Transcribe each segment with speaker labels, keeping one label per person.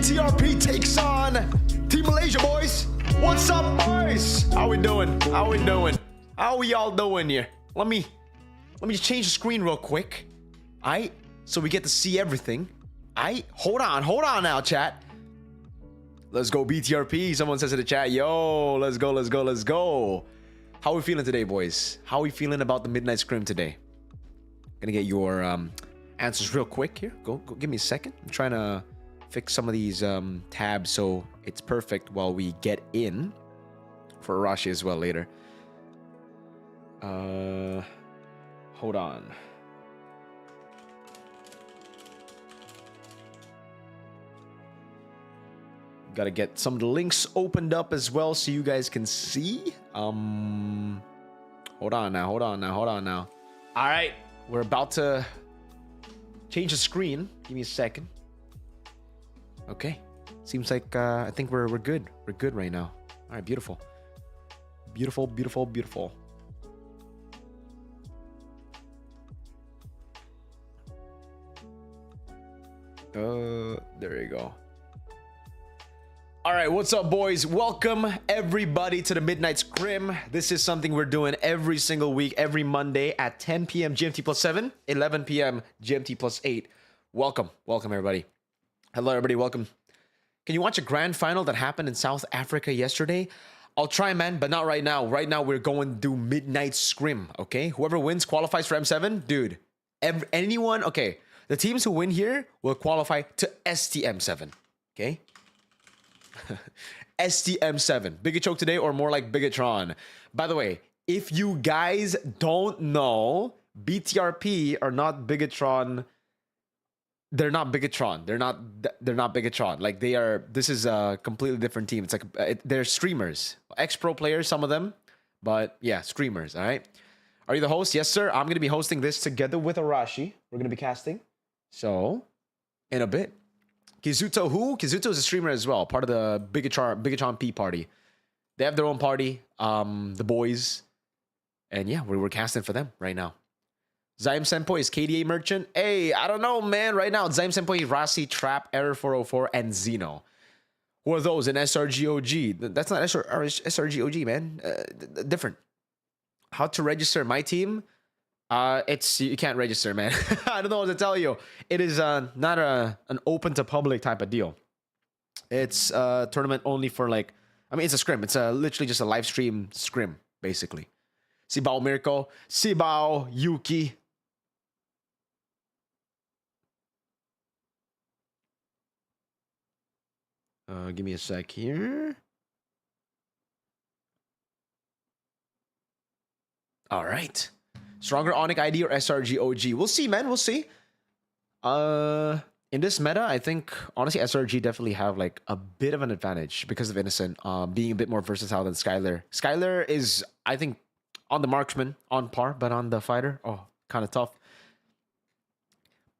Speaker 1: BTRP takes on Team Malaysia, boys. What's up, boys? How we doing? How we doing? How we all doing here? Let me just change the screen real quick. So we get to see everything. Hold on now, chat. Let's go BTRP. Someone says in the chat, yo, let's go. How are we feeling today, boys? How are we feeling about the midnight scrim today? Gonna get your answers real quick here. Go give me a second. I'm trying to fix some of these tabs so it's perfect while we get in for Arashi as well later. Hold on. Gotta get some of the links opened up as well so you guys can see. Hold on now. All right, we're about to change the screen. Give me a second. Okay, seems like I think we're good. We're good right now. All right, beautiful. There you go. All right, what's up, boys? Welcome everybody to the Midnight Scrim. This is something we're doing every single week, every Monday at 10 p.m. GMT plus 7, 11 p.m. GMT plus 8. Welcome everybody. Hello, everybody. Welcome. Can you watch a grand final that happened in South Africa yesterday? I'll try, man, but not right now. Right now, we're going to do Midnight Scrim, okay? Whoever wins qualifies for M7. Dude, anyone, okay. The teams who win here will qualify to STM7, okay? STM7. Bigochoke today or more like Bigotron. By the way, if you guys don't know, BTRP are not Bigotron. They're not Bigotron. They're not Bigotron. Like they are. This is a completely different team. It's like they're streamers, ex-pro players, some of them, but yeah, streamers. All right. Are you the host? Yes, sir. I'm gonna be hosting this together with Arashi. We're gonna be casting. So, in a bit. Kizuto who? Kizuto is a streamer as well, part of the Bigotron P party. They have their own party, the boys. And yeah, we're casting for them right now. Zaim Senpoi is KDA Merchant. Hey, I don't know, man. Right now, Zaim Senpoi, Rasi, Trap, Error 404, and Xeno. Who are those in SRGOG? That's not SRGOG, man. Different. How to register my team? You can't register, man. I don't know what to tell you. It is not an open to public type of deal. It's a tournament only for like, I mean, it's a scrim. It's literally just a live stream scrim, basically. Sibao Mirko, Sibao Yuki. Give me a sec here. All right. Stronger Onic ID or SRG OG? We'll see, man. We'll see. In this meta, I think, honestly, SRG definitely have like a bit of an advantage because of Innocent being a bit more versatile than Skylar. Skylar is, I think, on the marksman, on par, but on the fighter, oh, kind of tough.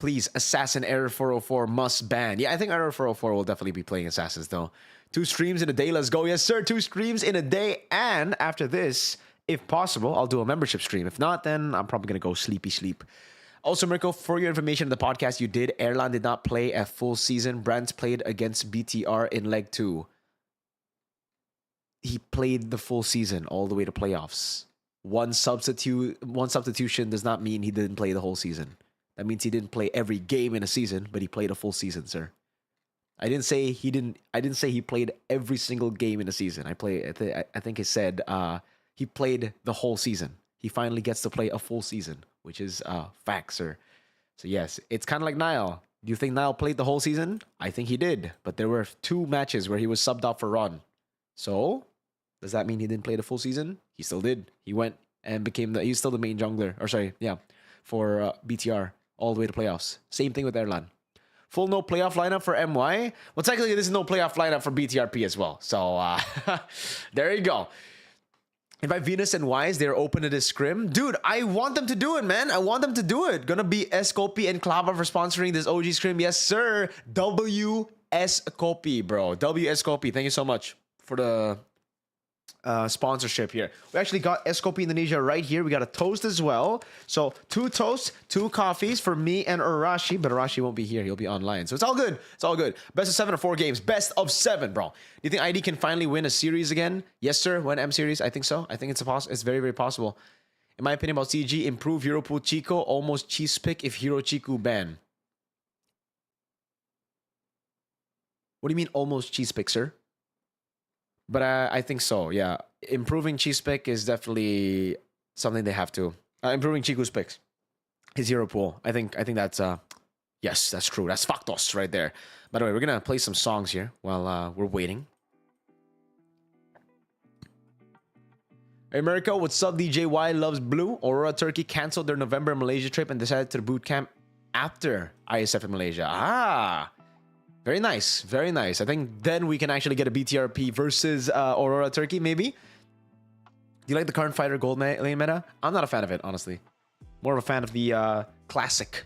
Speaker 1: Please, Assassin Error 404 must ban. Yeah, I think Error 404 will definitely be playing Assassins, though. 2 streams in a day. Let's go. Yes, sir. 2 streams in a day. And after this, if possible, I'll do a membership stream. If not, then I'm probably going to go sleep. Also, Mirko, for your information, in the podcast you did, Erlan did not play a full season. Brands played against BTR in leg 2. He played the full season all the way to playoffs. One substitution does not mean he didn't play the whole season. That means he didn't play every game in a season, but he played a full season, sir. I didn't say he played every single game in a season. I think he said he played the whole season. He finally gets to play a full season, which is fact, sir. So yes, it's kind of like Niall. Do you think Niall played the whole season? I think he did, but there were 2 matches where he was subbed out for Ron. So does that mean he didn't play the full season? He still did. He went and he's still the main jungler. Or sorry, yeah, for BTR all the way to playoffs. Same thing with Erlan. Full no playoff lineup for MY. Well, technically, this is no playoff lineup for BTRP as well. So there you go. Invite Venus and Wise. They're open to this scrim. Dude, I want them to do it, man. I want them to do it. Gonna be Scopy and Clava for sponsoring this OG scrim. Yes, sir. WS Copy, bro. WS Copy. Thank you so much for the sponsorship here. We actually got Escopi Indonesia right here. We got a toast as well. So 2 toasts, 2 coffees for me and Arashi, but Arashi won't be here. He'll be online. So it's all good. It's all good. Best of 7 or 4 games. Best of 7, bro. Do you think ID can finally win a series again? Yes, sir. Win M series. I think so. I think it's very, very possible. In my opinion about CG, improve Hero Pool Chico, almost cheese pick if Hero Chico ban. What do you mean almost cheese pick, sir? But I think so, yeah. Improving cheese pick is definitely something they have to. Improving Chico's picks. His Hero Pool. I think that's yes, that's true. That's factos right there. By the way, we're gonna play some songs here while we're waiting. Hey Mirko, what's up? DJY loves blue. Aurora Turkey canceled their November Malaysia trip and decided to boot camp after ISF in Malaysia. Ah, very nice, very nice. I think then we can actually get a BTRP versus Aurora Turkey, maybe. Do you like the current fighter gold lane meta? I'm not a fan of it, honestly. More of a fan of the classic.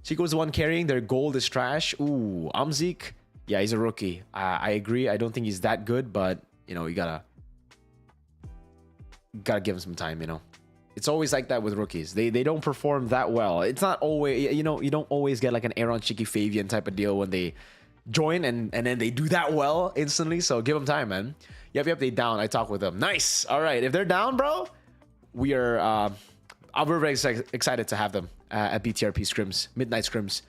Speaker 1: Chico's the one carrying. Their gold is trash. Ooh, Amzik. Yeah, he's a rookie. I agree. I don't think he's that good, but you know, you gotta give him some time. You know, it's always like that with rookies. They don't perform that well. It's not always, you know, you don't always get like an Aaron Chicky Fabian type of deal when they join and then they do that well instantly. So give them time, man. Yep, they down. I talk with them. Nice. All right, if they're down, bro, we are. We're very excited to have them at BTRP scrims, midnight scrims.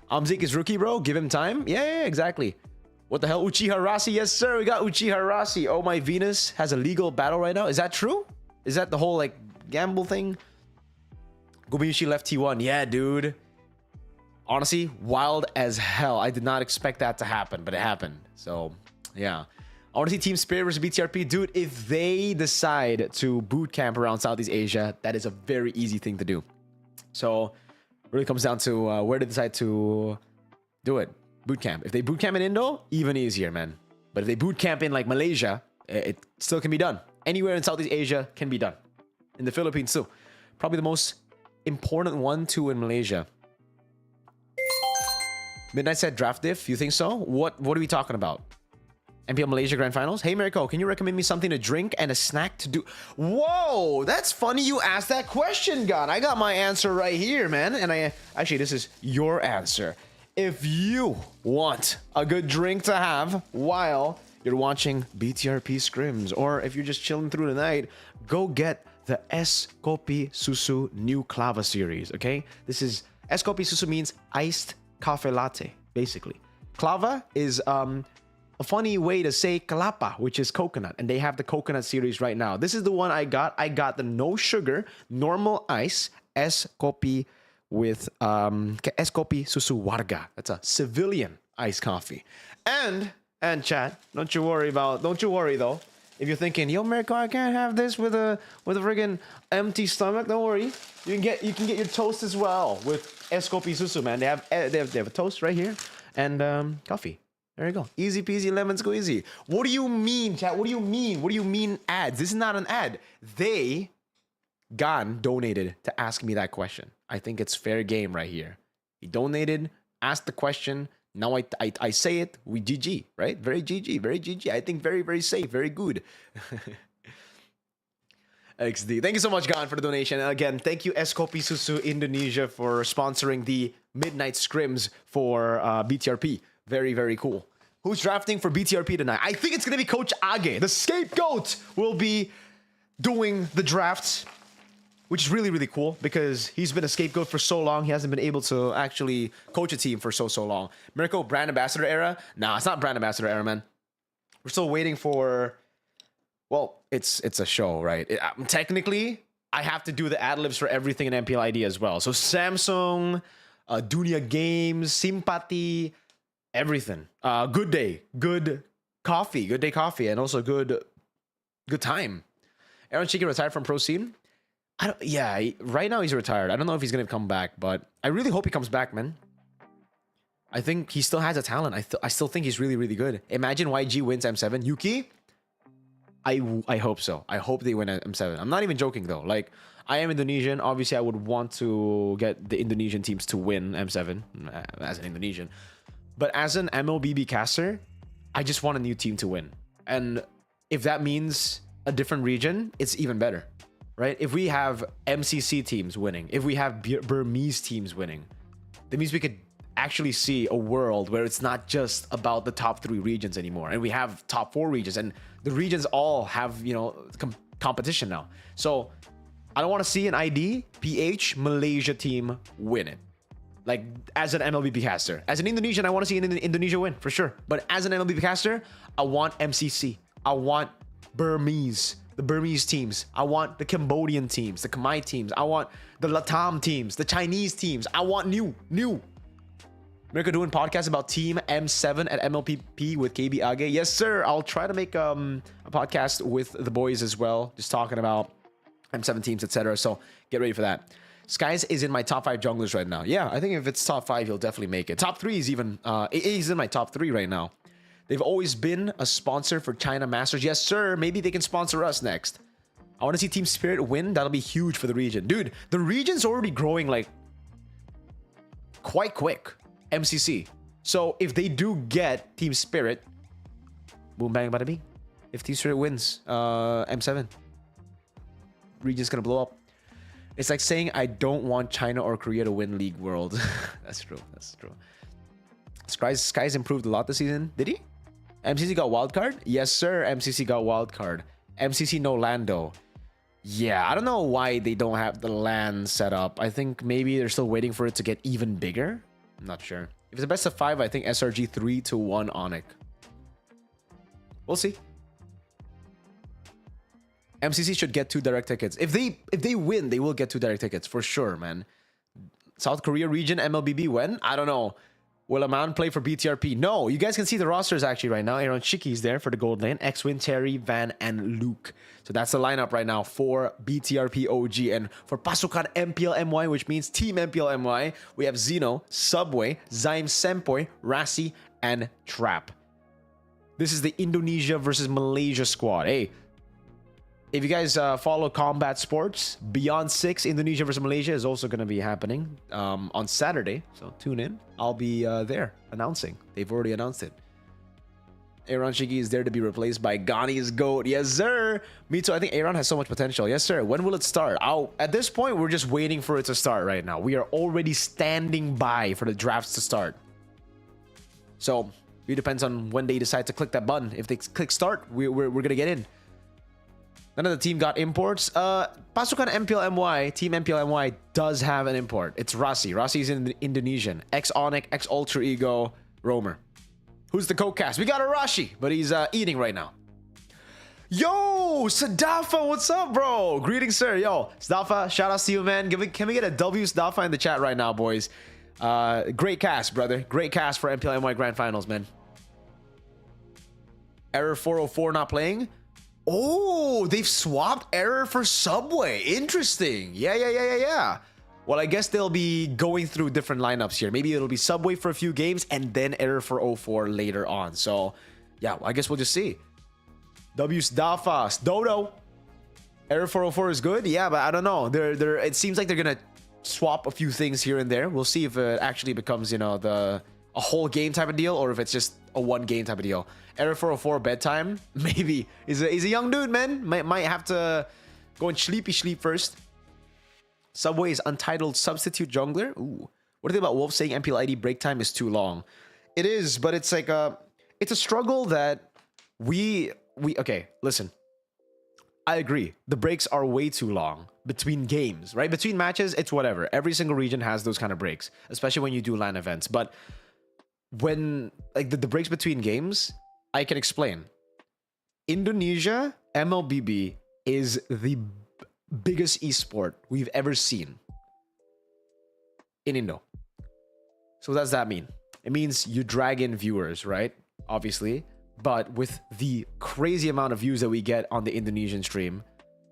Speaker 1: Amzik is rookie, bro. Give him time. Yeah, exactly. What the hell? Uchiha Rasi. Yes, sir. We got Uchiha Rasi. Oh, my Venus has a legal battle right now. Is that true? Is that the whole like gamble thing? Gobiyushi left T1. Yeah, dude. Honestly, wild as hell. I did not expect that to happen, but it happened. So, yeah. I want to see Team Spirit versus BTRP. Dude, if they decide to boot camp around Southeast Asia, that is a very easy thing to do. So, really comes down to where they decide to do it. Boot camp. If they boot camp in Indo, even easier, man. But if they boot camp in like Malaysia, it still can be done. Anywhere in Southeast Asia can be done. In the Philippines too. Probably the most important one too in Malaysia. Midnight Set draft diff. You think so? What are we talking about? MPL Malaysia Grand Finals. Hey Mirko, can you recommend me something to drink and a snack to do? Whoa, that's funny you asked that question, God. I got my answer right here, man. And actually, this is your answer. If you want a good drink to have while you're watching BTRP scrims, or if you're just chilling through the night, go get the S Kopi Susu New Clava series, okay? This is, S Kopi Susu means iced cafe latte, basically. Clava is a funny way to say kalapa, which is coconut, and they have the coconut series right now. This is the one I got. I got the no sugar, normal ice, S Kopi with S Kopi Susu Warga. That's a civilian iced coffee. And chat, don't you worry though. If you're thinking, yo Mirko, I can't have this with a friggin' empty stomach, don't worry. You can get your toast as well with S Kopi Susu, man. They have a toast right here and coffee. There you go. Easy peasy lemon squeezy. What do you mean, chat? What do you mean? What do you mean ads? This is not an ad. They donated to ask me that question. I think it's fair game right here. He donated, asked the question. Now I say it. We GG, right? Very GG, very GG. I think very, very safe, very good. XD. Thank you so much, Gan, for the donation. And again, thank you, S Kopi Susu Indonesia, for sponsoring the midnight scrims for BTRP. Very, very cool. Who's drafting for BTRP tonight? I think it's going to be Coach Age. The scapegoat will be doing the drafts, which is really, really cool because he's been a scapegoat for so long. He hasn't been able to actually coach a team for so long. Mirko, brand ambassador era? Nah, it's not brand ambassador era, man. We're still waiting for... Well, it's a show, right? Technically, I have to do the ad-libs for everything in MPL ID as well. So Samsung, Dunia Games, Simpati... everything. Good day, good day coffee, and also good time. Aaron Chicky retired from pro scene. Right now he's retired. I don't know if he's gonna come back, but I really hope he comes back, man. I think he still has a talent. I still think he's really, really good. Imagine YG wins M7. Yuki, I hope so. I hope they win M7. I'm not even joking though. Like, I am Indonesian. Obviously, I would want to get the Indonesian teams to win M7 as an Indonesian. But as an MLBB caster, I just want a new team to win. And if that means a different region, it's even better, right? If we have MCC teams winning, if we have Burmese teams winning, that means we could actually see a world where it's not just about the top 3 regions anymore, and we have top 4 regions, and the regions all have, you know, competition now. So I don't want to see an ID PH Malaysia team win it. Like, as an MLBB caster, as an Indonesian, I want to see Indonesia win for sure. But as an MLBB caster, I want MCC. I want Burmese, the Burmese teams. I want the Cambodian teams, the Khmer teams. I want the Latam teams, the Chinese teams. I want new. Mirko doing podcast about Team M7 at MLBB with KB Age. Yes, sir. I'll try to make a podcast with the boys as well, just talking about M7 teams, etc. So get ready for that. Skies is in my top 5 junglers right now. Yeah, I think if it's top 5, he'll definitely make it. Top 3 is even, he's in my top 3 right now. They've always been a sponsor for China Masters. Yes, sir. Maybe they can sponsor us next. I want to see Team Spirit win. That'll be huge for the region. Dude, the region's already growing like quite quick. MCC. So if they do get Team Spirit, boom, bang, bada bing. If Team Spirit wins M7, region's gonna blow up. It's like saying I don't want China or Korea to win League World. That's true. That's true. Skies improved a lot this season. Did he? MCC got wildcard? Yes, sir. MCC got wildcard. MCC no Lando. Yeah, I don't know why they don't have the LAN set up. I think maybe they're still waiting for it to get even bigger. I'm not sure. If it's a best of 5, I think SRG 3-1 Onic. We'll see. MCC should get 2 direct tickets. If they win, they will get 2 direct tickets for sure, man. South Korea region MLBB when? I don't know. Will a man play for BTRP? No, you guys can see the rosters actually right now. Aaron Chiki's there for the gold lane. X-Win, Terry, Van, and Luke. So that's the lineup right now for BTRP OG. And for Pasukan MPL MY, which means Team MPL MY, we have Zeno, Subway, Zaim Sempoy, Rasi, and Trap. This is the Indonesia versus Malaysia squad. Hey, if you guys follow combat sports, Beyond 6 Indonesia versus Malaysia is also going to be happening on Saturday. So tune in. I'll be there announcing. They've already announced it. Aaron Shiki is there to be replaced by Ghani's GOAT. Yes, sir. Me too. I think Aaron has so much potential. Yes, sir. When will it start? At this point, we're just waiting for it to start right now. We are already standing by for the drafts to start. So it depends on when they decide to click that button. If they click start, we're going to get in. None of the team got imports. Pasukan MPL MY, Team MPL MY does have an import. It's Rasi. Rasi is in the Indonesian. Ex-Onic, ex-Ultra Ego, Roamer. Who's the co-cast? We got Arashi, but he's eating right now. Yo, Sadafa, what's up, bro? Greetings, sir. Yo, Sadafa, shout out to you, man. Can we get a W Sadafa in the chat right now, boys? Great cast, brother. Great cast for MPL MY Grand Finals, man. Error 404 not playing. Oh, they've swapped Error for Subway. Interesting. Yeah. Well, I guess they'll be going through different lineups here. Maybe it'll be Subway for a few games and then Error for 04 later on. So, yeah, I guess we'll just see. W's Dafas. Dodo. Error 404 is good. Yeah, but I don't know. It seems like they're going to swap a few things here and there. We'll see if it actually becomes, you know, a whole game type of deal or if it's just a one game type of deal. Error 404 bedtime, maybe. He's a young dude, man. Might have to go and sleep first. Subway is untitled substitute jungler. Ooh. What do you think about Wolf saying MPL ID break time is too long? It is, but it's like it's a struggle that we okay, listen. I agree. The breaks are way too long between games, right? Between matches, it's whatever. Every single region has those kind of breaks, especially when you do LAN events. But when like the breaks between games, I can explain. Indonesia MLBB is the biggest esport we've ever seen in Indo. So what does that mean? It means you drag in viewers, right? Obviously. But with the crazy amount of views that we get on the Indonesian stream,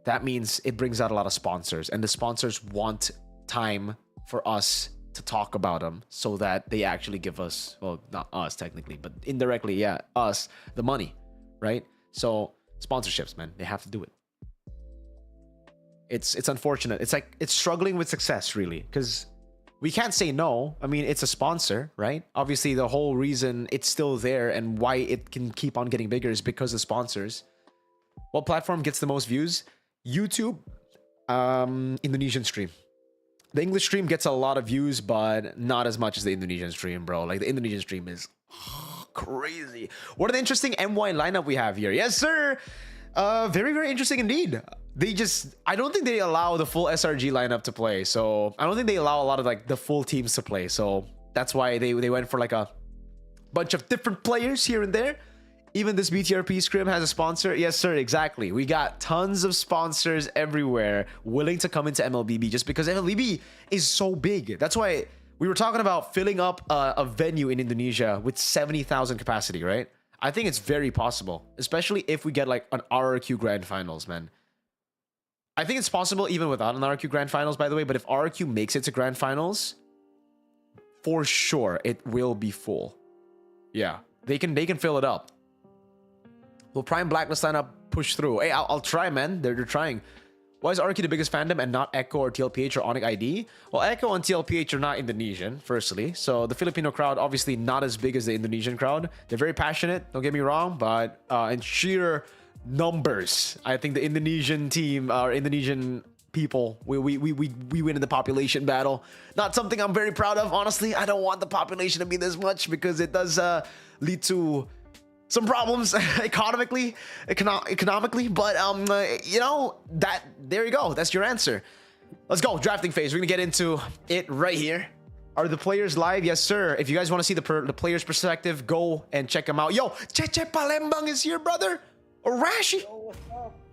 Speaker 1: that means it brings out a lot of sponsors. And the sponsors want time for us to talk about them so that they actually give us, well, not us technically, but indirectly, yeah, us, the money, right? So sponsorships, man, they have to do it. It's unfortunate. It's like, it's struggling with success, really, because we can't say no. I mean, it's a sponsor, right? Obviously, the whole reason it's still there and why it can keep on getting bigger is because of sponsors. What platform gets the most views? YouTube, Indonesian stream. The English stream gets a lot of views, but not as much as the Indonesian stream, bro. Like the Indonesian stream is crazy. What an interesting MY lineup we have here. Yes, sir. Very, very interesting indeed. I don't think they allow the full SRG lineup to play. So I don't think they allow a lot of like the full teams to play. So that's why they went for like a bunch of different players here and there. Even this BTRP Scrim has a sponsor. Yes, sir, exactly. We got tons of sponsors everywhere willing to come into MLBB just because MLBB is so big. That's why we were talking about filling up a venue in Indonesia with 70,000 capacity, right? I think it's very possible, especially if we get like an RRQ Grand Finals, man. I think it's possible even without an RRQ Grand Finals, by the way, but if RRQ makes it to Grand Finals, for sure it will be full. Yeah, they can fill it up. Will Prime Blacklist lineup push through? Hey, I'll try, man. They're trying. Why is RRQ the biggest fandom and not Echo or TLPH or Onyx ID? Well, Echo and TLPH are not Indonesian, firstly. So the Filipino crowd, obviously not as big as the Indonesian crowd. They're very passionate, don't get me wrong, but in sheer numbers, I think the Indonesian team, or Indonesian people, we win in the population battle. Not something I'm very proud of, honestly. I don't want the population to be this much because it does lead to some problems economically, but you know, there you go. That's your answer. Let's go drafting phase. We're gonna get into it right here. Are the players live? Yes, sir. If you guys want to see the players' perspective, go and check them out. Yo, Cheche Palembang is here, brother. Arashi.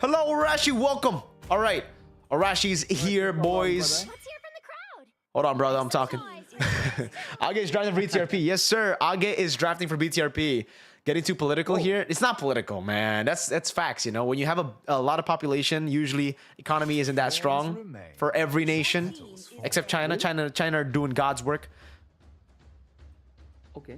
Speaker 1: Hello, Arashi. Welcome. All right, Arashi's here, boys.
Speaker 2: Let's hear from the crowd.
Speaker 1: Hold on, brother. I'm talking. Age is drafting for BTRP. Yes, sir. Age is drafting for BTRP. Getting too political here? It's not political, man. That's facts, you know. When you have a lot of population, usually economy isn't that strong for every nation, except China. China are doing God's work.
Speaker 3: Okay.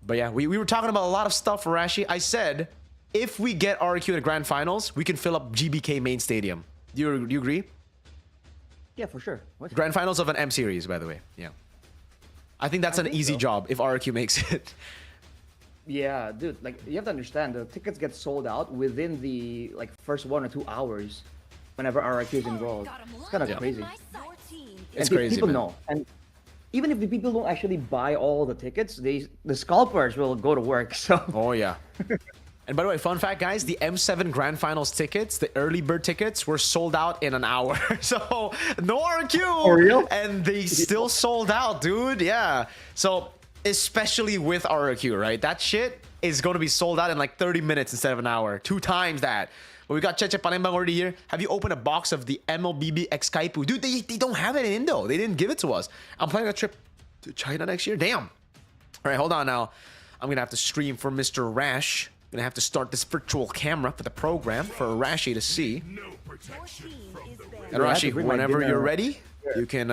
Speaker 1: But yeah, we were talking about a lot of stuff, Arashi. I said, if we get RQ in the Grand Finals, we can fill up GBK main stadium. Do you agree?
Speaker 3: Yeah, for sure. What?
Speaker 1: Grand Finals of an M series, by the way. Yeah. I think that's an easy job if RQ makes it.
Speaker 3: Yeah, dude, like you have to understand the tickets get sold out within the first 1 or 2 hours whenever RRQ is involved. It's kind of crazy.
Speaker 1: It's
Speaker 3: and
Speaker 1: crazy,
Speaker 3: people
Speaker 1: man.
Speaker 3: know. And even if the people don't actually buy all the tickets, the scalpers will go to work. So
Speaker 1: oh yeah. And by the way, fun fact, guys, the M7 Grand Finals tickets, the early bird tickets, were sold out in an hour. So no RQ.
Speaker 3: For real?
Speaker 1: And they still sold out, dude. Yeah. So especially with RRQ, right? That shit is going to be sold out in like 30 minutes instead of an hour. 2 times that. But we got Cheche Palembang already here. Have you opened a box of the MLBB X Kaipu? Dude, they don't have it in Indo. They didn't give it to us. I'm planning a trip to China next year. Damn. All right, hold on now. I'm going to have to stream for Mr. Rash. I'm going to have to start this virtual camera for the program for Arashi to see. And Arashi, whenever you're ready, you can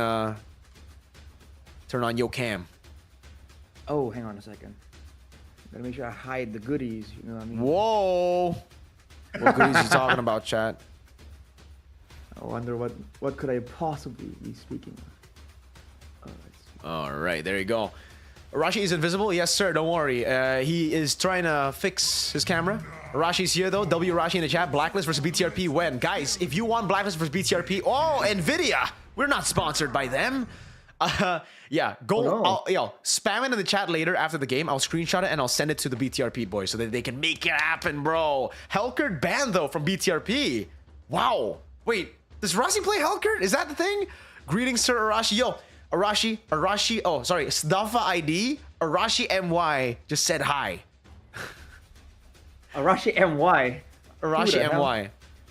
Speaker 1: turn on your cam.
Speaker 3: oh, hang on a second. Gotta make sure I hide the goodies. You know what I mean?
Speaker 1: Whoa. What goodies you talking about, chat?
Speaker 3: I wonder what could I possibly be speaking of.
Speaker 1: All right, there you go. Arashi is invisible? Yes, sir. Don't worry. He is trying to fix his camera. Arashi's here, though. W Arashi in the chat. Blacklist versus BTRP when? Guys, if you want Blacklist versus BTRP... Oh, NVIDIA! We're not sponsored by them. Yeah, go...
Speaker 3: Oh, no.
Speaker 1: Yo, spam it in the chat later after the game. I'll screenshot it and I'll send it to the BTRP boys so that they can make it happen, bro. Hellkurt banned, though, from BTRP. Wow. Wait, does Arashi play Hellkurt? Is that the thing? Greetings, Sir Arashi. Yo, Arashi, oh, sorry, Sdafa ID, Arashi MY just said hi.
Speaker 3: Arashi MY.
Speaker 1: Arashi MY.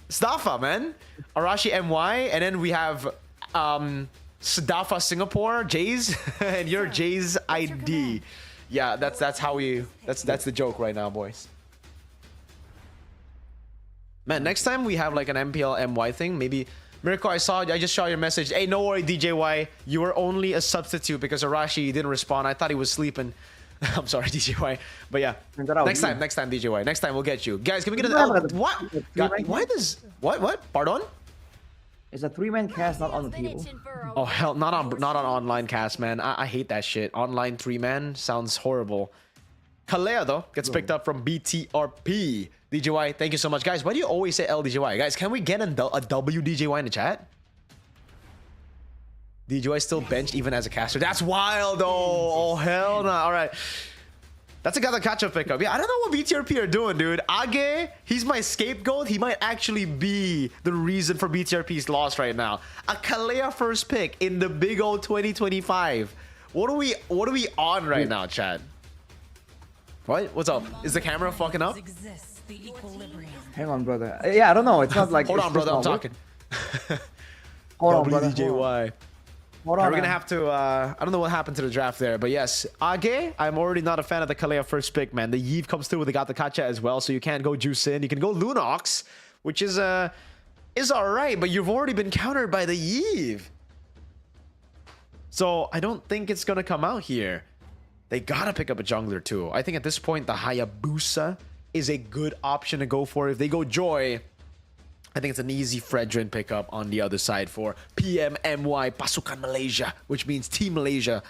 Speaker 1: Sdafa, man. Arashi MY, and then we have Sdafa Singapore, Jays, and your Jays ID. Yeah, that's how we, that's the joke right now, boys. Man, next time we have like an MPL MY thing, maybe... Mirko, I just saw your message. Hey, no worry, DJY. You were only a substitute because Arashi didn't respond. I thought he was sleeping. I'm sorry, DJY. But yeah, next time, DJY. Next time we'll get you. Guys, can we get a... what? Why does... What? Pardon?
Speaker 3: It's a 3-man cast not on the table.
Speaker 1: Oh, hell, not on online cast, man. I hate that shit. Online 3-man sounds horrible. Kalea, though, gets picked up from BTRP. DJY, thank you so much. Guys, why do you always say LDJY? Guys, can we get a WDJY in the chat? DJY still benched even as a caster. That's wild, though. Oh, hell no. All right. That's a catch-up pickup. Yeah, I don't know what BTRP are doing, dude. Age, he's my scapegoat. He might actually be the reason for BTRP's loss right now. A Kalea first pick in the big old 2025. What are we on right now, Chad? What? What's up? Is the camera fucking up?
Speaker 3: Hang on, brother. Yeah, I don't know. It's not like.
Speaker 1: Hold on, brother. I'm talking.
Speaker 3: Hold on, brother.
Speaker 1: WDJY.
Speaker 3: Hold on.
Speaker 1: We're gonna have to. I don't know what happened to the draft there, but yes, Age. I'm already not a fan of the Kalea first pick, man. The Yves comes through with the Gattacacha as well, so you can't go juice in. You can go Lunox, which is all right, but you've already been countered by the Yves. So I don't think it's gonna come out here. They gotta pick up a jungler too. I think at this point the Hayabusa is a good option to go for. If they go Joy, I think it's an easy Fredrin pickup on the other side for PMMY Pasukan Malaysia, which means Team Malaysia.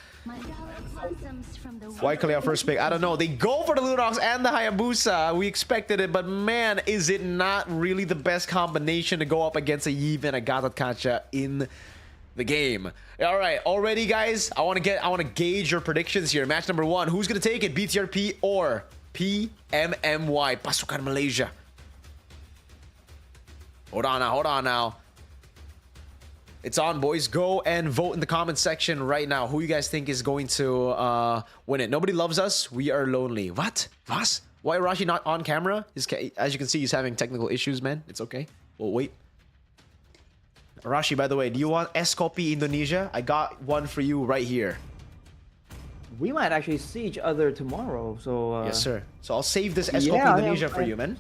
Speaker 1: Why Kalea first pick? I don't know. They go for the Lunox and the Hayabusa. We expected it, but man, is it not really the best combination to go up against a Yves and a Gattacacha in the game. All right, already, guys. I want to gauge your predictions here. Match number 1. Who's gonna take it? BTRP or PMMY Pasukan Malaysia? Hold on now. It's on, boys. Go and vote in the comment section right now. Who you guys think is going to win it? Nobody loves us. We are lonely. What? Was? Why Arashi not on camera? As you can see, he's having technical issues, man. It's okay. We'll wait. Arashi, by the way, do you want S-Copy Indonesia? I got one for you right here.
Speaker 3: We might actually see each other tomorrow, so...
Speaker 1: Yes, sir. So I'll save this S-Copy Indonesia for you, man.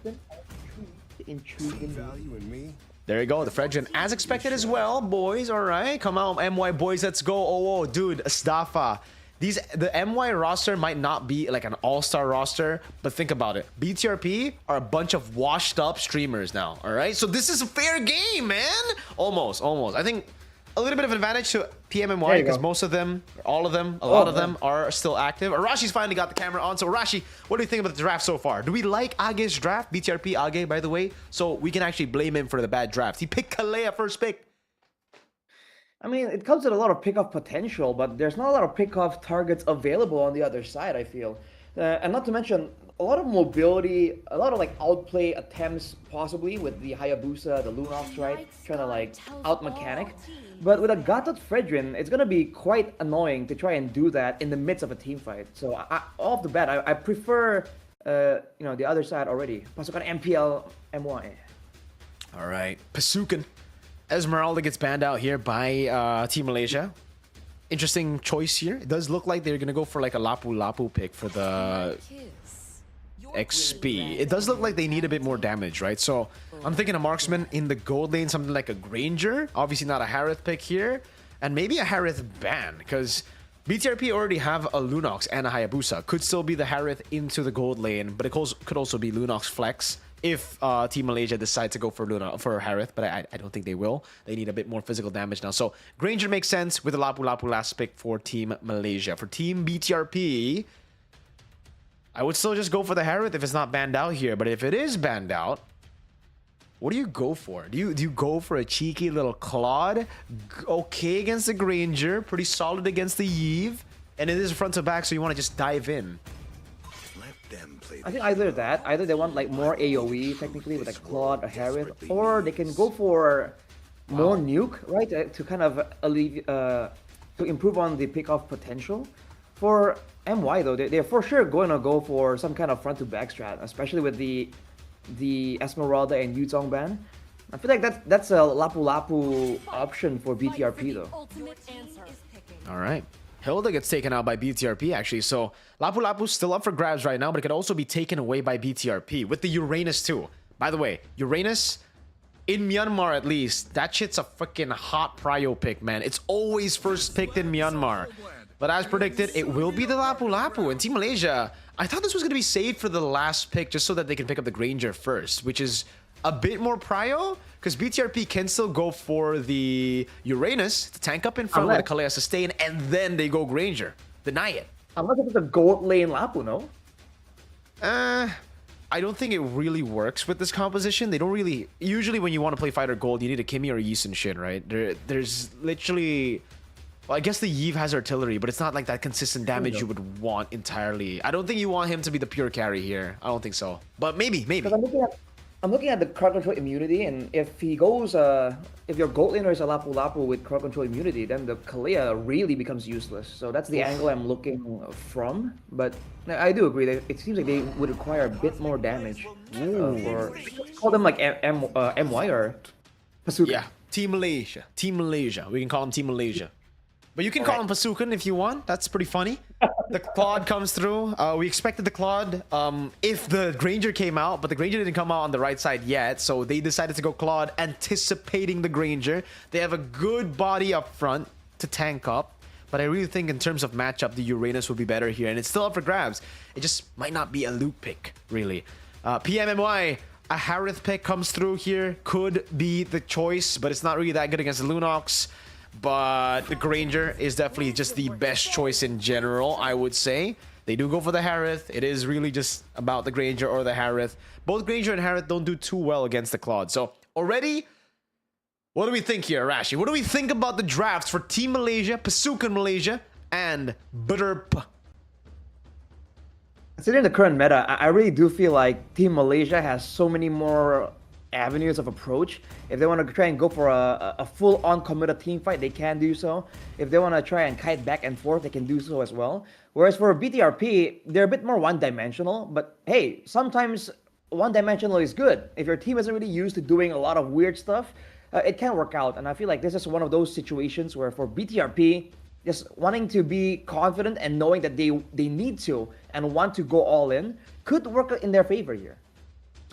Speaker 1: There you go, the Fredrin as expected as well, boys. All right, come on, MY boys, let's go. Oh, dude, Stafa. The MY roster might not be like an all-star roster, but think about it. BTRP are a bunch of washed up streamers now, all right? So this is a fair game, man. Almost. I think a little bit of advantage to PMMY because most of them, all of them, a lot of them are still active. Arashi's finally got the camera on. So Arashi, what do you think about the draft so far? Do we like Age's draft? BTRP Age, by the way, so we can actually blame him for the bad draft. He picked Kalea first pick.
Speaker 3: I mean, it comes with a lot of pick-off potential, but there's not a lot of pick-off targets available on the other side, I feel. And not to mention, a lot of mobility, a lot of like outplay attempts possibly with the Hayabusa, the Lunox, right? Trying to like out-mechanic. But with a Gatot Fredrin, it's going to be quite annoying to try and do that in the midst of a team fight. So off the bat, I prefer, you know, the other side already. Pasukan MPL MY.
Speaker 1: All right, Pasukan. Esmeralda gets banned out here by Team Malaysia. Interesting choice here. It does look like they're going to go for like a Lapu-Lapu pick for the XP. It does look like they need a bit more damage, right? So I'm thinking a marksman in the gold lane, something like a Granger. Obviously not a Harith pick here. And maybe a Harith ban, because BTRP already have a Lunox and a Hayabusa. Could still be the Harith into the gold lane, but it could also be Lunox flex if Team Malaysia decide to go for Harith, but I don't think they will. They need a bit more physical damage now. So Granger makes sense with the Lapu-Lapu last pick for Team Malaysia. For Team BTRP, I would still just go for the Harith if it's not banned out here. But if it is banned out, what do you go for? Do you go for a cheeky little Claude? Okay against the Granger, pretty solid against the Yves, and it is front to back, so you want to just dive in.
Speaker 3: I think either that, either they want like more AoE technically with like Claude or Harith, or they can go for more nuke, right? To kind of alleviate, to improve on the pick-off potential. For MY though, they're for sure going to go for some kind of front to back strat, especially with the Esmeralda and Yuzong ban. I feel like that's a Lapu-Lapu option for BTRP though.
Speaker 1: All right. Hilda gets taken out by BTRP, actually. So Lapu-Lapu's still up for grabs right now, but it could also be taken away by BTRP with the Uranus too. By the way, Uranus, in Myanmar at least, that shit's a freaking hot prio pick, man. It's always first picked in Myanmar. But as predicted, it will be the Lapu-Lapu. And Team Malaysia, I thought this was going to be saved for the last pick just so that they can pick up the Granger first, which is a bit more prio, because BTRP can still go for the Uranus to tank up in front with a Kalea sustain, and then they go Granger. Deny it.
Speaker 3: Unless it's a gold lane Lapu, no?
Speaker 1: I don't think it really works with this composition. They don't really... Usually when you want to play fighter gold, you need a Kimmy or a Yi Sun Shin, right? There's literally... Well, I guess the Yve has artillery, but it's not like that consistent damage you would want entirely. I don't think you want him to be the pure carry here. I don't think so. But maybe.
Speaker 3: Because I'm looking at the crowd control immunity, and if he goes, if your gold laner is a Lapu Lapu with crowd control immunity, then the Kalia really becomes useless. So that's the angle I'm looking from. But I do agree that it seems like they would require a bit more damage for call them like MY or Pasukan.
Speaker 1: Yeah, Team Malaysia. Team Malaysia. We can call him Team Malaysia. But you can call him Pasukan if you want. That's pretty funny. The Claude comes through. We expected the Claude if the Granger came out, but the Granger didn't come out on the right side yet, so they decided to go Claude, anticipating the Granger. They have a good body up front to tank up, but I really think in terms of matchup, the Uranus would be better here, and it's still up for grabs. It just might not be a Luke pick, really. PMMY, a Harith pick comes through here. Could be the choice, but it's not really that good against the Lunox. But the Granger is definitely just the best choice in general, I would say. They do go for the Harith. It is really just about the Granger or the Harith. Both Granger and Harith don't do too well against the Claude. So already, what do we think here, Arashi? What do we think about the drafts for Team Malaysia, Pasukan Malaysia, and BTRP?
Speaker 3: Considering the current meta, I really do feel like Team Malaysia has so many more avenues of approach. If they want to try and go for a full-on committed team fight, they can do so. If they want to try and kite back and forth, they can do so as well. Whereas for BTRP, they're a bit more one-dimensional, but hey, sometimes one-dimensional is good. If your team isn't really used to doing a lot of weird stuff, it can work out. And I feel like this is one of those situations where for BTRP, just wanting to be confident and knowing that they need to and want to go all in could work in their favor here.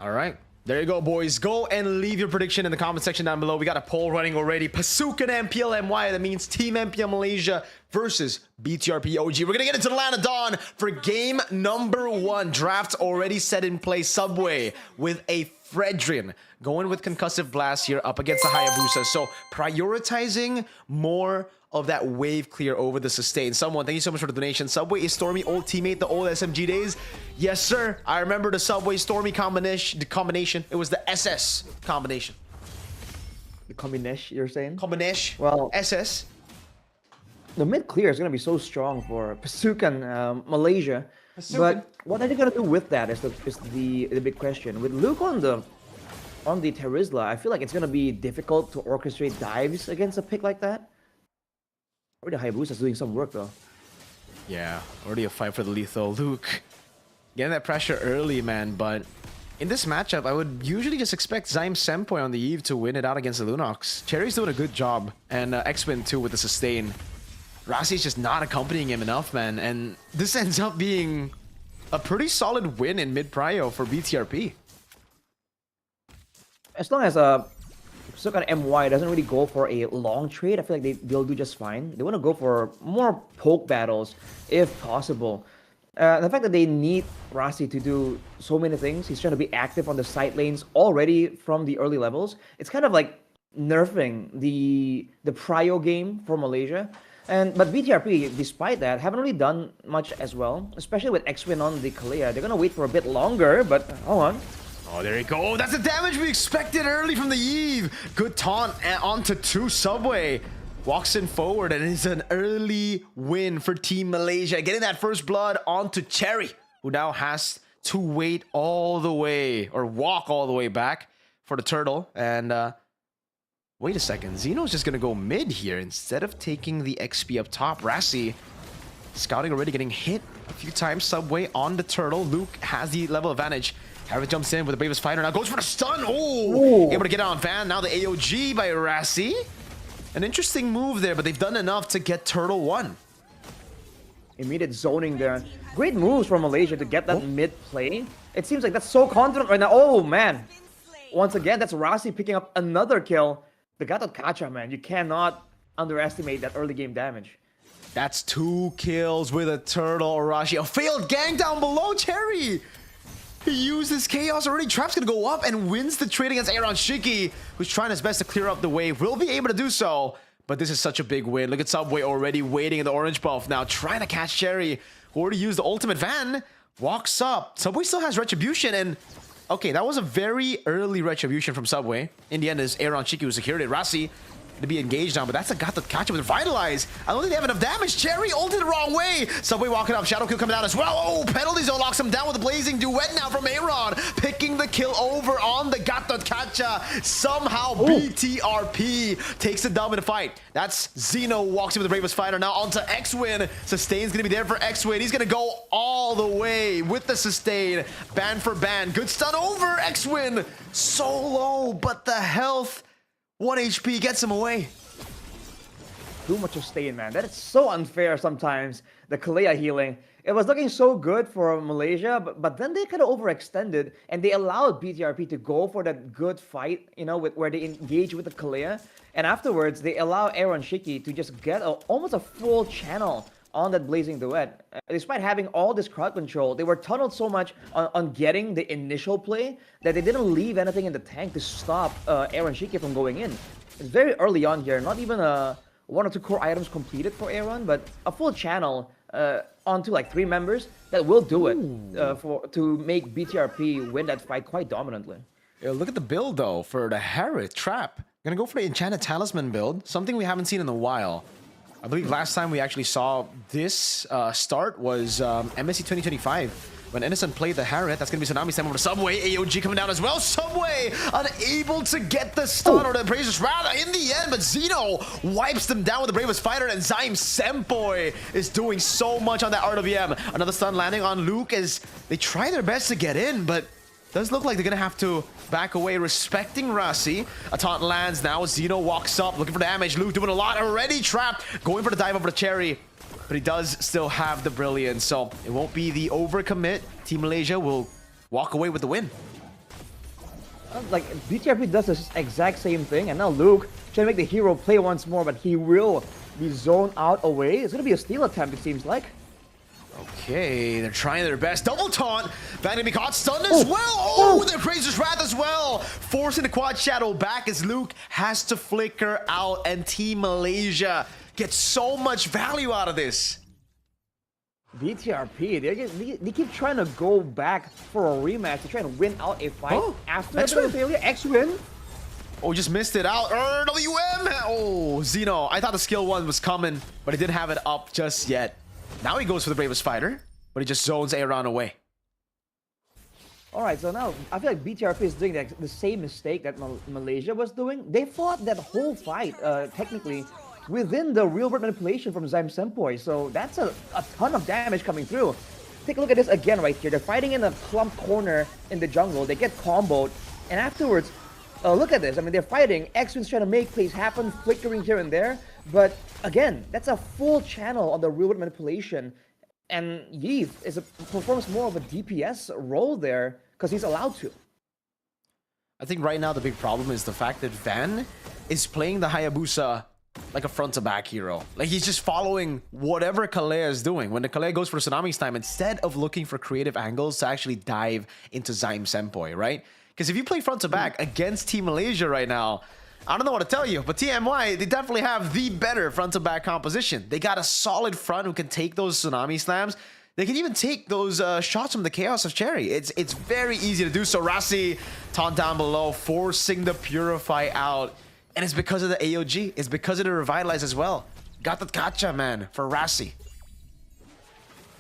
Speaker 1: All right. There you go, boys. Go and leave your prediction in the comment section down below. We got a poll running already. Pasukan MPLMY. That means Team MPL Malaysia versus BTRP OG. We're going to get into the Land of Dawn for game number 1. Drafts already set in place. Subway with a Fredrin going with Concussive Blast here up against the Hayabusa. So prioritizing more of that wave clear over the sustain. Someone, thank you so much for the donation. Subway is Stormy, old teammate, the old SMG days. Yes, sir. I remember the Subway Stormy combination. The combination. It was the SS combination.
Speaker 3: The combination, you're saying?
Speaker 1: Combination.
Speaker 3: Well,
Speaker 1: SS.
Speaker 3: The mid clear is going to be so strong for Pasukan Malaysia.
Speaker 1: Pasukan.
Speaker 3: But what are they going to do with that is the big question. With Luke on the Terizla, I feel like it's going to be difficult to orchestrate dives against a pick like that. Already Hayabusa's doing some work though.
Speaker 1: Yeah, already a fight for the lethal. Luke getting that pressure early, man, but in this matchup, I would usually just expect Zyme Senpoi on the Eve to win it out against the Lunox. Cherry's doing a good job, and X-Win too with the sustain. Rassi's just not accompanying him enough, man, and this ends up being a pretty solid win in mid-prio for BTRP.
Speaker 3: As long as Pasukan MY doesn't really go for a long trade, I feel like they'll do just fine. They want to go for more poke battles if possible. The fact that they need Rasi to do so many things, he's trying to be active on the side lanes already from the early levels. It's kind of like nerfing the prio game for Malaysia. But BTRP, despite that, haven't really done much as well, especially with X-Win on the Kalia. They're going to wait for a bit longer, but hold on.
Speaker 1: Oh, there you go. That's the damage we expected early from the Eve. Good taunt onto 2 Subway. Walks in forward, and it's an early win for Team Malaysia. Getting that first blood onto Cherry, who now has to wait all the way, or walk all the way back for the turtle. And wait a second. Xeno's just going to go mid here instead of taking the XP up top. Rassi scouting already, getting hit a few times. Subway on the turtle. Luke has the level advantage. Harith jumps in with the bravest fighter. Now goes for the stun. Oh, able to get it on Van. Now the AOG by Rassi. An interesting move there, but they've done enough to get Turtle 1.
Speaker 3: Immediate zoning there. Great moves from Malaysia to get that mid play. It seems like that's so confident right now. Oh, man. Once again, that's Rassi picking up another kill. The Gatot Kacha, man. You cannot underestimate that early game damage.
Speaker 1: That's 2 kills with a Turtle. Arashi. A failed gang down below, Cherry. He used his chaos already. Trap's gonna go up and wins the trade against Arashi, who's trying his best to clear up the wave. Will be able to do so, but this is such a big win. Look at Subway already waiting in the orange buff now, trying to catch Cherry, who already used the ultimate Van walks up. Subway still has Retribution, and okay, that was a very early Retribution from Subway. In the end, is Arashi who secured it. Rasi to be engaged on, but that's a Gatotkacha with Revitalize. I don't think they have enough damage. Cherry ulted the wrong way. Subway walking up. Shadow kill coming down as well. Oh, Penalty Zone locks him down with a Blazing Duet now from Aaron. Picking the kill over on the Gatotkacha. Somehow BTRP takes the dub in the fight. That's Zeno walks in with the Bravest Fighter. Now onto X-Win. Sustain's going to be there for X-Win. He's going to go all the way with the sustain. Ban for ban. Good stun over X-Win. So low, but the health... 1 HP gets him away.
Speaker 3: Too much sustain, man. That is so unfair sometimes. The Kalea healing. It was looking so good for Malaysia, but then they kind of overextended and they allowed BTRP to go for that good fight, you know, where they engage with the Kalea. And afterwards, they allow Aaron Shiki to just get almost a full channel on that Blazing Duet. Despite having all this crowd control, they were tunneled so much on getting the initial play that they didn't leave anything in the tank to stop Aaron Shiki from going in. It's very early on here, not even 1 or 2 core items completed for Aaron, but a full channel onto like 3 members that will do it to make BTRP win that fight quite dominantly.
Speaker 1: Yeah, look at the build though for the Harriet Trap. Gonna go for the Enchanted Talisman build, something we haven't seen in a while. I believe last time we actually saw this start was MSC 2025 when Innocent played the Harriet. That's going to be Tsunami Slam over to Subway. AOG coming down as well. Subway unable to get the stun or the Bravest Rather in the end, but Zeno wipes them down with the Bravest Fighter, and Zyme Senpoi is doing so much on that RWM. Another stun landing on Luke as they try their best to get in, but does look like they're going to have to back away, respecting Rasi. A taunt lands now. Zeno walks up, looking for damage. Luke doing a lot already. Trapped. Going for the dive over to Cherry. But he does still have the Brilliance, so it won't be the overcommit. Team Malaysia will walk away with the win.
Speaker 3: Like, BTRP does the exact same thing, and now Luke trying to make the hero play once more, but he will be zoned out away. It's going to be a steal attempt, it seems like.
Speaker 1: Okay, they're trying their best. Double taunt. Van to be caught stunned as well. Oh, the Razor's Wrath as well. Forcing the quad shadow back as Luke has to flicker out, and Team Malaysia gets so much value out of this.
Speaker 3: BTRP, they keep trying to go back for a rematch to try and win out a fight after the failure. X-Win.
Speaker 1: Oh, just missed it out. WM. Oh, Zeno. I thought the skill 1 was coming, but he didn't have it up just yet. Now he goes for the Bravest Fighter, but he just zones Aaron away.
Speaker 3: Alright, so now I feel like BTRP is doing the same mistake that Malaysia was doing. They fought that whole fight, technically, within the real-world manipulation from Zyme Senpoi, so that's a ton of damage coming through. Take a look at this again right here. They're fighting in a clump corner in the jungle. They get comboed, and afterwards, look at this. I mean, they're fighting. X-Win's trying to make plays happen, flickering here and there. But again, that's a full channel on the real-world manipulation. And Yeef performs more of a DPS role there because he's allowed to.
Speaker 1: I think right now the big problem is the fact that Van is playing the Hayabusa like a front-to-back hero. Like, he's just following whatever Kalea is doing. When the Kalea goes for Tsunami's time, instead of looking for creative angles to actually dive into Zyme Senpoi, right? Because if you play front-to-back against Team Malaysia right now, I don't know what to tell you, but TMY, they definitely have the better front-to-back composition. They got a solid front who can take those Tsunami Slams. They can even take those shots from the Chaos of Cherry. It's very easy to do so. Rasi, taunt down below, forcing the Purify out. And it's because of the AOG. It's because of the Revitalize as well. Got the Gacha, man, for Rasi.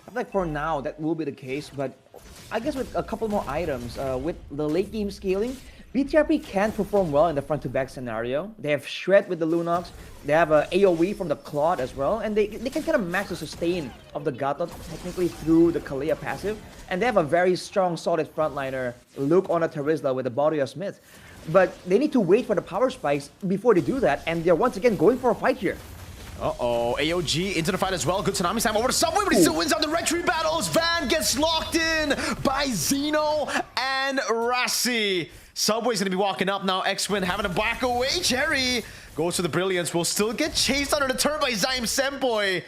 Speaker 3: I feel like for now, that will be the case, but I guess with a couple more items, with the late game scaling, BTRP can perform well in the front-to-back scenario. They have Shred with the Lunox, they have a AoE from the Claude as well, and they can kind of max the sustain of the Gatot technically through the Kalea passive, and they have a very strong, solid frontliner, Luke on a Terizla with the body of Smith. But they need to wait for the power spikes before they do that, and they're once again going for a fight here.
Speaker 1: Uh-oh, AOG into the fight as well. Good Tsunami Slam over to Subway, but he still wins out the retreat battles. Van gets locked in by Zeno and Rasi. Subway's gonna be walking up now. X-Win having to back away. Cherry goes for the Brilliance. Will still get chased under the turret by Zyme Senpoi.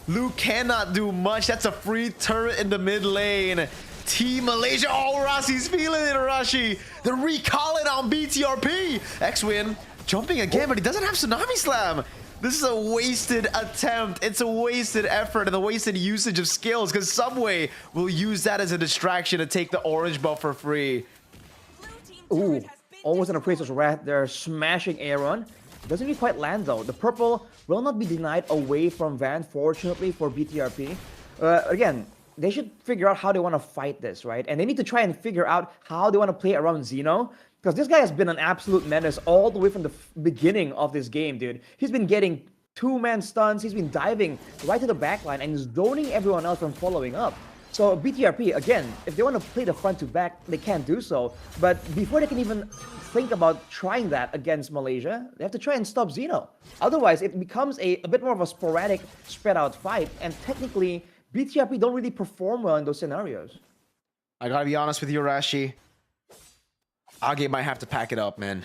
Speaker 1: Luke cannot do much. That's a free turret in the mid lane. Team Malaysia. Oh, Rasi's feeling it, Arashi. They're recalling on BTRP. X-Win jumping again, but he doesn't have Tsunami Slam. This is a wasted attempt. It's a wasted effort and a wasted usage of skills because Subway will use that as a distraction to take the orange buff for free.
Speaker 3: Ooh, almost an appraiser's wrath. They're smashing Aaron. Doesn't really quite land though. The purple will not be denied away from Van, fortunately for BTRP. Again, they should figure out how they want to fight this, right? And they need to try and figure out how they want to play around Xeno. Because this guy has been an absolute menace all the way from the beginning of this game, dude. He's been getting two-man stuns. He's been diving right to the backline and zoning everyone else from following up. So BTRP, again, if they want to play the front to back, they can't do so. But before they can even think about trying that against Malaysia, they have to try and stop Xeno. Otherwise, it becomes a bit more of a sporadic, spread-out fight. And technically, BTRP don't really perform well in those scenarios.
Speaker 1: I gotta be honest with you, Arashi. Age might have to pack it up, man.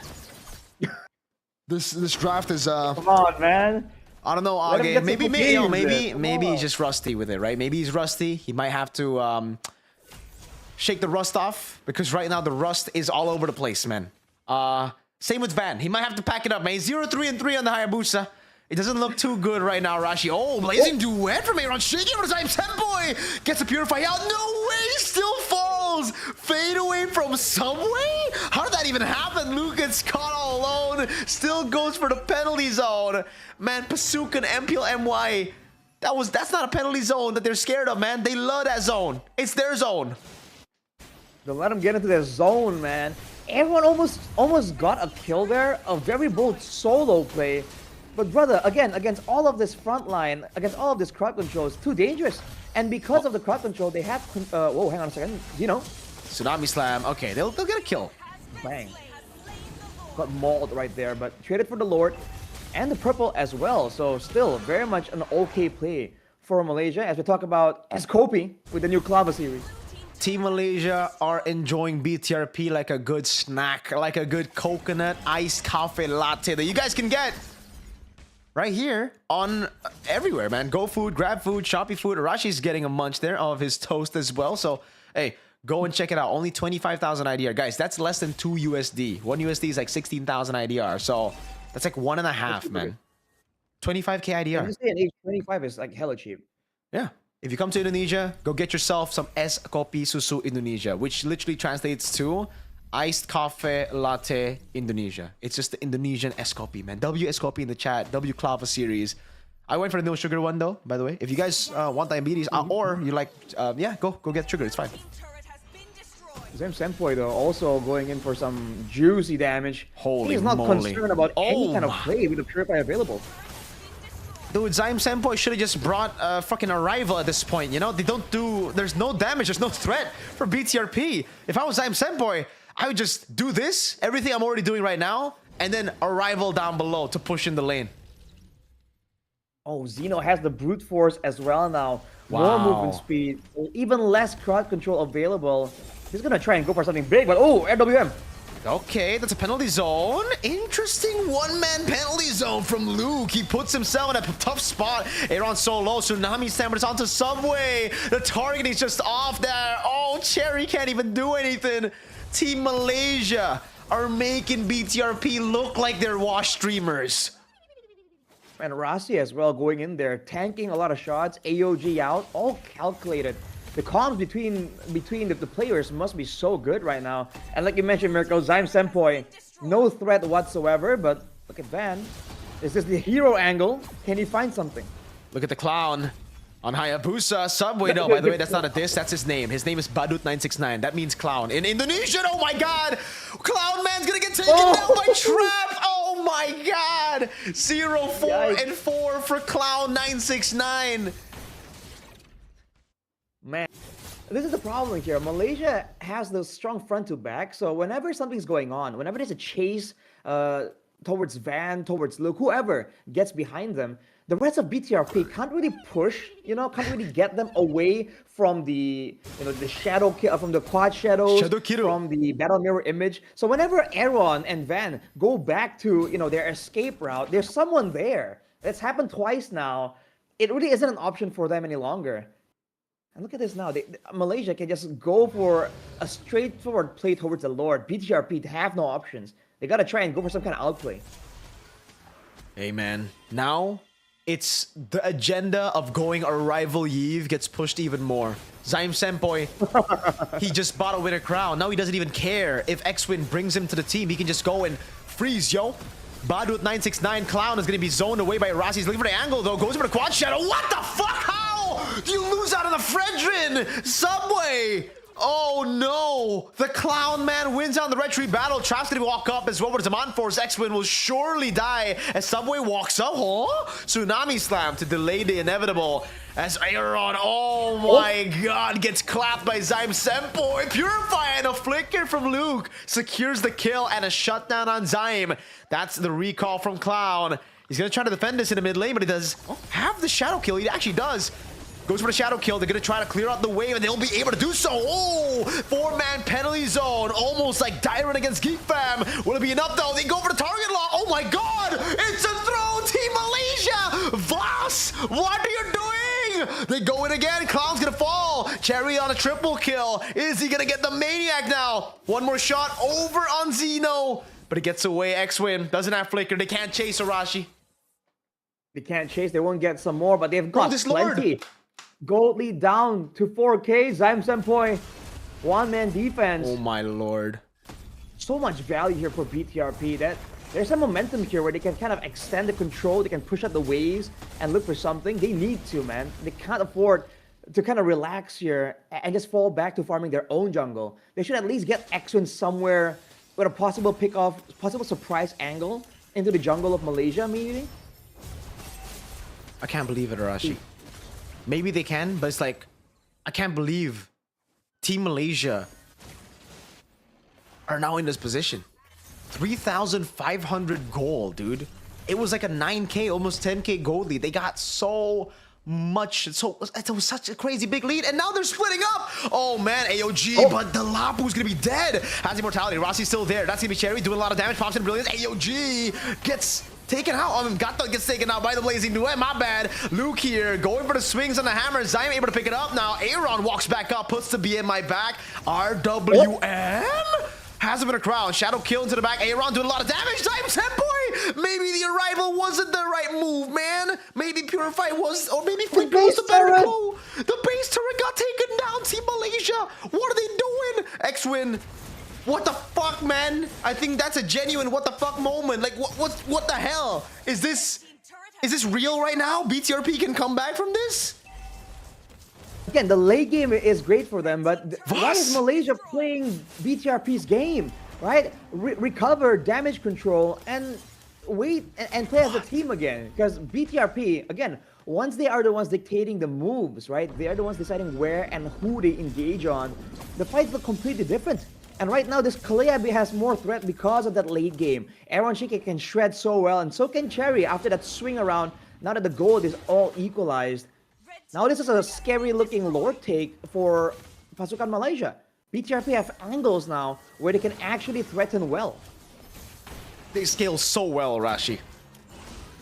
Speaker 2: This draft is
Speaker 3: Come on, man.
Speaker 1: I don't know,
Speaker 3: Let him
Speaker 1: Age.
Speaker 3: get
Speaker 1: Maybe
Speaker 3: some games,
Speaker 1: maybe
Speaker 3: Come
Speaker 1: he's just rusty with it, right? Maybe he's rusty. He might have to shake the rust off because right now the rust is all over the place, man. Same with Van. He might have to pack it up, man. He's 0-3-3 on the Hayabusa. It doesn't look too good right now, Arashi. Oh, blazing duet from Aaron. Shaking over the time. Senboy gets a purify out. No way, still falls. Fade away from Subway? How did that even happen? Luke gets caught all alone. Still goes for the penalty zone. Man, Pasuk and MPL MY. That's not a penalty zone that they're scared of, man. They love that zone. It's their zone.
Speaker 3: Don't let him get into their zone, man. Everyone almost got a kill there. A very bold solo play. But brother, again, against all of this front line, against all of this crowd control, it's too dangerous. And because of the crowd control, they have... whoa, hang on a second. You know.
Speaker 1: Tsunami Slam. Okay, they'll get a kill.
Speaker 3: Bang. Got mauled right there, but traded for the Lord. And the purple as well. So still, very much an okay play for Malaysia. As we talk about Escopy with the new Clava series.
Speaker 1: Team Malaysia are enjoying BTRP like a good snack, like a good coconut iced cafe latte that you guys can get right here on everywhere, man. Go Food, Grab Food, Shopee Food. Arashi's getting a munch there of his toast as well. So, hey, go and check it out. Only 25,000 IDR. Guys, that's less than 2 USD. 1 USD is like 16,000 IDR. So, that's like 1.5, man. 25K IDR.
Speaker 3: I'm just saying, age 25 is like hella cheap.
Speaker 1: Yeah. If you come to Indonesia, go get yourself some Es Kopi Susu Indonesia, which literally translates to iced coffee latte Indonesia. It's just the Indonesian Es Kopi, man. W Es Kopi in the chat. W Clava series. I went for the no sugar one though, by the way. If you guys want diabetes or you like, yeah, go get sugar. It's fine.
Speaker 3: Zem Senpoi though also going in for some juicy damage.
Speaker 1: Holy
Speaker 3: He's not
Speaker 1: moly.
Speaker 3: concerned about any kind of
Speaker 1: my.
Speaker 3: play with the Purify available.
Speaker 1: Dude, Zaim Senpoi should have just brought fucking Arrival at this point, you know? They don't do... There's no damage, there's no threat for BTRP. If I was Zaim Senpoi, I would just do this, everything I'm already doing right now, and then Arrival down below to push in the lane.
Speaker 3: Oh, Xeno has the brute force as well now.
Speaker 1: Wow.
Speaker 3: More movement speed, even less crowd control available. He's gonna try and go for something big, but oh, RWM.
Speaker 1: Okay, that's a penalty zone. Interesting one-man penalty zone from Luke. He puts himself in a tough spot. Aaron so low. Tsunami Sandwich onto Subway. The target is just off there. Oh, Cherry can't even do anything. Team Malaysia are making BTRP look like they're wash streamers.
Speaker 3: And Arashi as well going in there, tanking a lot of shots, AOG out, all calculated. The comms between the players must be so good right now. And like you mentioned, Mirko, Zaim Senpoi, no threat whatsoever, but look at Van. Is this the hero angle? Can he find something?
Speaker 1: Look at the clown on Hayabusa. Subway, no, by the way, that's not a diss, that's his name. His name is Badut969. That means clown. In Indonesian, oh my god! Clown Man's gonna get taken down by Trap! Oh my god! 0-4 and 4 for Clown969.
Speaker 3: Man, this is the problem here. Malaysia has the strong front to back, so whenever something's going on, whenever there's a chase towards Van, towards Luke, whoever gets behind them, the rest of BTRP can't really push, can't really get them away from the, the shadow, from the quad shadows, from the battle mirror image. So whenever Aaron and Van go back to, their escape route, there's someone there. It's happened twice now. It really isn't an option for them any longer. And look at this now. Malaysia can just go for a straightforward play towards the Lord. BTRP have no options. They got to try and go for some kind of outplay.
Speaker 1: Hey, man. Now, it's the agenda of going our rival Yves gets pushed even more. Zyme Senpai, he just bought a winner crown. Now he doesn't even care if X-Win brings him to the team. He can just go and freeze, yo. Badu with 969. Clown is going to be zoned away by Arashi. He's looking for the angle, though. Goes for the quad shadow. What the fuck? How do you lose out on the Fredrin? Subway. Oh no! The Clown Man wins on the red tree battle. Trap's gonna walk up as well with Zaman Force. X-Win will surely die as Subway walks up. Huh? Tsunami Slam to delay the inevitable. As Aaron, oh my god, gets clapped by Zyme Senpai. Purify and a flicker from Luke secures the kill and a shutdown on Zyme. That's the recall from Clown. He's gonna try to defend this in the mid lane, but he does have the shadow kill. He actually does. Goes for the shadow kill. They're going to try to clear out the wave, and they'll be able to do so. Oh, 4-man penalty zone. Almost like Dyron against Geek Fam. Will it be enough, though? They go for the target lock. Oh, my God. It's a throw. Team Malaysia. Voss, what are you doing? They go in again. Clown's going to fall. Cherry on a triple kill. Is he going to get the Maniac now? One more shot over on Zeno. But it gets away. X-Win doesn't have flicker. They can't chase Arashi.
Speaker 3: They can't chase. They won't get some more, but they've got plenty.
Speaker 1: Lord.
Speaker 3: Gold lead down to 4K. Zyme Senpai, one-man defense.
Speaker 1: Oh my lord.
Speaker 3: So much value here for BTRP that there's some momentum here where they can kind of extend the control. They can push out the waves and look for something. They need to, man. They can't afford to kind of relax here and just fall back to farming their own jungle. They should at least get X-Win somewhere with a possible pick-off, possible surprise angle into the jungle of Malaysia, maybe.
Speaker 1: I can't believe it, Arashi. Maybe they can, but it's like, I can't believe Team Malaysia are now in this position. 3,500 gold, dude. It was like a 9K, almost 10K gold lead. They got so much, it was such a crazy big lead, and now they're splitting up. Oh man, AOG, but the Lapu's gonna be dead. Has immortality. Rossi's still there. That's gonna be Cherry doing a lot of damage. Pops in brilliance. AOG gets taken out. Gato gets taken out by the Blazing Duet. My bad. Luke here going for the swings on the hammer. Zyme able to pick it up. Now Aaron walks back up, puts the BMI back. RWM has him in a crown. Shadow kill into the back. Aaron doing a lot of damage. Zyme Senpai. Maybe the arrival wasn't the right move, man. Maybe Purify was, or maybe Flicker was the better clue. The base turret got taken down. Team Malaysia. What are they doing? X-Win. What the fuck, man? I think that's a genuine what the fuck moment. Like, what the hell? Is this real right now? BTRP can come back from this?
Speaker 3: Again, the late game is great for them, but why is Malaysia playing BTRP's game, right? Recover, damage control, and wait and play as a team again. Because BTRP, again, once they are the ones dictating the moves, right? They are the ones deciding where and who they engage on. The fights look completely different. And right now, this Kalea has more threat because of that late game. Aaron Shiki can shred so well, and so can Cherry after that swing around, now that the gold is all equalized. Now this is a scary-looking lord take for Pasukan Malaysia. BTRP have angles now where they can actually threaten well.
Speaker 1: They scale so well, Arashi.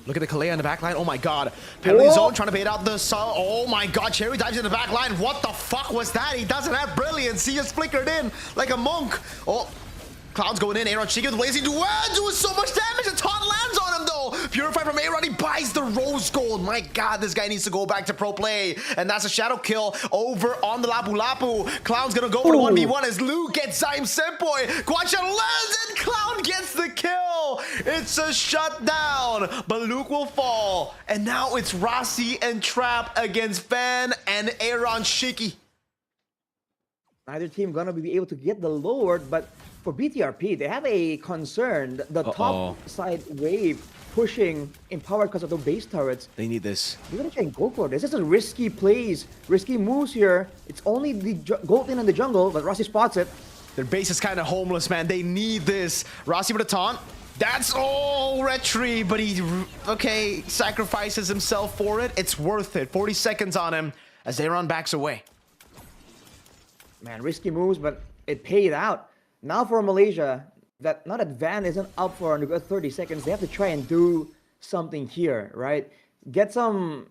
Speaker 1: Look at the Kalea in the backline. Oh my god. Penalty zone trying to bait out the Sol. Oh my god. Cherry dives in the backline. What the fuck was that? He doesn't have brilliance. He just flickered in like a monk. Oh. Cloud's going in. Aaron Shiki with Blazing Duet doing so much damage. The taunt lands on him though. Purify from Aaron. He buys the rose gold. My god, this guy needs to go back to pro play. And that's a shadow kill over on the Lapu Lapu. Clown's gonna go for the 1v1 as Luke gets Zyme Senpai. Quad shadow lands and Clown gets the kill. It's a shutdown. But Luke will fall. And now it's Rossi and Trap against Fan and Aaron Shiki.
Speaker 3: Neither team gonna be able to get the Lord, but for BTRP, they have a concern. The top side wave pushing empowered because of the base turrets.
Speaker 1: They need this.
Speaker 3: They're gonna try and go for this. This is risky plays, risky moves here. It's only the gold in the jungle, but Rossi spots it.
Speaker 1: Their base is kind of homeless, man. They need this. Rossi with a taunt. That's red tree, but he, sacrifices himself for it. It's worth it. 40 seconds on him as Aaron backs away.
Speaker 3: Man, risky moves, but it paid out. Now for Malaysia, now that Van isn't up for another 30 seconds, they have to try and do something here, right? Get some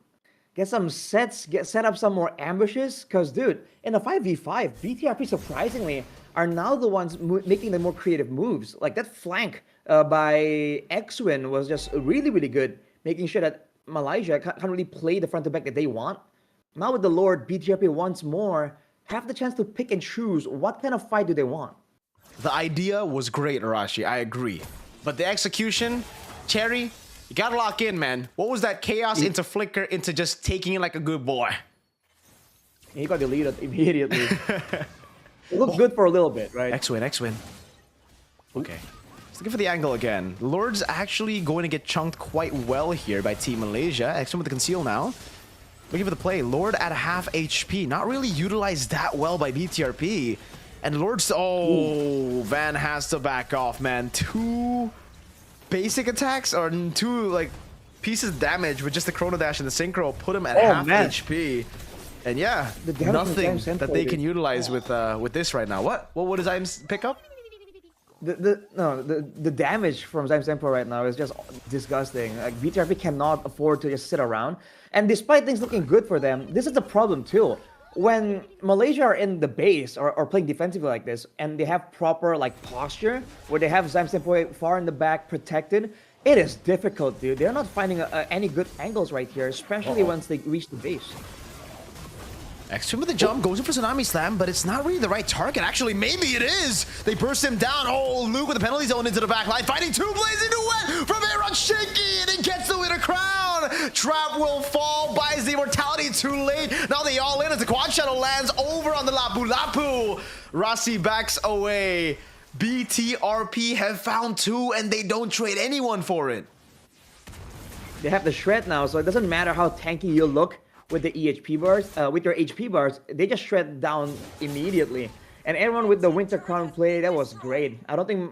Speaker 3: sets, set up some more ambushes. Because, dude, in a 5v5, BTRP surprisingly are now the ones making the more creative moves. Like that flank by Xwin was just really, really good, making sure that Malaysia can't really play the front to back that they want. Now with the Lord, BTRP once more have the chance to pick and choose what kind of fight do they want.
Speaker 1: The idea was great, Arashi. I agree. But the execution, Cherry, you gotta lock in, man. What was that chaos into flicker into just taking it like a good boy?
Speaker 3: He got deleted immediately. It looked good for a little bit, right?
Speaker 1: X-Win, X-Win. Okay. Let's looking for the angle again. Lord's actually going to get chunked quite well here by Team Malaysia. X-Win with the conceal now. Looking for the play. Lord at half HP. Not really utilized that well by BTRP. And Lord's... Oh, Van has to back off, man. 2 basic attacks or 2, like, pieces of damage with just the Chrono Dash and the Synchro put him at half HP. And yeah, nothing that they can utilize with this right now. What does Zymes pick up?
Speaker 3: The damage from Zymes Tempo right now is just disgusting. Like BTRP cannot afford to just sit around. And despite things looking good for them, this is the problem too. When Malaysia are in the base or playing defensively like this, and they have proper like posture where they have Zymes Tempo far in the back protected, it is difficult, dude. They're not finding any good angles right here, especially once they reach the base.
Speaker 1: X-Win with the jump, goes in for Tsunami Slam, but it's not really the right target. Actually, maybe it is. They burst him down. Oh, Luke with the penalty zone into the back line, fighting 2 Blazing Duet from Arashi, and he gets the winner crown. Trap will fall, buys the immortality too late. Now they all in as the Quad Shadow lands over on the Lapu Lapu. Rasi backs away. BTRP have found 2, and they don't trade anyone for it.
Speaker 3: They have the shred now, so it doesn't matter how tanky you look with the EHP bars, with your HP bars, they just shred down immediately. And everyone with the Winter Crown play, that was great. I don't think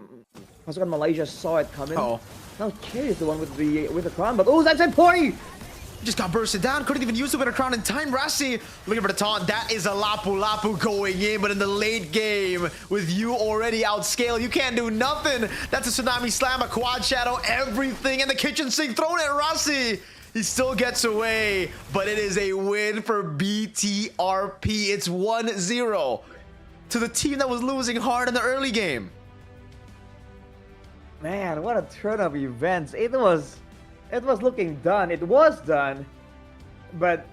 Speaker 3: Pasukan Malaysia saw it coming. Now Cherry is the one with the crown, but oh, that's a party!
Speaker 1: Just got bursted down, couldn't even use the Winter Crown in time. Rasi looking for the taunt. That is a Lapu Lapu going in, but in the late game, with you already outscaled, you can't do nothing. That's a Tsunami Slam, a Quad Shadow, everything, and the kitchen sink thrown at Rasi. He still gets away, but it is a win for BTRP. It's 1-0 to the team that was losing hard in the early game.
Speaker 3: Man, what a turn of events. It was looking done. It was done, but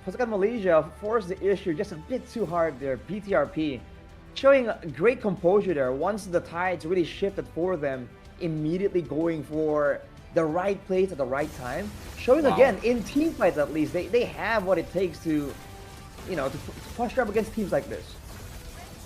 Speaker 3: Pasukan Malaysia forced the issue just a bit too hard there. BTRP showing great composure there. Once the tides really shifted for them, immediately going for the right place at the right time. Showing again, in team fights at least, they have what it takes to, to posture up against teams like this.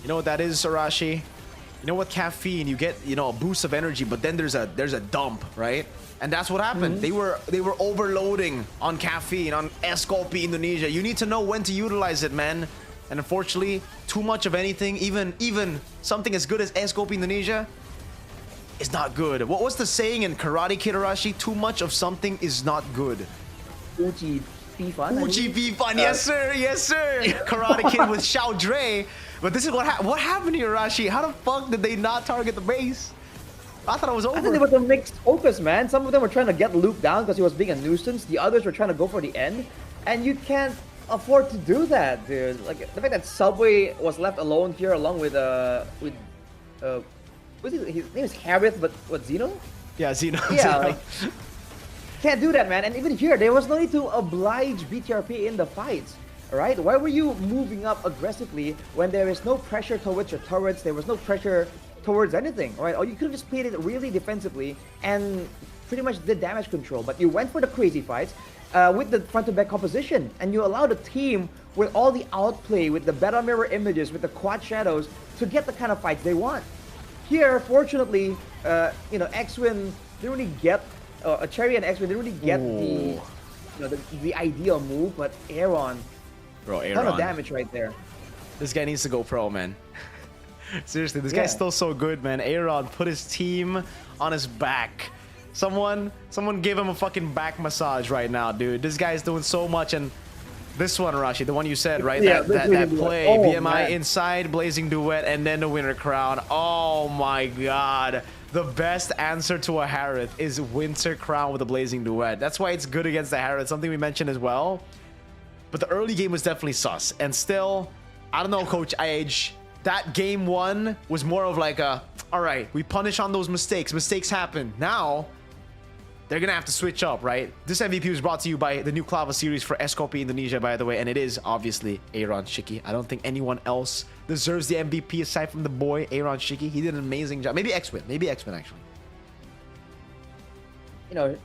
Speaker 1: You know what that is, Arashi? You know what, caffeine, you get, a boost of energy, but then there's a dump, right? And that's what happened. They were overloading on caffeine, on Escopy Indonesia. You need to know when to utilize it, man. And unfortunately, too much of anything, even something as good as Escopy Indonesia, is not good. What was the saying in Karate Kid, Arashi? Too much of something is not good.
Speaker 3: Uchi Pifan.
Speaker 1: Uchi Pifan, yes sir, yes sir. Karate Kid with Xiao Dre. But this is what happened here, Arashi. How the fuck did they not target the base? I thought it was over.
Speaker 3: I think it was a mixed focus, man. Some of them were trying to get Luke down because he was being a nuisance. The others were trying to go for the end. And you can't afford to do that, dude. Like, the fact that Subway was left alone here along with his name is Harith, but what, Zeno?
Speaker 1: Yeah, Zeno.
Speaker 3: Yeah, like, can't do that, man. And even here, there was no need to oblige BTRP in the fights, right? Why were you moving up aggressively when there is no pressure towards your turrets? There was no pressure towards anything, right? Or you could have just played it really defensively and pretty much did damage control. But you went for the crazy fights with the front-to-back composition, and you allowed a team with all the outplay, with the better mirror images, with the quad shadows, to get the kind of fights they want. Here, fortunately, X-Win didn't really get Cherry and X-Win didn't really get the ideal move, but Aaron, ton of damage right there.
Speaker 1: This guy needs to go pro, man. Seriously, this guy's still so good, man. Aaron put his team on his back. Someone gave him a fucking back massage right now, dude. This guy's doing so much, and this one, Arashi, the one you said, right?
Speaker 3: Yeah,
Speaker 1: that play, BMI inside, Blazing Duet, and then the Winter Crown. Oh my god. The best answer to a Harith is Winter Crown with a Blazing Duet. That's why it's good against the Harith, something we mentioned as well. But the early game was definitely sus. And still, I don't know, Coach IH. that game one was more of like a, all right, we punish on those mistakes. Mistakes happen. Now, they're going to have to switch up, right? This MVP was brought to you by the new Clava series for SKP Indonesia, by the way. And it is obviously Aaron Shiki. I don't think anyone else deserves the MVP aside from the boy, Aaron Shiki. He did an amazing job. Maybe X-Win. Maybe X-Win, actually.
Speaker 3: You know,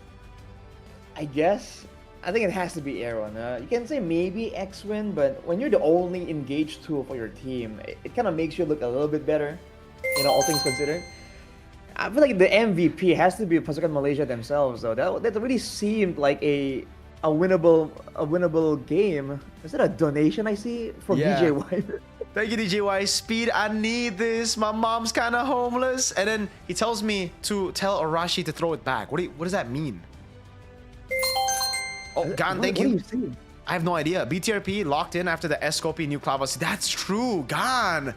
Speaker 3: I guess I think it has to be Aaron. You can say maybe X-Win, but when you're the only engaged tool for your team, it kind of makes you look a little bit better, you know, all things considered. I feel like the MVP has to be Pasukan Malaysia themselves, though. That really seemed like a winnable game. Is that a donation I see from DJY?
Speaker 1: Thank you, DJY. Speed, I need this. My mom's kind of homeless. And then he tells me to tell Arashi to throw it back. What does that mean? Oh, Gan, thank you.
Speaker 3: What are you saying?
Speaker 1: I have no idea. BTRP locked in after the SKP new Clava. That's true, Gan.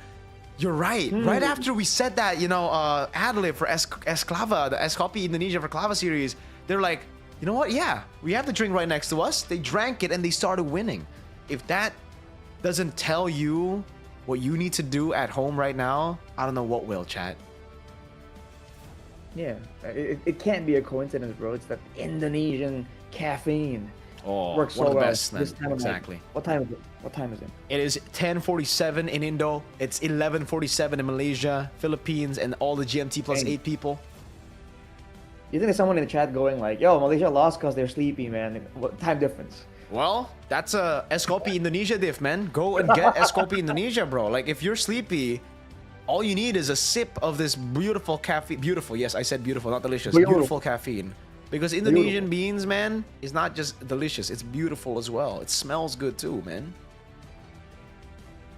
Speaker 1: You're right. Right after we said that, you know, ad-lib for S-Clava, the SKP Indonesia for Clava series, they're like, you know what? Yeah, we have the drink right next to us. They drank it and they started winning. If that doesn't tell you what you need to do at home right now, I don't know what will, chat.
Speaker 3: Yeah, it can't be a coincidence, bro. It's that Indonesian caffeine.
Speaker 1: Oh,
Speaker 3: works so
Speaker 1: one of the
Speaker 3: well
Speaker 1: best, man.
Speaker 3: this time of
Speaker 1: Exactly.
Speaker 3: night. What time is it? What time is it?
Speaker 1: It is 10:47 in Indo. It's 11:47 in Malaysia, Philippines, and all the GMT plus
Speaker 3: Dang.
Speaker 1: 8 people.
Speaker 3: You think there's someone in the chat going like, "Yo, Malaysia lost because they're sleepy, man." What time difference?
Speaker 1: Well, that's a SKP Indonesia diff, man. Go and get SKP Indonesia, bro. Like, if you're sleepy, all you need is a sip of this beautiful caffeine. Beautiful, yes, I said beautiful, not delicious. Beautiful caffeine. Because Indonesian beans, man, is not just delicious. It's beautiful as well. It smells good too, man.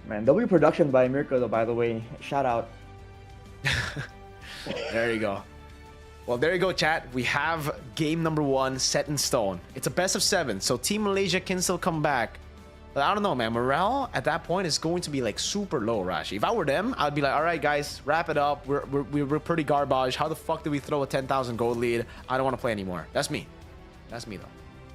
Speaker 3: Man, W production by Mirko, though, by the way. Shout out.
Speaker 1: There you go. Well, there you go, chat. We have game number 1 set in stone. It's a best of 7, so Team Malaysia can still come back. But I don't know, man. Morale at that point is going to be like super low, Rashi. If I were them, I'd be like, all right, guys, wrap it up. We're pretty garbage. How the fuck do we throw a 10,000 gold lead? I don't want to play anymore. That's me. That's me, though.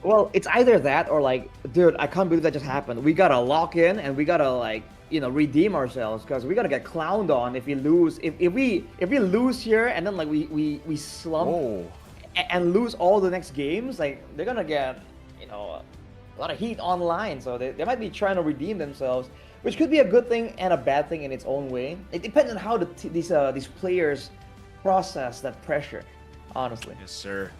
Speaker 3: Well, it's either that or like, dude, I can't believe that just happened. We gotta lock in and we gotta like, you know, redeem ourselves because we gotta get clowned on if we lose. If we lose here and then like we slump and lose all the next games, like they're gonna get, you know, a lot of heat online. So they might be trying to redeem themselves, which could be a good thing and a bad thing in its own way. It depends on how these players process that pressure, honestly.
Speaker 1: Yes, sir.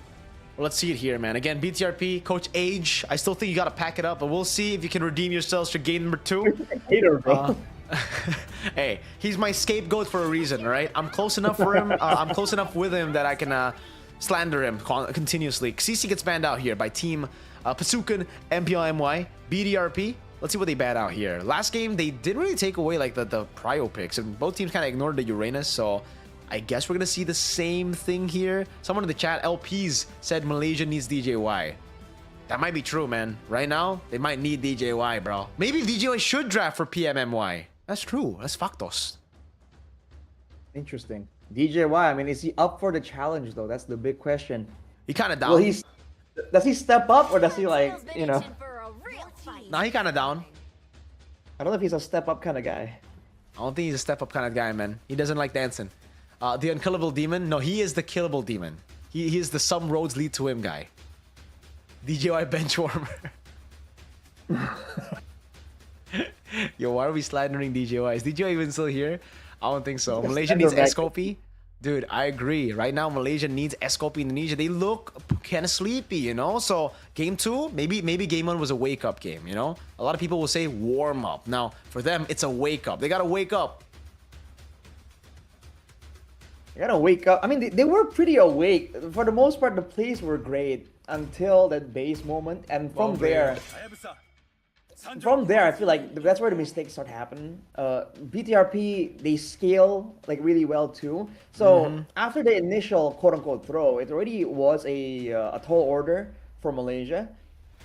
Speaker 1: Well, let's see it here, man. Again, BTRP, Coach Age. I still think you got to pack it up, but we'll see if you can redeem yourselves for game number 2.
Speaker 3: Hater, bro.
Speaker 1: Hey, he's my scapegoat for a reason, all right? I'm close enough for him. I'm close enough with him that I can slander him continuously. CC gets banned out here by Team Pasukan, MPLMY, BTRP. Let's see what they ban out here. Last game, they didn't really take away like the prio picks, and both teams kind of ignored the Uranus, so I guess we're gonna see the same thing here. Someone in the chat, LPs, said Malaysia needs DJY. That might be true, man. Right now, they might need DJY, bro. Maybe DJY should draft for PMMY. That's true. That's factos.
Speaker 3: Interesting. DJY, I mean, is he up for the challenge, though? That's the big question.
Speaker 1: He kind of down.
Speaker 3: Well, does he step up or does he, like, you know?
Speaker 1: Nah, he kind of down.
Speaker 3: I don't know if he's a step up kind of guy.
Speaker 1: I don't think he's a step up kind of guy, man. He doesn't like dancing. The unkillable demon? No, he is the killable demon. He is the some roads lead to him guy. DJY benchwarmer. Yo, why are we slandering DJY? Is DJY even still here? I don't think so. Malaysia needs SKP. Dude, I agree. Right now, Malaysia needs SKP Indonesia. They look kind of sleepy, you know? So, game 2, maybe game 1 was a wake-up game, you know? A lot of people will say warm-up. Now, for them, it's a wake-up. They gotta wake up.
Speaker 3: You gotta wake up. I mean, they were pretty awake. For the most part, the plays were great until that base moment. And from there, I feel like that's where the mistakes start happening. BTRP, they scale like really well too. So after the initial quote-unquote throw, it already was a tall order for Malaysia.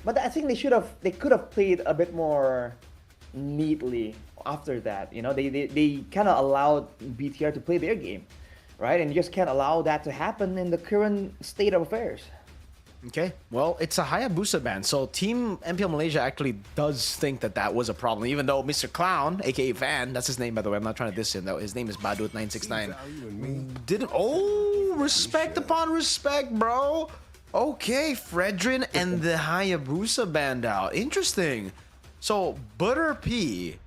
Speaker 3: But I think they could have played a bit more neatly after that. You know, they kind of allowed BTR to play their game. Right, and you just can't allow that to happen in the current state of affairs.
Speaker 1: Okay, well, it's a Hayabusa ban, so Team MPL Malaysia actually does think that that was a problem, even though Mr. Clown, aka Van, that's his name by the way, I'm not trying to diss him, though. His name is Badut969. Didn't, oh, respect upon respect, bro. Okay, Fredrin and the Hayabusa banned out. Interesting. So, BTRP,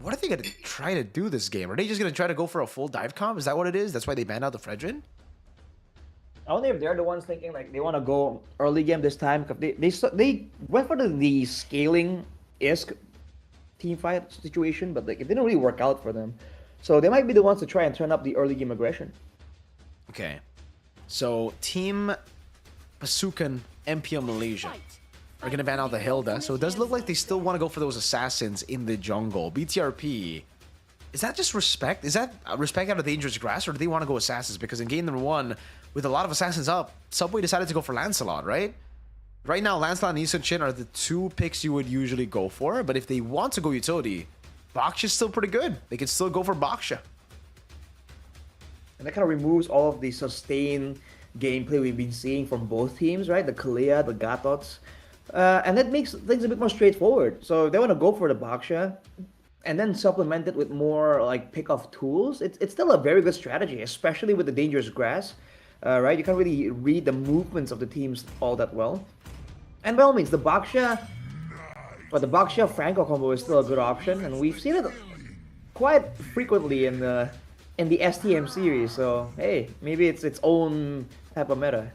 Speaker 1: what are they going to try to do this game? Are they just going to try to go for a full dive comp? Is that what it is? That's why they banned out the Fredrin?
Speaker 3: I wonder if they're the ones thinking like they want to go early game this time because they went for the scaling-esque team fight situation, but like it didn't really work out for them. So they might be the ones to try and turn up the early game aggression.
Speaker 1: Okay, so Team Pasukan MPL Malaysia are gonna ban out the Hilda, so it does look like they still want to go for those assassins in the jungle. BTRP, is that just respect? Is that respect out of dangerous grass, or do they want to go assassins? Because in game number 1, with a lot of assassins up, Subway decided to go for Lancelot, right? Right now, Lancelot and Isun Chin are the 2 picks you would usually go for, but if they want to go utility, Baksha's still pretty good. They can still go for Baksha.
Speaker 3: And that kind of removes all of the sustained gameplay we've been seeing from both teams, right? The Kalia, the Gatots. And that makes things a bit more straightforward. So if they want to go for the Baksha and then supplement it with more like pick-off tools, it's still a very good strategy, especially with the dangerous grass. Right? You can't really read the movements of the teams all that well. And by all means, the Baksha Franco combo is still a good option, and we've seen it quite frequently in the STM series. So hey, maybe it's its own type of meta.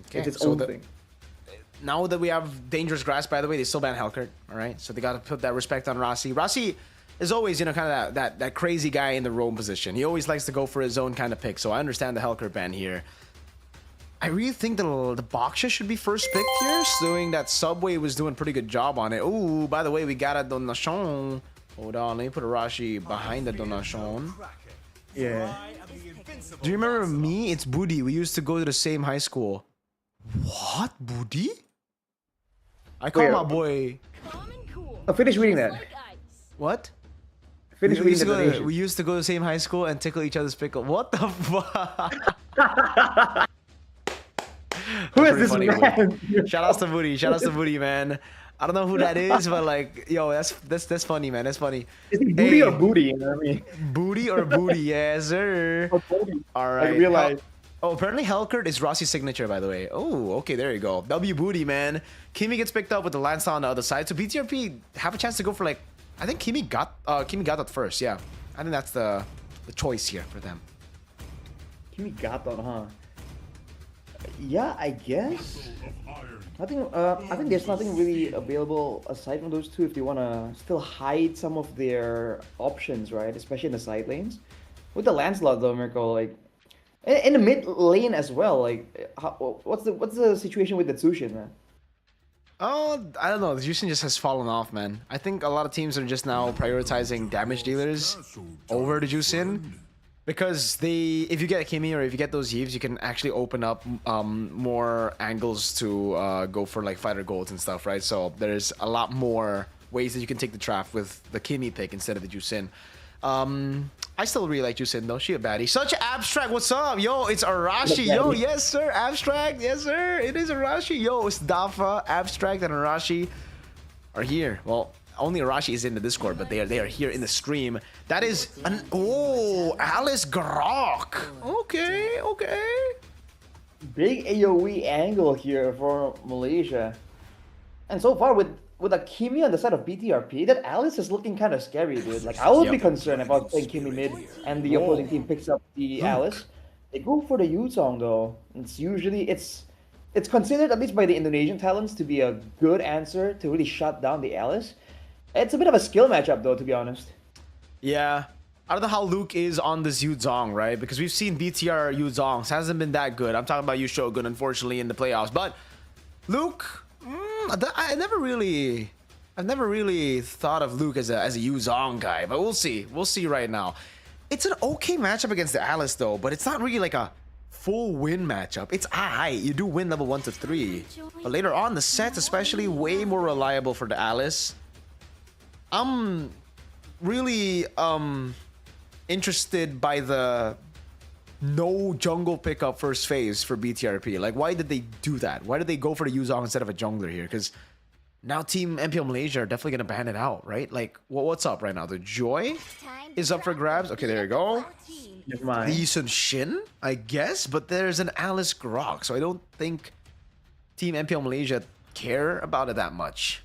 Speaker 1: Okay,
Speaker 3: it's its own thing.
Speaker 1: Now that we have dangerous grass, by the way, they still ban Hellcurt. All right, so they got to put that respect on Rossi. Rossi is always, you know, kind of that crazy guy in the roam position. He always likes to go for his own kind of pick. So I understand the Hellcurt ban here. I really think the Baksha should be first pick here, showing that Subway was doing a pretty good job on it. Oh, by the way, we got a donation. Hold on, let me put Arashi behind the donation.
Speaker 3: Yeah.
Speaker 1: Do you remember me? It's Booty. We used to go to the same high school. What? Booty? I call my boy...
Speaker 3: Oh, finish reading that.
Speaker 1: What?
Speaker 3: Finish reading the donation.
Speaker 1: We used to go to the same high school and tickle each other's pickle. What the fuck?
Speaker 3: Who is this man?
Speaker 1: Shout outs to Booty. Shout outs to Booty, man. I don't know who that is, but like, yo, that's funny, man. That's funny.
Speaker 3: Is it Booty or Booty? You know what I mean?
Speaker 1: Booty or Booty? Yes, sir. All right.
Speaker 3: I realized.
Speaker 1: Oh, apparently Hellcurt is Rossi's signature, by the way. Oh, okay, there you go. W Booty, man. Kimi gets picked up with the Lancelot on the other side. So BTRP have a chance to go for like, I think Kimi got that first. Yeah, I think that's the choice here for them.
Speaker 3: Kimi got that, huh? Yeah, I guess. I think there's nothing really available aside from those two if they want to still hide some of their options, right? Especially in the side lanes. With the Lancelot though, Mirko, like in the mid lane as well, like what's the situation with the Tsushin, man?
Speaker 1: Oh, I don't know. The Jushin just has fallen off, man. I think a lot of teams are just now prioritizing damage dealers over the Jushin. Because if you get Kimi or if you get those Yves, you can actually open up more angles to go for like fighter golds and stuff, right? So there's a lot more ways that you can take the trap with the Kimi pick instead of the Jusin. I still really like Jusin though. She a baddie. Such abstract. What's up? Yo, it's Arashi. Yo, yes sir. Abstract. Yes sir. It is Arashi. Yo, it's Dafa, Abstract, and Arashi are here. Well, only Arashi is in the Discord, but they are here in the stream. That is an Alice Grok. Okay.
Speaker 3: Big AoE angle here for Malaysia. And so far with a Kimi on the side of BTRP, that Alice is looking kind of scary, dude. Like I would be concerned if I was playing Kimi mid and the opposing team picks up the Alice. They go for the Yuzong though. It's usually it's considered, at least by the Indonesian talents, to be a good answer to really shut down the Alice. It's a bit of a skill matchup, though, to be honest.
Speaker 1: Yeah. I don't know how Luke is on this Yuzong, right? Because we've seen BTR Yuzongs. Hasn't been that good. I'm talking about Yu Shogun, unfortunately, in the playoffs. But Luke, I've never really thought of Luke as a Yuzong guy. But we'll see. We'll see right now. It's an okay matchup against the Alice, though. But it's not really like a full win matchup. It's alright. You do win level 1 to 3. But later on, the sets, especially, way more reliable for the Alice. I'm really interested by the no jungle pickup first phase for BTRP. Like, why did they do that? Why did they go for the Yuzong instead of a jungler here? Because now Team MPL Malaysia are definitely going to ban it out, right? Like, what's up right now? The Joy is up for grabs. Okay, there you go.
Speaker 3: Never mind.
Speaker 1: Lee Sun Shin, I guess, but there's an Alice Grok, so I don't think Team MPL Malaysia care about it that much.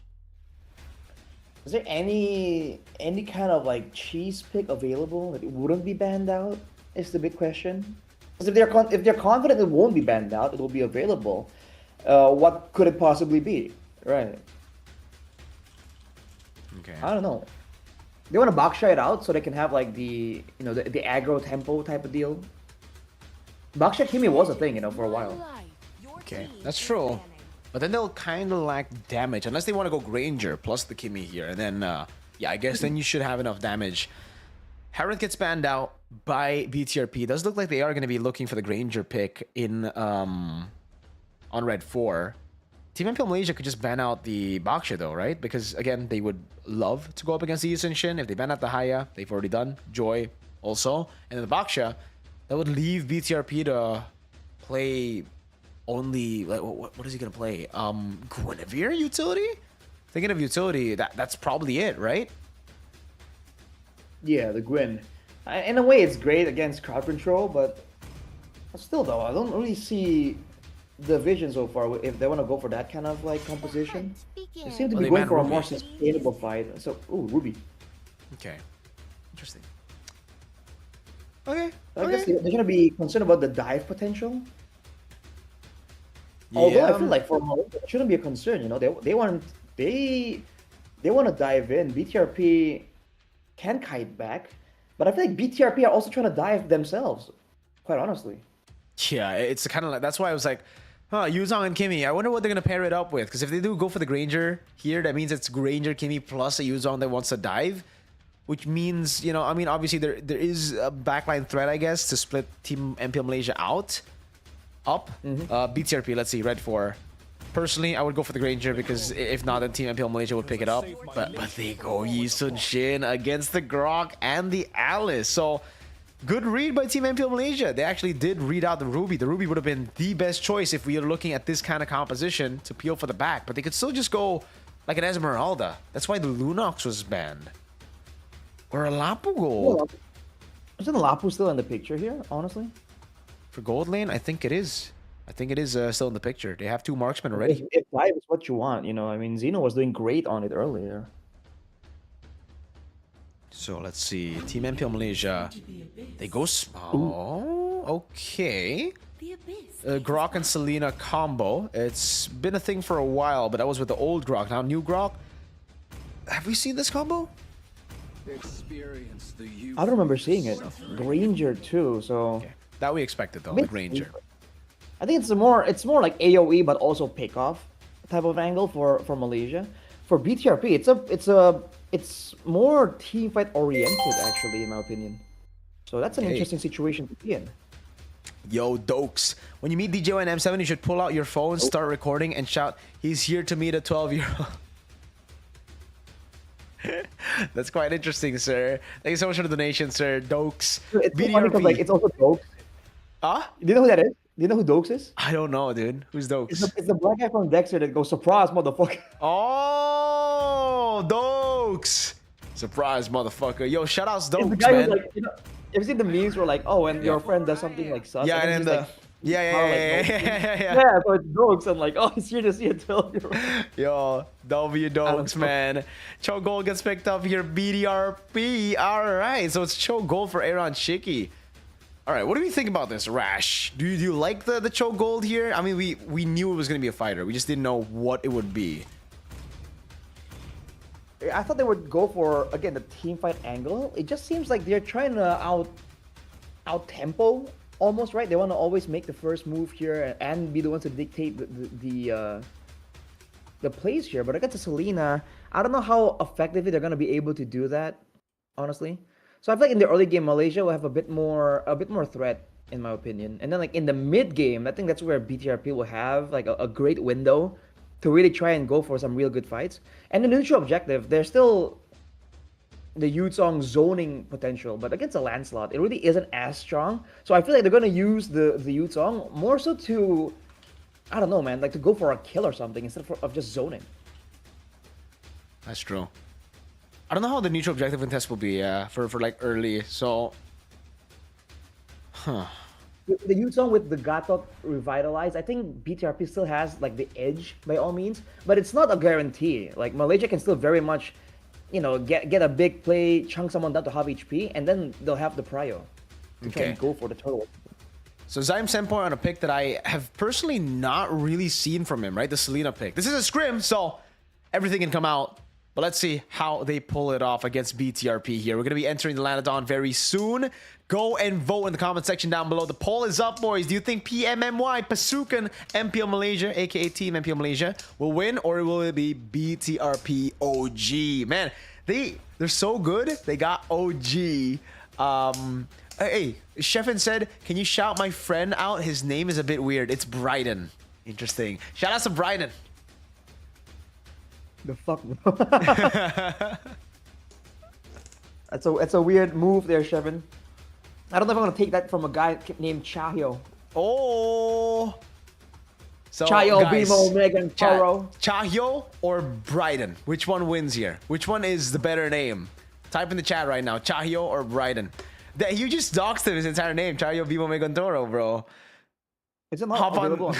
Speaker 3: Is there any kind of like cheese pick available that it wouldn't be banned out? Is the big question. Because if they're confident it won't be banned out, it will be available. What could it possibly be? Right.
Speaker 1: Okay.
Speaker 3: I don't know. They want to box it out so they can have like the the aggro tempo type of deal. Box Kimi was a thing, for a while.
Speaker 1: Okay, that's true. But then they'll kind of lack damage unless they want to go Granger plus the Kimi here, and then yeah, I guess then you should have enough damage. Harith gets banned out by BTRP. It does look like they are going to be looking for the Granger pick in on Red 4. Team MPL Malaysia could just ban out the Baksha though, right? Because again, they would love to go up against the Yusun Shin. If they ban out the Haya, they've already done. Joy also. And then the Baksha, that would leave BTRP to play only, like, what is he going to play? Guinevere utility? Thinking of utility, that's probably it, right?
Speaker 3: Yeah, the Gwyn. In a way, it's great against crowd control, but still though, I don't really see the vision so far if they want to go for that kind of like composition. They seem to be going for a more sustainable fight. So, ooh, Ruby.
Speaker 1: Okay, interesting. Okay.
Speaker 3: I guess they're gonna be concerned about the dive potential. Yeah. Although I feel like for Malaysia, it shouldn't be a concern. They want to dive in. BTRP can kite back, but I feel like BTRP are also trying to dive themselves. Quite honestly.
Speaker 1: Yeah, it's kind of like, that's why I was like, Yuzong and Kimi. I wonder what they're gonna pair it up with. Because if they do go for the Granger here, that means it's Granger, Kimi plus a Yuzong that wants to dive, which means, I mean, obviously there is a backline threat, I guess, to split Team MPL Malaysia out. Up. BTRP. Let's see. Red 4. Personally, I would go for the Granger because if not, then Team MPL Malaysia would pick it up. But they go Yisun Shin against the Grok and the Alice. So good read by Team MPL Malaysia. They actually did read out the Ruby. The Ruby would have been the best choice if we are looking at this kind of composition to peel for the back. But they could still just go like an Esmeralda. That's why the Lunox was banned. Or a Lapu Gold.
Speaker 3: Isn't Lapu still in the picture here, honestly?
Speaker 1: For gold lane, I think it is. I think it is still in the picture. They have 2 marksmen already.
Speaker 3: If dive is what you want, I mean, Xeno was doing great on it earlier.
Speaker 1: So let's see. Team MPL Malaysia. They go small. Okay. Grok and Selena combo. It's been a thing for a while, but that was with the old Grok. Now new Grok. Have we seen this combo?
Speaker 3: I don't remember seeing it. Granger too, so...
Speaker 1: Okay. That we expected though, the Granger.
Speaker 3: I think it's more like AoE but also pick off type of angle for Malaysia. For BTRP, it's more team fight oriented actually, in my opinion. So that's an interesting situation to be in.
Speaker 1: Yo, Dokes. When you meet DJ and M7, you should pull out your phone, start recording, and shout, "He's here to meet a 12-year-old." That's quite interesting, sir. Thank you so much for the donation, sir. Dokes.
Speaker 3: It's so funny because like it's also Dokes.
Speaker 1: Huh?
Speaker 3: Do you know who that is? Do you know who Dokes is?
Speaker 1: I don't know, dude. Who's Dokes?
Speaker 3: It's the black guy from Dexter that goes, "Surprise, motherfucker."
Speaker 1: Oh, Dokes. Surprise, motherfucker. Yo, shout outs, Dokes,
Speaker 3: the guy
Speaker 1: man.
Speaker 3: Like, you see the memes where like, oh, when your friend does something like sus.
Speaker 1: Yeah, and then
Speaker 3: like,
Speaker 1: yeah.
Speaker 3: Yeah, so it's Dokes and like, oh, he's here to see a 12-year-old.
Speaker 1: Yo, W Dokes, man. Cho Gold gets picked up here. BTRP. All right, so it's Cho Gold for Aaron Shiki. All right, what do we think about this, Rash? Do you like the Cho Gold here? I mean, we knew it was going to be a fighter. We just didn't know what it would be.
Speaker 3: I thought they would go for, again, the team fight angle. It just seems like they're trying to out tempo almost, right? They want to always make the first move here and be the ones to dictate the plays here. But against Selena, I don't know how effectively they're going to be able to do that, honestly. So I feel like in the early game, Malaysia will have a bit more threat, in my opinion. And then like in the mid game, I think that's where BTRP will have like a great window to really try and go for some real good fights. And the neutral objective, they're still the Yuzong zoning potential, but against a Lancelot, it really isn't as strong. So I feel like they're gonna use the Yuzong more so to, I don't know, man, like to go for a kill or something instead of just zoning.
Speaker 1: That's true. I don't know how the neutral objective contest will be for like early. So,
Speaker 3: The Yuzong with the Gatot revitalized, I think BTRP still has like the edge by all means, but it's not a guarantee. Like Malaysia can still very much, you know, get a big play, chunk someone down to half HP, and then they'll have the prio to try and go for the turtle.
Speaker 1: So Zyme Senpai on a pick that I have personally not really seen from him, right? The Selena pick. This is a scrim, so everything can come out. But let's see how they pull it off against BTRP here. We're going to be entering the Lanadon very soon. Go and vote in the comment section down below. The poll is up, boys. Do you think PMMY, Pasukan, MPL Malaysia, aka Team MPL Malaysia, will win, or will it be BTRP OG? Man, they're so good. They got OG. Hey, Sheffin said, can you shout my friend out? His name is a bit weird. It's Bryden. Interesting. Shout out to Bryden.
Speaker 3: The fuck, bro? That's a weird move there, Shevin. I don't know if I'm gonna take that from a guy named Chahyo.
Speaker 1: Oh. So,
Speaker 3: Chahyo,
Speaker 1: guys,
Speaker 3: Bimo, Megan, Toro.
Speaker 1: Chahyo or Bryden? Which one wins here? Which one is the better name? Type in the chat right now. Chahyo or Bryden? You just doxed him his entire name. Chahyo, Bimo, Megan, Toro, bro.
Speaker 3: Is it not available on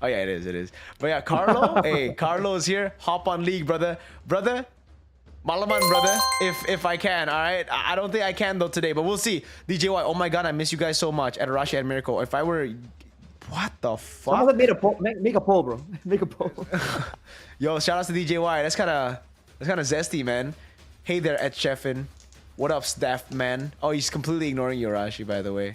Speaker 1: Oh yeah, it is. But yeah, Carlo, hey, Carlo's here. Hop on league, brother. Malaman, brother. If I can, all right. I don't think I can though today, but we'll see. DJY, oh my god, I miss you guys so much. At Arashi and Mirko. If I were, what the fuck?
Speaker 3: Someone made a poll. Make a poll, bro. Make a poll.
Speaker 1: Yo, shout out to DJY. That's kind of zesty, man. Hey there, Ed Sheffin. What up, staff man? Oh, he's completely ignoring you, Arashi, by the way.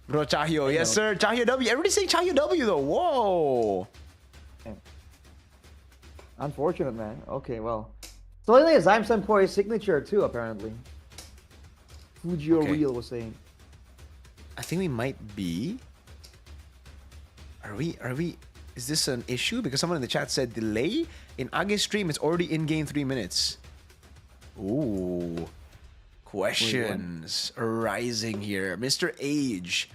Speaker 1: Bro, Chahyo. Yes, sir. Chahyo W. Everybody's saying Chahyo W, though. Whoa.
Speaker 3: Unfortunate, man. Okay, well. So I think Zyme Senpai's signature, too, apparently. Fujio Real was saying.
Speaker 1: I think we might be. Are we? Is this an issue? Because someone in the chat said delay. In Age's stream, it's already in-game 3 minutes. Ooh. Questions arising here. Mr. Age.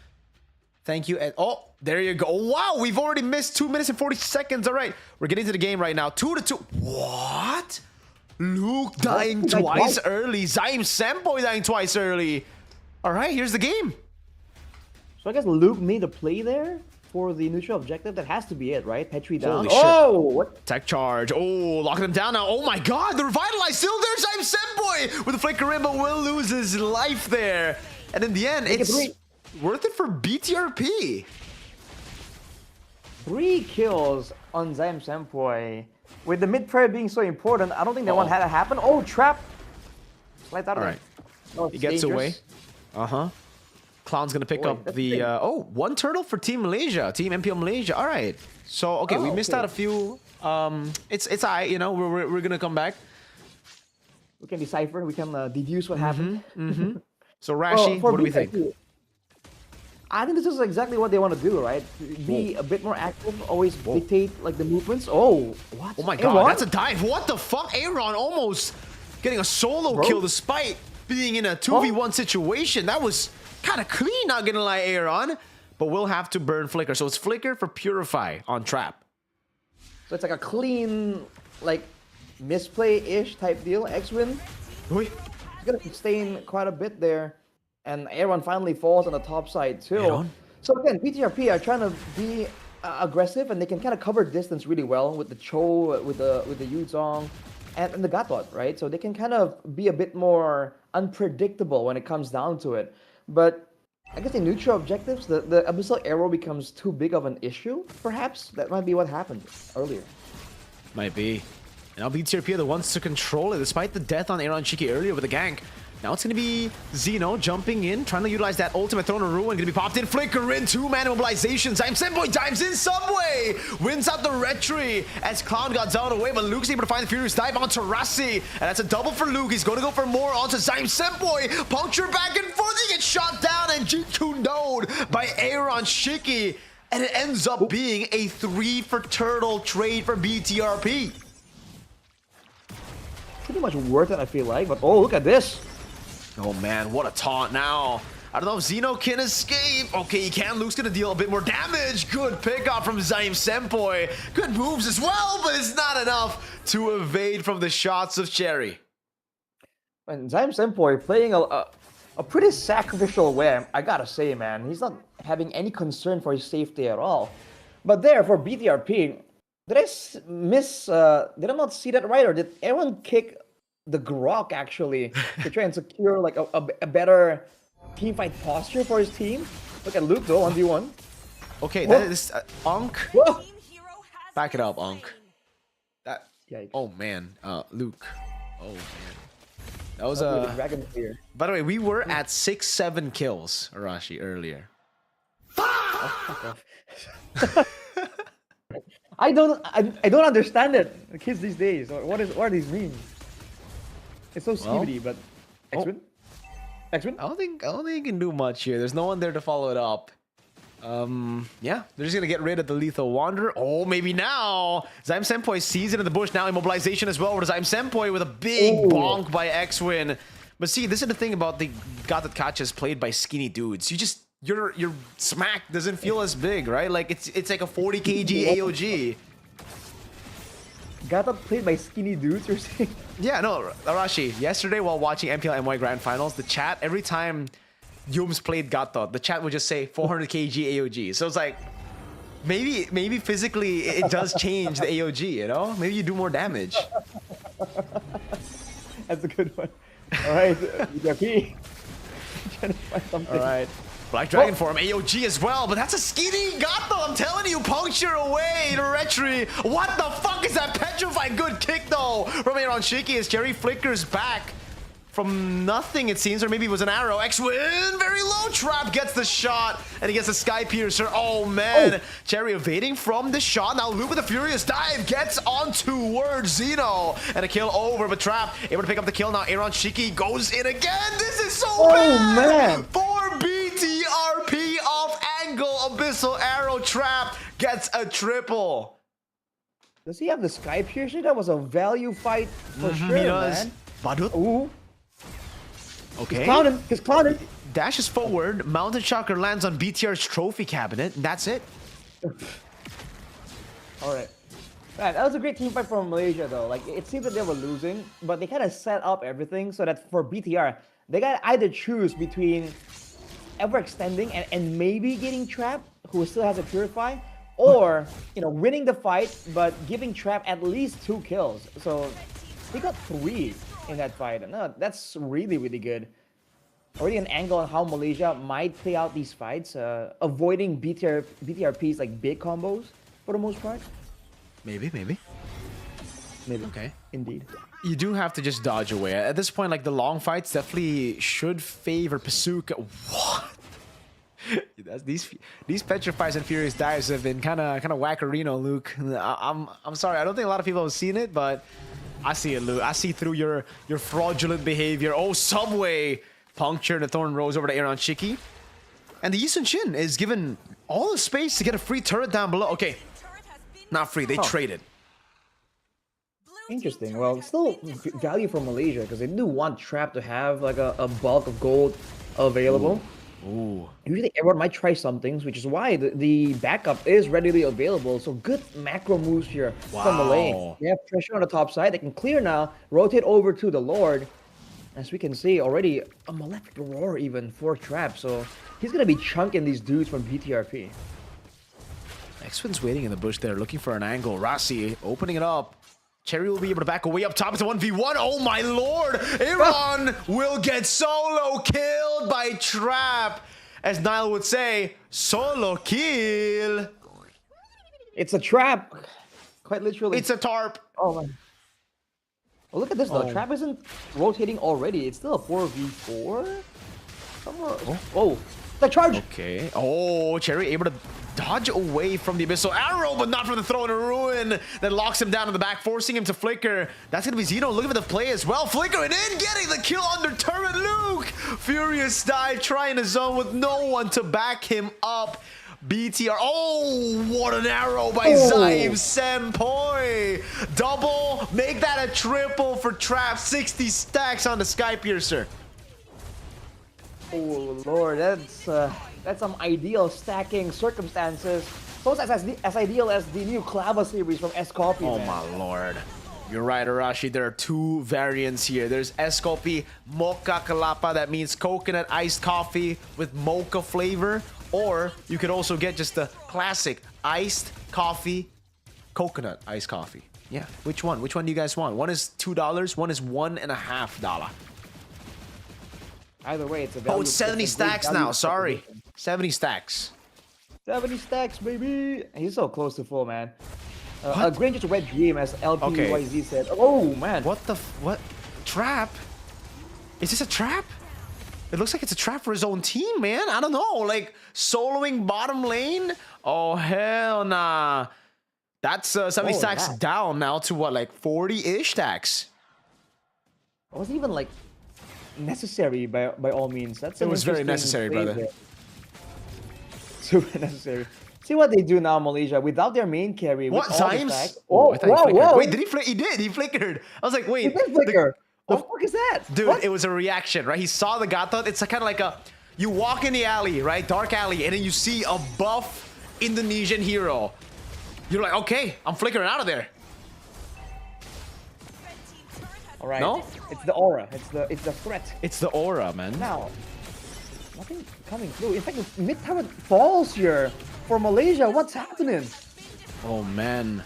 Speaker 1: Thank you. Oh, there you go. Wow, we've already missed 2 minutes and 40 seconds. All right, we're getting to the game right now. 2-2. What? Luke dying twice early. Zyme Senpai dying twice early. All right, here's the game.
Speaker 3: So I guess Luke made a play there for the neutral objective. That has to be it, right? Petri down.
Speaker 1: Holy shit.
Speaker 3: Oh, what?
Speaker 1: Tech charge. Oh, locking him down now. Oh my god, the Revitalize still there. Zyme Senpai with the flicker in, but will lose his life there. And in the end, it's worth it for BTRP.
Speaker 3: 3 kills on Zyme Senpai. With the mid prayer being so important, I don't think that one had to happen. Oh, trap. Slides out of there. Oh,
Speaker 1: he gets away. Clown's gonna pick up the one turtle for Team Malaysia, Team MPL Malaysia. All right. So okay, we missed out a few. It's alright, you know. We're gonna come back.
Speaker 3: We can decipher. We can deduce what happened.
Speaker 1: So Arashi, what do we think?
Speaker 3: I think this is exactly what they want to do, right? Be a bit more active, always dictate like the movements. Oh, what?
Speaker 1: Oh my god, that's a dive. What the fuck? Aaron almost getting a solo kill despite being in a 2v1 situation. That was kind of clean, not gonna lie, Aaron. But we'll have to burn Flicker. So it's Flicker for Purify on Trap.
Speaker 3: So it's like a clean, like, misplay-ish type deal. X-Win. He's gonna sustain quite a bit there. And Aaron finally falls on the top side too. Aaron? So again, BTRP are trying to be aggressive, and they can kind of cover distance really well with the Cho, with the Yuzong, and the Gatot, right? So they can kind of be a bit more unpredictable when it comes down to it. But I guess in neutral objectives, the Abyssal Arrow becomes too big of an issue, perhaps. That might be what happened earlier.
Speaker 1: Might be. Now BTRP are the ones to control it, despite the death on Aaron Shiki earlier with the gank. Now it's going to be Xeno jumping in, trying to utilize that ultimate Throne of Ruin. Going to be popped in, Flicker in, 2-man mobilization. Zyme Senpai dives in Subway, wins out the retry as Clown got down away, but Luke's able to find the Furious dive onto Rassi. And that's a double for Luke. He's going to go for more onto Zyme Senpai. Puncture back and forth, he gets shot down and G2 node by Aaron Shiki. And it ends up being a 3 for turtle trade for BTRP.
Speaker 3: To pretty much worth it, I feel like. But oh, look at this.
Speaker 1: Oh man, what a taunt now. I don't know if Zeno can escape. Okay, he can. Luke's gonna deal a bit more damage. Good pickup from Zaim Senpoi. Good moves as well, but it's not enough to evade from the shots of Cherry.
Speaker 3: And Zaim Senpoi playing a pretty sacrificial way, I gotta say, man. He's not having any concern for his safety at all. But there, for BTRP, did I not see that right? Or did everyone kick the Grok, actually, to try and secure like a better teamfight posture for his team? Look at Luke, though, 1v1.
Speaker 1: Okay, that is Unk.
Speaker 3: Whoa.
Speaker 1: Back it up, Unk. That.
Speaker 3: Yikes.
Speaker 1: Oh man, Luke. Oh man. That was
Speaker 3: The Dragon Spear.
Speaker 1: By the way, we were at 6-7 kills, Arashi, earlier.
Speaker 3: I don't understand it. The kids these days. What are these memes? It's so skibidi, but X-Win? X-Win?
Speaker 1: I don't think you can do much here. There's no one there to follow it up. Yeah, they're just gonna get rid of the Lethal Wanderer. Oh, maybe now. Zaim Senpoi sees it in the bush. Now immobilization as well. Where Zaim Senpoi with a big bonk by X-Win. But see, this is the thing about the Gatot Kachas played by skinny dudes. Your smack doesn't feel as big, right? Like it's like a 40 kg AOG.
Speaker 3: Gatot played by skinny dudes, you're saying?
Speaker 1: Yeah, no, Arashi. Yesterday while watching MPL MY Grand Finals, the chat every time Yums played Gatot, the chat would just say 400 kg AOG. So it's like maybe physically it does change the AOG, you know? Maybe you do more damage.
Speaker 3: That's a good one. All right, BTRP. Trying to find something.
Speaker 1: All right. Black Dragon form, AOG as well, but that's a skinny Gato. I'm telling you, puncture away the Retri. What the fuck is that petrified good kick though from Arashi as Cherry flickers back from nothing, it seems, or maybe it was an arrow. X-Win, very low trap, gets the shot, and he gets the Sky Piercer. Oh man, Cherry evading from the shot. Now Luke with a furious dive gets on towards Zeno, and a kill over, but Trap able to pick up the kill. Now Arashi goes in again. This is so bad
Speaker 3: man.
Speaker 1: For BTRP off angle. Abyssal arrow. Trap gets a triple.
Speaker 3: Does he have the Sky Piercer? That was a value fight for sure,
Speaker 1: He does.
Speaker 3: man.
Speaker 1: Badut.
Speaker 3: Ooh.
Speaker 1: Okay.
Speaker 3: He's clowning.
Speaker 1: Dashes forward. Mountain Shocker lands on BTR's trophy cabinet. And that's it.
Speaker 3: Alright. Man, that was a great team fight from Malaysia, though. Like, it seems that they were losing, but they kind of set up everything so that for BTR, they got to either choose between ever extending and maybe getting Trap, who still has a Purify, or, you know, winning the fight, but giving Trap at least 2 kills. So, they got 3 in that fight. No, that's really, really good. Already an angle on how Malaysia might play out these fights, avoiding BTRP's like big combos for the most part.
Speaker 1: Maybe. Okay.
Speaker 3: Indeed.
Speaker 1: You do have to just dodge away. At this point, like the long fights definitely should favor Pasuka. What? These petrifies and furious dives have been kind of wackarino, Luke. I'm sorry. I don't think a lot of people have seen it, but I see it, Luke. I see through your fraudulent behavior. Oh, Subway puncture the Thorn Rose over to Arashi. And the Yisun Shin is given all the space to get a free turret down below. Okay, not free. They traded.
Speaker 3: Interesting. Well, still value for Malaysia because they do want Trap to have like a bulk of gold available.
Speaker 1: Ooh.
Speaker 3: Usually everyone might try some things, which is why the backup is readily available. So good macro moves here from Malay. They have pressure on the top side. They can clear now, rotate over to the Lord. As we can see, already a Malefic Roar even for Trap. So he's going to be chunking these dudes from BTRP.
Speaker 1: X-Win's waiting in the bush there, looking for an angle. Rasi opening it up. Cherry will be able to back away up top. It's a 1v1. Oh my lord! Iran will get solo killed by Trap. As Niall would say, solo kill.
Speaker 3: It's a trap. Quite literally.
Speaker 1: It's a tarp.
Speaker 3: Oh man. Well, look at this though. Trap isn't rotating already. It's still a 4v4. Somewhere. Oh, the charge.
Speaker 1: Okay. Oh, Cherry able to dodge away from the Abyssal Arrow, but not from the throw in a ruin that locks him down in the back, forcing him to flicker. That's gonna be Zeno looking for the play as well. Flickering in, getting the kill under turret. Luke, furious dive, trying to zone with no one to back him up. BTR. Oh, what an arrow by
Speaker 3: Oh.
Speaker 1: Zaim Senpai. Double. Make that a triple for Trap. 60 stacks on the Sky Piercer.
Speaker 3: Oh Lord, that's some ideal stacking circumstances. Almost as ideal as the new Clava series from S-Copy,
Speaker 1: Oh
Speaker 3: man.
Speaker 1: my lord. You're right, Arashi. There are two variants here. There's Escopi Mocha Kalapa. That means coconut iced coffee with mocha flavor. Or you could also get just the classic iced coffee, coconut iced coffee. Yeah, which one? Which one do you guys want? One is $2. One is $1.50.
Speaker 3: Either way, it's a value.
Speaker 1: Oh, it's 70
Speaker 3: it's a great
Speaker 1: stacks
Speaker 3: value
Speaker 1: now. Sorry.
Speaker 3: proposition.
Speaker 1: 70 stacks.
Speaker 3: 70 stacks, baby. He's so close to full, man. A Granger's wet dream, as LPYZ said. Oh man.
Speaker 1: What the what? Trap? Is this a trap? It looks like it's a trap for his own team, man. I don't know. Like soloing bottom lane? Oh hell nah. That's 70
Speaker 3: Oh,
Speaker 1: stacks
Speaker 3: that.
Speaker 1: down now to what, like 40-ish stacks.
Speaker 3: It wasn't even like necessary by all means. That's
Speaker 1: It
Speaker 3: an
Speaker 1: was very
Speaker 3: interesting
Speaker 1: necessary,
Speaker 3: play
Speaker 1: brother.
Speaker 3: there. Super necessary. See what they do now, Malaysia, without their main carry.
Speaker 1: What?
Speaker 3: with all the
Speaker 1: Zimes?
Speaker 3: stacks.
Speaker 1: Oh,
Speaker 3: Oh,
Speaker 1: I thought he
Speaker 3: whoa,
Speaker 1: flickered.
Speaker 3: whoa.
Speaker 1: Wait, did he flick? He did. He flickered. I was like, wait.
Speaker 3: He did flicker. The
Speaker 1: Oh.
Speaker 3: fuck is that?
Speaker 1: Dude,
Speaker 3: What?
Speaker 1: it was a reaction, right? He saw the Gatot. It's kind of like a... You walk in the alley, right? Dark alley, and then you see a buff Indonesian hero. You're like, okay, I'm flickering out of there.
Speaker 3: All right.
Speaker 1: No?
Speaker 3: It's the aura. It's the threat.
Speaker 1: It's the aura, man.
Speaker 3: Now, nothing coming through. In fact, mid-tower falls here for Malaysia. What's happening?
Speaker 1: Oh, man.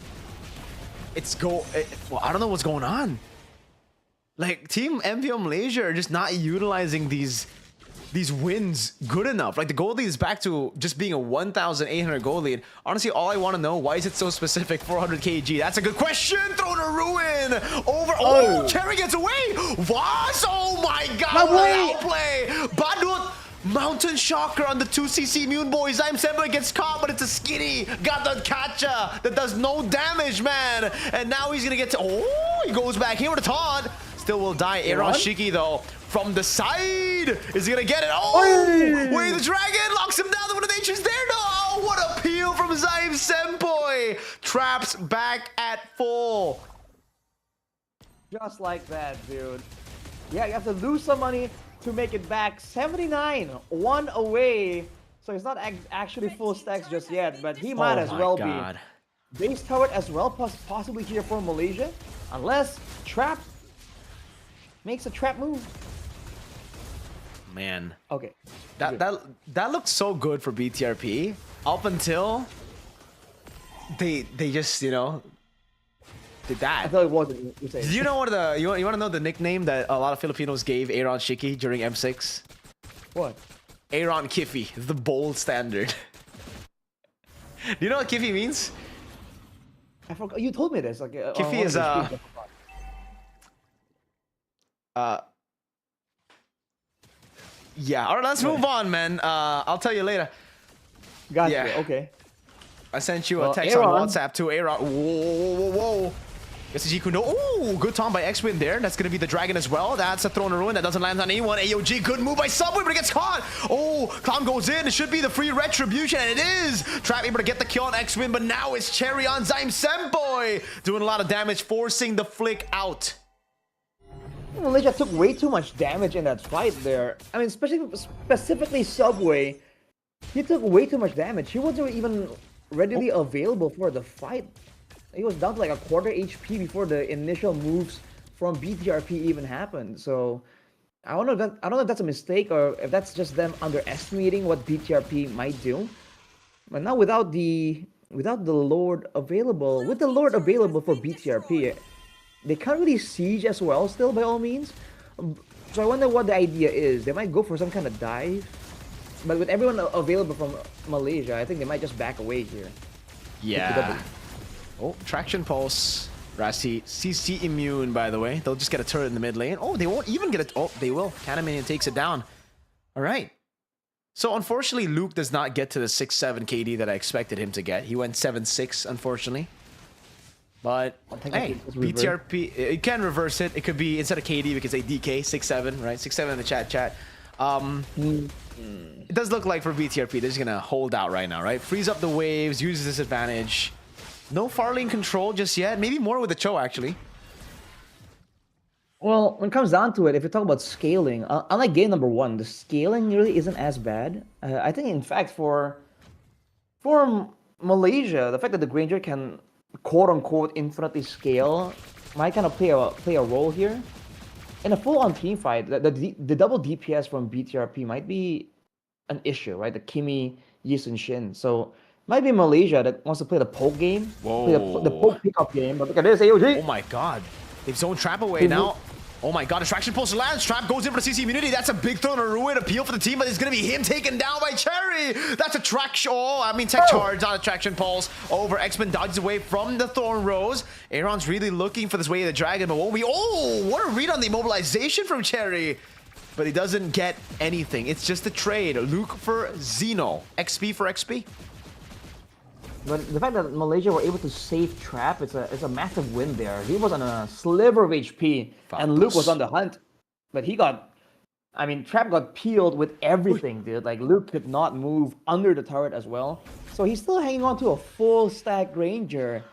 Speaker 1: Well, I don't know what's going on. Like, Team MVO Malaysia are just not utilizing these wins good enough. Like, the gold lead is back to just being a 1,800 gold lead. Honestly, all I want to know, why is it so specific? 400 kg. That's a good question. Thrown a ruin over. Oh, Cherry gets away. Voss. Oh my God. What an outplay. Badut. Mountain Shocker on the 2cc Immune Boys. I'm Semba gets caught, but it's a skinny. Got the Kacha that does no damage, man. And now he's gonna get to. Oh, he goes back here with a taunt. Still will die. Arashi though. From the side, is he gonna get it? Oh, wait, the dragon locks him down. The one of nature's there. No, oh, what a peel from Zaim Senpai. Traps back at full.
Speaker 3: Just like that, dude. Yeah, you have to lose some money to make it back. 79, one away. So it's not actually full stacks just yet, but he might as well be. Base tower as well, possibly here for Malaysia, unless Trap makes a trap move.
Speaker 1: Man,
Speaker 3: Okay.
Speaker 1: that looked so good for BTRP up until they just, you know, did
Speaker 3: I
Speaker 1: that.
Speaker 3: thought it wasn't.
Speaker 1: Do you know what you want to know the nickname that a lot of Filipinos gave Aaron Shiki during M6?
Speaker 3: What?
Speaker 1: Aaron Kiffy, the bold standard. Do you know what Kiffy means?
Speaker 3: I forgot. You told me this. Like,
Speaker 1: Kiffy is yeah. All right, let's move on, man. I'll tell you later.
Speaker 3: Gotcha.
Speaker 1: Yeah.
Speaker 3: Okay.
Speaker 1: I sent you a
Speaker 3: Well,
Speaker 1: text
Speaker 3: Aaron.
Speaker 1: on WhatsApp to Aaron. Whoa. SG no. Oh, good time by X-Win there. That's going to be the dragon as well. That's a thrown a ruin. That doesn't land on anyone. AOG, good move by Subway, but it gets caught. Oh, Clown goes in. It should be the free retribution, and it is. Trap able to get the kill on X-Win, but now it's Cherry on Zaim Senpai. Doing a lot of damage, forcing the flick out.
Speaker 3: Malaysia took way too much damage in that fight there. I mean, specifically Subway. He took way too much damage. He wasn't even readily available for the fight. He was down to like a quarter HP before the initial moves from BTRP even happened. So I don't know if that's a mistake or if that's just them underestimating what BTRP might do. But now without the Lord available, with the Lord available for BTRP, they can't really siege as well still by all means. So I wonder what the idea is. They might go for some kind of dive. But with everyone available from Malaysia, I think they might just back away here.
Speaker 1: Yeah. Oh, Traction Pulse. Rasi, CC immune, by the way. They'll just get a turret in the mid lane. Oh, they won't even get it. Oh, they will. Cannon Minion takes it down. All right. So, unfortunately, Luke does not get to the 6-7 KD that I expected him to get. He went 7-6, unfortunately. But, hey, BTRP, it can reverse it. It could be, instead of KD, we could say DK, 6-7, right? 6-7 in the chat. It does look like for BTRP, they're just gonna hold out right now, right? Freeze up the waves, use this advantage. No far lane control just yet. Maybe more with the Cho, actually.
Speaker 3: Well, when it comes down to it, if you talk about scaling, unlike game number 1, the scaling really isn't as bad. I think, in fact, for Malaysia, the fact that the Granger can quote-unquote infinitely scale might kind of play a role here. In a full-on team fight, the double DPS from BTRP might be an issue, right? The Kimi, Yis, and Shin. So might be Malaysia that wants to play the poke game, play the poke pickup game. But look at this, AOG.
Speaker 1: Oh my god. They've zoned Trap away now. Oh my god, distraction pulse lands. Trap goes in for the CC immunity. That's a big throw and a ruin appeal for the team, but it's going to be him taken down by Cherry. That's a traction. Oh, I mean, tech charge, not a traction pulse. Over. X-Men dodges away from the Thorn Rose. Aaron's really looking for this way of the dragon, but won't be. Oh, what a read on the immobilization from Cherry. But he doesn't get anything. It's just a trade. Luke for Xeno. XP for XP.
Speaker 3: But the fact that Malaysia were able to save Trap, it's a massive win there. He was on a sliver of HP, and Luke was on the hunt. But he got, I mean, Trap got peeled with everything, dude. Like, Luke could not move under the turret as well. So he's still hanging on to a full stack Ranger.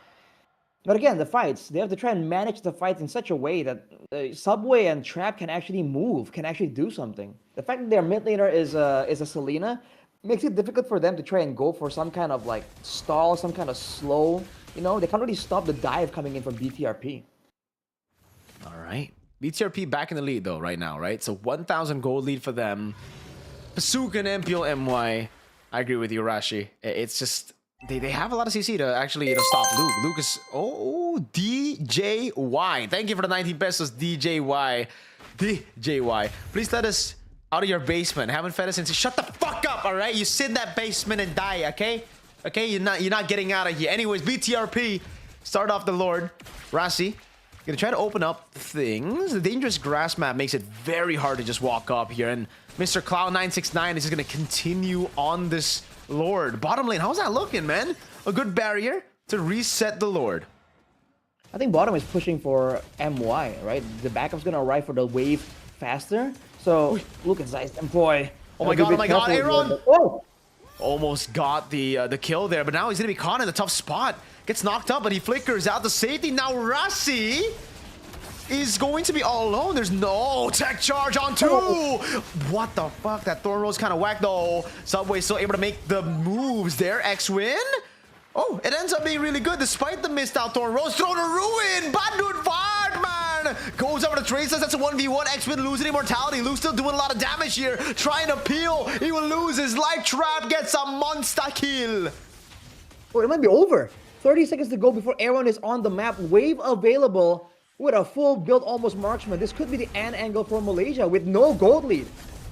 Speaker 3: But again, the fights, they have to try and manage the fights in such a way that Subway and Trap can actually move, can actually do something. The fact that their mid laner is a Selena makes it difficult for them to try and go for some kind of like stall, some kind of slow. You know, they can't really stop the dive coming in from BTRP.
Speaker 1: All right. BTRP back in the lead though right now, right? So 1,000 gold lead for them. Pasuka and MPL MY. I agree with you, Arashi. It's just they have a lot of CC to actually stop Luke. Luke is DJY. Thank you for the 19 pesos, DJY. DJY. Please let us out of your basement. Haven't fed us since. Shut the fuck up, all right? You sit in that basement and die, okay? Okay, you're not getting out of here. Anyways, BTRP start off the Lord. Rasi gonna try to open up things. The dangerous grass map makes it very hard to just walk up here, and Mr. Cloud969 is just gonna continue on this Lord. Bottom lane, how's that looking, man? A good barrier to reset the Lord.
Speaker 3: I think bottom is pushing for MY, right? The backup's gonna arrive for the wave faster. So look at Zeiss boy.
Speaker 1: Oh my god, Aaron! Oh! Almost got the kill there, but now he's gonna be caught in a tough spot. Gets knocked up, but he flickers out the safety. Now Rasi is going to be all alone. There's no tech charge on 2. What the fuck? That Thorn Rose kind of whacked though. Subway still able to make the moves there. X-Win. Oh, it ends up being really good despite the missed out Thorn Rose. Throw to ruin. Bad dude fired, man. Goes over to Traceless. That's a 1v1. X-Win losing immortality. Luke still doing a lot of damage here. Trying to peel. He will lose his life. Trap gets a monster kill.
Speaker 3: Oh, it might be over. 30 seconds to go before Aaron is on the map. Wave available with a full build almost marksman. This could be the end angle for Malaysia with no gold lead.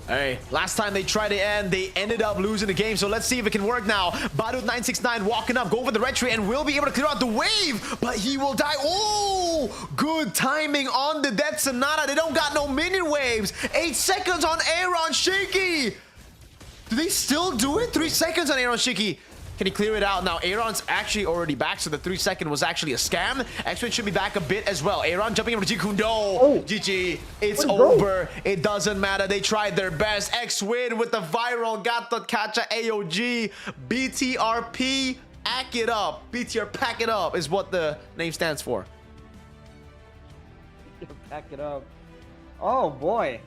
Speaker 1: Hey, last time they tried to end, they ended up losing the game. So let's see if it can work now. Badut969 walking up, going for the red tree, and will be able to clear out the wave, but he will die. Oh, good timing on the Death Sonata. They don't got no minion waves. 8 seconds on Aaron Shiki. Do they still do it? 3 seconds on Aaron Shiki. Can he clear it out? Now, Aaron's actually already back, so the 3 second was actually a scam. X-Men should be back a bit as well. Aaron jumping over to Jikundo. Oh. GG. It's over. It doesn't matter. They tried their best. X-Win with the viral Gato Kacha AOG. BTRP, pack it up. BTR, pack it up is what the name stands for.
Speaker 3: Pack it up. Oh, boy.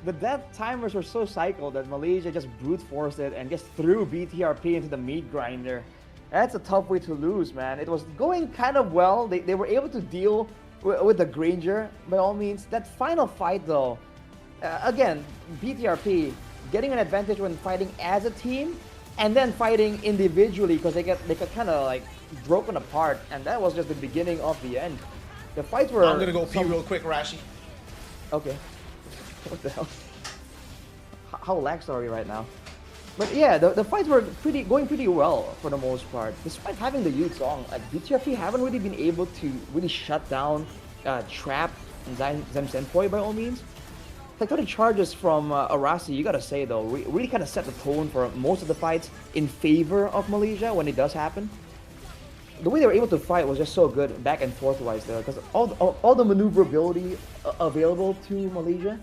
Speaker 3: The death timers were so cycled that Malaysia just brute forced it and just threw BTRP into the meat grinder. That's a tough way to lose, man. It was going kind of well. They were able to deal with the Granger by all means. That final fight though, again, BTRP getting an advantage when fighting as a team and then fighting individually because they got kind of like broken apart, and that was just the beginning of the end. The fights were...
Speaker 1: I'm gonna go pee real quick, Rashi.
Speaker 3: Okay. What the hell? How lax are we right now? But yeah, the fights were going pretty well for the most part. Despite having the youth song, like BTRP haven't really been able to really shut down Trap and Zem Senpoi by all means. Like 30 charges from Arashi, you gotta say though, really kind of set the tone for most of the fights in favor of Malaysia when it does happen. The way they were able to fight was just so good back and forth wise there, because all the maneuverability available to Malaysia.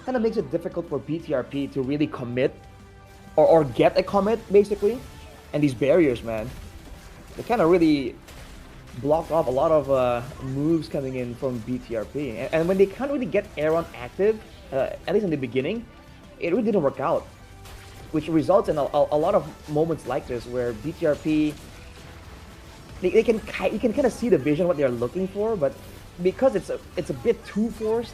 Speaker 3: kind of makes it difficult for BTRP to really commit or get a commit, basically. And these barriers, man, they kind of really block off a lot of moves coming in from BTRP. And when they can't really get Aaron active, at least in the beginning, it really didn't work out, which results in a lot of moments like this where BTRP, you can kind of see the vision, what they're looking for, but because it's a bit too forced,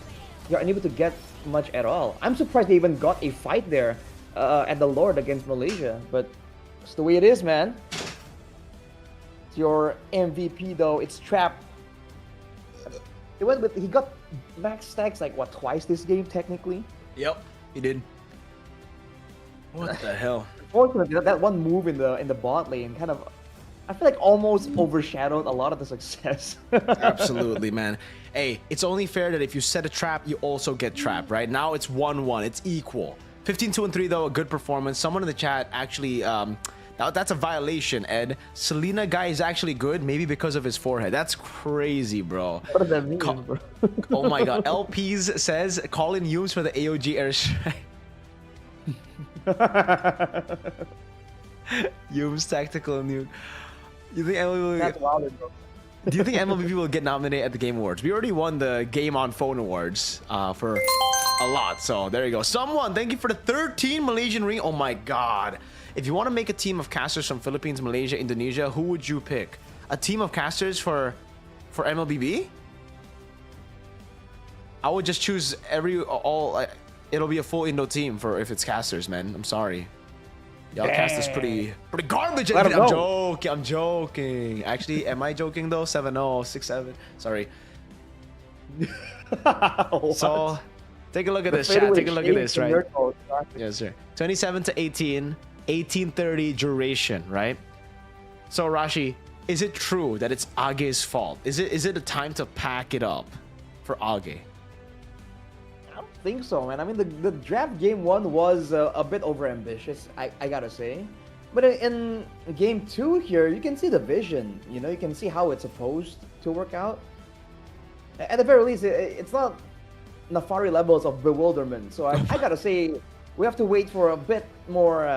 Speaker 3: you're unable to get much at all. I'm surprised they even got a fight there at the Lord against Malaysia, but it's the way it is, man. It's your MVP though. It's Trap. He got max stacks like what, twice this game technically.
Speaker 1: Yep, he did. What the hell?
Speaker 3: Unfortunately, that one move in the bot lane kind of, I feel like, almost overshadowed a lot of the success.
Speaker 1: Absolutely, man. Hey, it's only fair that if you set a trap, you also get trapped, right? Now it's 1-1. It's equal. 15-2-3 though, a good performance. Someone in the chat actually, that's a violation, Ed. Selena guy is actually good, maybe because of his forehead. That's crazy, bro.
Speaker 3: What does that mean, bro?
Speaker 1: Oh my god. LPs says, call in Yums for the AOG airstrike. Yums tactical nude. You think MLBB,
Speaker 3: That's wild, bro.
Speaker 1: do you think MLBB will get nominated at the Game Awards? We already won the Game on Phone Awards for a lot, so there you go. Someone, thank you for the 13 Malaysian ring. Oh my god. If you want to make a team of casters from Philippines, Malaysia, Indonesia, who would you pick? A team of casters for MLBB? I would just choose it'll be a full Indo team for if it's casters, man. I'm sorry. Y'all cast is pretty garbage. I'm joking. Actually, am I joking though? 7-0, 6-7. Sorry. So, take a look at this, chat. Take a look at this, right? Yes, sir. 27-18, 18:30 duration, right? So, Arashi, is it true that it's Age's fault? Is it a time to pack it up for Age?
Speaker 3: I don't think so, man. I mean, the draft game 1 was a bit overambitious, I gotta say. But in game 2 here, you can see the vision. You know, you can see how it's supposed to work out. At the very least, it's not Nafari levels of bewilderment. So I gotta say, we have to wait for a bit more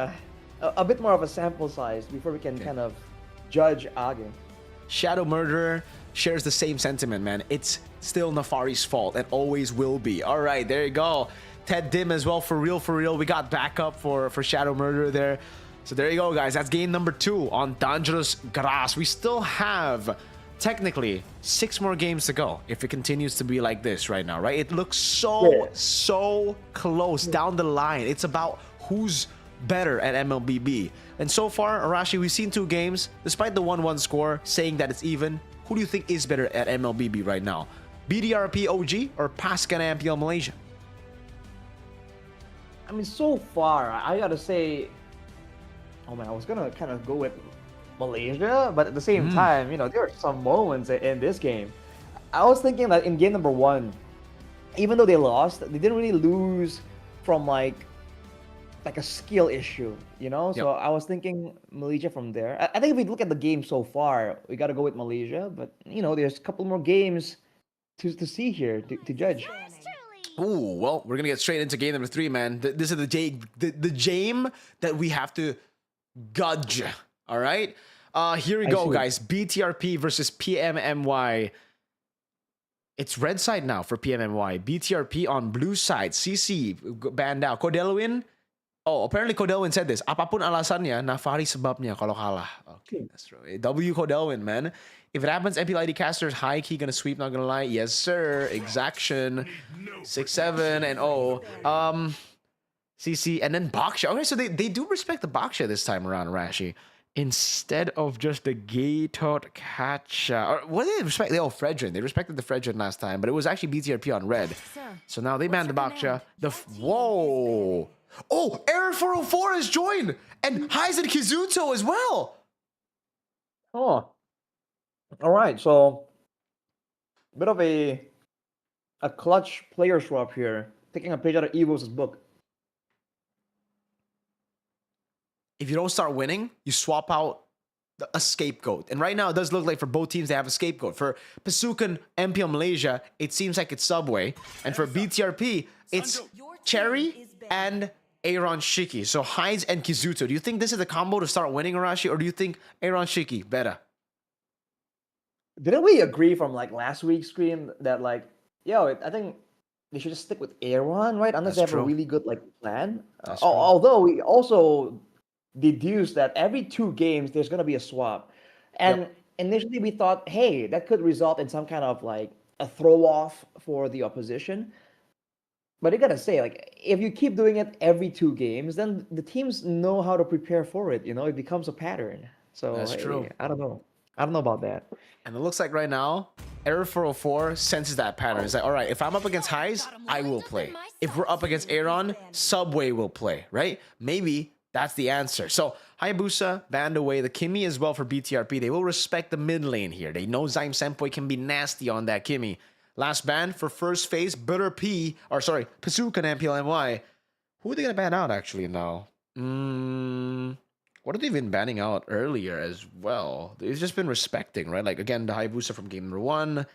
Speaker 3: of a sample size before we can kind of judge Age.
Speaker 1: Shadow Murderer shares the same sentiment, man. It's still Nafari's fault and always will be. All right, there you go. Ted Dim as well, for real. We got backup for Shadow Murderer there. So there you go, guys. That's game number 2 on Dangerous Grass. We still have technically 6 more games to go if it continues to be like this right now, right? It looks so close down the line. It's about who's better at MLBB. And so far, Arashi, we've seen 2 games. Despite the 1-1 score saying that it's even, who do you think is better at MLBB right now? BTRP OG or Pascan MPL Malaysia?
Speaker 3: I mean, so far, I gotta say, oh man, I was gonna kind of go with Malaysia, but at the same time, you know, there are some moments in this game. I was thinking that in game number 1, even though they lost, they didn't really lose from like a skill issue, you know? So I was thinking Malaysia from there. I think if we look at the game so far, we gotta go with Malaysia, but you know, there's a couple more games to see here, to judge.
Speaker 1: Ooh, well, we're gonna get straight into game number 3, man. This is the game that we have to gauge. All right, here we go, guys. BTRP versus PMMY. It's red side now for PMMY. BTRP on blue side. CC banned out. Codelwin. Oh, apparently Codelwin said this. Apapun alasannya, Nafari sebabnya kalau kalah. Okay, that's right. W Codelwin, man. If it happens, MPL casters high key gonna sweep. Not gonna lie. Yes, sir. Exaction. 6-7 and CC and then Baksha. Okay, so they do respect the Baksha this time around, Arashi. Instead of just the Gatot Kacha. Or what did they respect? Oh, Fredrin. They respected the Fredrin last time, but it was actually BTRP on red. So now they banned the Baksha. Whoa. Oh, Error 404 has joined! And Heizen Kizuto as well!
Speaker 3: Oh. Alright, so a bit of a clutch player swap here. Taking a page out of Evo's book.
Speaker 1: If you don't start winning, you swap out a scapegoat. And right now, it does look like for both teams, they have a scapegoat. For Pasukan MPL Malaysia, it seems like it's Subway. And for BTRP, it's Cherry and Aaron Shiki. So Hides and Kizuto. Do you think this is the combo to start winning Arashi, or do you think Aaron Shiki better?
Speaker 3: Didn't we agree from like last week's stream that like, yo, I think they should just stick with Aaron, right? Unless they
Speaker 1: That's
Speaker 3: have a
Speaker 1: true.
Speaker 3: really good like plan.
Speaker 1: That's true.
Speaker 3: Although we also deduced that every 2 games there's gonna be a swap, and initially we thought, hey, that could result in some kind of like a throw off for the opposition. But I gotta say, like, if you keep doing it every 2 games, then the teams know how to prepare for it. You know, it becomes a pattern. So
Speaker 1: That's true.
Speaker 3: I don't know. I don't know about that.
Speaker 1: And it looks like right now, Error 404 senses that pattern. It's like, all right, if I'm up against Highs, I will play. If we're up against Aaron, Subway will play, right? Maybe that's the answer. So Hayabusa banned away the Kimi as well for BTRP. They will respect the mid lane here. They know Zyme Senpoi can be nasty on that Kimi. Last ban for first phase, Pasuka and MPLMY. Who are they going to ban out actually now? What have they been banning out earlier as well? They've just been respecting, right? Like, again, the Hayabusa from game number 1.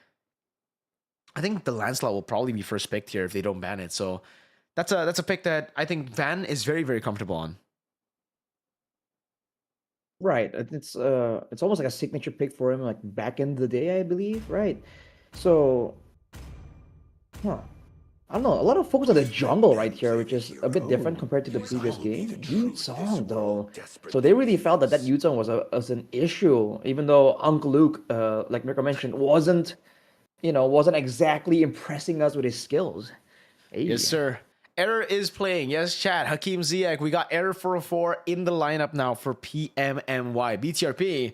Speaker 1: I think the Lancelot will probably be first picked here if they don't ban it. So that's a pick that I think Van is very, very comfortable on.
Speaker 3: Right. It's almost like a signature pick for him, like back in the day, I believe. Right. So, I don't know. A lot of focus on the jungle right here, which is a bit different compared to the previous game. Yuzong though, so they really felt that Yuzong was an issue, even though Uncle Luke, like Mirko mentioned, wasn't exactly impressing us with his skills. Hey.
Speaker 1: Yes, sir. Error is playing. Yes, chat. Hakeem Ziyech. We got Error 404 in the lineup now for PMMY. BTRP.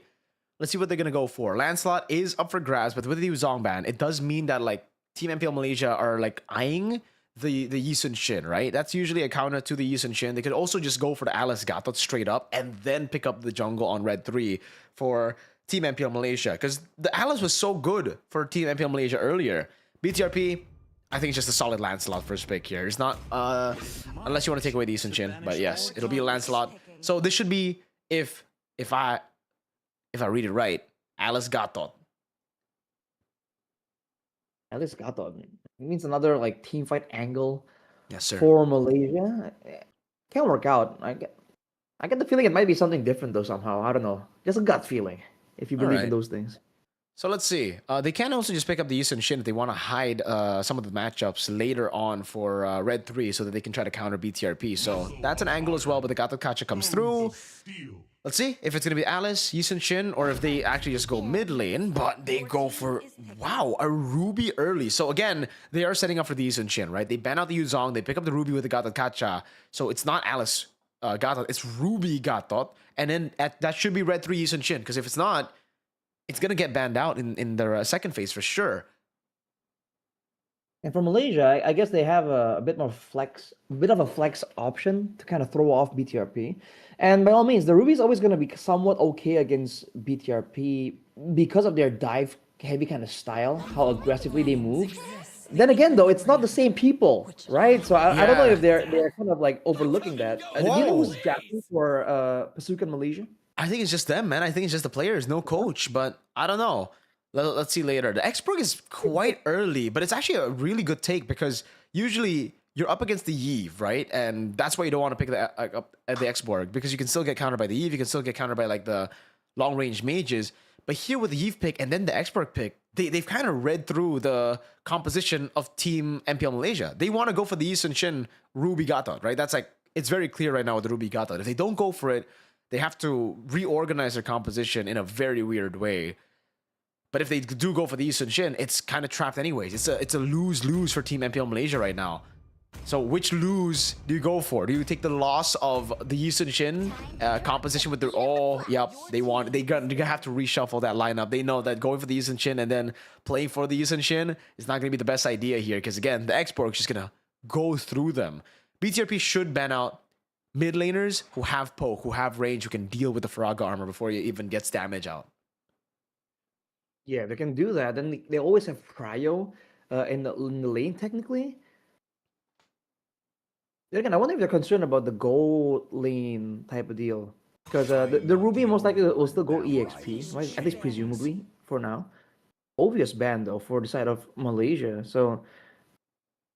Speaker 1: Let's see what they're going to go for. Lancelot is up for grabs, but with the Yuzong ban, it does mean that, like, Team MPL Malaysia are, like, eyeing the Yi Sun Shin, right? That's usually a counter to the Yi Sun Shin. They could also just go for the Alice Gatot straight up and then pick up the jungle on Red 3 for Team MPL Malaysia, because the Alice was so good for Team MPL Malaysia earlier. BTRP, I think it's just a solid Lancelot first pick here. It's not, unless you want to take away the Yi Sun Shin, but yes, it'll be a Lancelot. So this should be, if I read it right, Alice Gatot.
Speaker 3: Alice Gatot means another like team fight angle.
Speaker 1: Yes, sir.
Speaker 3: For Malaysia. Can't work out. I get the feeling it might be something different though somehow. I don't know. Just a gut feeling, if you believe in those things.
Speaker 1: So let's see. They can also just pick up the Yi Sun Shin if they want to hide some of the matchups later on for Red 3 so that they can try to counter BTRP. So that's an angle as well, but the Gatot Kacha comes through. Let's see if it's going to be Alice, Yi Sun Shin, or if they actually just go mid lane, but they go for, wow, a Ruby early. So again, they are setting up for the Yi Sun Shin, right? They ban out the Yuzong, they pick up the Ruby with the Gatot Kacha. So it's not Alice Gatot, it's Ruby Gatot. And then that should be Red 3 Yi Sun Shin, because if it's not, it's going to get banned out in their second phase for sure.
Speaker 3: And for Malaysia, I guess they have a bit of a flex option to kind of throw off BTRP. And by all means, the Ruby is always going to be somewhat okay against BTRP because of their dive heavy kind of style, how aggressively they move. Then again, though, it's not the same people, right? So I don't know if they're kind of like overlooking that. Do you know who's drafting for Pasuka and Malaysia?
Speaker 1: I think it's just them, man. I think it's just the players, no coach. But I don't know. Let's see later. The X-Berg is quite early, but it's actually a really good take because usually you're up against the Yve, right? And that's why you don't want to pick the X-Borg, because you can still get countered by the Yve. You can still get countered by like the long-range mages. But here with the Yve pick and then the X-Borg pick, they've kind of read through the composition of Team MPL Malaysia. They want to go for the Yi Sun Shin Ruby Gatot, right? That's like, it's very clear right now with the Ruby Gatot. If they don't go for it, they have to reorganize their composition in a very weird way. But if they do go for the Yi Sun Shin, it's kind of trapped anyways. It's a lose-lose for Team MPL Malaysia right now. So which lose do you go for? Do you take the loss of the Yi Sun Shin composition with their... Oh, yep. They're gonna have to reshuffle that lineup. They know that going for the Yi Sun Shin and then playing for the Yi Sun Shin is not going to be the best idea here. Because again, the X-Borg is just going to go through them. BTRP should ban out mid laners who have poke, who have range, who can deal with the Faraga armor before it even gets damage out.
Speaker 3: Yeah, they can do that. Then they always have Cryo in the lane, technically. Then again, I wonder if they're concerned about the gold lane type of deal. Because the Ruby most likely will still go EXP, right? At least presumably, for now. Obvious ban, though, for the side of Malaysia. So,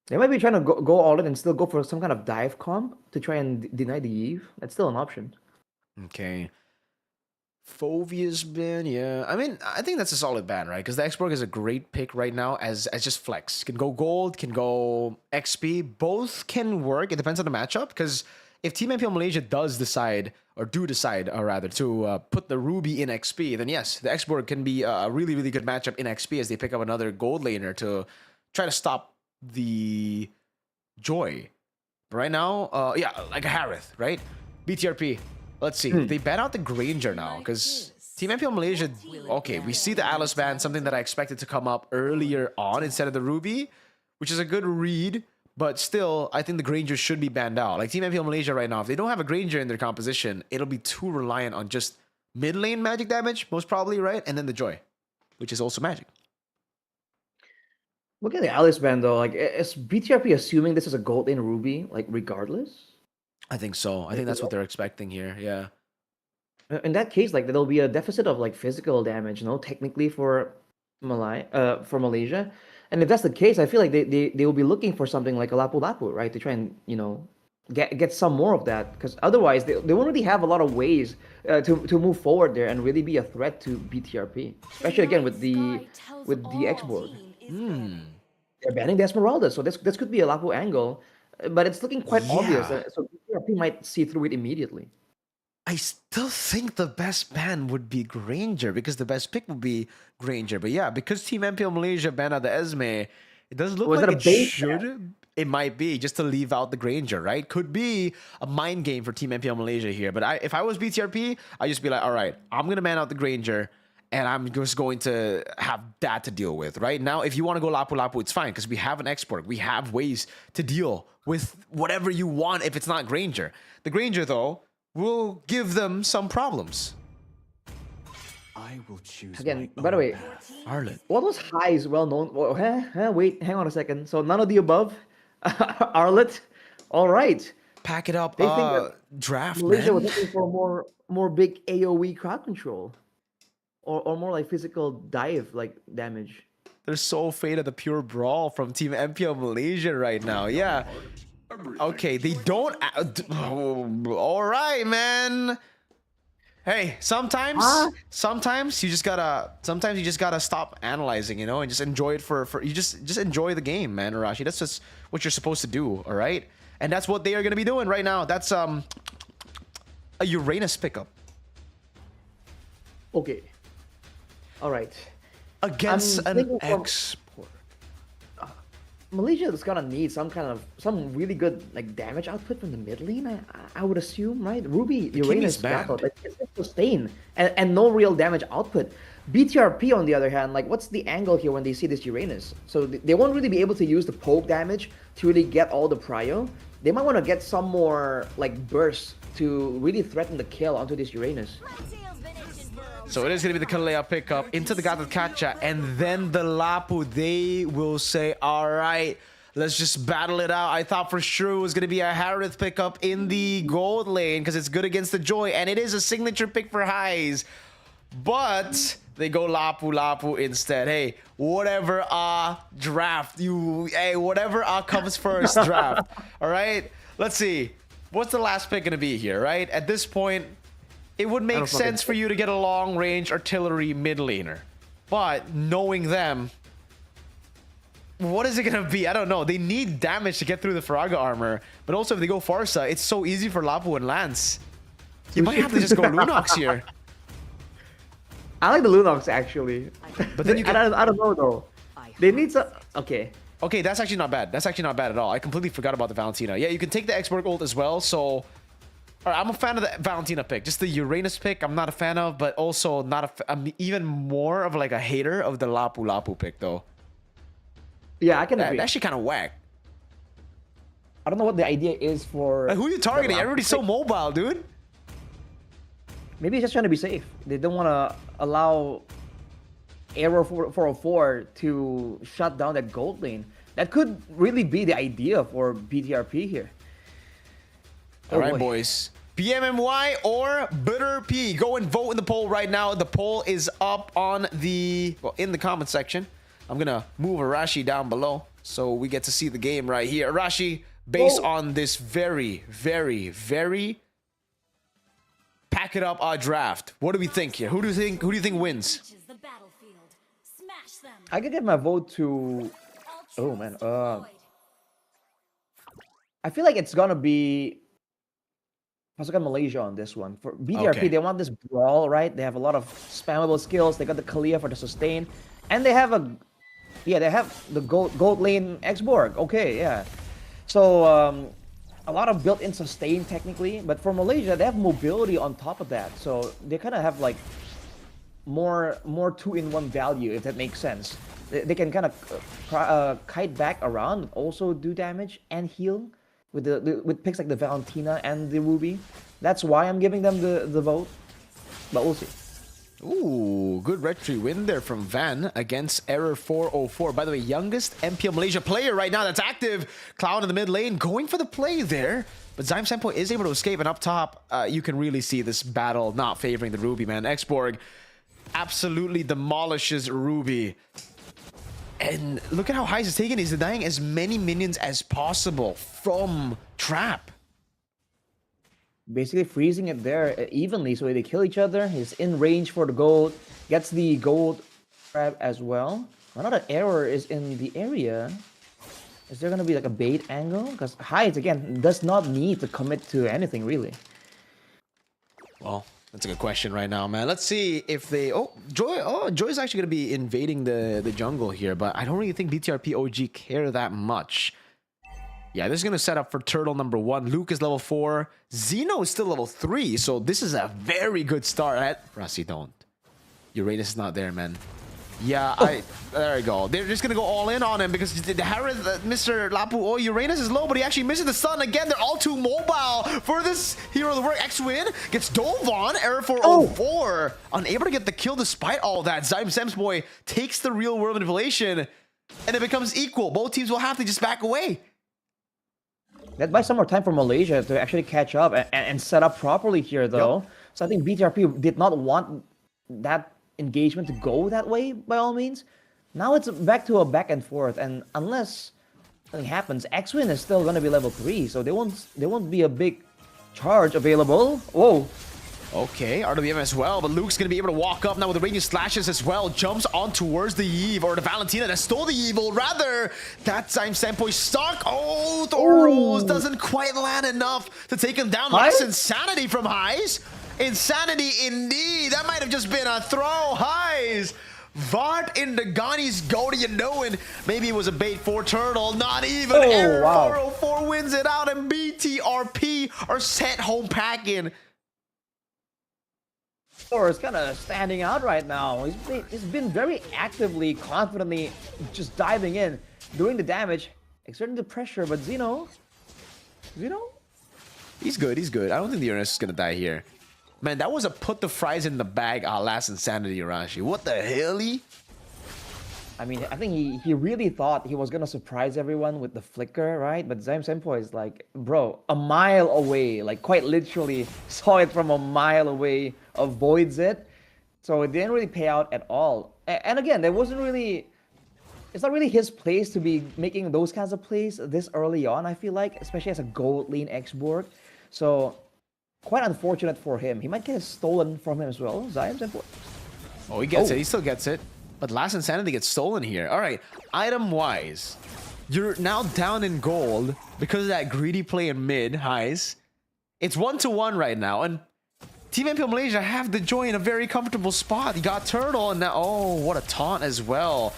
Speaker 3: They might be trying to go all in and still go for some kind of dive comp to try and deny the Eve. That's still an option.
Speaker 1: Okay. Fovia's ban, yeah. I mean, I think that's a solid ban, right? Because the X-Borg is a great pick right now as just flex. Can go gold, can go XP. Both can work. It depends on the matchup. Because if Team MPL Malaysia does decide, or do decide, or rather, to put the Ruby in XP, then yes, the X-Borg can be a really, really good matchup in XP as they pick up another gold laner to try to stop the Joy. But right now, yeah, like a Harith, right? BTRP. Let's see. They ban out the Granger now because Team MPL Malaysia. Okay, we see the Alice ban, something that I expected to come up earlier on instead of the Ruby, which is a good read. But still, I think the Granger should be banned out. Like Team MPL Malaysia right now, if they don't have a Granger in their composition, it'll be too reliant on just mid lane magic damage, most probably, right? And then the Joy, which is also magic.
Speaker 3: Look at the Alice ban though. Like, is BTRP assuming this is a gold lane Ruby? Like, regardless.
Speaker 1: I think so. I think that's what they're expecting here. Yeah.
Speaker 3: In that case, like there'll be a deficit of like physical damage, technically for Malaysia. And if that's the case, I feel like they will be looking for something like a Lapu Lapu, right? To try and, get some more of that. Because otherwise they won't really have a lot of ways to move forward there and really be a threat to BTRP. Especially again with the X-Board. They're banning the Esmeralda, so this could be a Lapu angle. But it's looking quite obvious, so BTRP might see through it immediately.
Speaker 1: I still think the best ban would be Granger because the best pick would be Granger. But yeah, because Team MPL Malaysia banned out the Esme, it doesn't look like it should. It might be just to leave out the Granger, right? Could be a mind game for Team MPL Malaysia here. But if I was BTRP, I'd just be like, all right, I'm going to ban out the Granger. And I'm just going to have that to deal with, right? Now, if you want to go Lapu Lapu, it's fine because we have an export. We have ways to deal with whatever you want if it's not Granger. The Granger, though, will give them some problems.
Speaker 4: I will choose
Speaker 3: again. By the way,
Speaker 1: Arlet.
Speaker 3: What was High's well known? Wait, hang on a second. So none of the above. Arlet. All right.
Speaker 1: Pack it up.
Speaker 3: They think that
Speaker 1: Draft.
Speaker 3: Malaysia
Speaker 1: Man.
Speaker 3: was looking for more big AOE crowd control. Or more like physical dive like damage.
Speaker 1: They're so afraid of the pure brawl from Team MPL Malaysia right now. Yeah. Okay, they don't. All right, man. Hey, sometimes you just gotta stop analyzing, and just enjoy it for you just enjoy the game, man, Arashi. That's just what you're supposed to do, all right? And that's what they are gonna be doing right now. That's a Uranus pickup.
Speaker 3: Okay. All right.
Speaker 1: Against an export.
Speaker 3: Malaysia is gonna need some really good like damage output from the mid lane. I would assume, right? Ruby, Uranus, Blackout, like it's sustain and no real damage output. BTRP on the other hand, like what's the angle here when they see this Uranus? So they won't really be able to use the poke damage to really get all the prio. They might want to get some more like bursts to really threaten the kill onto this Uranus.
Speaker 1: So it is going to be the Kalea pickup into the Gatot Kacha, and then the Lapu. They will say, all right, let's just battle it out. I thought for sure it was going to be a Harith pickup in the gold lane because it's good against the Joy, and it is a signature pick for Highs. But they go Lapu Lapu instead. Hey, whatever draft. Whatever comes first draft. All right? Let's see. What's the last pick going to be here, right? At this point, it would make sense for you to get a long-range artillery mid laner. But knowing them, what is it going to be? I don't know. They need damage to get through the Faraga armor. But also, if they go Farsa, it's so easy for Lapu and Lance. You might have to just go Lunox here.
Speaker 3: I like the Lunox, actually.
Speaker 1: But then you get...
Speaker 3: I don't know, though. They need some... Okay.
Speaker 1: Okay, that's actually not bad. That's actually not bad at all. I completely forgot about the Valentina. Yeah, you can take the Export ult as well, so... All right, I'm a fan of the Valentina pick. Just the Uranus pick, I'm not a fan of, but also I'm even more of like a hater of the Lapu Lapu pick, though.
Speaker 3: Yeah, I can agree.
Speaker 1: That's actually kind of whack.
Speaker 3: I don't know what the idea is for...
Speaker 1: Like, who are you targeting? Everybody's so mobile, dude.
Speaker 3: Maybe he's just trying to be safe. They don't want to allow Arrow 404 to shut down that gold lane. That could really be the idea for BTRP here.
Speaker 1: All right, boys. PMMY or BTRP? Go and vote in the poll right now. The poll is up on the in the comment section. I'm gonna move Arashi down below So we get to see the game right here. Arashi, based on this very, very, very pack it up draft, what do we think here? Who do you think wins?
Speaker 5: Reaches the battlefield. Smash them.
Speaker 3: I could give my vote to. Oh man, I feel like it's gonna be Pasukan Malaysia on this one. For BTRP,
Speaker 1: Okay.
Speaker 3: they want this brawl, right? They have a lot of spammable skills. They got the Kalia for the sustain, and they have they have the gold lane X-Borg. Okay, yeah. So a lot of built-in sustain technically, but for Malaysia, they have mobility on top of that. So they kind of have like more 2-in-1 value, if that makes sense. They can kind of kite back around, also do damage and heal with picks like the Valentina and the Ruby. That's why I'm giving them the vote, but we'll see.
Speaker 1: Ooh, good retry win there from Van against Error 404. By the way, youngest MPL Malaysia player right now that's active. Cloud in the mid lane going for the play there. But Zyme Senpo is able to escape, and up top, you can really see this battle not favoring the Ruby, man. X-Borg absolutely demolishes Ruby. And look at how high he's taken. He's denying as many minions as possible from Trap.
Speaker 3: Basically freezing it there evenly so they kill each other. He's in range for the gold, gets the gold grab as well. Another error is in the area. Is there gonna be like a bait angle? Because Hides again does not need to commit to anything really.
Speaker 1: Well, that's a good question right now, man. Let's see if they... Joy's actually gonna be invading the jungle here, but I don't really think BTRP OG care that much. Yeah, this is going to set up for turtle number 1. Luke is level 4. Zeno is still level 3. So this is a very good start. Rasi, don't. Uranus is not there, man. Yeah, there we go. They're just going to go all in on him because the Mr. Lapu, Uranus is low, but he actually misses the stun. Again, they're all too mobile for this hero of the work. X-Win gets dove on. Error 404. Unable to get the kill despite all that. Zyme Semsboy takes the real world manipulation and it becomes equal. Both teams will have to just back away.
Speaker 3: That buys some more time for Malaysia to actually catch up and set up properly here, though.
Speaker 1: Yep.
Speaker 3: So I think BTRP did not want that engagement to go that way, by all means. Now it's back to a back and forth, and unless something happens, X-Win is still going to be level 3, so there won't be a big charge available. Whoa.
Speaker 1: Okay, RWM as well, but Luke's gonna be able to walk up now with the radiant slashes as well. Jumps on towards the Eve, or the Valentina that stole the Evil, rather. That time Senpoi stuck. Oh, Thoros doesn't quite land enough to take him down. Nice Insanity from Highs. Insanity indeed. That might have just been a throw. Highs. Vart in the Gani's goatee, you know, and maybe it was a bait for Turtle. Not even. Error 404 wins it out, and BTRP are sent home packing.
Speaker 3: Thor is kind of standing out right now. He's been very actively, confidently just diving in, doing the damage, exerting the pressure, but Zeno?
Speaker 1: He's good, he's good. I don't think the Uranus is gonna die here. Man, that was a put the fries in the bag last Insanity Arashi. What the hell?
Speaker 3: I mean, I think he really thought he was gonna surprise everyone with the flicker, right? But Zyme Senpo is like, bro, a mile away, like quite literally saw it from a mile away, avoids it. So it didn't really pay out at all. And again, it's not really his place to be making those kinds of plays this early on, I feel like, especially as a gold lane X-Borg. So quite unfortunate for him. He might get it stolen from him as well, Zyme Senpo.
Speaker 1: Oh, he gets it, he still gets it. But last Insanity gets stolen here. All right, item-wise, you're now down in gold because of that greedy play in mid, Highs. It's 1-1 right now, and Team MPL Malaysia have the joy in a very comfortable spot. You got Turtle, and now, oh, what a taunt as well.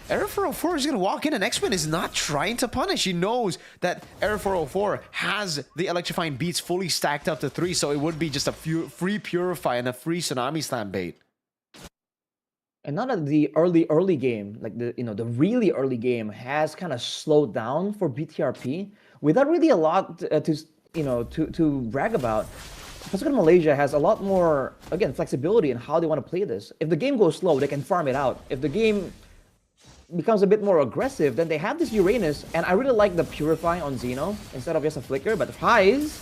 Speaker 1: Error 404 is going to walk in, and X-Men is not trying to punish. He knows that Error 404 has the Electrifying Beats fully stacked up to 3, so it would be just a free Purify and a free Tsunami Slam bait.
Speaker 3: And now that the early game, like the really early game has kind of slowed down for BTRP without really a lot to brag about. Pasukan Malaysia has a lot more, again, flexibility in how they want to play this. If the game goes slow, they can farm it out. If the game becomes a bit more aggressive, then they have this Uranus, and I really like the Purify on Zeno instead of just a Flicker, but Highs.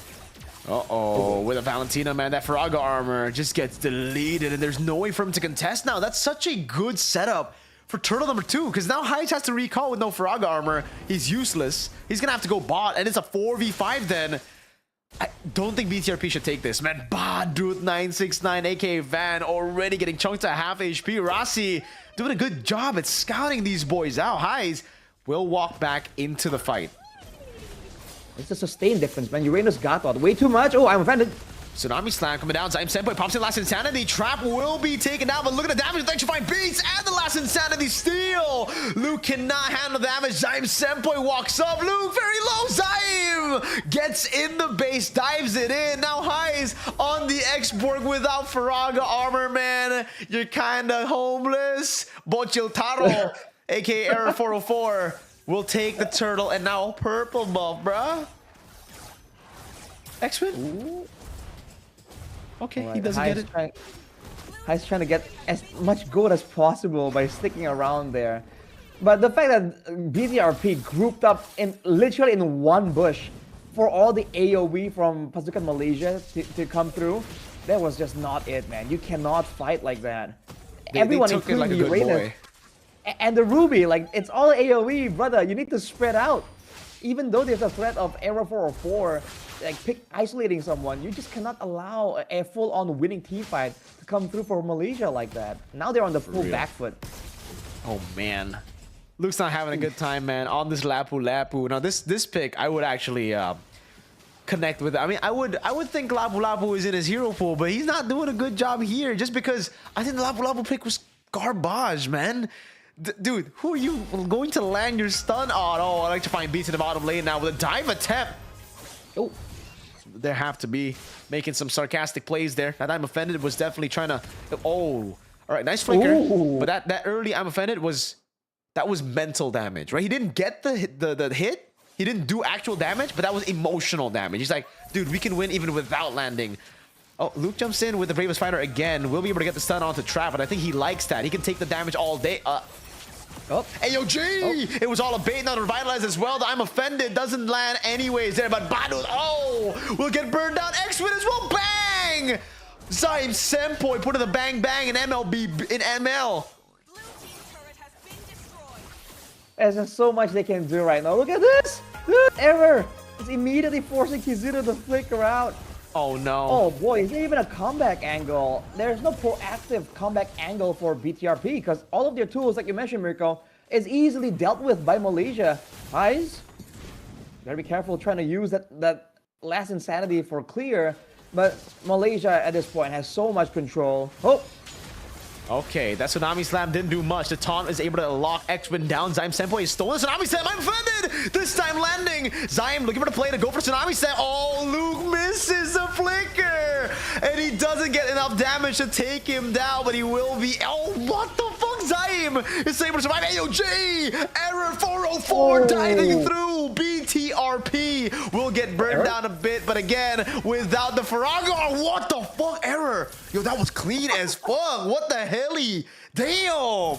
Speaker 1: Uh-oh, with a Valentina, man, that Faraga armor just gets deleted, and there's no way for him to contest now. That's such a good setup for turtle number 2, because now Heist has to recall with no Faraga armor. He's useless. He's gonna have to go bot, and it's a 4v5 then. I don't think BTRP should take this, man. Badut 969, aka Van, already getting chunked to half HP. Arashi doing a good job at scouting these boys out. Heist will walk back into the fight.
Speaker 3: It's a sustained difference, man. Uranus got out way too much. Oh, I'm offended.
Speaker 1: Tsunami Slam coming down. Zaim Senpai pops in last Insanity. Trap will be taken down, but look at the damage. Electrifying Beats and the last Insanity steal. Luke cannot handle the damage. Zaim Senpai walks up. Luke very low. Zaim gets in the base, dives it in. Now Heist on the X-Borg without Faraga armor, man. You're kind of homeless. Bochil Taro, aka Error 404, will take the turtle, and now purple buff, bruh. X-Win? Okay,
Speaker 3: Right,
Speaker 1: he doesn't get it.
Speaker 3: Heist trying to get as much gold as possible by sticking around there. But the fact that BTRP grouped up in literally in one bush for all the AoE from Pasukan Malaysia to come through, that was just not it, man. You cannot fight like that. Everyone,
Speaker 1: they took it like a
Speaker 3: including
Speaker 1: good
Speaker 3: the Uranus
Speaker 1: boy.
Speaker 3: and the Ruby, like it's all AoE, brother. You need to spread out. Even though there's a threat of Error 404, like isolating someone, you just cannot allow a full-on winning team fight to come through for Malaysia like that. Now they're on the full back foot.
Speaker 1: Oh man, Luke's not having a good time, man. On this Lapu Lapu. Now this pick, I would actually connect with. I mean, I would think Lapu Lapu is in his hero pool, but he's not doing a good job here. Just because I think the Lapu Lapu pick was garbage, man. Dude, who are you going to land your stun on? Oh, Electrifying Beats in the bottom lane now with a dive attempt. Oh, there have to be making some sarcastic plays there. That I'm offended was definitely trying to. Oh, all right, nice flicker.
Speaker 3: Ooh.
Speaker 1: But that early I'm offended was mental damage, right? He didn't get the hit. He didn't do actual damage, but that was emotional damage. He's like, dude, we can win even without landing. Oh, Luke jumps in with the Bravest Fighter again. We'll be able to get the stun onto Trap, and I think he likes that. He can take the damage all day.
Speaker 3: Oh,
Speaker 1: AOG! Oh. It was all a bait, not revitalized as well. The I'm offended doesn't land anyways there, but Badut, oh, will get burned down. X-Win as well, bang! Zaim Senpai put in the bang bang in MLBB in ML.
Speaker 3: there's just so much they can do right now. Look at this! Error! It's immediately forcing Kizuto to flicker out.
Speaker 1: Oh no.
Speaker 3: Oh boy, is there even a comeback angle? There's no proactive comeback angle for BTRP because all of their tools, like you mentioned, Mirko, is easily dealt with by Malaysia. Guys, gotta be careful trying to use that last Insanity for clear, but Malaysia at this point has so much control. Oh!
Speaker 1: Okay, that Tsunami Slam didn't do much. The taunt is able to lock X-Win down. Zaim Senpai is stolen. Tsunami Slam, I'm offended! This time landing. Zaim looking for the play to go for Tsunami Slam. Oh, Luke misses the flicker! And he doesn't get enough damage to take him down, but he will be... Oh, what the fuck? Zaim is able to survive. AOG! Error 404 diving through. BTRP will get burned down a bit, but again, without the Faraga. What the fuck? Error! Yo, that was clean as fuck. What the heli? Damn!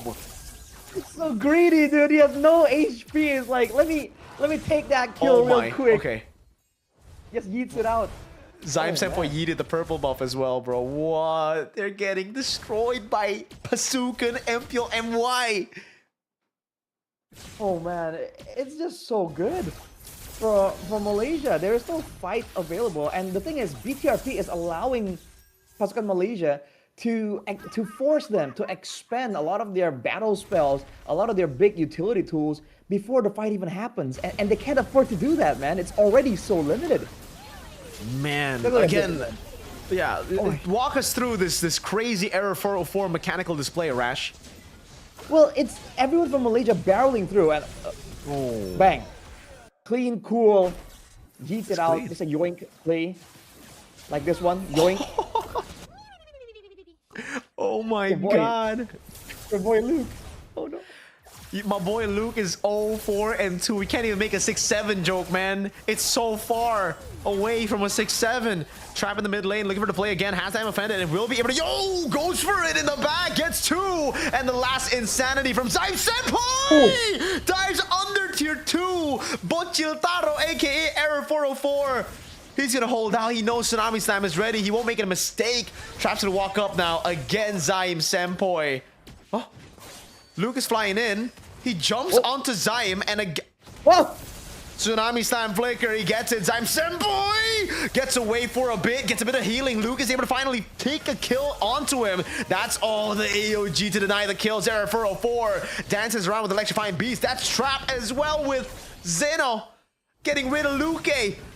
Speaker 3: It's so greedy, dude. He has no HP. It's like, let me take that kill real quick.
Speaker 1: Okay.
Speaker 3: Just yeets it out.
Speaker 1: Zaim Senpai yeeted the purple buff as well, bro. What? They're getting destroyed by Pasukan, Empio, MY.
Speaker 3: Oh man, it's just so good for Malaysia. There is no fight available, and the thing is, BTRP is allowing Pasukan Malaysia to force them to expend a lot of their battle spells, a lot of their big utility tools before the fight even happens, and they can't afford to do that, man. It's already so limited.
Speaker 1: Man, again, yeah. Walk us through this crazy Error 404 mechanical display, Arash.
Speaker 3: Well, it's everyone from Malaysia barreling through and bang, clean, cool, yeets it out. It's a yoink play, like this one, yoink.
Speaker 1: Oh my god.
Speaker 3: Your boy Luke. Oh no.
Speaker 1: My boy Luke is 0-4-2. We can't even make a 6-7 joke, man. It's so far away from a 6-7. Trap in the mid lane, looking for the play again. Has time offended and will be able to. Yo, goes for it in the back, gets 2. And the last Insanity from Zaim Senpai! Dives under tier 2. Bochil Taro, aka Error 404. He's gonna hold out. He knows Tsunami Slam is ready. He won't make a mistake. Trap's gonna walk up now. Again, Zaim Senpai. Oh. Luke is flying in. He jumps onto Zyme and a
Speaker 3: Whoa!
Speaker 1: Tsunami Slam Flicker. He gets it. Zyme Senpai gets away for a bit, gets a bit of healing. Luke is able to finally take a kill onto him. That's all the AOG to deny the kills. Error 404 dances around with Electrifying Beast. That's Trap as well with Zeno. Getting rid of Luke.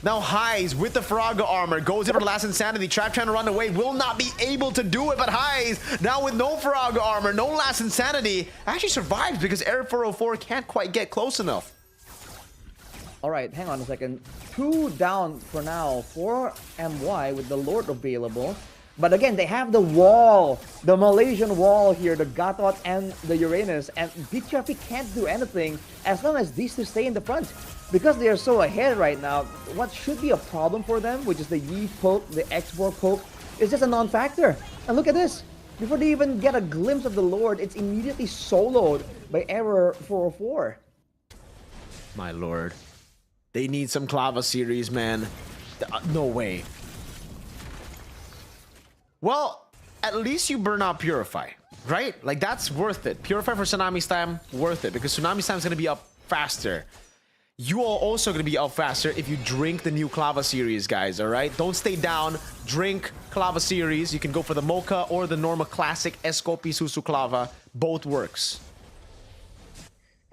Speaker 1: Now Highs with the Faraga armor goes into the last Insanity. Trap trying to run away, will not be able to do it, but Highs now with no Faraga armor, no last Insanity, actually survives because Air 404 can't quite get close enough.
Speaker 3: All right, hang on a second. 2 down for now for MY with the Lord available. But again, they have the wall, the Malaysian wall here, the Gatot and the Uranus, and BTRP can't do anything as long as these two stay in the front. Because they are so ahead right now, what should be a problem for them, which is the Yi poke, the X-Borg poke, is just a non-factor. And look at this. Before they even get a glimpse of the Lord, it's immediately soloed by Error 404.
Speaker 1: My lord. They need some Clava series, man. No way. Well, at least you burn out Purify, right? Like, that's worth it. Purify for Tsunami Slam, worth it, because Tsunami Slam is going to be up faster. You are also going to be up faster if you drink the new Clava series, guys, all right? Don't stay down. Drink Clava series. You can go for the Mocha or the normal classic Escopi Susu Clava. Both works.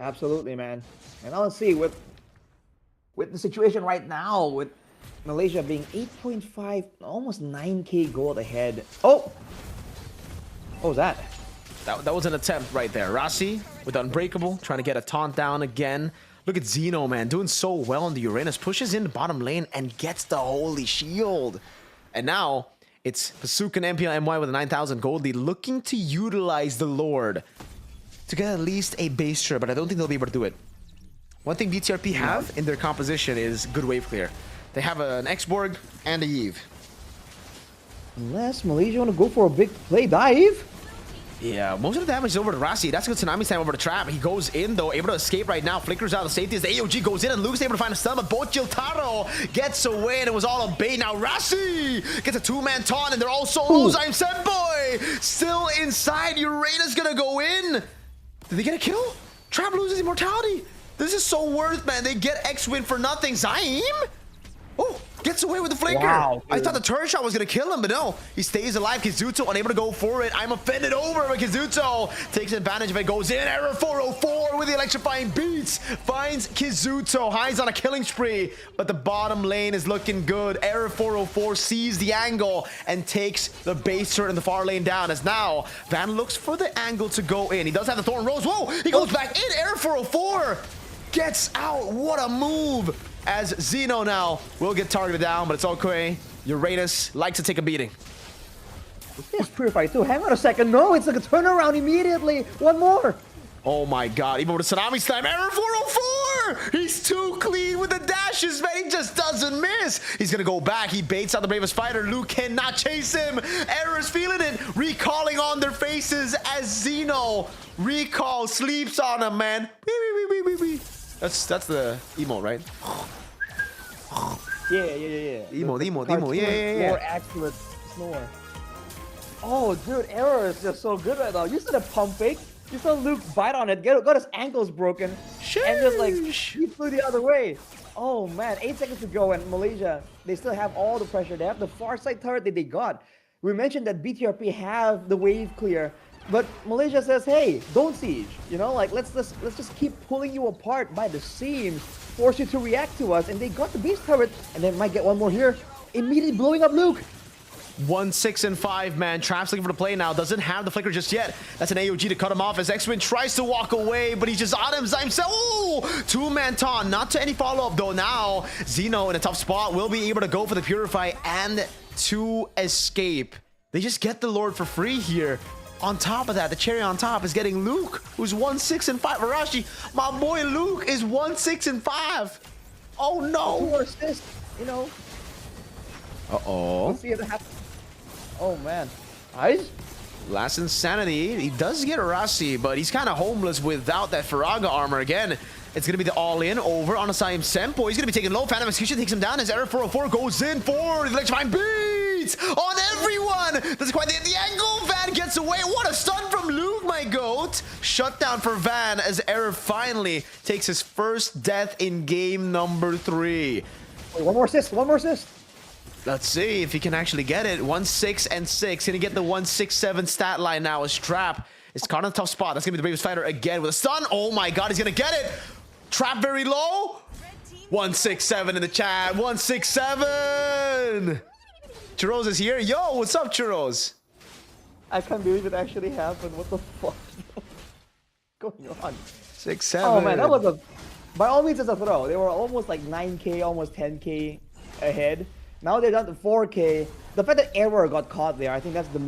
Speaker 3: Absolutely, man. And now let's see, with the situation right now, with Malaysia being 8.5, almost 9k gold ahead. Oh! What was that?
Speaker 1: That was an attempt right there. Arashi with Unbreakable, trying to get a taunt down again. Look at Zeno, man, doing so well on the Uranus. Pushes in the bottom lane and gets the Holy Shield. And now, it's Pasuka and MPL MY with a 9,000 gold lead, looking to utilize the Lord to get at least a base trip, but I don't think they'll be able to do it. One thing BTRP have in their composition is good wave clear. They have an X-Borg and a Eve.
Speaker 3: Unless Malaysia want to go for a big play dive.
Speaker 1: Yeah, most of the damage is over to Arashi. That's a good Tsunami Slam over to Trap. He goes in, though, able to escape right now. Flickers out of safety as the AOG goes in, and Luke's able to find a stun, but both Jiltaro gets away, and it was all a bait. Now Arashi gets a 2-man taunt, and they're all solos. I'm Senpai still inside. Uranus gonna go in. Did they get a kill? Trap loses immortality. This is so worth, man. They get X-Win for nothing. Zaim? Oh, gets away with the flicker.
Speaker 3: Wow,
Speaker 1: I thought the turret shot was going to kill him, but no. He stays alive. Kizuto unable to go for it. I'm offended over, but Kizuto takes advantage of it. Goes in. Error 404 with the electrifying beats. Finds Kizuto. Highs on a killing spree, but the bottom lane is looking good. Error 404 sees the angle and takes the base turret in the far lane down. As now, Van looks for the angle to go in. He does have the Thorn Rose. Whoa, he goes back in. Error 404 gets out. What a move. As Zeno now will get targeted down, but it's okay. Uranus likes to take a beating.
Speaker 3: Yes, Purify too. Hang on a second. No, it's like a turnaround immediately. One more.
Speaker 1: Oh my god, even with a Tsunami Slam, Error 404! He's too clean with the dashes, man. He just doesn't miss. He's gonna go back. He baits out the bravest fighter. Luke cannot chase him. Error's feeling it. Recalling on their faces as Zeno recall sleeps on him, man. That's the emote, right?
Speaker 3: Yeah.
Speaker 1: Emote, yeah.
Speaker 3: More accurate snore. Oh, dude, Error is just so good right now. You saw the pump fake. You saw Luke bite on it, got his ankles broken, and just like he flew the other way. Oh man, 8 seconds to go, and Malaysia, they still have all the pressure. They have the far side turret that they got. We mentioned that BTRP have the wave clear, but Malaysia says, hey, don't siege. You know, like let's just keep pulling you apart by the seams, force you to react to us, and they got the base turret, and they might get one more here, immediately blowing up Luke.
Speaker 1: 1, 6, and 5, man. Trap's looking for the play now. Doesn't have the flicker just yet. That's an AOG to cut him off as X-Win tries to walk away, but he's just on him. Himself. Oh! 2-man taunt. Not to any follow-up, though. Now, Zeno in a tough spot will be able to go for the Purify and to escape. They just get the Lord for free here. On top of that, the cherry on top is getting Luke, who's 1, 6, and 5. Arashi, my boy Luke is 1, 6, and 5. Oh, no.
Speaker 3: 2 assists, you know.
Speaker 1: Uh-oh.
Speaker 3: Let's see if it happens. Oh man, nice.
Speaker 1: Last Insanity. He does get Arashi, but he's kind of homeless without that Faraga armor again. It's going to be the all-in over on Asayim Senpo. He's going to be taking low. Phantom Execution takes him down as Error 404 goes in for the electrifying beast. beats on everyone. That's quite the angle. Van gets away. What a stun from Luke, my goat. Shutdown for Van as Error finally takes his first death in game number 3.
Speaker 3: Wait, one more assist. One more assist.
Speaker 1: Let's see if he can actually get it. 1-6 and 6. Can he get the 1-6-7 stat line now as Trap is caught in a tough spot. That's going to be the bravest fighter again with a stun. Oh my god, he's going to get it. Trap very low. 1-6-7 in the chat. 1-6-7. Churros is here. Yo, what's up, Churros?
Speaker 3: I can't believe it actually happened. What the fuck? What's going on?
Speaker 1: 6-7.
Speaker 3: Oh man, that was a... By all means, it's a throw. They were almost like 9k, almost 10k ahead. Now they're down to 4k. The fact that Error got caught there, I think that's the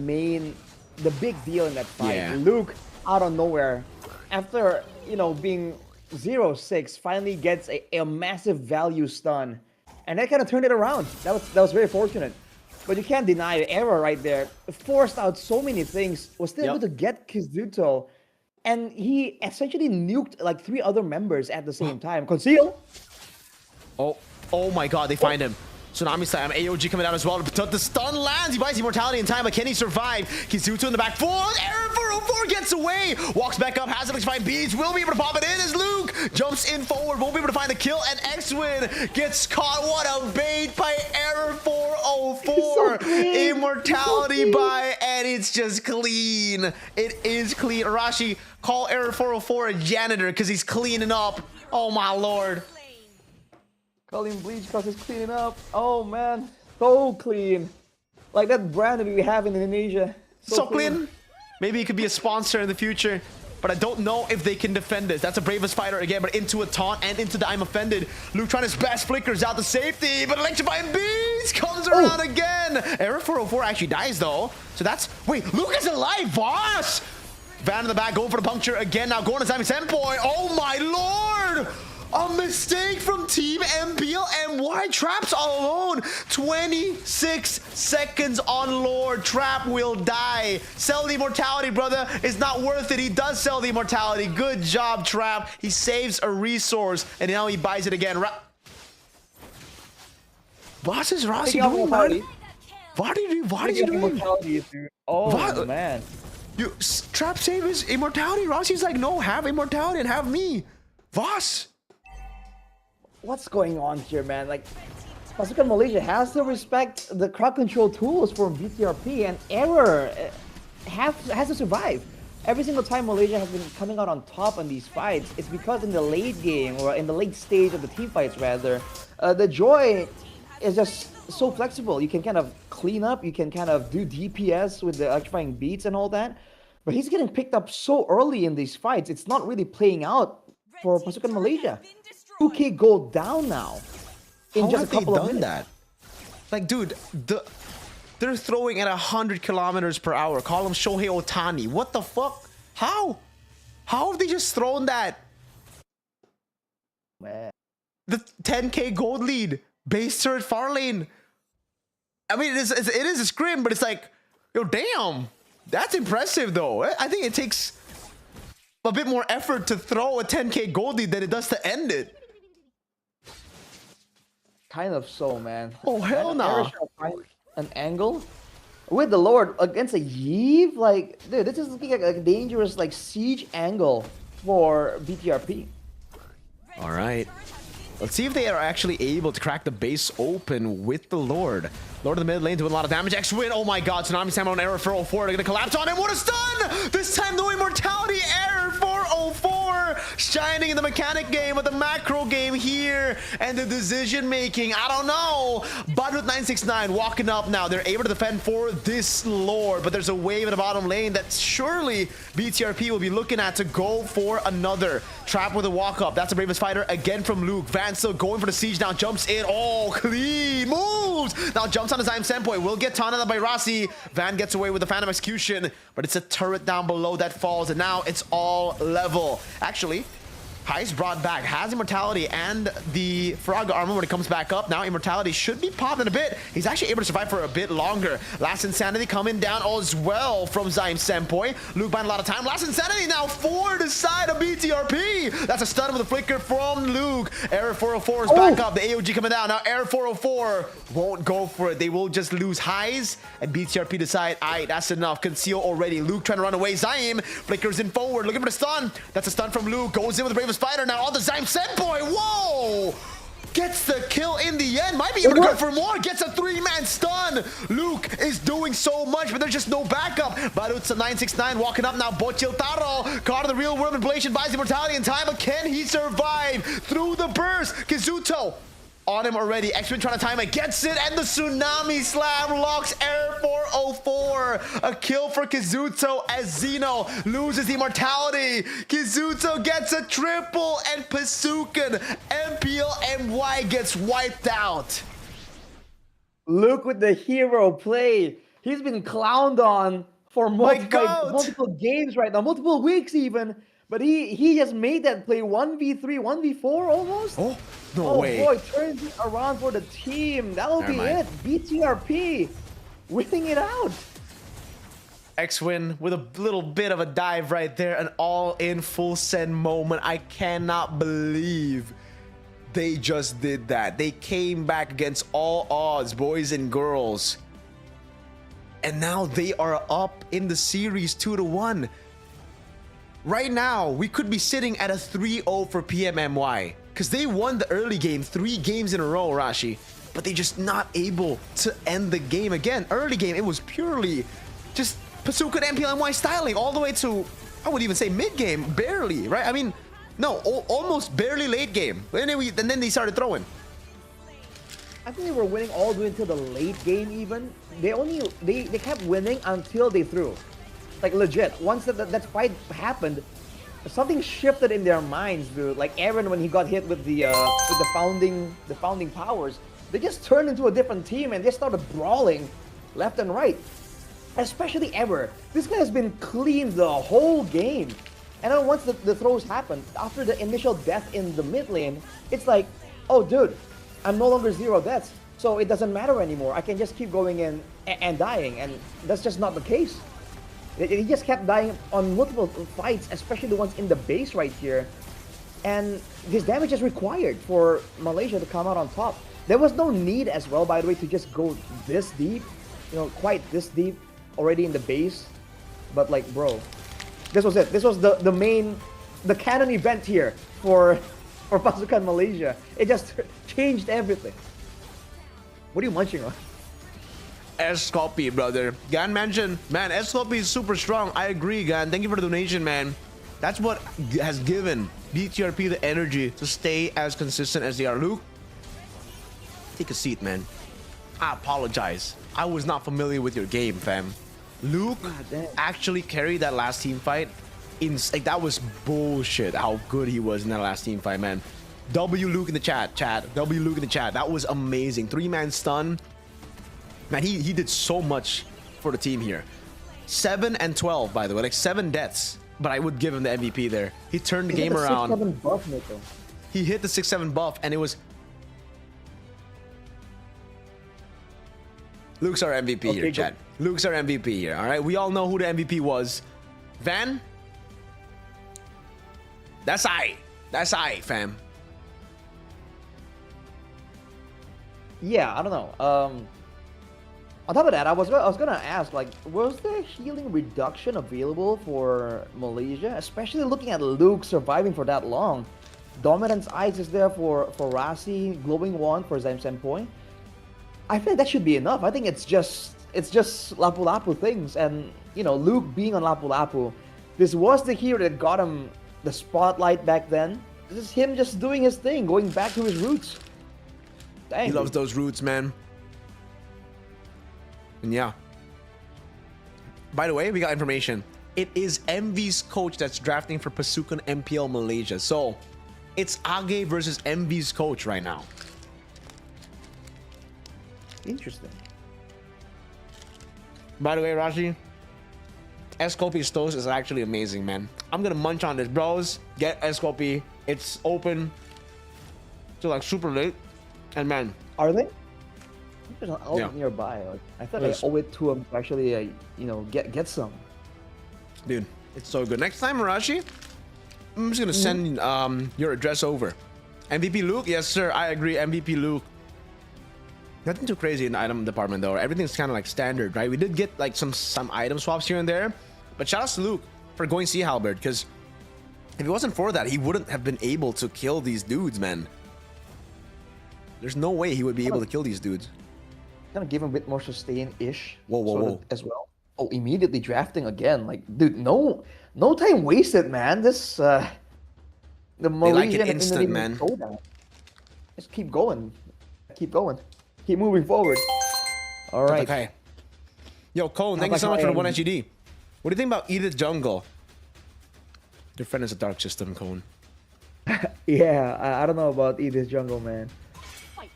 Speaker 3: big deal in that fight.
Speaker 1: Yeah.
Speaker 3: Luke, out of nowhere, after, you know, being 0-6, finally gets a massive value stun. And that kind of turned it around. That was very fortunate. But you can't deny it. Error right there forced out so many things, was still able to get Kizuto. And he essentially nuked like 3 other members at the same time. Conceal.
Speaker 1: Oh my god, they find him. Tsunami style, AOG coming out as well. But the stun lands. He buys immortality in time, but can he survive? Kizuto in the back. Error 404 gets away. Walks back up, has it to find beats. Will be able to pop it in as Luke jumps in forward. Won't be able to find the kill. And X-Win gets caught. What a bait by Error 404. Immortality by, and it's just clean. It is clean. Arashi, call Error 404 a janitor because he's cleaning up. Oh my lord.
Speaker 3: Call him Bleach because he's cleaning up. Oh man, so clean. Like that brand that we have in Indonesia.
Speaker 1: So clean. Maybe it could be a sponsor in the future, but I don't know if they can defend this. That's a bravest fighter again, but into a taunt and into the I'm offended. Luke trying his best, flickers out the safety, but electrifying beats comes around again. Error 404 actually dies though. So that's, wait, Luke is alive, boss! Van in the back, going for the puncture again. Now going to Simon Senpoi. Oh my lord! A mistake from Team MPL and why Trap's all alone. 26 seconds on Lord. Trap will die. Sell the immortality, brother. It's not worth it. He does sell the immortality. Good job, Trap. He saves a resource and now he buys it again. What is Rossi doing, man? What are you doing?
Speaker 3: Oh, man.
Speaker 1: Trap save his immortality. Rossi's like, no, have immortality and have me. Voss.
Speaker 3: What's going on here, man? Like, Pasukan Malaysia has to respect the crowd control tools from BTRP, and Error has to survive. Every single time Malaysia has been coming out on top on these fights, it's because in the late game, or in the late stage of the team fights rather, the Joy is just so flexible. You can kind of clean up, you can kind of do DPS with the electrifying beats and all that. But he's getting picked up so early in these fights, it's not really playing out for Pasukan Malaysia. 2k gold down now in just a couple of minutes.
Speaker 1: That? Like, dude, they're throwing at 100 kilometers per hour. Call him Shohei Ohtani. What the fuck? How? How have they just thrown that?
Speaker 3: Man.
Speaker 1: The 10k gold lead. Base turret far lane. I mean, it is a scrim, but it's like, yo, damn. That's impressive, though. I think it takes a bit more effort to throw a 10k gold lead than it does to end it.
Speaker 3: Kind of so, man.
Speaker 1: Oh, hell no.
Speaker 3: An angle with the Lord against a Yeve? Like, dude, this is looking like a dangerous, like, siege angle for BTRP.
Speaker 1: All right. Let's see if they are actually able to crack the base open with the Lord. Lord of the mid lane doing a lot of damage. X-Win, oh my god, Tsunami Salmon on Error 404. They're gonna collapse on him. What a stun! This time, no immortality. Error 404 shining in the mechanic game, but the macro game here and the decision making. I don't know. But with 969 walking up now, they're able to defend for this Lord, but there's a wave in the bottom lane that surely BTRP will be looking at to go for another. Trap with a walk up. That's the bravest fighter again from Luke. Van still going for the siege now. Jumps in. Oh, clean moves. Now jumps on his Zaim Senpoi. Will get taunted by Rossi. Van gets away with the Phantom Execution, but it's a turret down below that falls, and now it's all level. Actually, Heist brought back, has Immortality and the Frog armor when it comes back up. Now Immortality should be popped in a bit. He's actually able to survive for a bit longer. Last Insanity coming down as well from Zyme Senpoi. Luke buying a lot of time. Last Insanity now for the side of BTRP. That's a stun with a flicker from Luke. Error 404 is back up. The AOG coming down. Now Error 404 won't go for it. They will just lose highs and BTRP decide, aight, that's enough. Conceal already. Luke trying to run away. Zyme flickers in forward, looking for the stun. That's a stun from Luke. Goes in with the Brave Spider now on the Zyme Senpoi. Whoa! Gets the kill in the end. Might be able to go for more. Gets a 3-man stun. Luke is doing so much, but there's just no backup. Barut's a 969 walking up now. Bochil Taro caught in the real world. Ablation buys Immortality in time, but can he survive through the burst? Kizuto on him already. X-Men trying to time it. Gets it, and the Tsunami Slam locks Air 404. A kill for Kizuto as Zeno loses the Immortality. Kizuto gets a triple, and Pasukan MPL gets wiped out.
Speaker 3: Luke with the hero play. He's been clowned on for multiple games right now, multiple weeks even. But he just made that play 1v3, 1v4 almost.
Speaker 1: Oh, no way.
Speaker 3: Oh boy, turns it around for the team. That'll be it. BTRP winning it out.
Speaker 1: X-Win with a little bit of a dive right there. An all-in full send moment. I cannot believe they just did that. They came back against all odds, boys and girls. And now they are up in the series 2-1. Right now, we could be sitting at a 3-0 for PMMY because they won the early game 3 games in a row, Arashi, but they just not able to end the game again. Early game, it was purely just Pasuka and MPLMY styling all the way to, I would even say mid-game, barely, right? I mean, no, almost barely late game. And then they started throwing.
Speaker 3: I think they were winning all the way until the late game even. They kept winning until they threw. Like legit, once that fight happened, something shifted in their minds, dude. Like Aaron, when he got hit with the founding powers, they just turned into a different team and they started brawling left and right. Especially Ever. This guy has been clean the whole game. And then once the throws happened, after the initial death in the mid lane, it's like, oh dude, I'm no longer 0 deaths, so it doesn't matter anymore. I can just keep going in and dying, and that's just not the case. He just kept dying on multiple fights, especially the ones in the base right here. And his damage is required for Malaysia to come out on top. There was no need as well, by the way, to just go this deep. You know, quite this deep already in the base. But like, bro, this was it. This was the canon event here for Pasukan Malaysia. It just changed everything. What are you munching on?
Speaker 1: Escopy, brother. Gan mentioned, man, Escopy is super strong. I agree, Gan. Thank you for the donation, man. That's what has given BTRP the energy to stay as consistent as they are. Luke, take a seat, man. I apologize. I was not familiar with your game, fam. Luke actually carried that last team fight. Like, that was bullshit how good he was in that last team fight, man. W Luke in the chat. W Luke in the chat. That was amazing. 3-man stun. Man, he did so much for the team here. 7 and 12, by the way, like 7 deaths. But I would give him the MVP there. He turned the game around.
Speaker 3: 6-7 buff, Mirko.
Speaker 1: He hit the 6-7 buff, and it was Luke's our MVP here, chat. Luke's our MVP here. All right, we all know who the MVP was. Van. That's I, fam.
Speaker 3: Yeah, I don't know. On top of that, I was gonna ask, like, was there healing reduction available for Malaysia? Especially looking at Luke surviving for that long. Dominance Ice is there for Rasi, Glowing Wand for Zyme Senpoi. I think that should be enough. I think it's just Lapu Lapu things, and you know, Luke being on Lapu Lapu, this was the hero that got him the spotlight back then. This is him just doing his thing, going back to his roots. Dang,
Speaker 1: he loves those roots, man. And yeah. By the way, we got information. It is MV's coach that's drafting for Pasukan MPL Malaysia. So it's Age versus MV's coach right now.
Speaker 3: Interesting.
Speaker 1: By the way, Rashi, Escopy's toast is actually amazing, man. I'm gonna munch on this, bros. Get Escopy It's open till like super late, and man,
Speaker 3: Are they? There's an outlet
Speaker 1: Yeah.
Speaker 3: nearby. Like, I thought
Speaker 1: Yes.
Speaker 3: I owe it to him to actually, get some.
Speaker 1: dude, it's so good. Next time, Arashi, I'm just gonna send your address over. MVP Luke, yes sir, I agree. MVP Luke. Nothing too crazy in the item department though. Everything's kind of like standard, right? We did get like some item swaps here and there, but shout out to Luke for going Sea Halberd, because if it wasn't for that, he wouldn't have been able to kill these dudes, man. There's no way he would be able to kill these dudes.
Speaker 3: Kind of give him a bit more sustain-ish.
Speaker 1: Whoa, whoa,
Speaker 3: sort of
Speaker 1: whoa.
Speaker 3: as well. Oh, immediately drafting again. Like, dude, no time wasted, man. This the Malaysian
Speaker 1: like it
Speaker 3: didn't
Speaker 1: instant,
Speaker 3: even
Speaker 1: man.
Speaker 3: slow down. Just keep going, keep moving forward. All right.
Speaker 1: Okay. Yo, Cone, thank you so much for the 1 HED. What do you think about Edith Jungle? Your friend is a dark system, Cone.
Speaker 3: Yeah, I don't know about Edith Jungle, man.
Speaker 5: Fight.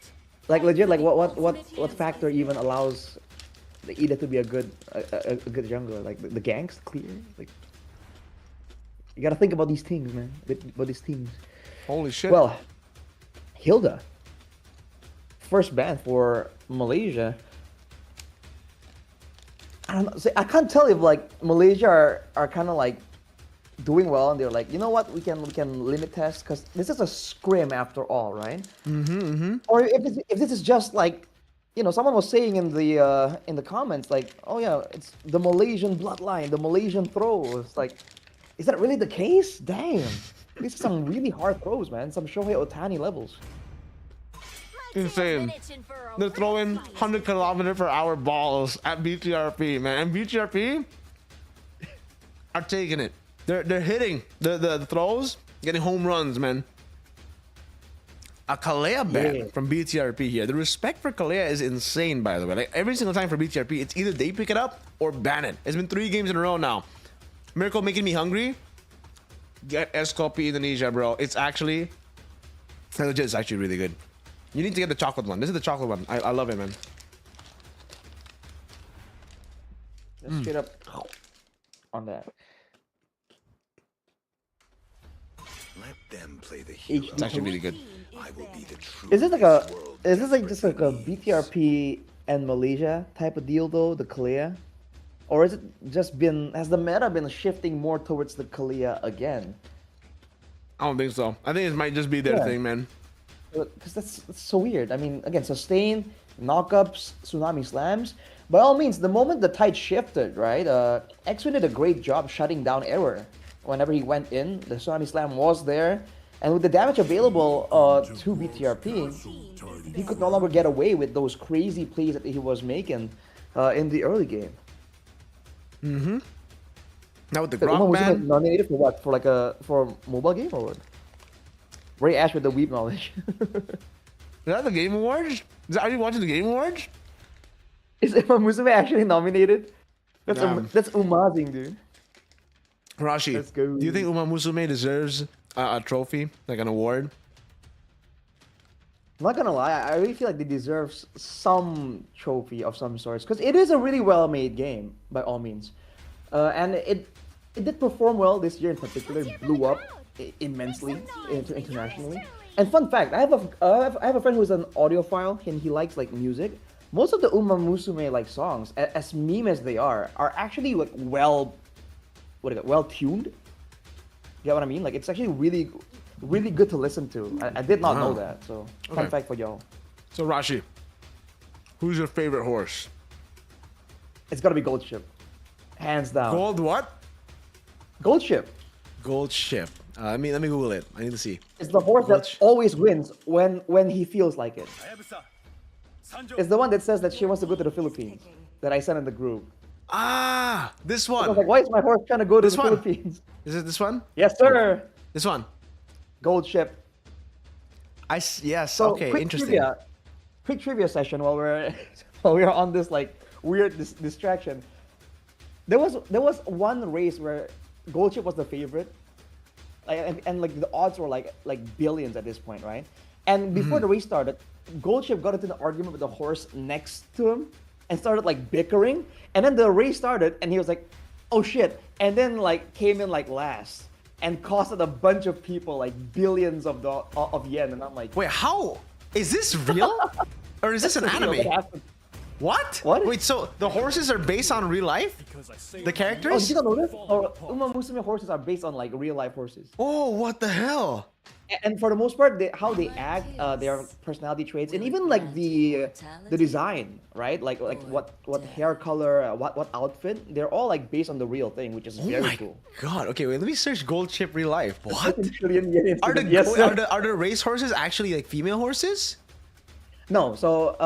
Speaker 3: Like legit, like what factor even allows the Edith to be a good jungler? Like the ganks clear. Like you gotta think about these things, man. About these teams.
Speaker 1: Holy shit.
Speaker 3: Well, Hilda, first ban for Malaysia. I don't know. See, I can't tell if like Malaysia are kind of like doing well, and they're like, you know what, we can limit test because this is a scrim after all, right? Or if this is just like, someone was saying in the comments like, oh yeah, it's the Malaysian bloodline, the Malaysian throw. It's like, is that really the case? Damn, these are some really hard throws, man. Some Shohei Ohtani levels.
Speaker 1: Insane. They're throwing 100 km/h balls at BTRP, man. And BTRP are taking it. They're hitting the throws, getting home runs, man. A Kalea ban from BTRP here. The respect for Kalea is insane, by the way. Like every single time for BTRP, it's either they pick it up or ban it. It's been 3 games in a row now. Mirko making me hungry. Get Escopy Indonesia, bro. It's actually legit. It's actually really good. You need to get the chocolate one. This is the chocolate one. I love it, man.
Speaker 3: Just straight up on that.
Speaker 4: Let them play the
Speaker 3: Each-
Speaker 4: hero.
Speaker 1: It's actually really good.
Speaker 4: I will be the true.
Speaker 3: Is this like just like a BTRP and Malaysia type of deal though, the Kalea? Or has the meta been shifting more towards the Kalea again?
Speaker 1: I don't think so. I think it might just be their
Speaker 3: Yeah.
Speaker 1: thing, man.
Speaker 3: Because that's so weird. I mean, again, sustain, knockups, tsunami slams. By all means, the moment the tide shifted, right? X-Wing did a great job shutting down error. Whenever he went in, the tsunami slam was there, and with the damage available to BTRP, he could no longer get away with those crazy plays that he was making in the early game.
Speaker 1: Now with the
Speaker 3: Uma
Speaker 1: Grok
Speaker 3: was
Speaker 1: ban,
Speaker 3: nominated for what? For a mobile game or what? Ray Ash with the weep knowledge.
Speaker 1: is that the Game Awards? Are you watching the Game Awards?
Speaker 3: Is Uma Musume actually nominated? That's
Speaker 1: Damn.
Speaker 3: that's amazing, dude.
Speaker 1: Rashi,
Speaker 3: Let's go.
Speaker 1: do you think Uma Musume deserves a trophy, like an award?
Speaker 3: I'm not gonna lie, I really feel like they deserve some trophy of some sorts because it is a really well-made game by all means, and it did perform well this year in particular. Blew up immensely internationally. And fun fact, I have a friend who's an audiophile and he likes like music. Most of the Uma Musume like songs, as meme as they are actually like well tuned. Get what I mean? Like it's actually really good to listen to. I did not know
Speaker 1: Wow.
Speaker 3: that. So
Speaker 1: Okay.
Speaker 3: fun fact for y'all.
Speaker 1: So Rashi, who's your favorite horse?
Speaker 3: It's gotta be Gold Ship, hands down.
Speaker 1: Gold what?
Speaker 3: Gold Ship
Speaker 1: Gold ship. Let me Google it. I need to see.
Speaker 3: is the horse that
Speaker 1: Gold
Speaker 3: always wins when he feels like it. It's the one that says that she wants to go to the Philippines that I sent in the group.
Speaker 1: Ah, this
Speaker 3: I was
Speaker 1: one.
Speaker 3: like, why is my horse trying to go to
Speaker 1: This
Speaker 3: the
Speaker 1: one?
Speaker 3: Philippines?
Speaker 1: Is it this one?
Speaker 3: Yes, sir.
Speaker 1: This one.
Speaker 3: Gold Ship.
Speaker 1: Yes.
Speaker 3: So
Speaker 1: okay.
Speaker 3: quick
Speaker 1: Interesting.
Speaker 3: quick trivia session while we're on this like weird distraction. There was one race where Gold Ship was the favorite, and like the odds were like billions at this point, right? And before the race started, Gold Ship got into an argument with the horse next to him and started like bickering. And then the race started, and he was like, "Oh shit!" And then like came in like last. and costed a bunch of people like billions of yen, and I'm like,
Speaker 1: Wait, how is this real? Or is this an
Speaker 3: you know,
Speaker 1: anime?
Speaker 3: what happened?
Speaker 1: What?
Speaker 3: What?
Speaker 1: Wait, so the horses are based on real life? The
Speaker 3: Oh, did
Speaker 1: characters?
Speaker 3: you not know this? Or Uma Musume horses are based on like real life horses.
Speaker 1: Oh, what the hell?
Speaker 3: And for the most part, how they act, their personality traits, and even like the design, right? Like what hair color, what outfit, they're all like based on the real thing, which is
Speaker 1: Oh
Speaker 3: very
Speaker 1: my
Speaker 3: cool.
Speaker 1: god. Okay, wait, let me search gold chip real life. What?
Speaker 3: 7 trillion yen
Speaker 1: Are the,
Speaker 3: incident. Yes, sir.
Speaker 1: are the race horses actually like female horses?
Speaker 3: No, so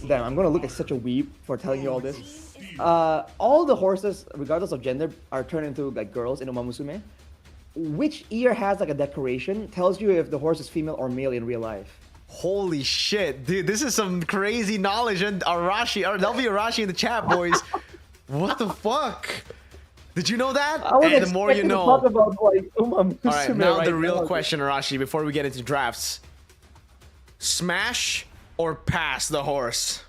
Speaker 3: damn, I'm gonna look like such a weeb for telling you all this. All the horses, regardless of gender, are turned into like girls in Uma Musume. Which ear has like a decoration tells you if the horse is female or male in real life.
Speaker 1: Holy shit, dude, this is some crazy knowledge. And Arashi, or there'll be Arashi in the chat, boys. What the fuck? Did you know that?
Speaker 3: I was
Speaker 1: And the more you
Speaker 3: expecting to talk
Speaker 1: know.
Speaker 3: about like Uma Musume.
Speaker 1: All right, now
Speaker 3: right
Speaker 1: the real
Speaker 3: now.
Speaker 1: question, Arashi, before we get into drafts. Smash or pass the horse?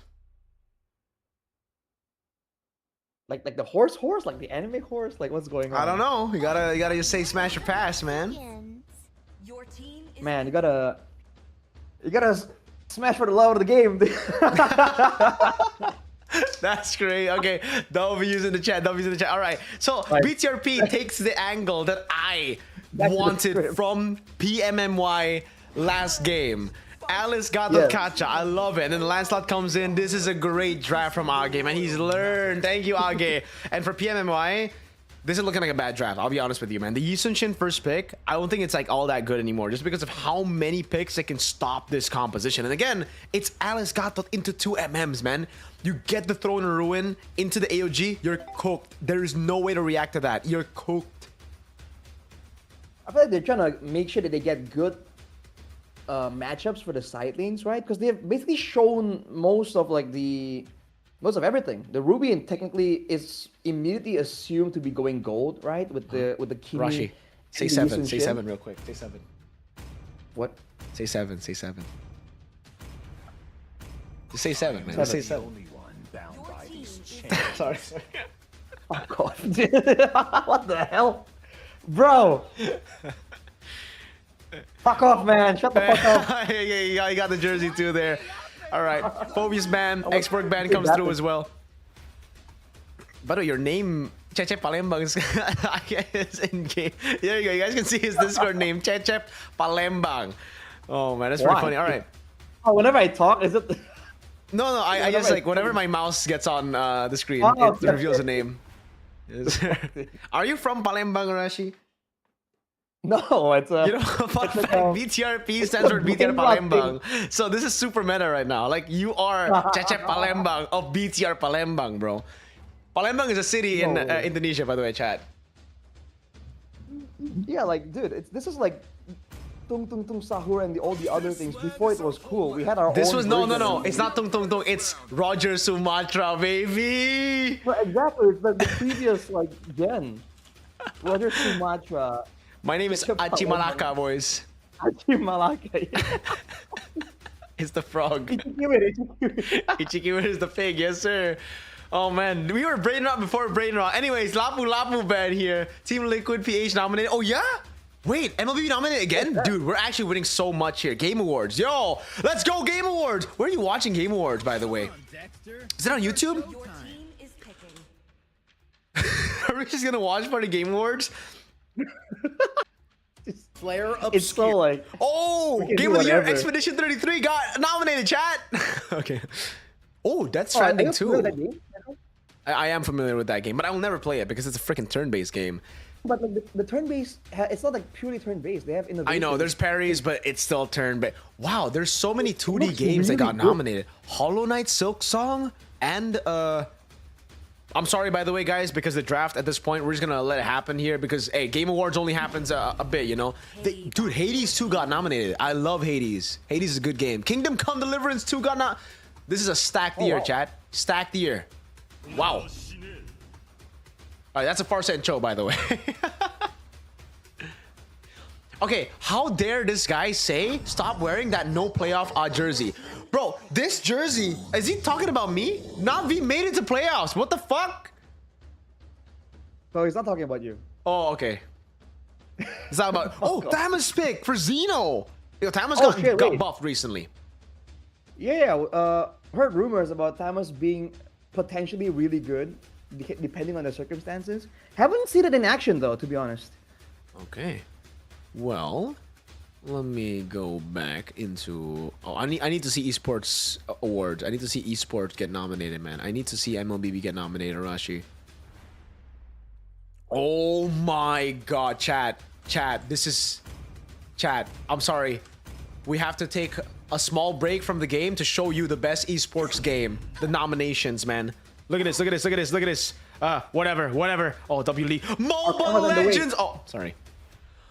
Speaker 3: Like the horse, like the anime horse, like what's going on?
Speaker 1: I don't know. You gotta just say smash or pass, man.
Speaker 5: Your team is
Speaker 3: Man, you gotta smash for the love of the game.
Speaker 1: That's great. Okay, W's in the chat. W's in the chat. All right. So
Speaker 3: Right.
Speaker 1: BTRP takes the angle that I
Speaker 3: Back to the
Speaker 1: wanted
Speaker 3: script.
Speaker 1: from PMMY last game. Alice got
Speaker 3: Yes.
Speaker 1: the catcha. I love it. And then Lancelot comes in. This is a great draft from Age, man. He's learned. Thank you, Age. And for PMMY, this is looking like a bad draft. I'll be honest with you, man. The Yi Sun-shin first pick, I don't think it's like all that good anymore, just because of how many picks that can stop this composition. And again, it's Alice Gatot into 2 MMs, man. You get the Throne of Ruin into the AOG, you're cooked. There is no way to react to that. You're cooked.
Speaker 3: I feel like they're trying to make sure that they get good matchups for the side lanes, right? Because they've basically shown most of everything. The Ruby technically is immediately assumed to be going gold, right? With the Kimi.
Speaker 1: Rashi, say
Speaker 3: and the
Speaker 1: 7.
Speaker 3: Yi
Speaker 1: Say
Speaker 3: Sun-shin.
Speaker 1: 7 real quick. Say 7.
Speaker 3: What?
Speaker 1: Say 7. Say 7. Just say 7, man. Just say 7.
Speaker 5: your team is
Speaker 1: Sorry.
Speaker 3: Oh god. What the hell? Bro! Fuck off, man. Shut the fuck up.
Speaker 1: Yeah, you got the jersey too there. All right, Phobius ban, expert ban comes through as well. By the way, your name Cheche Palembang is in game. There you go. You guys can see his Discord name, Cheche Palembang. Oh man, that's pretty
Speaker 3: Why?
Speaker 1: funny. All right.
Speaker 3: Oh, whenever I talk, is it...
Speaker 1: No, I just like whenever my mouse gets on the screen,
Speaker 3: Oh,
Speaker 1: it
Speaker 3: okay.
Speaker 1: reveals a name. Are you from Palembang, Arashi?
Speaker 3: No, it's a...
Speaker 1: You know, fun
Speaker 3: it's like
Speaker 1: fact,
Speaker 3: a-
Speaker 1: BTRP stands for BTR
Speaker 3: brain rot
Speaker 1: Palembang. So this is super meta right now. Like you are Cheche Palembang of BTR Palembang, bro. Palembang is a city in
Speaker 3: No way.
Speaker 1: Indonesia, by the way, chat.
Speaker 3: Yeah, like, dude, this is like Tung Tung Tung Sahur and all the other things. Before it was cool, we had our
Speaker 1: This
Speaker 3: own
Speaker 1: was no.
Speaker 3: version.
Speaker 1: It's not Tung Tung Tung. It's Roger Sumatra, baby.
Speaker 3: But exactly, it's like the previous like gen. Roger Sumatra,
Speaker 1: My name is
Speaker 3: Cheche
Speaker 1: Achi
Speaker 3: Palembang.
Speaker 1: Malaka, boys.
Speaker 3: Haji Malaka.
Speaker 1: It's the frog.
Speaker 3: Ichikiwere.
Speaker 1: Ichikiwere is the pig, yes sir. Oh man, we were brain rot before brain rot. Anyways, Lapu Lapu bad here. Team Liquid PH nominated. Oh yeah? Wait, MLBB nominated again? Dude, we're actually winning so much here. Game Awards. Yo, let's go Game Awards. Where are you watching Game Awards, by the way? Is it on YouTube?
Speaker 5: your team is picking.
Speaker 1: Are we just gonna watch for the Game Awards?
Speaker 6: Flare obscure.
Speaker 3: It's so like...
Speaker 1: Oh,
Speaker 3: can
Speaker 1: Game
Speaker 3: do
Speaker 1: of the Year
Speaker 3: whatever.
Speaker 1: Expedition 33 got nominated, chat. Okay. Oh, Death
Speaker 3: Oh, are
Speaker 1: Stranding
Speaker 3: you familiar
Speaker 1: 2.
Speaker 3: with that game?
Speaker 1: I am familiar with that game, but I will never play it because it's a freaking turn-based game.
Speaker 3: But like the turn-based, it's not like purely turn-based. They have innovation.
Speaker 1: I know, there's parries, but it's still turn-based. Wow, there's so many 2D
Speaker 3: looks
Speaker 1: games that
Speaker 3: really
Speaker 1: got
Speaker 3: good.
Speaker 1: nominated. Hollow Knight, Silk Song, and I'm sorry, by the way, guys, because the draft at this point, we're just gonna let it happen here because, hey, Game Awards only happens a bit, you know? Dude, Hades 2 got nominated. I love Hades. Hades is a good game. Kingdom Come Deliverance 2 got not. This is a stacked year,
Speaker 3: wow.
Speaker 1: chat. Stacked year. Wow. All right, that's a Farsight Cho, by the way. Okay, how dare this guy say stop wearing that no playoff jersey? Bro, this jersey, is he talking about me? Navi made it to playoffs. What the fuck?
Speaker 3: So he's not talking about you.
Speaker 1: Oh, okay. It's not about. Oh, Thamus pick for Xeno. Yo, Thamus
Speaker 3: Oh,
Speaker 1: got,
Speaker 3: shit,
Speaker 1: got
Speaker 3: wait.
Speaker 1: buffed recently.
Speaker 3: Yeah, heard rumors about Thamus being potentially really good, depending on the circumstances. Haven't seen it in action though, to be honest.
Speaker 1: Okay. Well, let me go back into. Oh, I need to see esports awards. I need to see esports get nominated, man. I need to see MLBB get nominated, Arashi. Oh my God, chat. This is chat. I'm sorry. We have to take a small break from the game to show you the best esports game. The nominations, man. Look at this. Look at this. Look at this. Look at this. Whatever. Oh, W League. Mobile Legends. Oh, sorry.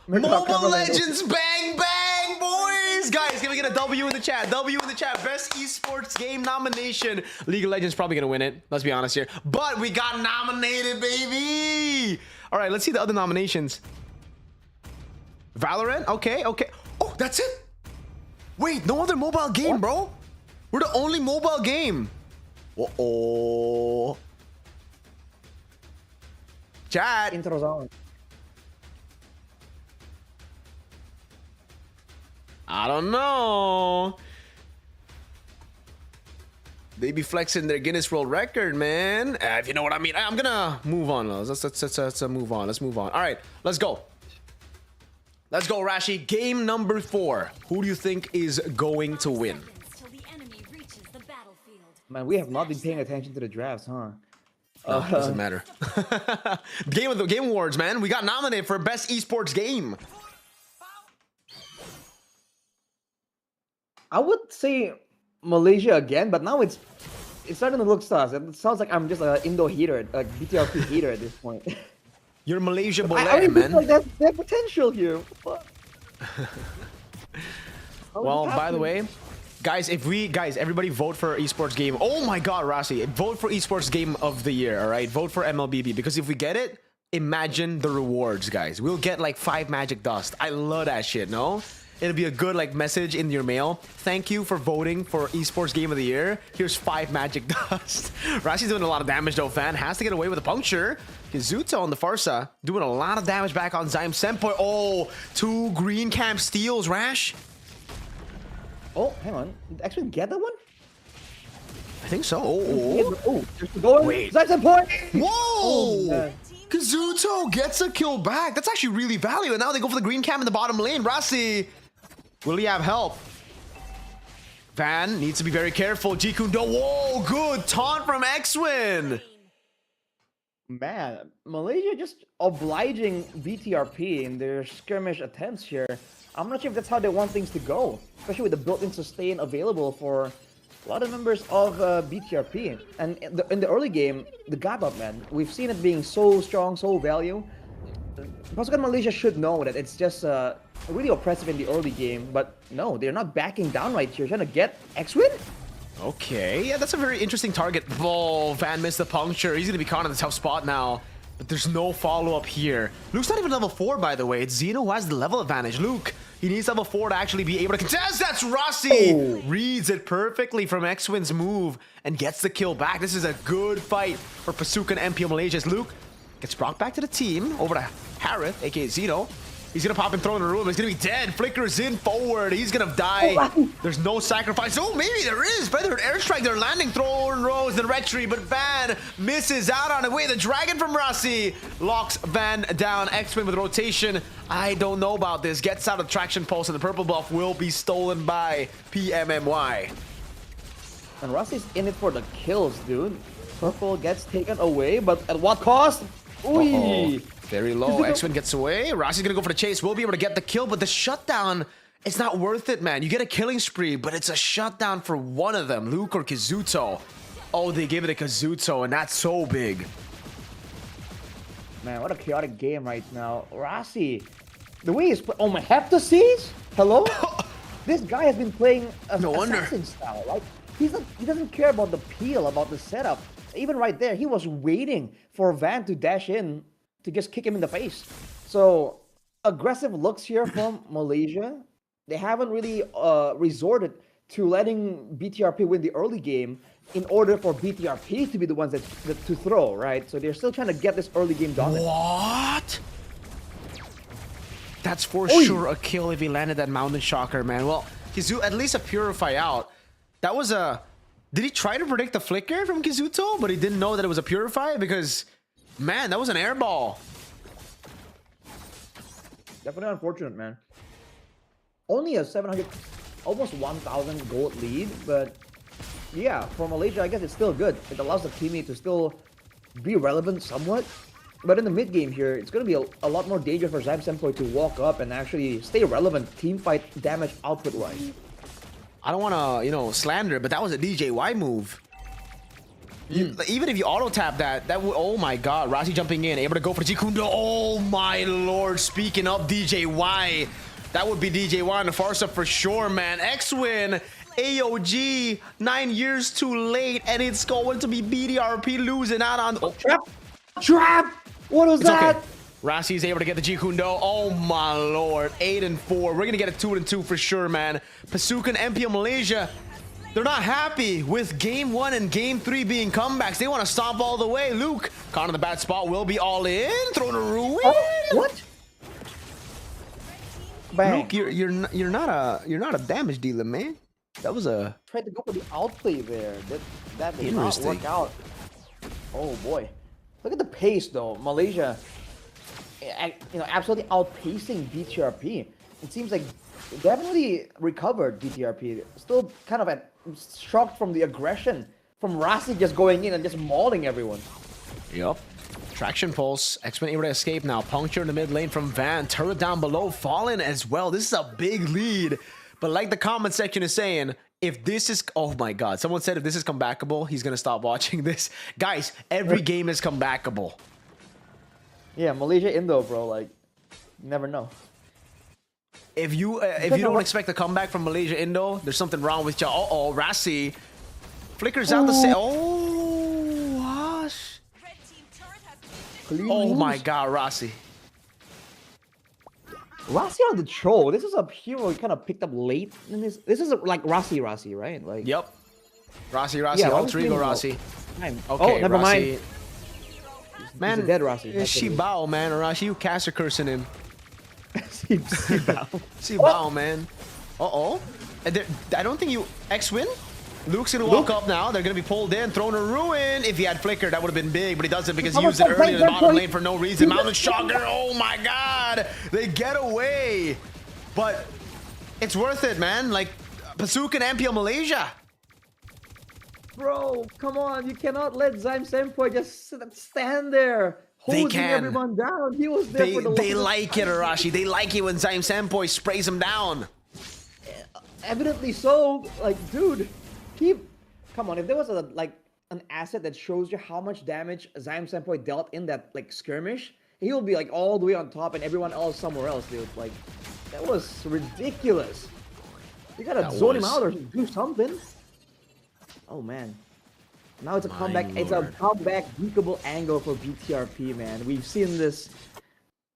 Speaker 1: Mobile Legends. Bang, bang, boys. Guys, can we get a W in the chat? W in the chat. Best esports game nomination. League of Legends probably gonna win it. Let's be honest here. But we got nominated, baby. All right, let's see the other nominations. Valorant. Okay. Oh, that's it. Wait, no other mobile game, bro. We're the only mobile game. Uh-oh. Chat.
Speaker 3: Intro zone.
Speaker 1: I don't know. They be flexing their Guinness World Record, man. If you know what I mean. I'm gonna move on. Let's move on. Let's move on. All right, let's go. Let's go, Arashi. Game number 4. Who do you think is going to win?
Speaker 5: Till the enemy reaches the battlefield.
Speaker 3: Man, we have not been paying attention to the drafts, huh?
Speaker 1: No, it doesn't matter. Game of the Game Awards, man. We got nominated for best esports game.
Speaker 3: I would say Malaysia again, but now it's starting to look sus. It sounds like I'm just an Indo hater, a BTRP hater at this point.
Speaker 1: You're Malaysia bullet,
Speaker 3: I mean,
Speaker 1: man.
Speaker 3: like there's potential here. What?
Speaker 1: Well, by the way, guys, everybody vote for esports game. Oh my God, Rossi, vote for esports game of the year. All right, vote for MLBB because if we get it, imagine the rewards, guys. We'll get like 5 magic dust. I love that shit. No, it'll be a good like message in your mail. Thank you for voting for esports game of the year. Here's 5 magic dust. Rashi's doing a lot of damage though. Fan has to get away with a puncture. Kazuto on the Farsa doing a lot of damage back on Zyme Senpai. Oh, 2 green camp steals, Rash.
Speaker 3: Oh, hang on. Did I actually get that one?
Speaker 1: I think so. Oh,
Speaker 3: there's the goal.
Speaker 1: Wait.
Speaker 3: That's a point.
Speaker 1: whoa!
Speaker 3: Oh, man.
Speaker 1: Kazuto gets a kill back. That's actually really valuable. And now they go for the green cam in the bottom lane. Rasi, will he have help? Van needs to be very careful. Jikundo, whoa, good taunt from X-Win.
Speaker 3: Man, Malaysia just obliging BTRP in their skirmish attempts here. I'm not sure if that's how they want things to go, especially with the built-in sustain available for a lot of members of BTRP. And in the early game, the gap up, man, we've seen it being so strong, so value. Pasukan Malaysia should know that it's just really oppressive in the early game, but no, they're not backing down right here. Trying to get X-Win?
Speaker 1: Okay, yeah, that's a very interesting target. Oh, Van missed the puncture. He's going to be caught in the tough spot now. But there's no follow-up here. Luke's not even level 4, by the way. It's Xeno who has the level advantage. Luke, he needs level 4 to actually be able to contest. That's Rossi!
Speaker 3: Oh.
Speaker 1: Reads it perfectly from X-Win's move and gets the kill back. This is a good fight for Pasukan MPO Malaysia as Luke gets brought back to the team over to Harith, aka Xeno. He's gonna pop and throw in the room. He's gonna be dead. Flickers in forward. He's gonna die. There's no sacrifice. Oh, maybe there is. Better airstrike. They're landing. Throw Rose and Retry, but Van misses out on it. Wait, the dragon from Rossi locks Van down. X-Win with rotation. I don't know about this. Gets out of traction pulse, and the purple buff will be stolen by PMMY.
Speaker 3: And Rossi's in it for the kills, dude. Purple gets taken away, but at what cost? Ooh.
Speaker 1: Very low. X-Win gets away. Rossi's gonna go for the chase. We'll be able to get the kill, but the shutdown, it's not worth it, man. You get a killing spree, but it's a shutdown for one of them, Luke or Kazuto. Oh, they gave it to Kazuto, and that's so big.
Speaker 3: Man, what a chaotic game right now. Rossi, the way he's oh my Heptaseas? Hello? This guy has been playing
Speaker 1: No wonder.
Speaker 3: assassin style, right? He doesn't care about the peel, about the setup. Even right there, he was waiting for Van to dash in to just kick him in the face. So aggressive looks here from Malaysia. They haven't really resorted to letting BTRP win the early game in order for BTRP to be the ones that to throw, right? So they're still trying to get this early game dominant.
Speaker 1: What? That's for sure a kill if he landed that Mountain Shocker, man. Well, Kizu, at least a Purify out. That was a... Did he try to predict the flicker from Kizuto, but he didn't know that it was a Purify? Because, man, that was an airball.
Speaker 3: Definitely unfortunate, man. Only a 700, almost 1,000 gold lead, but yeah, for Malaysia, I guess it's still good. It allows the teammate to still be relevant somewhat. But in the mid game here, it's going to be a lot more dangerous for Zyme Senpai to walk up and actually stay relevant team fight damage output wise.
Speaker 1: I don't want to, you know, slander, but that was a DJY move. Even if you auto tap that would, oh my god, Arashi jumping in, able to go for Jikundo. Oh my lord, speaking of DJY, that would be DJY on the far side for sure, man. X-Win, AOG, 9 years too late, and it's going to be BTRP losing out on... Oh,
Speaker 3: Trap! What was that?
Speaker 1: Okay. Arashi is able to get the Jikundo. Oh my lord, 8 and 4. We're gonna get a 2 and 2 for sure, man. Pasukan, MPL Malaysia, they're not happy with game 1 and game 3 being comebacks. They want to stomp all the way. Luke, caught in the bad spot, will be all in. Throwing a ruin.
Speaker 3: Oh, what? Bang.
Speaker 1: Luke, you're not a damage dealer, man. That was a...
Speaker 3: Tried to go for the outplay there. That did not work out. Oh boy. Look at the pace though. Malaysia, you know, absolutely outpacing BTRP. It seems like definitely recovered BTRP. Still kind of shocked from the aggression from Rasi just going in and just mauling everyone.
Speaker 1: Yup. Traction pulse. X-Men able to escape now. Puncture in the mid lane from Van. Turret down below. Fallen as well. This is a big lead. But like the comment section is saying, if this is... Oh my god. Someone said if this is comebackable, he's going to stop watching this. Guys, every game is comebackable.
Speaker 3: Yeah, Malaysia Indo, bro. Like, you never know.
Speaker 1: If you don't expect a comeback from Malaysia Indo, there's something wrong with you. Uh-oh, Rasi flickers out the same. Oh, gosh. Oh my god, Rasi.
Speaker 3: Rasi on the troll. This is a hero we kind of picked up late in this. This is like Rasi, right? Like.
Speaker 1: Yep. Rasi,
Speaker 3: Yeah,
Speaker 1: alter ego Rasi.
Speaker 3: Okay,
Speaker 1: Okay,
Speaker 3: never
Speaker 1: Rasi.
Speaker 3: mind.
Speaker 1: Man,
Speaker 3: He's a dead Rasi.
Speaker 1: it's Shibao, man. Arashi, you caster cursing him.
Speaker 3: Shibao.
Speaker 1: Shibao, man. Uh-oh. I don't think you... X-Win? Luke's gonna walk up now. They're gonna be pulled in, thrown a ruin. If he had flicker, that would have been big, but he doesn't because he used it early in the bottom lane for no reason. Mountain Shocker, oh my god! They get away! But it's worth it, man. Like, Pasukan MPL Malaysia.
Speaker 3: Bro, come on. You cannot let Zyme Senpai just stand there.
Speaker 1: They
Speaker 3: Hosing
Speaker 1: can.
Speaker 3: everyone down. He was there for the
Speaker 1: They
Speaker 3: longest
Speaker 1: like it, Arashi. They like it when Zyme Senpai sprays them down.
Speaker 3: Evidently so. Like, dude, come on. If there was an asset that shows you how much damage Zyme Senpai dealt in that like skirmish, he'll be like all the way on top and everyone else somewhere else, dude. Like, that was ridiculous. You gotta zone him out or do something. Oh man. Now it's a comeback. It's a comeback beatable angle for BTRP, man. We've seen this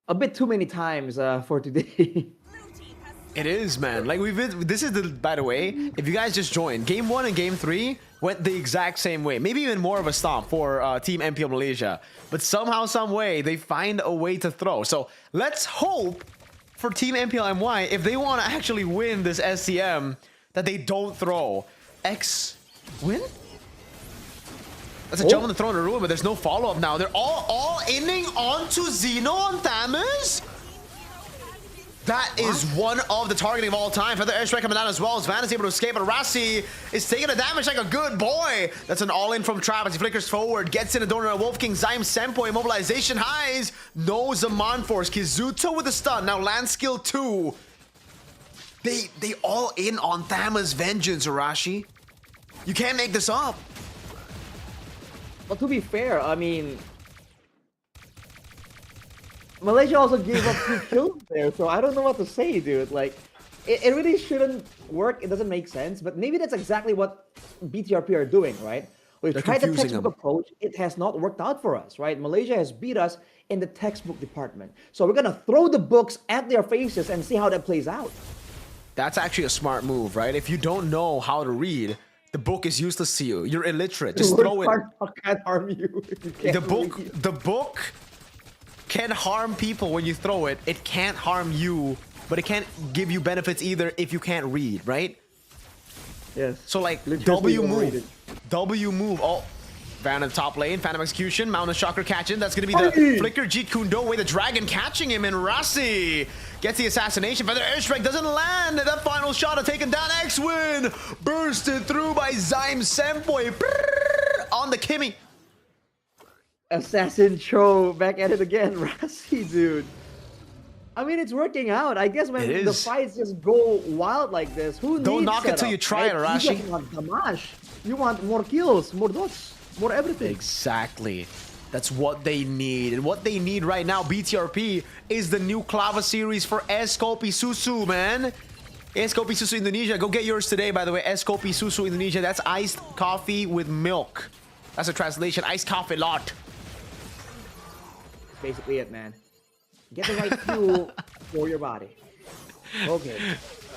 Speaker 3: a bit too many times for today.
Speaker 1: It is, man. Like this is the. By the way, if you guys just joined, game 1 and game 3 went the exact same way. Maybe even more of a stomp for Team MPL Malaysia. But somehow, some way, they find a way to throw. So let's hope for Team MPL MY, if they want to actually win this SCM, that they don't throw. X-Win? That's a jump on the throne of ruin, but there's no follow-up now. They're all inning onto Xeno on Thamus. That is one of the targeting of all time. Feather airstrike coming down as well as Van is able to escape, but Arashi is taking the damage like a good boy. That's an all-in from Trap as he flickers forward, gets in a donor. Wolf King, Zyme Senpai, immobilization highs. No Zaman Force. Kizuto with the stun. Now land skill 2. They all in on Thamus Vengeance, Arashi. You can't make this up.
Speaker 3: But to be fair, I mean, Malaysia also gave up 2 kills there, so I don't know what to say, dude. Like, it really shouldn't work. It doesn't make sense, but maybe that's exactly what BTRP are doing, right? We tried the textbook approach. It has not worked out for us, right? Malaysia has beat us in the textbook department. So we're going to throw the books at their faces and see how that plays out.
Speaker 1: That's actually a smart move, right? If you don't know how to read, the book is useless to you. You're illiterate. Just throw it.
Speaker 3: Can't harm you.
Speaker 1: The book can harm people when you throw it. It can't harm you, but it can't give you benefits either if you can't read, right?
Speaker 3: Yes.
Speaker 1: So like
Speaker 3: Legitimately
Speaker 1: W
Speaker 3: overrated.
Speaker 1: move. W move. Oh. Van in the top lane, Phantom Execution, Mountain Shocker catching. That's gonna be the
Speaker 3: Hey!
Speaker 1: Flicker, Jeet Kundo away, the Dragon catching him, and Arashi gets the assassination. Feather Airstrike doesn't land. That final shot of taking down X-Win. Bursted through by Zyme Senpoi. On the Kimmy.
Speaker 3: Assassin Cho back at it again. Rasi, dude. I mean, it's working out. I guess when
Speaker 1: It
Speaker 3: the
Speaker 1: is.
Speaker 3: fights just go wild like this, who
Speaker 1: Don't
Speaker 3: needs
Speaker 1: knock it till
Speaker 3: setup,
Speaker 1: you try it,
Speaker 3: right? You
Speaker 1: Arashi.
Speaker 3: just want Gamash. You want more kills, more dots, more everything.
Speaker 1: Exactly. That's what they need. And what they need right now, BTRP, is the new Clava series for Es Kopi Susu, man. Es Kopi Susu Indonesia. Go get yours today, by the way. Es Kopi Susu Indonesia. That's iced coffee with milk. That's a translation. Iced coffee lot.
Speaker 3: Basically it, man. Get the right fuel for your body. Okay.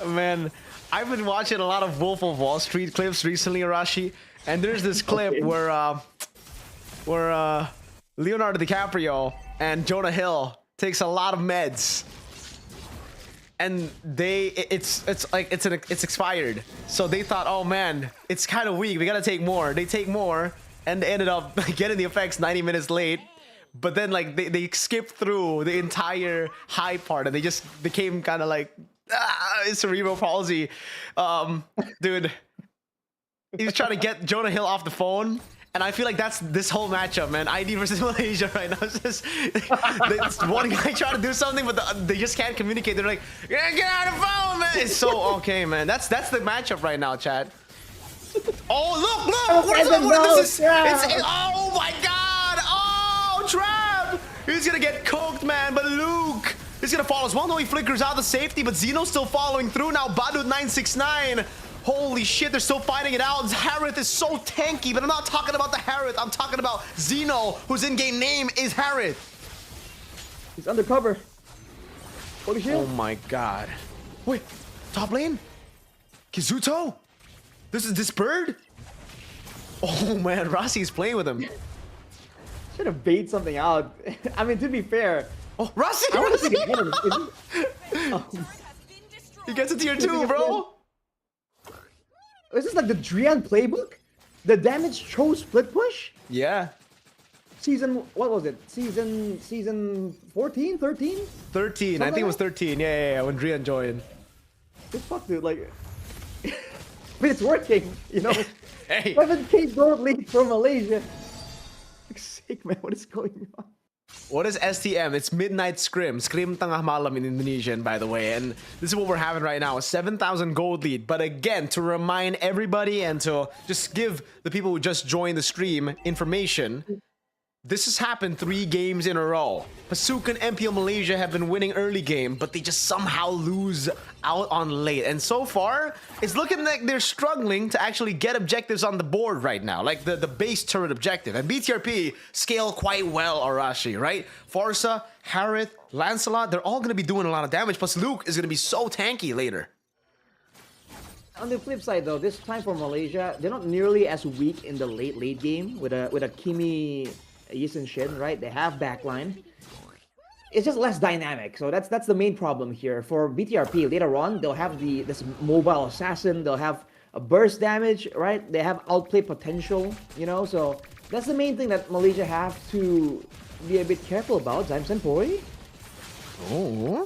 Speaker 1: Man, I've been watching a lot of Wolf of Wall Street clips recently, Arashi. And there's this clip
Speaker 3: Okay.
Speaker 1: where Leonardo DiCaprio and Jonah Hill takes a lot of meds, and it's expired. So they thought, oh man, it's kind of weak. We gotta take more. They take more, and they ended up getting the effects 90 minutes late. But then like they skipped through the entire high part, and they just became kind of like it's cerebral palsy. Dude, he was trying to get Jonah Hill off the phone. And I feel like that's this whole matchup, man. ID versus Malaysia right now. It's just it's one guy trying to do something, but they just can't communicate. They're like, "Yeah, get out of the phone, man." It's so okay, man. That's the matchup right now, Chad. Oh look! Oh my God! Oh, trap! He's gonna get cooked, man. But Luke is gonna fall as well. No, he flickers out the safety, but Zeno's still following through now. Badut 969. Holy shit, they're still fighting it out. Harith is so tanky, but I'm not talking about the Harith. I'm talking about Zeno, whose in-game name is Harith.
Speaker 3: He's undercover. Holy shit.
Speaker 1: Oh my God. Wait, top lane? Kizuto? This is this bird? Oh man, Rossi is playing with him.
Speaker 3: Should have bait something out. I mean, to be fair.
Speaker 1: Oh, Rossi!
Speaker 3: I want to see the him.
Speaker 1: He gets a tier 2, bro.
Speaker 3: Is this like the Drian playbook? The damage Cho split push?
Speaker 1: Yeah.
Speaker 3: Season, what was it? Season 14, 13?
Speaker 1: 13. I think it was 13. Yeah, when Drian joined.
Speaker 3: Good fuck, dude. Like, I mean, it's working, you know?
Speaker 1: Hey.
Speaker 3: 7K gold lead from Malaysia. For sake, man, what is going on?
Speaker 1: What is STM? It's Midnight Scrim. Scrim Tengah Malam in Indonesian, by the way. And this is what we're having right now, a 7,000 gold lead. But again, to remind everybody and to just give the people who just joined the stream information, this has happened 3 games in a row. Pasuk and MPL Malaysia have been winning early game, but they just somehow lose out on late. And so far, it's looking like they're struggling to actually get objectives on the board right now, like the base turret objective. And BTRP scale quite well Arashi, right? Forza, Harith, Lancelot, they're all going to be doing a lot of damage, plus Luke is going to be so tanky later.
Speaker 3: On the flip side, though, this time for Malaysia, they're not nearly as weak in the late game with a Kimi, Yisun Shin, right? They have backline. It's just less dynamic, so that's the main problem here. For BTRP, later on, they'll have this mobile assassin, they'll have a burst damage, right? They have outplay potential, you know? So that's the main thing that Malaysia have to be a bit careful about. Zyme Senpoi.
Speaker 1: Oh.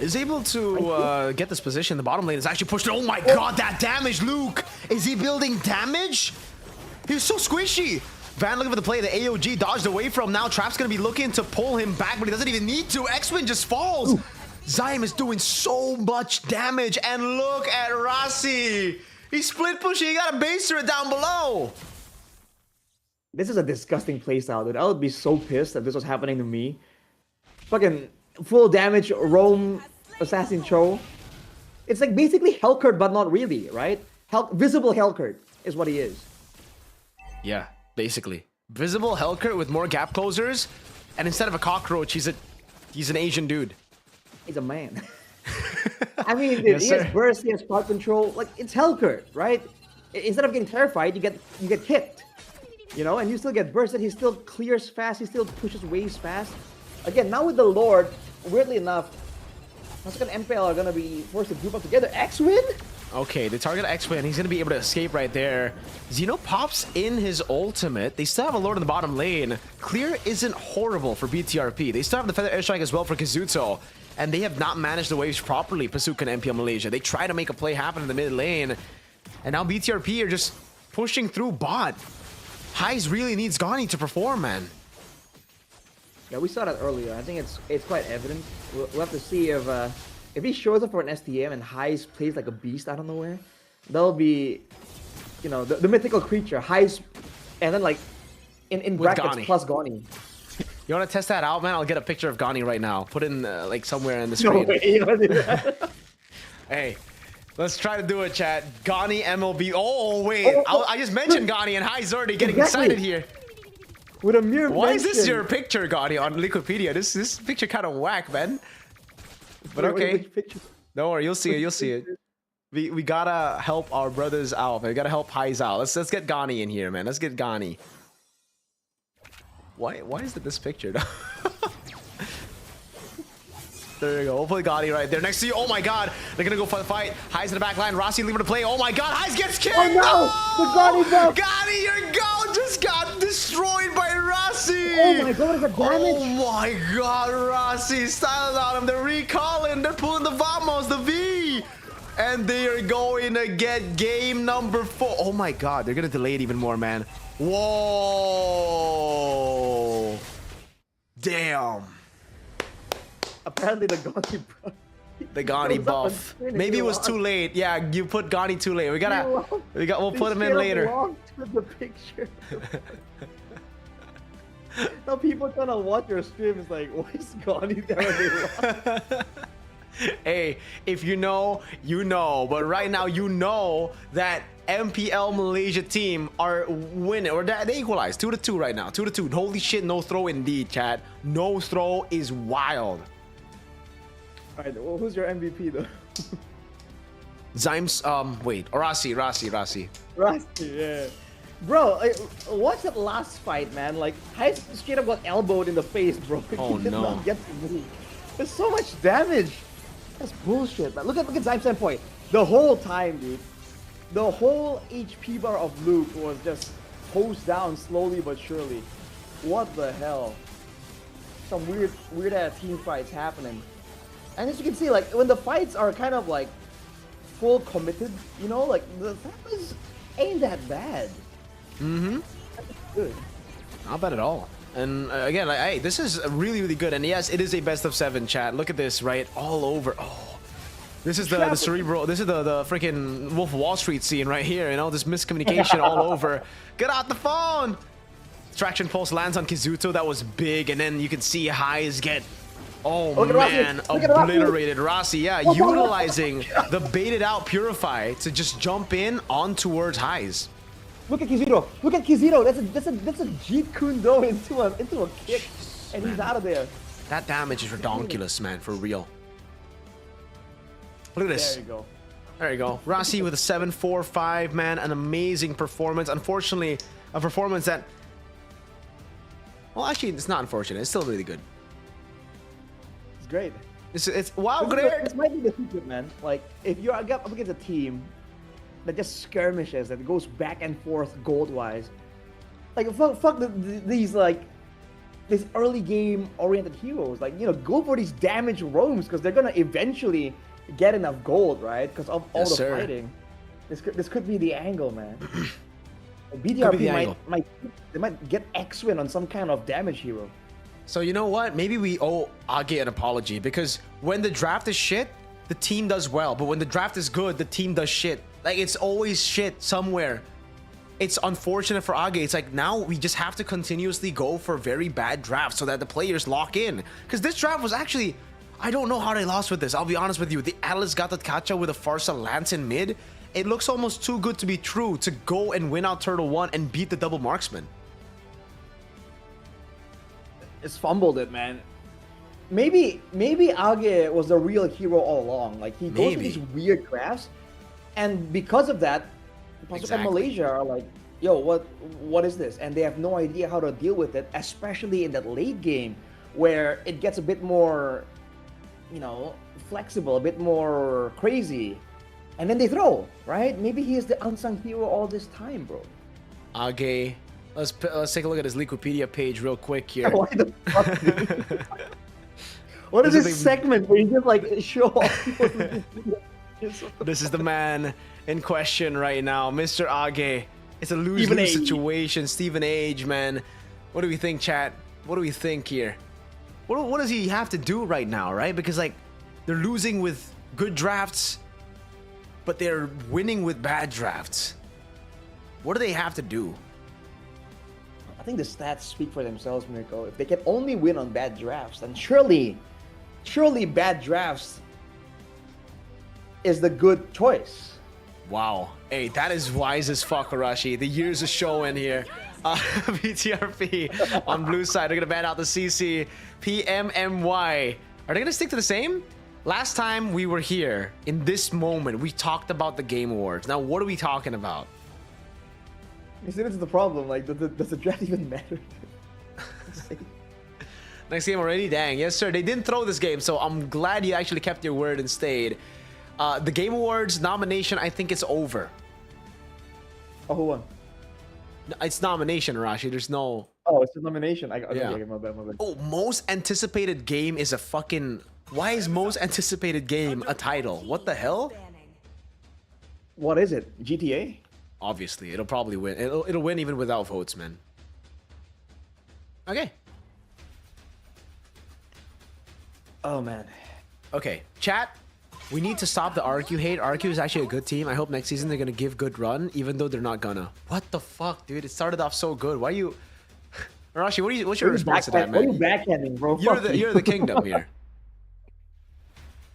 Speaker 1: Is able to get this position. The bottom lane is actually pushed. Oh my God, that damage, Luke! Is he building damage? He's so squishy. Van looking for the play. The AOG dodged away from. Now Trap's going to be looking to pull him back, but he doesn't even need to. X-Wing just falls. Zyme is doing so much damage. And look at Rossi. He's split pushing. He got a base turret down below.
Speaker 3: This is a disgusting playstyle, dude. I would be so pissed if this was happening to me. Fucking full damage roam assassin Cho. It's like basically Hellcurt, but not really, right? Visible Hellcurt is what he is.
Speaker 1: Yeah, basically. Visible Hellcurt with more gap closers. And instead of a cockroach, he's an Asian dude.
Speaker 3: He's a man. I mean, dude,
Speaker 1: Yes,
Speaker 3: he
Speaker 1: sir.
Speaker 3: has burst, he has crowd control. Like, it's Hellcurt, right? Instead of getting terrified, you get hit. You know, and you still get bursted. He still clears fast. He still pushes waves fast. Again, now with the Lord, weirdly enough, Pasukan MPL are gonna be forced to group up together. X-Win?
Speaker 1: Okay, they target X-Win. He's going to be able to escape right there. Xeno pops in his ultimate. They still have a Lord in the bottom lane. Clear isn't horrible for BTRP. They still have the Feather Airstrike as well for Kazuto. And they have not managed the waves properly, Pasukan and MPL Malaysia. They try to make a play happen in the mid lane. And now BTRP are just pushing through bot. Heis really needs Gani to perform, man.
Speaker 3: Yeah, we saw that earlier. I think it's quite evident. We'll have to see if he shows up for an STM and Heis plays like a beast out of nowhere. That'll be, you know, the mythical creature Heis, and then like in brackets
Speaker 1: Gani.
Speaker 3: plus Gani.
Speaker 1: You want to test that out, man? I'll get a picture of Gani right now. Put in like somewhere in the
Speaker 3: No
Speaker 1: screen.
Speaker 3: way, you wanna do that?
Speaker 1: Hey, let's try to do it, chat. Gani MLB. Oh, wait. I just mentioned Gani and Heis already getting
Speaker 3: Exactly.
Speaker 1: excited here.
Speaker 3: With a mere
Speaker 1: Why is this
Speaker 3: mention.
Speaker 1: your picture, Gani, on Wikipedia? This picture kind of whack, man. But
Speaker 3: Wait,
Speaker 1: okay.
Speaker 3: which picture?
Speaker 1: Don't worry, you'll see it. You'll see it. We gotta help our brothers out. Man. We gotta help Heis out. Let's get Gani in here, man. Let's get Gani. Why is it this picture? There you go. Hopefully Gani right there next to you. Oh my god. They're gonna go for the fight. Heis in the back line. Rossi leaving to play. Oh my god. Heis gets killed.
Speaker 3: Oh no! The Gani buff!
Speaker 1: Gani, your goat just got destroyed by Rossi.
Speaker 3: Oh my god, what a damage!
Speaker 1: Oh my god, Rossi. Silent on him. They're recalling. They're pulling the Vamos, the V. And they are going to get game number 4. Oh my god. They're going to delay it even more, man. Whoa. Damn.
Speaker 3: Apparently the Gani buff.
Speaker 1: The Gani
Speaker 3: Goes up on
Speaker 1: buff.
Speaker 3: screen and
Speaker 1: Maybe it
Speaker 3: you
Speaker 1: was
Speaker 3: lost.
Speaker 1: too late. Yeah, you put Gani too late. We'll
Speaker 3: They
Speaker 1: put him in
Speaker 3: straight up
Speaker 1: later.
Speaker 3: locked with the picture. Now people trying to watch your stream is like, why is Gani there?
Speaker 1: Hey, if you know, you know. But right now, you know that MPL Malaysia team are winning, or they equalized 2-2 right now. 2-2. Holy shit, no throw indeed, chat. No throw is wild.
Speaker 3: Alright, well, who's your MVP though?
Speaker 1: Zymes, wait, Arashi.
Speaker 3: Rusty, yeah. Bro, watch that last fight, man. Like, Heis straight up got elbowed in the face, bro.
Speaker 1: Oh,
Speaker 3: He did
Speaker 1: no.
Speaker 3: not get to move. There's so much damage. That's bullshit, man. Look at Zyme's standpoint. The whole time, dude. The whole HP bar of Luke was just hosed down slowly but surely. What the hell? Some weird ass team fights happening. And as you can see, like, when the fights are kind of like full committed, you know, like the fights ain't that bad.
Speaker 1: Mm-hmm.
Speaker 3: That's good.
Speaker 1: Not bad at all. And again, like, hey, this is really, really good. And yes, it is a best of 7, chat. Look at this, right? All over. Oh, this is the cerebral. This is the freaking Wolf of Wall Street scene right here. You know, this miscommunication all over. Get out the phone. Traction pulse lands on Kazuto. That was big. And then you can see Heis get. Oh
Speaker 3: Look at Rossi.
Speaker 1: man,
Speaker 3: Look at Rossi.
Speaker 1: obliterated Rossi. Yeah, utilizing the baited out Purify to just jump in on towards Heis.
Speaker 3: Look at Kizito. Look at Kizito. That's a Jeet Kune Do into a kick, and he's out of there.
Speaker 1: That damage is redonkulous, man, for real. Look at this.
Speaker 3: There you go.
Speaker 1: There you go. Rossi with a 7-4-5, man. An amazing performance. Unfortunately, a performance that... Well, actually, it's not unfortunate. It's still really good.
Speaker 3: It's great.
Speaker 1: It's wow,
Speaker 3: This
Speaker 1: great.
Speaker 3: might be the secret, man. Like, if you're up against a team that just skirmishes, that goes back and forth gold-wise, like, fuck these, like, these early game oriented heroes. Like, you know, go for these damage roams because they're gonna eventually get enough gold, right? Because of all
Speaker 1: Yes,
Speaker 3: the
Speaker 1: sir.
Speaker 3: fighting. This could be the angle, man.
Speaker 1: Could be the
Speaker 3: BTRP
Speaker 1: angle.
Speaker 3: might get X-Win on some kind of damage hero.
Speaker 1: So you know what? Maybe we owe Age an apology because when the draft is shit, the team does well. But when the draft is good, the team does shit. Like, it's always shit somewhere. It's unfortunate for Age. It's like now we just have to continuously go for very bad drafts so that the players lock in. Because this draft was actually... I don't know how they lost with this. I'll be honest with you. The Atlas got the Kacha with a Farsa Lance in mid. It looks almost too good to be true to go and win out Turtle 1 and beat the double marksman.
Speaker 3: It's fumbled it, man. Maybe Age was the real hero all along. Like, he goes to
Speaker 1: Maybe.
Speaker 3: these weird drafts, and because of that, Pasukan
Speaker 1: Exactly.
Speaker 3: Malaysia are like, yo, what is this? And they have no idea how to deal with it, especially in that late game where it gets a bit more, you know, flexible, a bit more crazy, and then they throw, right? Maybe he is the unsung hero all this time, bro.
Speaker 1: Age, let's take a look at his Wikipedia page real quick here.
Speaker 3: Why the fuck, dude? What is
Speaker 1: This is
Speaker 3: this
Speaker 1: the-
Speaker 3: segment where you just like show off people?
Speaker 1: This is the man in question right now, Mr. Age. It's a
Speaker 3: Stephen
Speaker 1: lose-lose
Speaker 3: Age.
Speaker 1: situation. Stephen Age, man. What do we think, chat? What do we think here? What does he have to do right now, right? Because like they're losing with good drafts, but they're winning with bad drafts. What do they have to do?
Speaker 3: I think the stats speak for themselves, Mirko. If they can only win on bad drafts, then surely bad drafts is the good choice.
Speaker 1: Wow. Hey, that is wise as fuck, Arashi. The years are showing here. BTRP on blue side. They're going to ban out the CC. PMMY. Are they going to stick to the same? Last time we were here, in this moment, we talked about the Game Awards. Now, what are we talking about?
Speaker 3: You see, this is the problem. Like, does the draft even matter?
Speaker 1: Next game already? Dang. Yes, sir. They didn't throw this game, so I'm glad you actually kept your word and stayed. The Game Awards nomination, I think it's over.
Speaker 3: Oh, who won?
Speaker 1: It's nomination, Arashi. There's no...
Speaker 3: Oh, it's a nomination. Okay,
Speaker 1: Yeah.
Speaker 3: okay, my bad.
Speaker 1: Oh, most anticipated game is a fucking... Why is most anticipated game a title? What the hell?
Speaker 3: What is it? GTA?
Speaker 1: Obviously, it'll probably win. It'll win even without votes, man. Okay.
Speaker 3: Oh man.
Speaker 1: Okay, chat. We need to stop the RQ hate. RQ is actually a good team. I hope next season they're gonna give good run, even though they're not gonna. What the fuck, dude? It started off so good. Why you... Arashi, what's your response to that,
Speaker 3: What are you
Speaker 1: man?
Speaker 3: backhanding, bro? Fuck you.
Speaker 1: You're the kingdom here.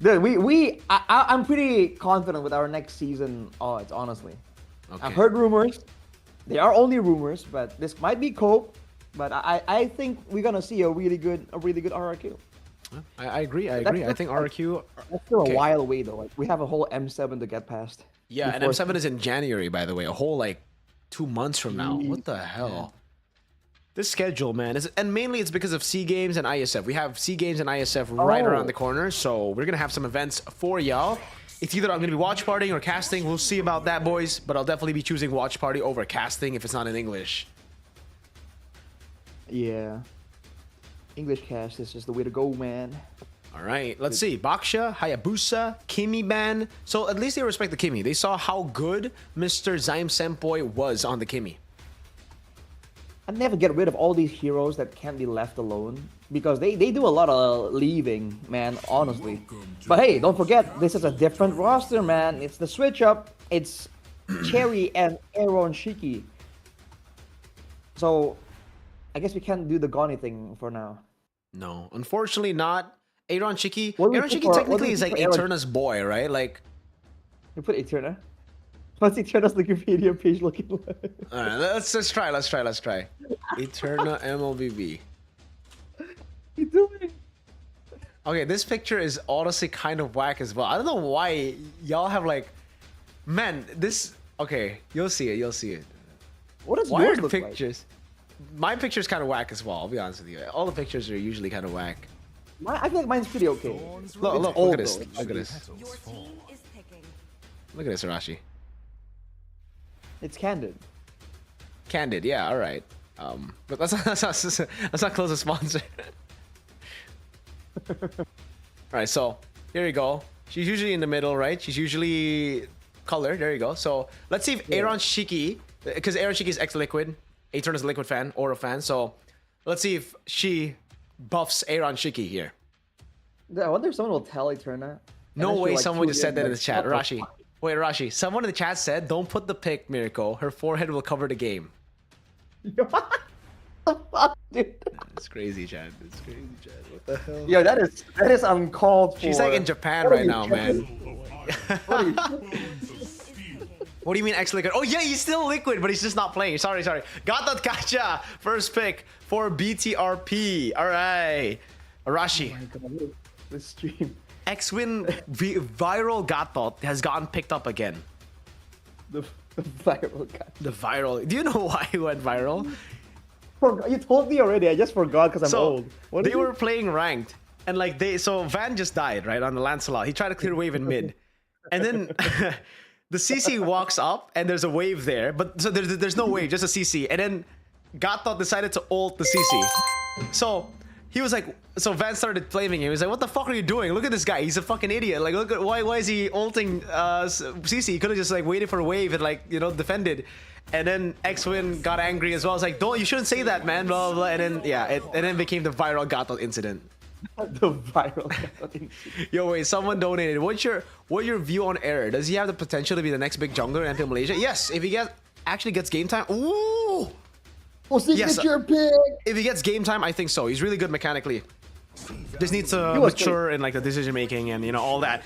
Speaker 3: Dude, I'm pretty confident with our next season odds, honestly.
Speaker 1: Okay.
Speaker 3: I've heard rumors. They are only rumors, but this might be cope. But I think we're gonna see a really good RRQ.
Speaker 1: I agree. I think RQ...
Speaker 3: That's still
Speaker 1: Okay.
Speaker 3: a while away though. Like we have a whole M7 to get past.
Speaker 1: Yeah, and
Speaker 3: before-
Speaker 1: M7 is in January, by the way. A whole, like, 2 months from now. What the hell? This schedule, man. And mainly it's because of C Games and ISF. We have C Games and ISF right around the corner, so we're going to have some events for y'all. It's either I'm going to be watch partying or casting. We'll see about that, boys. But I'll definitely be choosing watch party over casting if it's not in English.
Speaker 3: Yeah. English cast is just the way to go, man.
Speaker 1: All right, let's see. Baksha, Hayabusa, Kimi ban. So at least they respect the Kimi. They saw how good Mr. Zaim Senpoi was on the Kimi.
Speaker 3: I'd never get rid of all these heroes that can't be left alone because they do a lot of leaving, man, honestly. But hey, don't forget, this is a different roster, man. It's the switch up. It's Cherry and Aaron Shiki. So I guess we can't do the Goni thing for now.
Speaker 1: No, unfortunately not. Aaron Shiki.
Speaker 3: What do we
Speaker 1: Aaron
Speaker 3: think
Speaker 1: Shiki
Speaker 3: for- what do
Speaker 1: technically
Speaker 3: we
Speaker 1: is
Speaker 3: think
Speaker 1: like
Speaker 3: for Aaron-
Speaker 1: Eterna's boy, right? Like,
Speaker 3: You put Eterna. What's Eterna's Wikipedia page looking like?
Speaker 1: all right, let's try. Eterna MLBB.
Speaker 3: You doing?
Speaker 1: Okay, this picture is honestly kind of whack as well. I don't know why y'all have like, man, this. Okay, you'll see it.
Speaker 3: What does
Speaker 1: Why
Speaker 3: yours
Speaker 1: are
Speaker 3: look like?
Speaker 1: pictures? My picture's kind of whack as well. I'll be honest with you. All the pictures are usually kind of whack.
Speaker 3: I feel like mine's pretty okay.
Speaker 1: Look
Speaker 3: old,
Speaker 1: at this.
Speaker 3: though.
Speaker 1: Look at this.
Speaker 5: Your team is picking.
Speaker 1: Look at this, Arashi.
Speaker 3: It's candid.
Speaker 1: Candid, yeah, all right. But let's not close the sponsor. All right, so here you go. She's usually in the middle, right? She's usually color. There you go. So let's see if Aaron Shiki, because Aaron Shiki is ex-Liquid. Atron is a Liquid fan, Aura fan. So let's see if she buffs Aaron Shiki here.
Speaker 3: I wonder if someone will tell Eterna.
Speaker 1: No way someone just said that in the chat.
Speaker 3: What the
Speaker 1: Arashi. Wait, Arashi. Someone in the chat said, don't put the pic, Mirko. Her forehead will cover the game.
Speaker 3: fuck? The fuck, dude?
Speaker 1: It's crazy, Chad. It's crazy, Chad. What the hell?
Speaker 3: Yo, that is uncalled for.
Speaker 1: She's like in Japan
Speaker 3: What are
Speaker 1: right
Speaker 3: you,
Speaker 1: now, man.
Speaker 3: What are you?
Speaker 1: What do you mean ex-Liquid? Oh, yeah, he's still Liquid, but he's just not playing. Sorry. Got that gotcha. First pick for BTRP. All right. Arashi.
Speaker 3: This stream.
Speaker 1: X-Win viral Gatot has gotten picked up again.
Speaker 3: The viral guy.
Speaker 1: The viral. Do you know why he went viral?
Speaker 3: You told me already. I just forgot because I'm
Speaker 1: So
Speaker 3: old. What
Speaker 1: they
Speaker 3: is it?
Speaker 1: were playing ranked, and like so Van just died right on the Lancelot. He tried to clear wave in mid, and then the CC walks up, and there's a wave there, but so there's no wave, just a CC, and then Gatot decided to ult the CC. So he was like, so Van started flaming him. He was like, "What the fuck are you doing? Look at this guy. He's a fucking idiot. Like, look at why is he ulting CC? He could have just like waited for a wave and like defended." And then X-Win got angry as well. I was like, "Don't, you shouldn't say that, man." Blah blah blah. And then yeah, and then became the viral Gatot incident.
Speaker 3: The viral.
Speaker 1: Yo, wait, someone donated. What's your view on Error? Does he have the potential to be the next big jungler in MPL Malaysia? Yes, if he actually gets game time. Ooh.
Speaker 2: Oh, signature pick.
Speaker 1: If he gets game time, I think so. He's really good mechanically. Just needs to
Speaker 3: was
Speaker 1: mature in like the decision making and all that.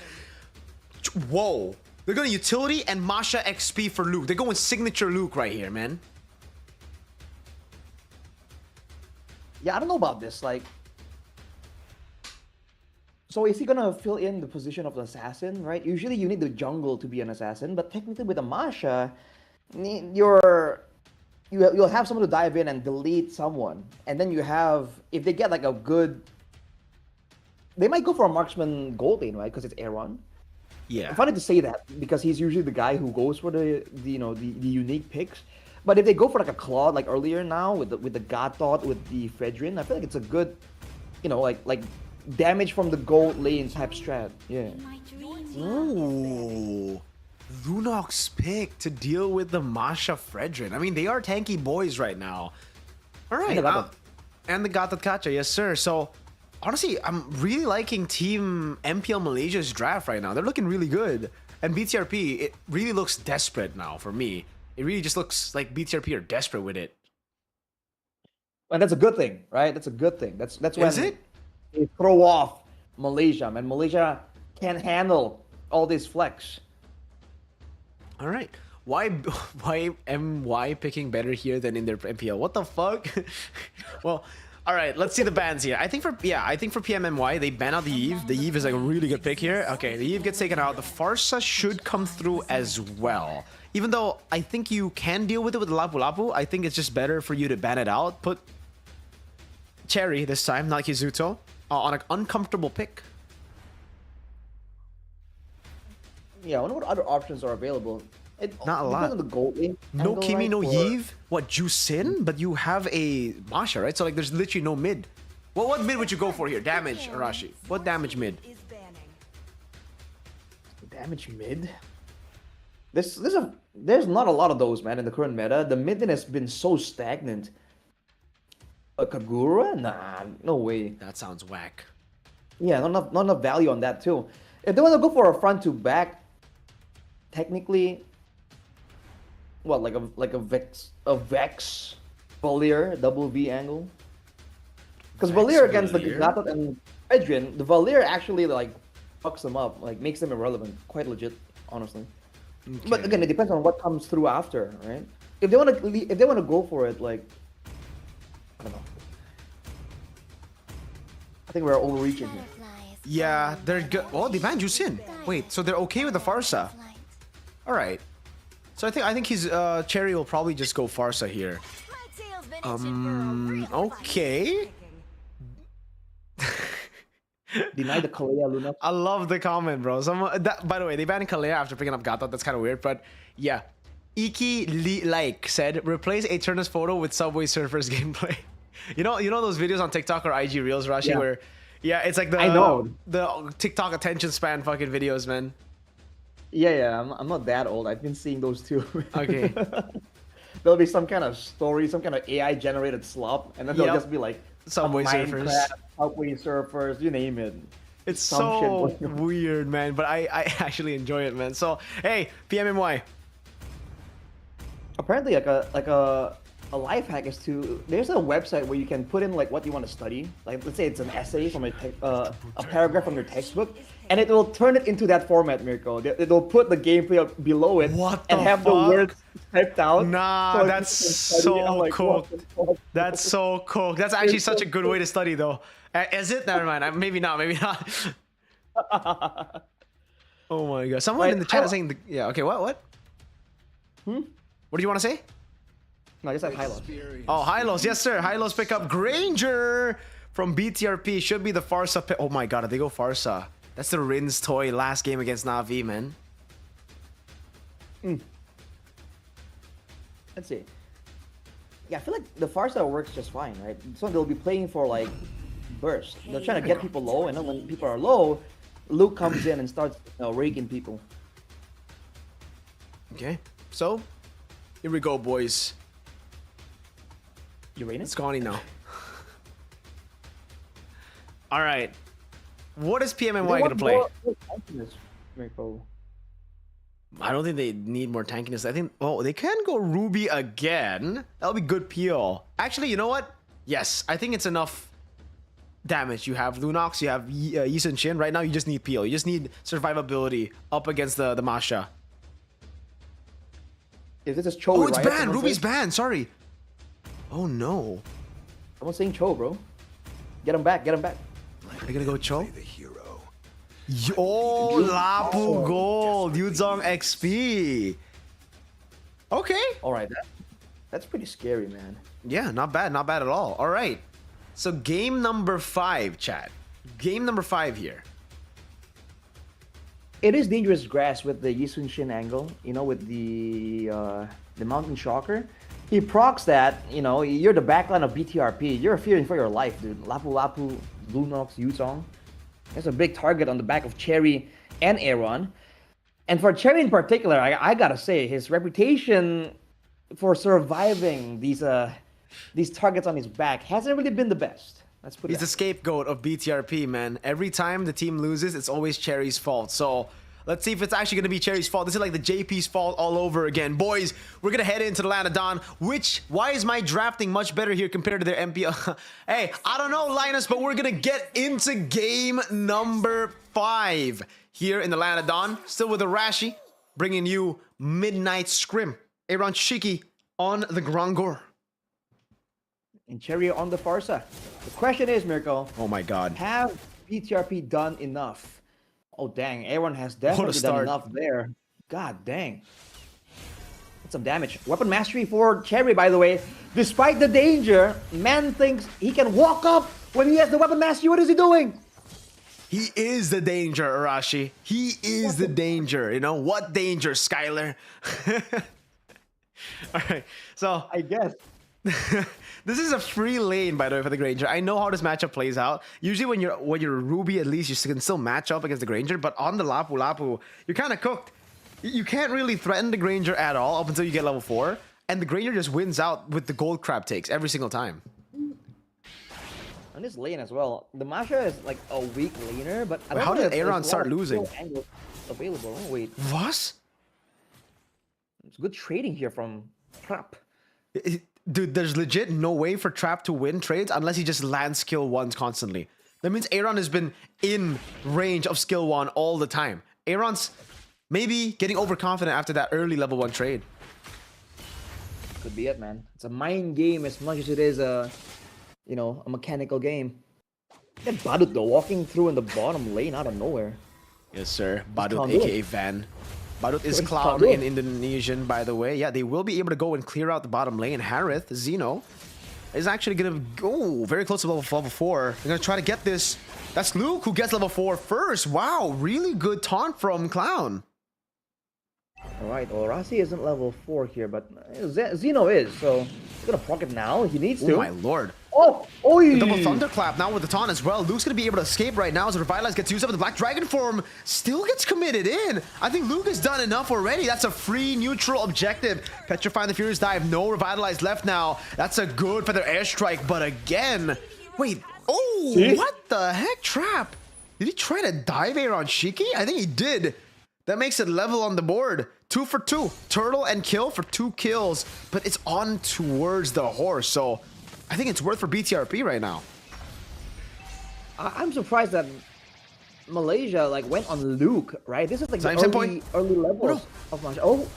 Speaker 1: Whoa. They're going utility and Masha XP for Luke. They're going signature Luke right here, man.
Speaker 3: Yeah, I don't know about this. Like, so is he gonna fill in the position of the assassin, right? Usually you need the jungle to be an assassin, but technically with a Masha, you'll have someone to dive in and delete someone, and then you have, if they get like a good, they might go for a marksman gold lane, right? Because it's Aaron.
Speaker 1: Yeah.
Speaker 3: I'm funny to say that because he's usually the guy who goes for the unique picks. But if they go for like a Claude like earlier now with the Gatot with the Fredrin, I feel like it's a good, like damage from the gold lane type strat. Yeah.
Speaker 5: My dreams.
Speaker 1: Ooh. Lunok's pick to deal with the Masha Fredrin. I mean, they are tanky boys right now. All right. And the Gatot Kacha, yes, sir. So, honestly, I'm really liking Team MPL Malaysia's draft right now. They're looking really good. And BTRP, it really looks desperate now for me. It really just looks like BTRP are desperate with it.
Speaker 3: And that's a good thing, right? That's a good thing. That's when
Speaker 1: Is it?
Speaker 3: they throw off Malaysia, man. Malaysia can't handle all this flex.
Speaker 1: All right. Why MY picking better here than in their MPL? What the fuck? Well, all right, let's see the bans here. I think for PMMY, they ban out the Eve. The Eve is like a really good pick here. Okay, the Eve gets taken out. The Farsa should come through as well. Even though I think you can deal with it with the Lapu Lapu, I think it's just better for you to ban it out. Put Cherry this time, not Kizuto, on an uncomfortable pick.
Speaker 3: Yeah, I wonder what other options are available.
Speaker 1: Not a lot.
Speaker 3: Because of the gold lane
Speaker 1: No
Speaker 3: angle,
Speaker 1: Kimi,
Speaker 3: right,
Speaker 1: no
Speaker 3: for-
Speaker 1: Yeve. What, Jusin? But you have a Masha, right? So like, there's literally no mid. Well, what mid would you go for here? Damage, Arashi. What damage mid?
Speaker 5: Is banning.
Speaker 3: Damage mid. There's not a lot of those, man, in the current meta. The mid has been so stagnant. A Kagura? Nah, no way.
Speaker 1: That sounds whack.
Speaker 3: Yeah, not enough value on that too. If they want to go for a front to back, technically, what, like a Vex Valier double V angle? Because
Speaker 1: Vex
Speaker 3: Valier against the
Speaker 1: Valier?
Speaker 3: Gatot and Fredrin, the Valier actually like fucks them up, like makes them irrelevant. Quite legit, honestly. But
Speaker 1: Okay.
Speaker 3: again, it depends on what comes through after, right? If they want to go for it, like, I don't know. I think we're overreaching here.
Speaker 5: Butterflies.
Speaker 1: Yeah, they're good. Oh, they banned Jusin. Wait, so they're okay with the Farsa?
Speaker 5: Flight.
Speaker 1: All right. So I think his Cherry will probably just go Farsa here.
Speaker 5: My tail's been itching for a real
Speaker 1: Okay.
Speaker 3: Deny the Kalea Luna.
Speaker 1: I love the comment, bro. By the way, they banned Kalea after picking up Gatot. That's kind of weird, but yeah. Iki said, replace Aeterna's photo with Subway Surfers gameplay. You know those videos on TikTok or IG Reels, Rashi,
Speaker 3: Yeah.
Speaker 1: where it's like
Speaker 3: I know.
Speaker 1: the TikTok attention span fucking videos, man.
Speaker 3: Yeah, I'm not that old. I've been seeing those too.
Speaker 1: Okay.
Speaker 3: There'll be some kind of story, some kind of AI generated slop, and then they'll
Speaker 1: Yep.
Speaker 3: just be like
Speaker 1: Subway
Speaker 3: some
Speaker 1: Surfers.
Speaker 3: Minecraft, Subway Surfers, you name it.
Speaker 1: It's
Speaker 3: Some
Speaker 1: so
Speaker 3: shit going on.
Speaker 1: weird, man, but I actually enjoy it, man. So, hey, PMMY.
Speaker 3: Apparently, like a life hack is there's a website where you can put in like what you want to study. Like let's say it's an essay from a paragraph from your textbook, and it will turn it into that format, Mirko. It'll put the gameplay up below it
Speaker 1: What
Speaker 3: and
Speaker 1: the
Speaker 3: have the
Speaker 1: fuck?
Speaker 3: words typed out.
Speaker 1: Nah,
Speaker 3: so
Speaker 1: that's
Speaker 3: you can study. I'm
Speaker 1: so
Speaker 3: like,
Speaker 1: cool.
Speaker 3: what the fuck?
Speaker 1: That's so cool. That's actually such a good way to study, though. Is it? Never mind. Maybe not. Maybe not. Oh my god. Someone
Speaker 3: Right,
Speaker 1: in the chat is saying, yeah, okay, what?
Speaker 3: Hmm?
Speaker 1: What do you want to say?
Speaker 3: No, just like Hylos.
Speaker 1: Oh, Hylos, yes sir. Hylos pick up Granger from BTRP. Should be the Farsa pick. Oh my god, they go Farsa. That's the Rin's toy last game against Na'Vi, man.
Speaker 3: Let's see. Yeah, I feel like the Farsa works just fine, right? So they'll be playing for like burst. They're trying to get people low, and then when people are low, Luke comes in and starts raking people.
Speaker 1: Okay, so here we go, boys.
Speaker 3: Uranus?
Speaker 1: It's Connie now. All right. What is PMNY gonna play?
Speaker 3: Mirko.
Speaker 1: I don't think they need more tankiness. I think, oh, they can go Ruby again. That'll be good peel. Actually, you know what? Yes, I think it's enough damage. You have Lunox, you have Yi Sun Shin. Right now, you just need peel. You just need survivability up against the Masha.
Speaker 3: If this is Cho,
Speaker 1: Oh, it's
Speaker 3: right?
Speaker 1: banned. Ruby's banned. Sorry. Oh, no.
Speaker 3: Someone's saying Cho, bro. Get him back. Get him back.
Speaker 1: Are they gonna go Cho?
Speaker 4: Play the hero.
Speaker 1: Oh, Lapu Gold. Yuzong XP. Okay.
Speaker 3: All right, that's pretty scary, man.
Speaker 1: Yeah, not bad. Not bad at all. All right. So game number 5, chat. Game number 5 here.
Speaker 3: It is dangerous grass with the Yi Sun Shin angle, with the Mountain Shocker. He procs that, you're the backline of BTRP. You're fearing for your life, dude. Lapu, Lunox, Yuzong. There's a big target on the back of Cherry and Aaron. And for Cherry in particular, I gotta say, his reputation for surviving these targets on his back hasn't really been the best. Let's put it
Speaker 1: He's the scapegoat of BTRP, man. Every time the team loses, it's always Cherry's fault. So let's see if it's actually going to be Cherry's fault. This is like the JP's fault all over again. Boys, we're going to head into the Land of Dawn, why is my drafting much better here compared to their MPL? Hey, I don't know, Linus, but we're going to get into game number 5 here in the Land of Dawn. Still with Arashi, bringing you Midnight Scrim. Aaron Shiki on the Grangor.
Speaker 3: And Cherry on the Farsa. The question is, Mirko.
Speaker 1: Oh my god.
Speaker 3: Have BTRP done enough? Oh, dang. Aaron has definitely done enough there. God dang. That's some damage. Weapon mastery for Cherry, by the way. Despite the danger, man thinks he can walk up when he has the weapon mastery. What is he doing?
Speaker 1: He is the danger, Arashi. He is the danger. What danger, Skylar? All right. So
Speaker 3: I guess.
Speaker 1: this is a free lane, by the way, for the Granger. I know how this matchup plays out. Usually when you're Ruby, at least you can still match up against the Granger, but on the Lapu, you're kind of cooked. You can't really threaten the Granger at all up until you get level 4, and the Granger just wins out with the gold crab takes every single time.
Speaker 3: On this lane as well, the Masha is like a weak laner, but I don't
Speaker 1: How
Speaker 3: know
Speaker 1: did
Speaker 3: if
Speaker 1: Aaron
Speaker 3: there's a
Speaker 1: start
Speaker 3: lot of
Speaker 1: losing?
Speaker 3: skill angles available. Oh, wait,
Speaker 1: What?
Speaker 3: it's good trading here from Trap.
Speaker 1: Dude, there's legit no way for Trap to win trades unless he just lands skill 1s constantly. That means Aaron has been in range of skill 1 all the time. Aaron's maybe getting overconfident after that early level 1 trade.
Speaker 3: Could be it, man. It's a mind game as much as it is a mechanical game. And Badut though, walking through in the bottom lane out of nowhere.
Speaker 1: Yes, sir. Badut,
Speaker 3: Clown
Speaker 1: aka Van. Badut is
Speaker 3: It's
Speaker 1: clown
Speaker 3: Clown.
Speaker 1: in Indonesian, by the way. Yeah, they will be able to go and clear out the bottom lane. Harith, Zeno, is actually going to go very close to level 4. They're going to try to get this. That's Luke who gets level 4 first. Wow, really good taunt from Clown.
Speaker 3: Alright, well, Arashi isn't level 4 here, but Zeno is, so he's gonna proc it now. He needs to.
Speaker 1: Oh my lord.
Speaker 3: Oh!
Speaker 1: Double thunderclap now with the taunt as well. Luke's gonna be able to escape right now as Revitalize gets used up. The Black Dragon form still gets committed in. I think Luke has done enough already. That's a free neutral objective. Petrifying the Furious Dive. No Revitalize left now. That's a good feather airstrike, but again, wait. Oh,
Speaker 3: See?
Speaker 1: what the heck, Trap? Did he try to dive air on Shiki? I think he did. That makes it level on the board. 2 for 2. Turtle and kill for 2 kills, but it's on towards the horse. So I think it's worth for BTRP right now.
Speaker 3: I'm surprised that Malaysia went on Luke, right? This is like
Speaker 1: Zaim
Speaker 3: the early levels of Malaysia. Oh,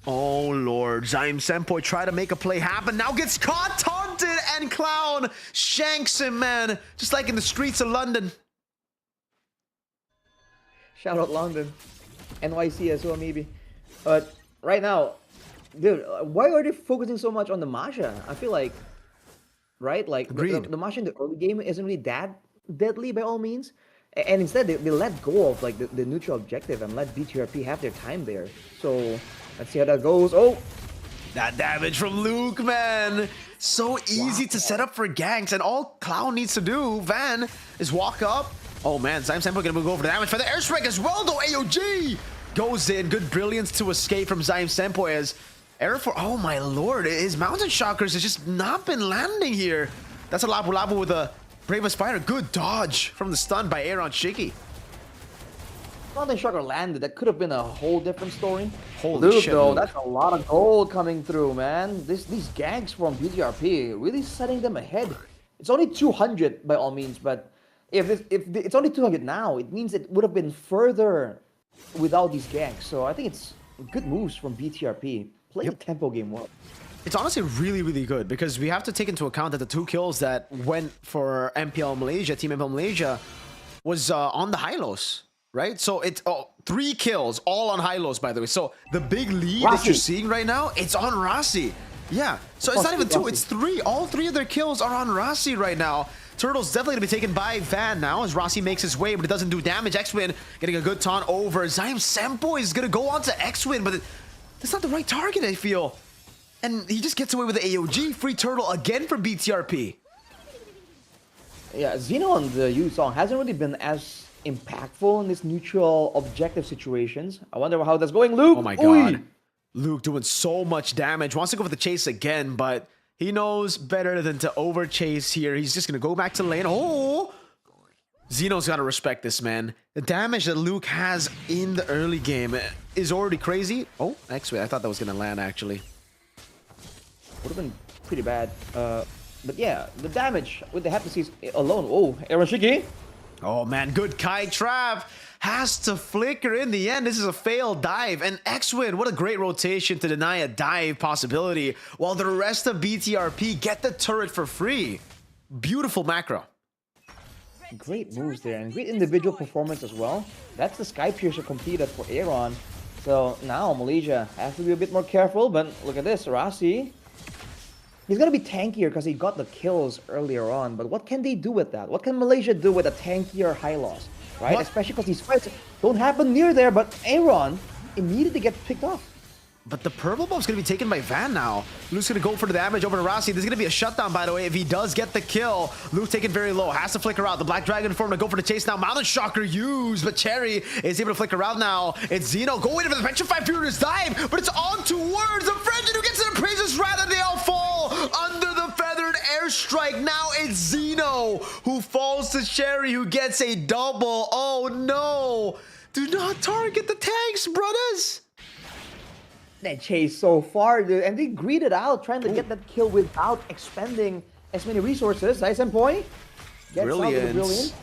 Speaker 1: Oh lord, Zaim Senpoi try to make a play happen, now gets caught, taunted, and Clown shanks him, man. Just like in the streets of London.
Speaker 3: shout out London. NYC as well, maybe. But right now, Dude, why are they focusing so much on the Masha? I feel like, right? Like
Speaker 1: Agreed.
Speaker 3: the Masha in the early game isn't really that deadly by all means. And instead they let go of like the neutral objective and let BTRP have their time there. So let's see how that goes. Oh,
Speaker 1: That damage from Luke, man. So easy to set up for ganks, and all Clown needs to do, Van, is walk up. Oh man, Zyme Senpai gonna go for the damage for the airstrike as well, though. AOG goes in. Good brilliance to escape from Zyme Senpai as Air for. Oh my lord, his mountain shockers has just not been landing here. That's a Labu Labu with a Brave Aspire. Good dodge from the stun by Arashi.
Speaker 3: Mountain Shocker landed. That could have been a whole different story.
Speaker 1: Holy
Speaker 3: Luke,
Speaker 1: shit,
Speaker 3: though,
Speaker 1: Luke.
Speaker 3: that's a lot of gold coming through, man. These ganks from BTRP really setting them ahead. It's only 200 by all means, but if it's only 200 now, it means it would have been further without these ganks. So I think it's good moves from BTRP. Play the tempo game well.
Speaker 1: It's honestly really, really good because we have to take into account that the 2 kills that went for MPL Malaysia, Team MPL Malaysia, was on the high-lows, right? So it's 3 kills, all on high-lows, by the way. So the big lead that you're seeing right now, it's on Rasi. Yeah, so it's not even 2, it's 3. All 3 of their kills are on Rasi right now. Turtle's definitely going to be taken by Van now as Rossi makes his way, but it doesn't do damage. X-Win getting a good taunt over. Zyme Senpai is going to go on to X-Win, but that's not the right target, I feel. And he just gets away with the AOG. Free Turtle again for BTRP.
Speaker 3: Yeah, Xeno on the Yu Song hasn't really been as impactful in these neutral objective situations. I wonder how that's going, Luke.
Speaker 1: Oh my god. Luke doing so much damage. Wants to go for the chase again, but he knows better than to over chase here. He's just going to go back to lane. Oh! Xeno's got to respect this, man. The damage that Luke has in the early game is already crazy. Oh, actually, I thought that was going to land, actually.
Speaker 3: Would have been pretty bad. But yeah, the damage with the Heptasis alone. Oh, Arashi.
Speaker 1: Oh man, good kite trap. Has to flicker in the end. This is a failed dive. And X-Win, what a great rotation to deny a dive possibility. While the rest of BTRP get the turret for free. Beautiful macro.
Speaker 3: Great moves there and great individual performance as well. That's the Sky Piercer completed for Aaron. So now Malaysia has to be a bit more careful. But look at this, Arashi. He's going to be tankier because he got the kills earlier on. But what can they do with that? What can Malaysia do with a tankier high loss? Right?
Speaker 1: What?
Speaker 3: Especially because these fights don't happen near there. But Aaron immediately gets picked off.
Speaker 1: But the purple buff's going to be taken by Van now. Luke's going to go for the damage over to Rossi. There's going to be a shutdown, by the way, if he does get the kill. Luke taken very low. Has to flicker out. The Black Dragon form to go for the chase now. Mountain Shocker used, but Cherry is able to flicker out now. It's Xeno going for the Petrified Furious dive, but it's on towards the Frenzy who gets to the praises rather they all fall under the feathered airstrike. Now it's Xeno who falls to Cherry who gets a double. Oh no. Do not target the tanks, brothers.
Speaker 3: That chase so far, dude, and they greeted out trying to get that kill without expending as many resources. Nice and point. Gets out with the brilliant.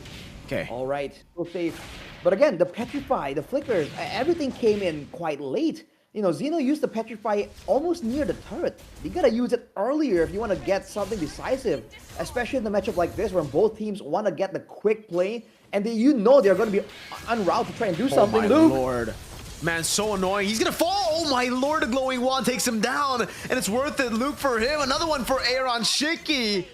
Speaker 1: Okay.
Speaker 3: All right, still safe. But again, the Petrify, the flickers, everything came in quite late. You know, Xeno used the Petrify almost near the turret. You gotta use it earlier if you want to get something decisive, especially in a matchup like this where both teams want to get the quick play and you know they're going to be en route to try and do something.
Speaker 1: Oh my
Speaker 3: Luke.
Speaker 1: lord. Man, so annoying. He's gonna fall. Oh my lord, the glowing wand takes him down. And it's worth it. Luke for him. Another one for Arashi.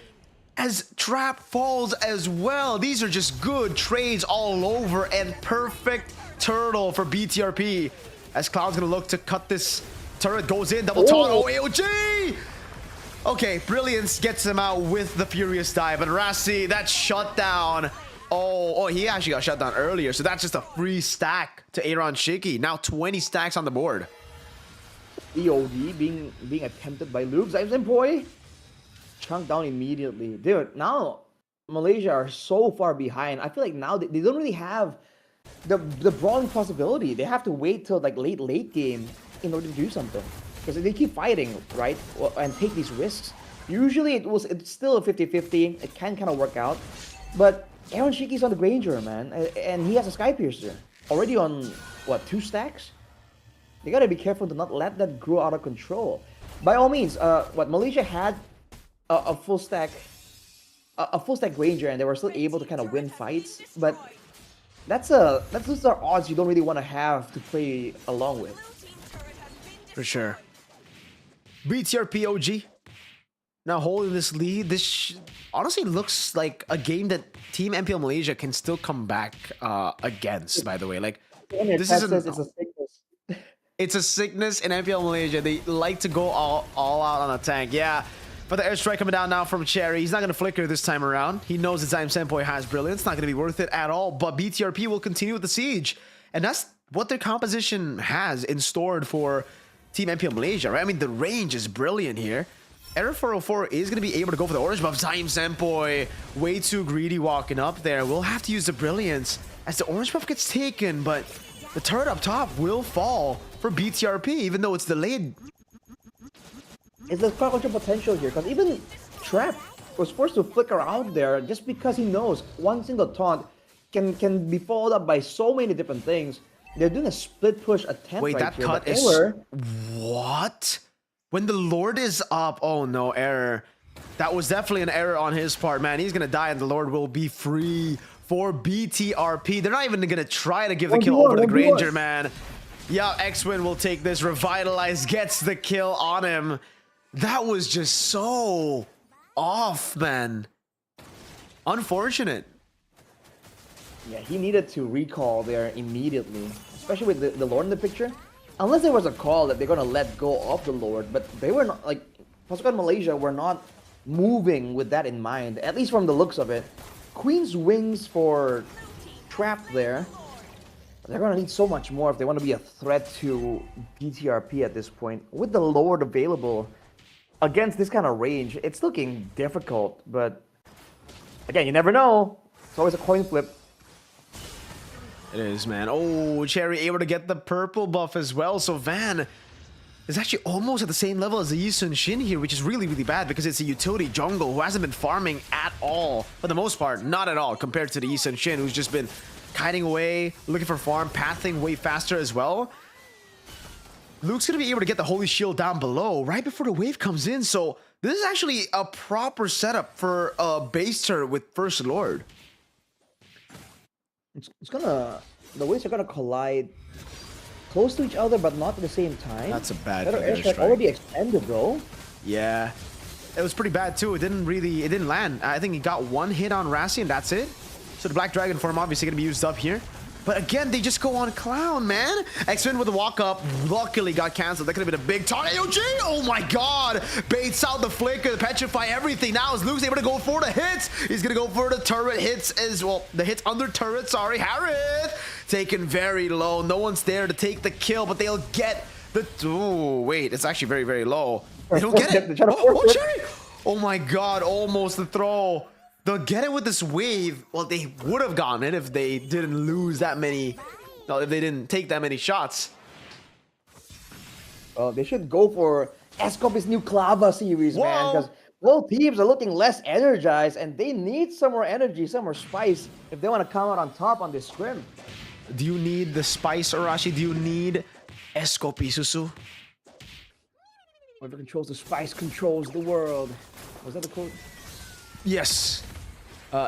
Speaker 1: As Trap falls as well. These are just good trades all over. And perfect turtle for BTRP. As Cloud's gonna look to cut this turret. Goes in. Double taunt. Oh, AOG! Okay, Brilliance gets him out with the Furious Dive. And Rasi, that shutdown. Oh, he actually got shut down earlier, so that's just a free stack to Arashi. Now 20 stacks on the board.
Speaker 3: EOD being attempted by Luke. Zyme Senpai chunked down immediately. Dude, now Malaysia are so far behind. I feel like now they don't really have the brawling possibility. They have to wait till like late game in order to do something. Because they keep fighting, right? And take these risks. Usually it's still a 50-50. It can kind of work out. But Arashi's on the Granger, man, and he has a Sky Piercer already on what, 2 stacks? They gotta be careful to not let that grow out of control. By all means, Malaysia had a full stack Granger, and they were still able to kind of win fights. But that's just our odds you don't really want to have to play along with.
Speaker 1: For sure. BTRP OG now holding this lead. This honestly looks like a game that Team MPL Malaysia can still come back against, by the way. Like, this is
Speaker 3: it's a sickness.
Speaker 1: it's a sickness in MPL Malaysia. They like to go all out on a tank. Yeah. But the airstrike coming down now from Cherry. He's not going to flicker this time around. He knows the Time Senpoi has brilliance. Not going to be worth it at all. But BTRP will continue with the siege. And that's what their composition has in stored for Team MPL Malaysia, right? I mean, the range is brilliant here. Error 404 is going to be able to go for the orange buff. Time Senpoi, way too greedy walking up there. We'll have to use the brilliance as the orange buff gets taken. But the turret up top will fall for BTRP, even though it's delayed.
Speaker 3: It's the crowd control potential here, because even Trap was forced to flicker out there just because he knows one single taunt can be followed up by so many different things. They're doing a split push attempt.
Speaker 1: Wait,
Speaker 3: right
Speaker 1: that
Speaker 3: here,
Speaker 1: cut
Speaker 3: but
Speaker 1: is
Speaker 3: Error,
Speaker 1: what? When the Lord is up, oh no, error. That was definitely an error on his part, man. He's gonna die and the Lord will be free for BTRP. They're not even gonna try to give the kill over to Granger, man. Yeah, X-Win will take this. Revitalize gets the kill on him. That was just so off, man. Unfortunate.
Speaker 3: yeah, he needed to recall there immediately, especially with the Lord in the picture. Unless there was a call that they're gonna let go of the Lord, but they were not, like, Pasukan Malaysia were not moving with that in mind, at least from the looks of it. Queen's Wings for Trap there. They're gonna need so much more if they want to be a threat to BTRP at this point. With the Lord available against this kind of range, it's looking difficult, but again, you never know. It's always a coin flip.
Speaker 1: It is, man. Oh, Cherry able to get the purple buff as well. So Van is actually almost at the same level as the Yi Sun Shin here, which is really, really bad because it's a utility jungle who hasn't been farming at all. For the most part, not at all compared to the Yi Sun Shin, who's just been kiting away, looking for farm, pathing way faster as well. Luke's going to be able to get the Holy Shield down below right before the wave comes in. So this is actually a proper setup for a base turret with First Lord.
Speaker 3: It's gonna, the waves are gonna collide close to each other, but not at the same time.
Speaker 1: That's a bad
Speaker 3: That
Speaker 1: feather
Speaker 3: airstrike
Speaker 1: strike.
Speaker 3: already extended though.
Speaker 1: Yeah. It was pretty bad too. It didn't land. I think he got one hit on Arashi and that's it. So the Black Dragon form obviously going to be used up here. But again, they just go on Clown, man. X-Win with the walk up, luckily got canceled. That could have been a big target. AOG, oh my god. Baits out the flicker, the petrify, everything. Now is Luke's able to go for the hits. He's going to go for the turret hits as well. The hits under turret, sorry. Harith taken very low. No one's there to take the kill, but they'll get the... Oh, wait, it's actually very, very low. They don't get it. Oh, Cherry. Oh my god, almost the throw. They'll get it with this wave. Well, they would have gotten it if they didn't lose that many... No, if they didn't take that many shots.
Speaker 3: They should go for Escop's new Clava series,
Speaker 1: Whoa.
Speaker 3: man, because both teams are looking less energized, and they need some more energy, some more spice if they want to come out on top on this scrim.
Speaker 1: Do you need the spice, Arashi? Do you need Escopi, Susu?
Speaker 3: Whoever controls the spice controls the world. Was that the quote?
Speaker 1: Yes.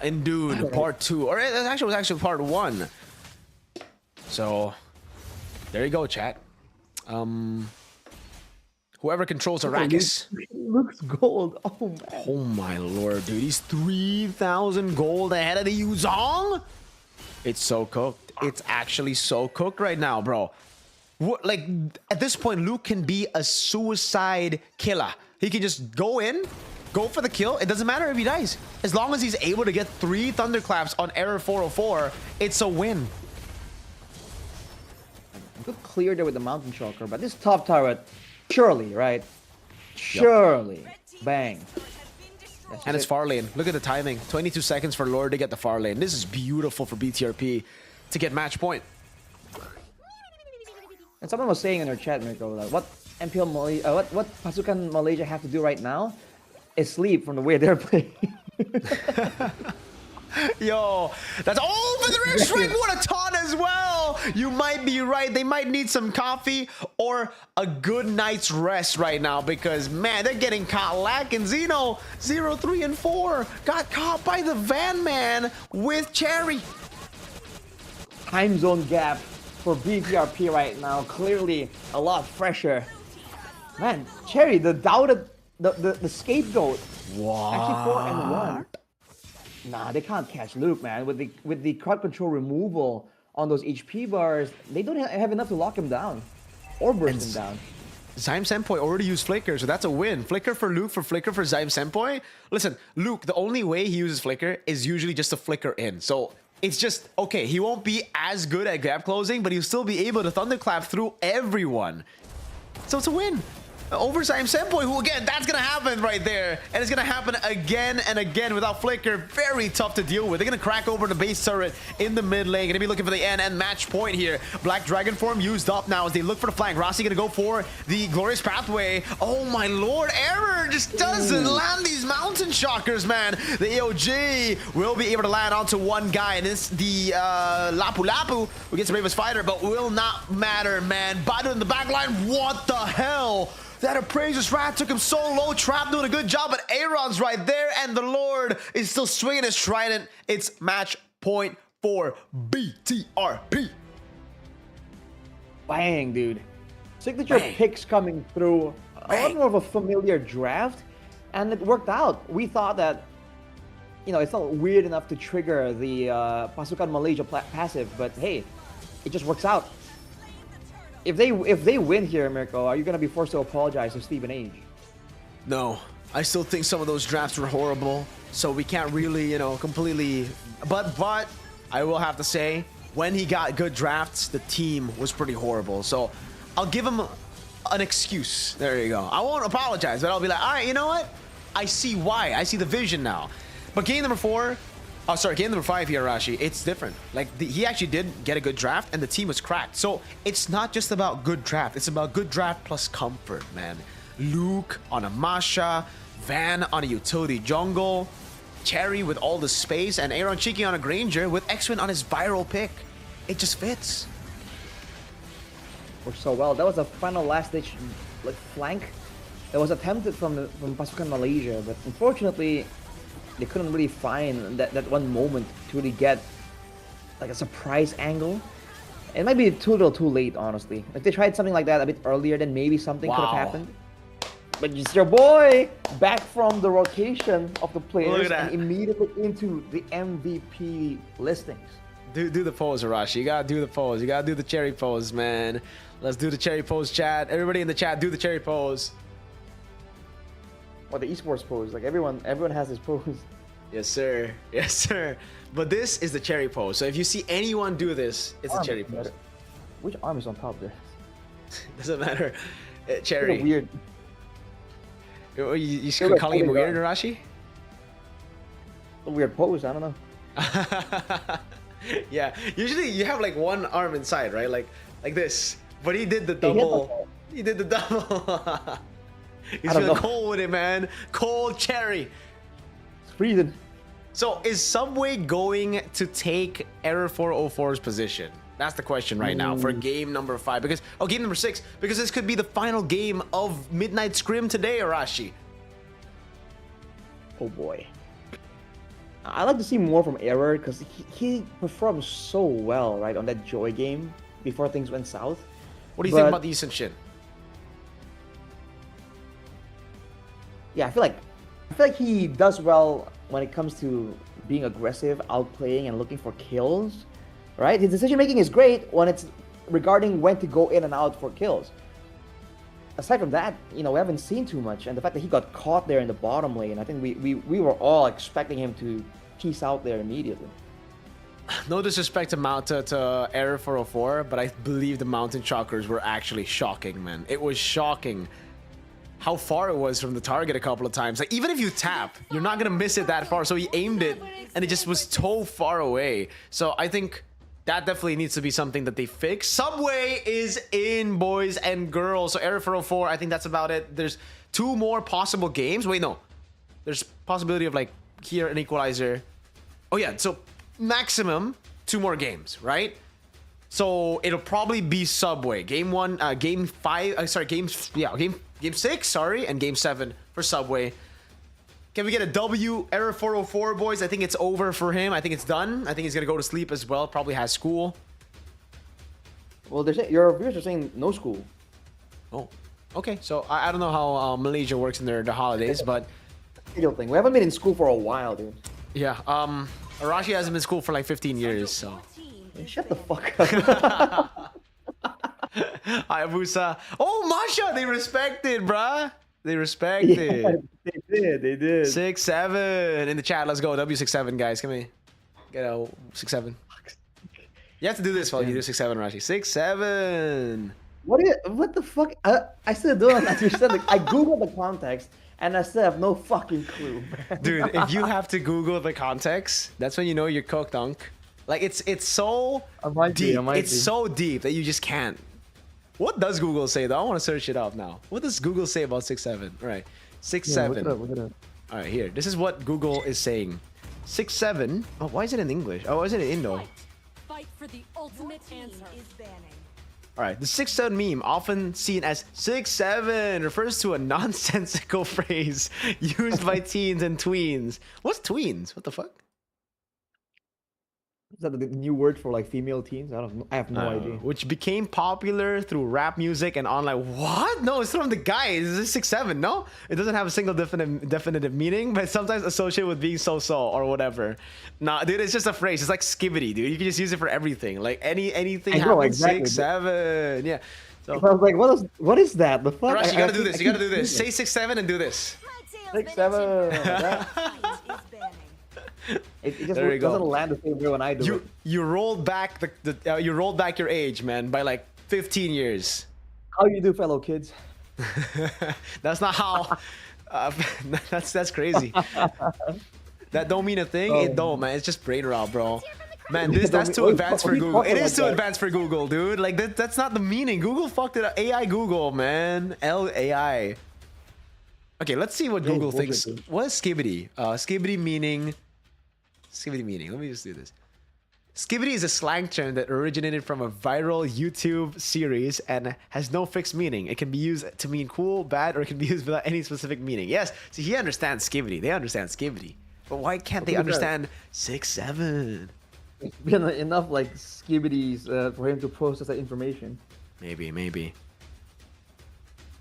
Speaker 1: In Dune, part 2. Or it was actually part 1. So, there you go, chat. Whoever controls Arrakis.
Speaker 3: Luke's gold. Oh, man.
Speaker 1: Oh my lord, dude. He's 3,000 gold ahead of the Yuzong. It's so cooked. It's actually so cooked right now, bro. What, like, at this point, Luke can be a suicide killer. He can just go in, go for the kill. It doesn't matter if he dies. As long as he's able to get 3 thunderclaps on error 404, it's a win.
Speaker 3: Good clear there with the mountain choker, but this top turret, surely, right? Surely. Bang. That's
Speaker 1: And it's
Speaker 3: it.
Speaker 1: far lane. Look at the timing. 22 seconds for Lord to get the far lane. This is beautiful for BTRP to get match point.
Speaker 3: And someone was saying in our chat, Mirko, like, what MPL Malaysia, what Pasukan Malaysia have to do right now is sleep from the way they're playing.
Speaker 1: Yo, that's all for the rear strike. What a taunt as well. You might be right. They might need some coffee or a good night's rest right now because, man, they're getting caught lacking. Zeno, 0, 3, and 4 got caught by the Van Man with Cherry.
Speaker 3: Time zone gap for BTRP right now, clearly a lot fresher. Man, Cherry, the doubted, the scapegoat.
Speaker 1: What?
Speaker 3: Actually 4-1. Nah, they can't catch Luke, man. With the crowd control removal on those HP bars, they don't have enough to lock him down or burst him down.
Speaker 1: Zyme Senpoi already used Flicker, so that's a win. Flicker for Luke, Flicker for Zyme Senpoi. Listen, Luke, the only way he uses Flicker is usually just to flicker in. So it's just, okay, he won't be as good at gap closing, but he'll still be able to thunderclap through everyone. So it's a win. Over Zyme Senpoi, who again, that's gonna happen right there. And it's gonna happen again and again without Flicker. Very tough to deal with. They're gonna crack over the base turret in the mid lane. Gonna be looking for the end match point here. Black Dragon form used up now as they look for the flank. Rossi gonna go for the Glorious Pathway. Oh my lord, Error just doesn't land these Mountain Shockers, man. The AOG will be able to land onto one guy, and it's the Lapu Lapu who gets the bravest fighter, but will not matter, man. Badu in the back line, what the hell? That Appraiser's Rat took him so low. Trap doing a good job, but Aaron's right there, and the Lord is still swinging his trident. It's match point for BTRP.
Speaker 3: Bang, dude. Signature picks coming through. A lot more of a familiar draft, and it worked out. We thought that, you know, it's not weird enough to trigger the Pasukan Malaysia passive, but hey, it just works out. If they win here, Mirko, are you gonna be forced to apologize to Stephen Age?
Speaker 1: No, I still think some of those drafts were horrible, so we can't really, you know, completely. But I will have to say, when he got good drafts, the team was pretty horrible. So I'll give him an excuse. There you go. I won't apologize, but I'll be like, all right, you know what? I see why. I see the vision now. But game number 4. Oh, sorry, game number 5 here, Arashi. It's different. Like, he actually did get a good draft, and the team was cracked. So, it's not just about good draft. It's about good draft plus comfort, man. Luke on a Masha, Van on a utility jungle, Cherry with all the space, and Aaron Cheeky on a Granger with X-Win on his viral pick. It just fits.
Speaker 3: Worked so well. That was a final last-ditch like flank that was attempted from Pasukan Malaysia, but unfortunately, they couldn't really find that one moment to really get like a surprise angle. It might be too little too late, honestly. If they tried something like that a bit earlier, then maybe something could have happened. But it's your boy back from the rotation of the players and immediately into the MVP listings.
Speaker 1: Do the pose, Arashi. You gotta do the pose. You gotta do the cherry pose, man. Let's do the cherry pose, chat. Everybody in the chat, do the cherry pose.
Speaker 3: Or the esports pose. Like everyone has this pose.
Speaker 1: Yes, sir. Yes, sir. But this is the cherry pose. So if you see anyone do this, it's a cherry pose.
Speaker 3: Which arm is on top there?
Speaker 1: Doesn't matter. Cherry.
Speaker 3: Weird.
Speaker 1: You calling him weird, Arashi?
Speaker 3: A weird pose. I don't know.
Speaker 1: Yeah. Usually you have like one arm inside, right? Like this. But he did the double. He did the double. He's feeling cold with it, man. Cold cherry.
Speaker 3: It's freezing.
Speaker 1: So is Subway going to take Error 404's position? That's the question right now for game number 5. Because game number 6. Because this could be the final game of Midnight Scrim today, Arashi.
Speaker 3: Oh boy. I like to see more from Error because he performed so well, right, on that Joy game before things went south.
Speaker 1: What do you think about the Yushin Shin?
Speaker 3: Yeah, I feel like he does well when it comes to being aggressive, outplaying, and looking for kills, right? His decision making is great when it's regarding when to go in and out for kills. Aside from that, you know, we haven't seen too much, and the fact that he got caught there in the bottom lane, I think we were all expecting him to peace out there immediately.
Speaker 1: No disrespect to Error 404, but I believe the Mountain Shockers were actually shocking, man. It was shocking how far it was from the target a couple of times. Like, even if you tap, you're not gonna miss it that far. So he aimed it, and it just was so far away. So I think that definitely needs to be something that they fix. Subway is in, boys and girls. So Error 404, I think that's about it. There's 2 more possible games. Wait, no. There's possibility of like here an equalizer. Oh yeah, so maximum 2 more games, right? So it'll probably be Subway. Game 1, game 5, sorry, game 6, sorry, and game 7 for Subway. Can we get a W? Error 404, boys. I think it's over for him. I think it's done. I think he's gonna go to sleep as well. Probably has school.
Speaker 3: Well, your viewers are saying no school.
Speaker 1: Oh. Okay, so I don't know how Malaysia works in the holidays, but
Speaker 3: Schedule thing. We haven't been in school for a while, dude.
Speaker 1: yeah. Arashi hasn't been in school for like 15 years, so.
Speaker 3: Hey, shut the fuck up.
Speaker 1: Hayabusa. Oh, Masha, they respected, bruh. They respected.
Speaker 3: Yeah, they did.
Speaker 1: 6-7 in the chat. Let's go. W67, guys. Come here. Get a 6-7. You have to do this while you do 6-7, Rashi. 6-7.
Speaker 3: What the fuck? I still don't understand. Like, I googled the context and I still have no fucking clue. Man.
Speaker 1: Dude, if you have to Google the context, that's when you know you're cooked, Dunk. Like it's so deep. It's so deep that you just can't. What does Google say though? I want to search it up now. What does Google say about 6-7? All right, 6-7.
Speaker 3: Look it up.
Speaker 1: All right, here. This is what Google is saying. 6-7. Oh, why is it in English? Oh, is it in Indo?
Speaker 5: Fight for the ultimate answer. Is banning.
Speaker 1: All right, the 6-7 meme, often seen as 6-7, refers to a nonsensical phrase used by teens and tweens. What's tweens? What the fuck?
Speaker 3: Is that the new word for like female teens? I have no idea.
Speaker 1: Which became popular through rap music and online. What? No, it's from the guy. This is 6-7. No, it doesn't have a single definitive meaning, but it's sometimes associated with being so-so or whatever. Nah, dude, it's just a phrase. It's like skibbity, dude. You can just use it for everything. Like anything happens.
Speaker 3: Exactly.
Speaker 1: 6-7. Yeah. So
Speaker 3: I was like, what is that? The fuck?
Speaker 1: Arashi, you gotta do this. You gotta do this. Say 6-7 and do this.
Speaker 3: 6-7. It just
Speaker 1: There you go.
Speaker 3: doesn't land the same way when I do it.
Speaker 1: You rolled back you rolled back your age, man, by like 15 years.
Speaker 3: How you do, fellow kids?
Speaker 1: That's not how. That's crazy. That don't mean a thing. It don't, man. It's just brain rot, bro. Man, that's too advanced for Google. It is too advanced for Google, dude. Like that's not the meaning. Google fucked it up. AI Google, man. LAI. Okay, let's see what Google thinks. What is skibbity? Skibbity meaning. Let me just do this. Skibbity is a slang term that originated from a viral YouTube series and has no fixed meaning. It can be used to mean cool, bad, or it can be used without any specific meaning. Yes, see, he understands skibbity. They understand skibbity. But why can't they understand 6-7?
Speaker 3: It's been enough like skibbities for him to process that information.
Speaker 1: Maybe.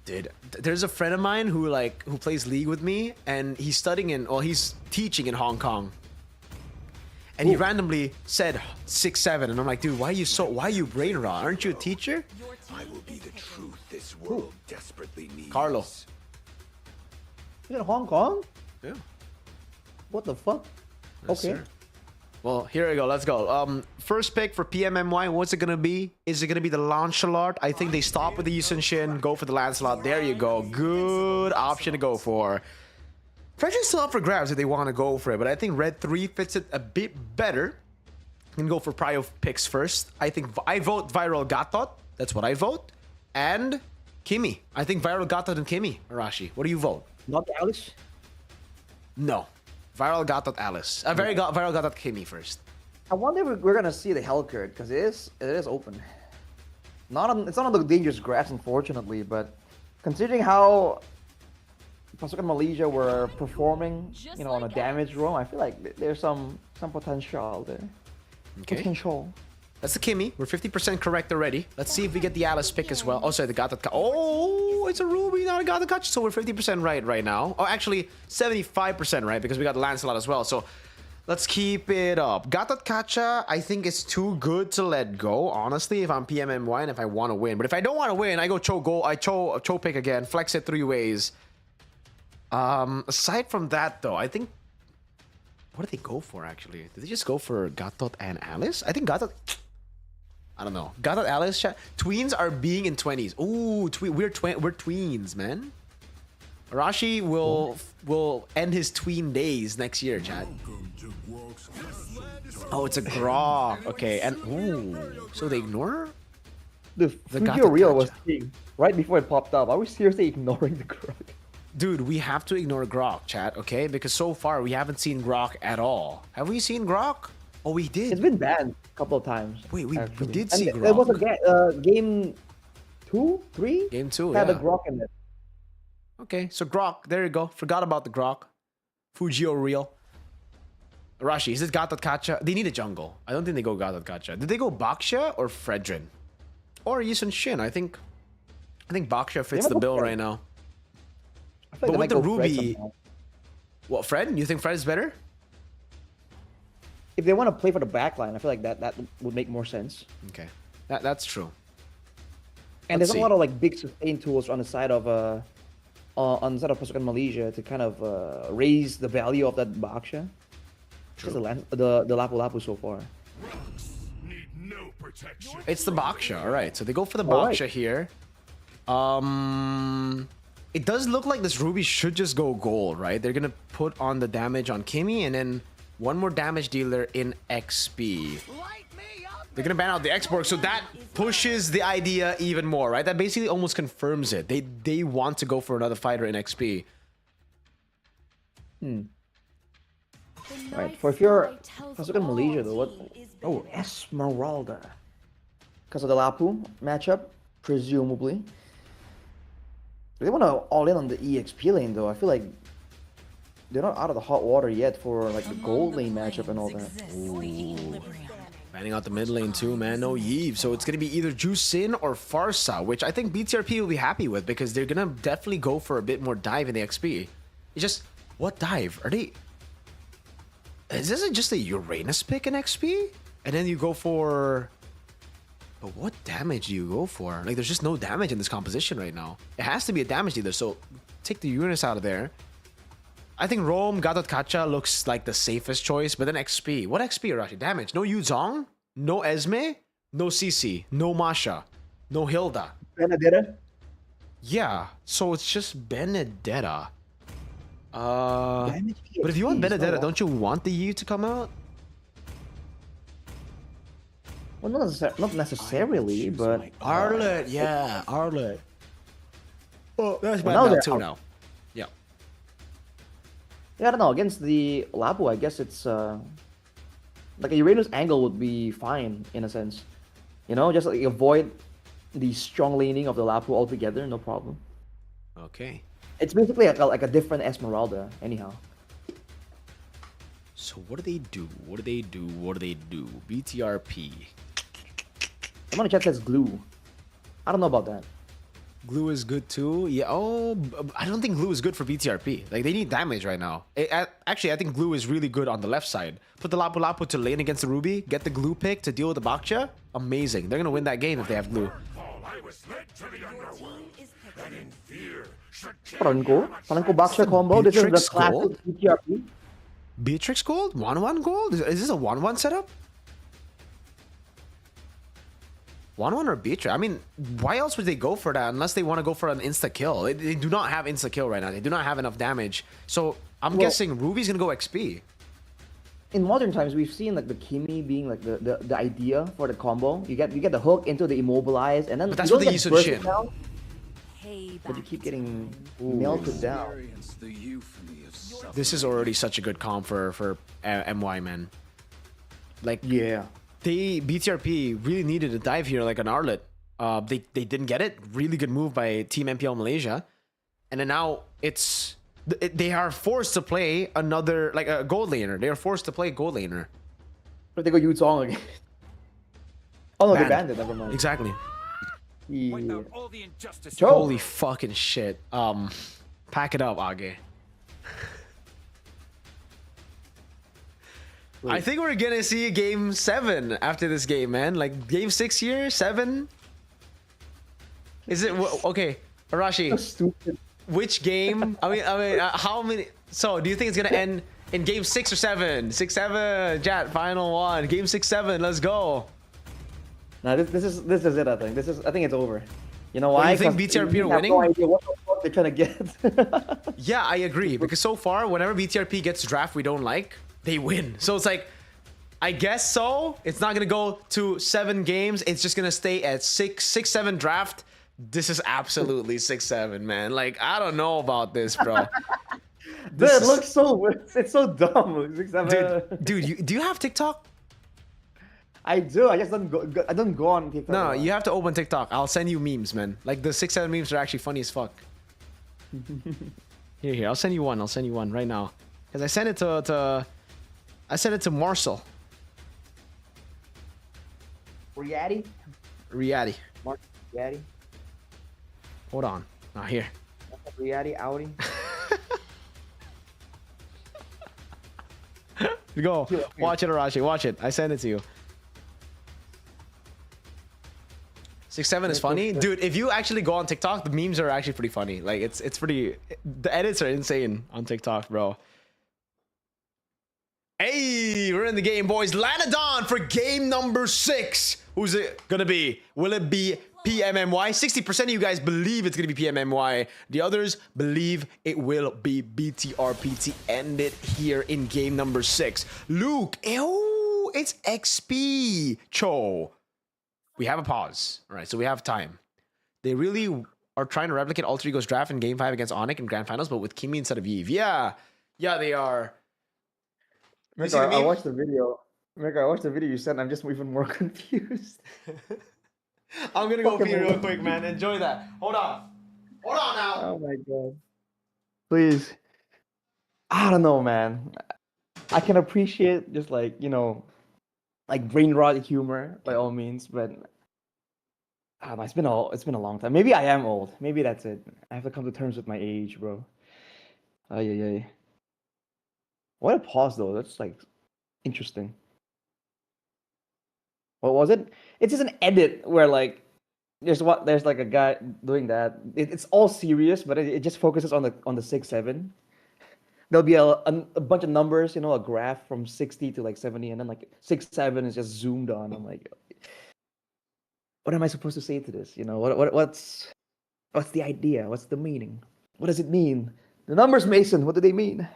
Speaker 1: Dude, there's a friend of mine who plays League with me, and he's he's teaching in Hong Kong. And he randomly said 6-7, and I'm like, dude, why are you brain rot? Aren't you a teacher?
Speaker 4: I will be the truth this world desperately needs.
Speaker 1: Carlo.
Speaker 3: Is it Hong Kong?
Speaker 1: Yeah.
Speaker 3: What the fuck?
Speaker 1: Yes,
Speaker 3: Okay.
Speaker 1: sir. Well, here we go. Let's go. First pick for PMMY. What's it gonna be? Is it gonna be the Lancelot? I think they stop with the Yusun Shin. Go for the Lancelot. There you go. Good option to go for. Frederick's still up for grabs if they want to go for it, but I think Red 3 fits it a bit better. You can go for prio picks first. I think I vote Viral Gatot. That's what I vote. And Kimi. I think Viral Gatot and Kimi. Arashi, what do you vote?
Speaker 3: Not Alice?
Speaker 1: No. Viral Gatot Alice. Viral Gatot Kimi first.
Speaker 3: I wonder if we're gonna see the Hellcurt because it is open. It's not on the dangerous grass, unfortunately, but considering how Pasukan Malaysia were performing, on a damage roam, I feel like there's some potential there.
Speaker 1: Okay.
Speaker 3: Potential.
Speaker 1: That's the Kimi. We're 50% correct already. Let's see if we get the Alice pick as well. Oh, sorry, the Gatot. Oh, it's a Ruby, not a Gatot. So we're 50% right now. Oh, actually, 75% right because we got Lancelot as well. So let's keep it up. Gatot Kacha, I think it's too good to let go, honestly, if I'm PMMY and if I want to win. But if I don't want to win, I go Cho pick again, flex it 3 ways. Aside from that, though, I think... What did they go for, actually? Did they just go for Gatot and Alice? I think Gatot... I don't know. Gatot, Alice, chat. Tweens are being in 20s. Ooh, we're tweens, man. Arashi will end his tween days next year, chat. Oh, it's a Grok. Okay, and... Ooh, so they ignore...
Speaker 3: The Fujio Reel was king right before it popped up. Are we seriously ignoring the Grok?
Speaker 1: Dude, we have to ignore Grok, chat, okay? Because so far, we haven't seen Grok at all. Have we seen Grok? Oh, we did.
Speaker 3: It's been banned a couple of times.
Speaker 1: Wait, we did
Speaker 3: And
Speaker 1: see
Speaker 3: It
Speaker 1: Grok.
Speaker 3: was a game 2, 3?
Speaker 1: Game 2,
Speaker 3: Had
Speaker 1: yeah.
Speaker 3: a Grok in it.
Speaker 1: Okay, so Grok, there you go. Forgot about the Grok. Fujio Reel. Arashi, is it Gatot Kacha? They need a jungle. I don't think they go Gatot Kacha. Did they go Baksha or Fredrin? Or Yusun Shin? I think I think Baksha fits
Speaker 3: might
Speaker 1: the
Speaker 3: go
Speaker 1: bill
Speaker 3: Fred.
Speaker 1: right now.
Speaker 3: I feel like
Speaker 1: But
Speaker 3: they
Speaker 1: with
Speaker 3: might
Speaker 1: the
Speaker 3: go Fred
Speaker 1: Ruby,
Speaker 3: somehow.
Speaker 1: what, Fred? You think Fred is better?
Speaker 3: If they want to play for the backline, I feel like that would make more sense.
Speaker 1: Okay, that's true.
Speaker 3: And
Speaker 1: Let's
Speaker 3: there's
Speaker 1: see.
Speaker 3: a lot of like big sustain tools on the side of on the side of Pasukan Malaysia to kind of raise the value of that Baksha. Just the Lapu Lapu so far.
Speaker 4: Need no protection.
Speaker 1: It's the Baksha. All right, so they go for the
Speaker 3: All right.
Speaker 1: Baksha here. It does look like this Ruby should just go gold, right? They're gonna put on the damage on Kimmy and then one more damage dealer in XP. They're gonna ban out the export, so that pushes the idea even more, right? That basically almost confirms it. They want to go for another fighter in XP.
Speaker 3: Right. For if you're Pasukan Malaysia though, what? Oh, Esmeralda. Because of the Lapu matchup, presumably. They want to all in on the EXP lane though. I feel like they're not out of the hot water yet for like the gold lane matchup and all that.
Speaker 1: Banning out the mid lane too, man. No Yves. So it's going to be either Jusin or Farsa, which I think BTRP will be happy with because they're going to definitely go for a bit more dive in the XP. It's just, what dive? Are they... Is this just a Uranus pick in XP? And then you go for... But what damage do you go for? Like, there's just no damage in this composition right now. It has to be a damage dealer, so take the Uranus out of there. I think Rome, Gadot Kacha looks like the safest choice, but then XP. What XP, Arashi? Damage. No Yuzong, no Esme, no CC, no Masha, no Hilda.
Speaker 3: Benedetta?
Speaker 1: Yeah, so it's just Benedetta. But
Speaker 3: Damage
Speaker 1: if you want
Speaker 3: EXP is
Speaker 1: Benedetta,
Speaker 3: not
Speaker 1: don't you want the Yu to come out?
Speaker 3: Well, not necessarily, but
Speaker 1: Arlet, yeah, Arlet. Oh, that's bad
Speaker 3: now
Speaker 1: now
Speaker 3: they're
Speaker 1: too
Speaker 3: out.
Speaker 1: now. Yeah.
Speaker 3: yeah, I don't know. Against the Lapu, I guess it's like a Uranus angle would be fine in a sense. You know, just like avoid the strong leaning of the Lapu altogether, no problem.
Speaker 1: Okay.
Speaker 3: It's basically like a different Esmeralda, anyhow.
Speaker 1: So what do they do? What do they do? What do they do? BTRP.
Speaker 3: I'm gonna check says glue. I don't know about that.
Speaker 1: Glue is good too. Yeah. Oh, I don't think glue is good for BTRP. Like they need damage right now. Actually, I think glue is really good on the left side. Put the Lapu Lapu to lane against the Ruby. Get the glue pick to deal with the Baksha. Amazing. They're gonna win that game if they have glue.
Speaker 4: I was led to the underworld, and in fear should
Speaker 3: Franco Baksha combo. This is the
Speaker 1: Beatrix
Speaker 3: classic
Speaker 1: Gold?
Speaker 3: BTRP.
Speaker 1: Beatrix Gold? 1-1 gold? Is this a 1-1 setup? 1-1 or Beatrix? I mean, why else would they go for that unless they want to go for an insta-kill? They do not have insta-kill right now. They do not have enough damage. So I'm guessing Ruby's going to go XP.
Speaker 3: In modern times, we've seen like the Kimi being like the idea for the combo. You get the hook into the immobilize, and then
Speaker 1: But that's
Speaker 3: you
Speaker 1: what
Speaker 3: don't
Speaker 1: they
Speaker 3: get
Speaker 1: use with
Speaker 3: bursted
Speaker 1: Shin.
Speaker 3: down,
Speaker 5: Payback.
Speaker 3: but you keep getting melted down.
Speaker 4: experience the euphony of suffering.
Speaker 1: This is already such a good comp for MY, man. Like,
Speaker 3: Yeah.
Speaker 1: BTRP really needed a dive here like an Arlet. They didn't get it. Really good move by Team MPL Malaysia. And then now they are forced to play another, like a gold laner. They are forced to play gold laner.
Speaker 3: But they go Yuzong again. Oh no, they
Speaker 1: Banned.
Speaker 3: banned it. Never mind.
Speaker 1: Exactly.
Speaker 3: Yeah.
Speaker 4: All the injustice.
Speaker 3: Cho.
Speaker 1: Holy fucking shit. Pack it up, Age. I think we're gonna see game 7 after this game, man. Like game 6 here, 7. Is it okay? Arashi,
Speaker 3: Stupid.
Speaker 1: which game? I mean, how many? So, do you think it's gonna end in game 6 or 7? 6-7, Jat, final one. Game 6-7. Let's go.
Speaker 3: Nah, this is it. I think I think it's over. You know why?
Speaker 1: you think
Speaker 3: 'Cause
Speaker 1: BTRP
Speaker 3: we
Speaker 1: are
Speaker 3: have
Speaker 1: winning?
Speaker 3: No idea what the fuck they're trying to get.
Speaker 1: Yeah, I agree. Because so far, whenever BTRP gets draft we don't like, they win. So it's like, I guess so. It's not gonna go to 7 games. It's just gonna stay at 6-7 draft. This is absolutely 6-7, man. Like, I don't know about this, bro.
Speaker 3: Dude, it looks so. It's so dumb. 6-7.
Speaker 1: Dude, do you have TikTok?
Speaker 3: I do. I just don't go. I don't go on TikTok.
Speaker 1: No, you have to open TikTok. I'll send you memes, man. Like the 6-7 memes are actually funny as fuck. Here. I'll send you one. Right now. Because I sent it to Marcel.
Speaker 3: Riaddy.
Speaker 1: Riaddy.
Speaker 3: Mark Riaddy.
Speaker 1: Hold on. Not here.
Speaker 3: Reality Audi.
Speaker 1: Go. Watch it, Arashi. Watch it. I sent it to you. 6-7 is funny, dude. If you actually go on TikTok, the memes are actually pretty funny. Like it's pretty. The edits are insane on TikTok, bro. Hey, we're in the game, boys. Lanadon for game number 6. Who's it gonna be? Will it be PMMY? 60% of you guys believe it's gonna be PMMY. The others believe it will be BTRP to end it here in game number 6. Luke, ew, it's XP. Cho. We have a pause. All right, so we have time. They really are trying to replicate Alter Ego's draft in Game 5 against Onyx in Grand Finals, but with Kimi instead of Yves. Yeah, they are.
Speaker 3: Mirko, I watched the video. Mirko, I watched the video you sent. I'm just even more confused.
Speaker 1: I'm gonna go pee real quick, man. Enjoy that. Hold on now.
Speaker 3: Oh my god. Please. I don't know, man. I can appreciate just like, like brain rot humor by all means, but I don't know, it's been a long time. Maybe I am old. Maybe that's it. I have to come to terms with my age, bro. Ay. What a pause though. That's like interesting. What was it? It's just an edit where like there's like a guy doing that. It's all serious, but it just focuses on the 6-7. There'll be a bunch of numbers, a graph from 60 to like 70, and then like 6-7 is just zoomed on. I'm like, what am I supposed to say to this? What's the idea? What's the meaning? What does it mean? The numbers, Mason. What do they mean?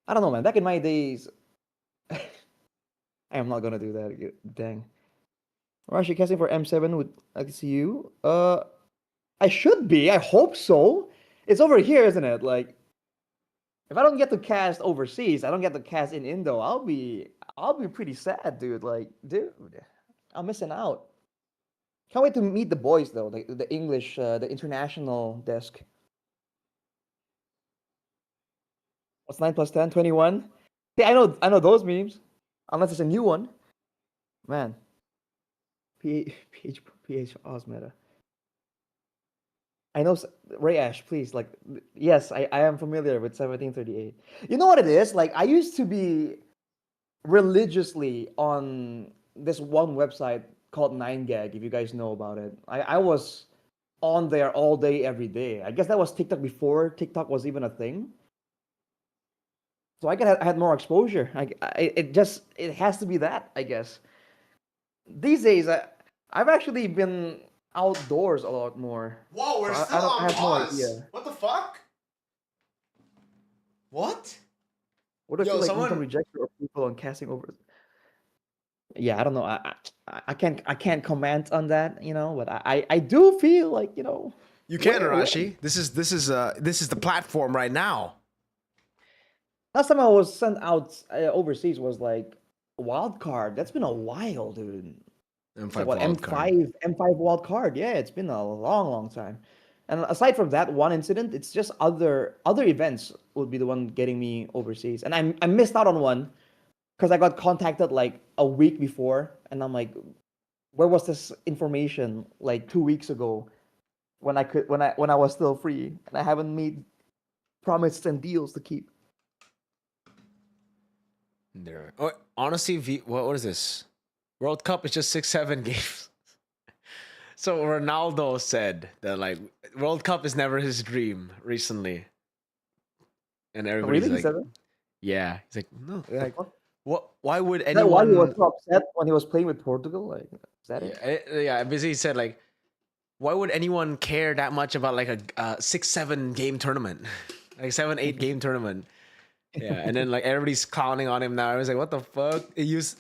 Speaker 3: I don't know, man. Back in my days, I am not gonna do that. Dang. Arashi casting for M7 with ICU. I should be. I hope so. It's over here, isn't it? Like, if I don't get to cast overseas, I don't get to cast in Indo. I'll be pretty sad, dude. Like, dude, I'm missing out. Can't wait to meet the boys though. The English, the international desk. What's 9 plus 10? 21. Yeah, I know those memes. Unless it's a new one. Man. PH Oz meta. I know Ray Ash, please. Like, yes, I am familiar with 1738. You know what it is? Like, I used to be religiously on this one website called 9gag, if you guys know about it. I was on there all day, every day. I guess that was TikTok before TikTok was even a thing. So I had more exposure. It has to be that, I guess. These days, I've actually been outdoors a lot more.
Speaker 1: Whoa, we're still on pause. What the fuck? What?
Speaker 3: What if someone rejected or people on casting over? Yeah, I don't know. I can't comment on that, but I do feel like,
Speaker 1: You can, Arashi. This is the platform right now.
Speaker 3: Last time I was sent out overseas was like wild card. That's been a while, dude.
Speaker 1: M5
Speaker 3: like, what,
Speaker 1: wild card.
Speaker 3: M5 wild card. Yeah, it's been a long time. And aside from that one incident, it's just other events would be the one getting me overseas. And I missed out on one because I got contacted like a week before, and I'm like, where was this information like 2 weeks ago when I was still free, and I haven't made promises and deals to keep.
Speaker 1: There. Oh, honestly, what is this? World Cup is just 6-7 games. So Ronaldo said that like World Cup is never his dream recently, and everybody's
Speaker 3: really?
Speaker 1: like, yeah, he's like, no,
Speaker 3: like
Speaker 1: what? Why would anyone?
Speaker 3: Is that why he was so upset when he was playing with Portugal? Like, is that it?
Speaker 1: Yeah. Basically, he said like, why would anyone care that much about like a 6-7 game tournament, like 7-8 game tournament? Yeah, and then like everybody's clowning on him now. I was like, what the fuck?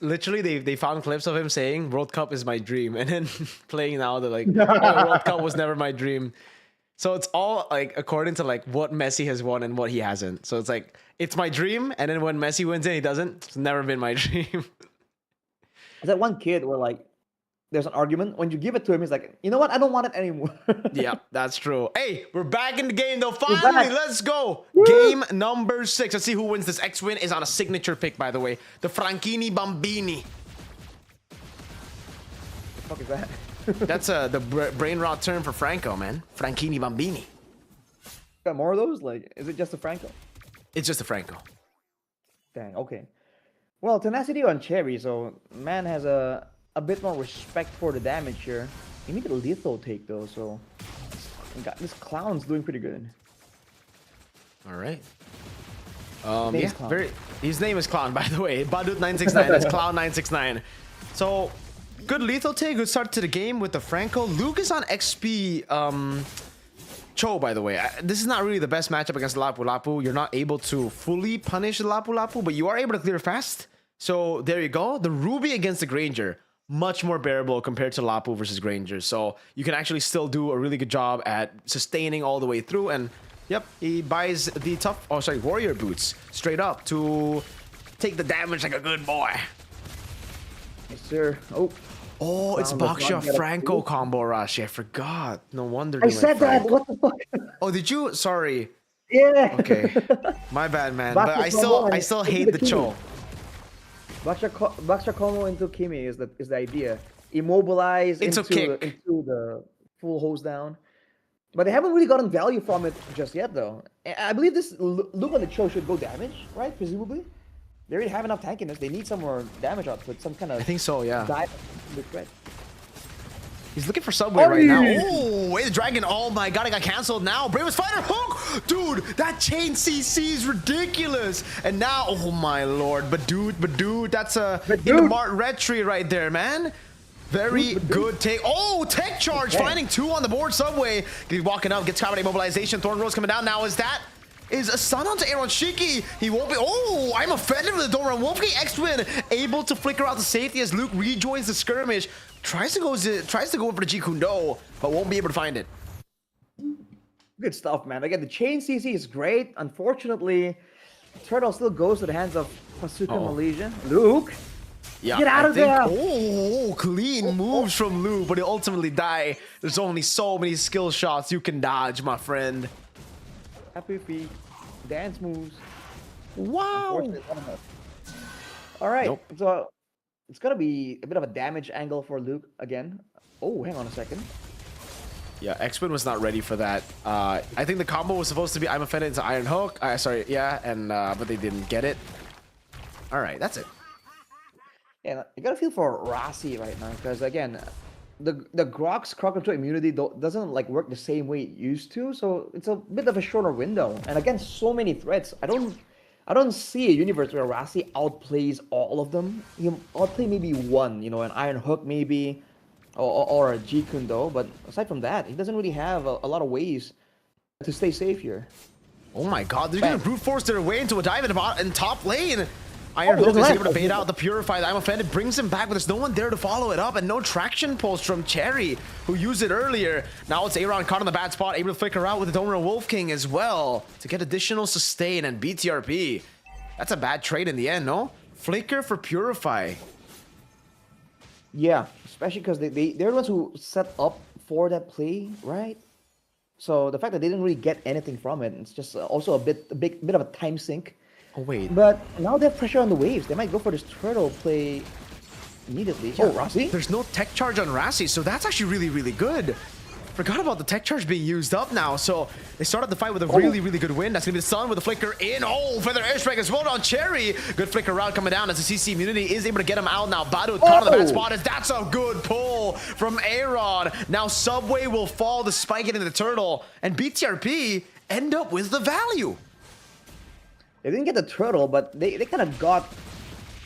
Speaker 1: Literally they found clips of him saying World Cup is my dream, and then playing now that like World Cup was never my dream. So it's all like according to like what Messi has won and what he hasn't. So it's like it's my dream, and then when Messi wins and he doesn't, it's never been my dream.
Speaker 3: Is that one kid where like there's an argument when you give it to him, he's like, you know what? I don't want it anymore.
Speaker 1: Yeah, that's true. Hey, we're back in the game though. Finally, let's go. Woo! Game number 6. Let's see who wins this. X-Win is on a signature pick, by the way. The Franchini Bambini.
Speaker 3: What the fuck is that?
Speaker 1: That's the brain rot term for Franco, man. Franchini Bambini.
Speaker 3: Got more of those? Like, is it just a Franco?
Speaker 1: It's just a Franco.
Speaker 3: Dang, okay. Well, tenacity on Cherry, so man has a bit more respect for the damage here. He needed a lethal take though, so this clown's doing pretty good.
Speaker 1: All right.
Speaker 3: Name
Speaker 1: Yeah,
Speaker 3: is Clown.
Speaker 1: his name is Clown, by the way. Badut969, that's Clown969. So, good lethal take, good start to the game with the Franco. Luke is on XP Cho, by the way. This is not really the best matchup against Lapu Lapu. You're not able to fully punish the Lapu Lapu, but you are able to clear fast. So, there you go. The Ruby against the Granger, much more bearable compared to Lapu versus Granger. So, you can actually still do a really good job at sustaining all the way through. And yep, he buys the warrior boots straight up to take the damage like a good boy.
Speaker 3: Yes, sir.
Speaker 1: Oh, it's
Speaker 3: Clown does not
Speaker 1: Baksha
Speaker 3: get a
Speaker 1: Franco
Speaker 3: clue.
Speaker 1: combo, Arashi. I forgot. No wonder.
Speaker 3: I
Speaker 1: they went
Speaker 3: said that.
Speaker 1: Frank.
Speaker 3: What the fuck?
Speaker 1: Oh, did you? Sorry.
Speaker 3: Yeah.
Speaker 1: Okay, my bad, man.
Speaker 3: Baksha
Speaker 1: But I
Speaker 3: combo
Speaker 1: still
Speaker 3: and
Speaker 1: hate
Speaker 3: into
Speaker 1: the Cho.
Speaker 3: Baksha combo into Kimi is the idea. Immobilize
Speaker 1: It's a
Speaker 3: into
Speaker 1: kick.
Speaker 3: into the full hose down. But they haven't really gotten value from it just yet, though. I believe this Luke on the Cho should go damage, right? Presumably, they already have enough tankiness. They need some more damage output, some kind of
Speaker 1: I think so. Yeah.
Speaker 3: dive the threat.
Speaker 1: He's looking for Subway right now.
Speaker 3: Hey!
Speaker 1: Oh, wait, the Dragon. Oh my god, it got canceled now. Bravest Fighter hook! Dude, that chain CC is ridiculous. And now, oh my lord. But dude, that's a Mart Retry right there, man. Very good take. Oh, tech charge, finding 2 on the board. Subway. He's walking up, gets covered immobilization. Thorn Rose coming down now. Is a stun onto Aaron Shiki. He won't be. Oh, I'm offended with the Doran Wolfie. X-Twin able to flicker out the safety as Luke rejoins the skirmish. Tries to go for the G Kundo, but won't be able to find it.
Speaker 3: Good stuff, man. Again, the chain CC is great. Unfortunately, Turtle still goes to the hands of Pasuka Malaysia. Luke,
Speaker 1: Yeah,
Speaker 3: get out of there!
Speaker 1: Oh, clean moves from Luke, but he'll ultimately die. There's only so many skill shots you can dodge, my friend.
Speaker 3: Happy feet, dance moves.
Speaker 1: Wow.
Speaker 3: Unfortunately, not enough. All right,
Speaker 1: Nope.
Speaker 3: so it's gonna be a bit of a damage angle for Luke again. Oh, hang on a second.
Speaker 1: Yeah, X-Win was not ready for that. I think the combo was supposed to be I'm offended into Iron Hook. Sorry, yeah, and but they didn't get it. All right, that's it.
Speaker 3: Yeah, I gotta feel for Rasi right now because again, the Grok's crowd control immunity doesn't like work the same way it used to, so it's a bit of a shorter window. And again, so many threats. I don't see a universe where Rasi outplays all of them. He'll outplay maybe one, an Iron Hook maybe, or a G Kundo. But aside from that, he doesn't really have a lot of ways to stay safe here.
Speaker 1: Oh my god, they're gonna brute force their way into a dive in top lane. Iron Hook is able to bait out the Purify. I'm offended, brings him back, but there's no one there to follow it up, and no traction pulse from Cherry, who used it earlier. Now it's Aaron caught in the bad spot, able to flicker out with the Domer Wolf King as well to get additional sustain and BTRP. That's a bad trade in the end, no? Flicker for Purify.
Speaker 3: Yeah, especially because they're the ones who set up for that play, right? So the fact that they didn't really get anything from it, it's just also a bit of a time sink.
Speaker 1: Oh wait.
Speaker 3: But now they have pressure on the waves. They might go for this turtle play immediately.
Speaker 1: Yeah,
Speaker 3: Oh, Rasi?
Speaker 1: There's no tech charge on Rasi, so that's actually really, really good. Forgot about the tech charge being used up now. So they started the fight with a really, really good win. That's gonna be the Sun with the flicker in. Oh, Feather Airstrike as well on Cherry. Good flicker round coming down as the CC immunity is able to get him out now. Badu caught on the bad spot as that's a good pull from Aaron. Now Subway will fall to spike it into the turtle, and BTRP end up with the value.
Speaker 3: They didn't get the turtle, but they kind of got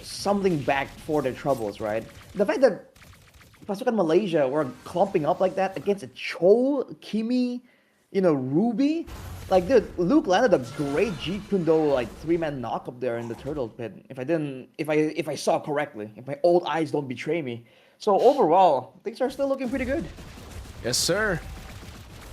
Speaker 3: something back for their troubles, right? The fact that Pasukan Malaysia were clumping up like that against a Cho, Kimi, Ruby. Like, dude, Luke landed a great G Kundo like 3-man knock up there in the turtle pit. If I saw correctly, if my old eyes don't betray me. So overall, things are still looking pretty good.
Speaker 1: Yes, sir.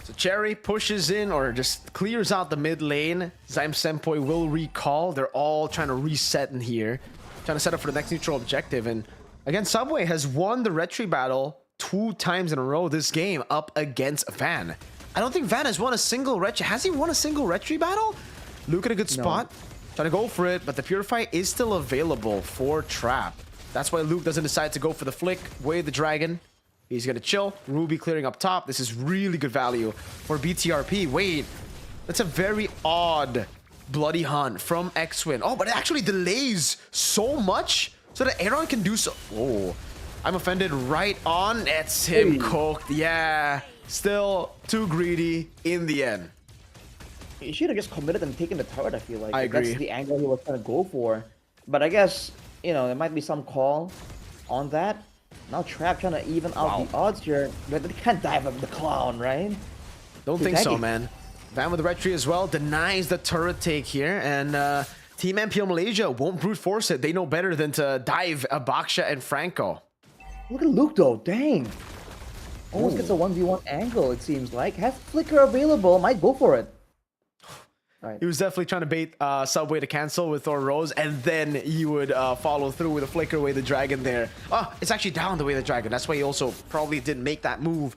Speaker 1: So Cherry pushes in or just clears out the mid lane. Zyme Senpoi will recall. They're all trying to reset in here. Trying to set up for the next neutral objective. And again, Subway has won the Retry battle 2 times in a row this game up against Van. I don't think Van has won a single Retry. Has he won a single Retry battle? Luke at a good spot. Trying to go for it, but the Purify is still available for Trap. That's why Luke doesn't decide to go for the flick. Way the dragon. He's gonna chill. Ruby clearing up top. This is really good value for BTRP. Wait, that's a very odd bloody hunt from X-Win. Oh, but it actually delays so much so that Aaron can do so. Oh, I'm offended right on. It's him cooked. Yeah, still too greedy in the end.
Speaker 3: He should have just committed and taken the turret, I feel like.
Speaker 1: I agree.
Speaker 3: That's the angle he was trying to go for. But I guess, you know, there might be some call on that. Now Trap trying to even out the odds here. But they can't dive up the clown, right?
Speaker 1: Don't think so, man. Van with the red tree as well. Denies the turret take here. And Team MPL Malaysia won't brute force it. They know better than to dive Baksha and Franco.
Speaker 3: Look at Luke, though. Dang. Almost gets a 1v1 angle, it seems like. Has Flicker available. Might go for it. Right.
Speaker 1: He was definitely trying to bait Subway to cancel with Thor Rose, and then he would follow through with a flicker away the dragon there. Oh, it's actually down the way the dragon. That's why he also probably didn't make that move.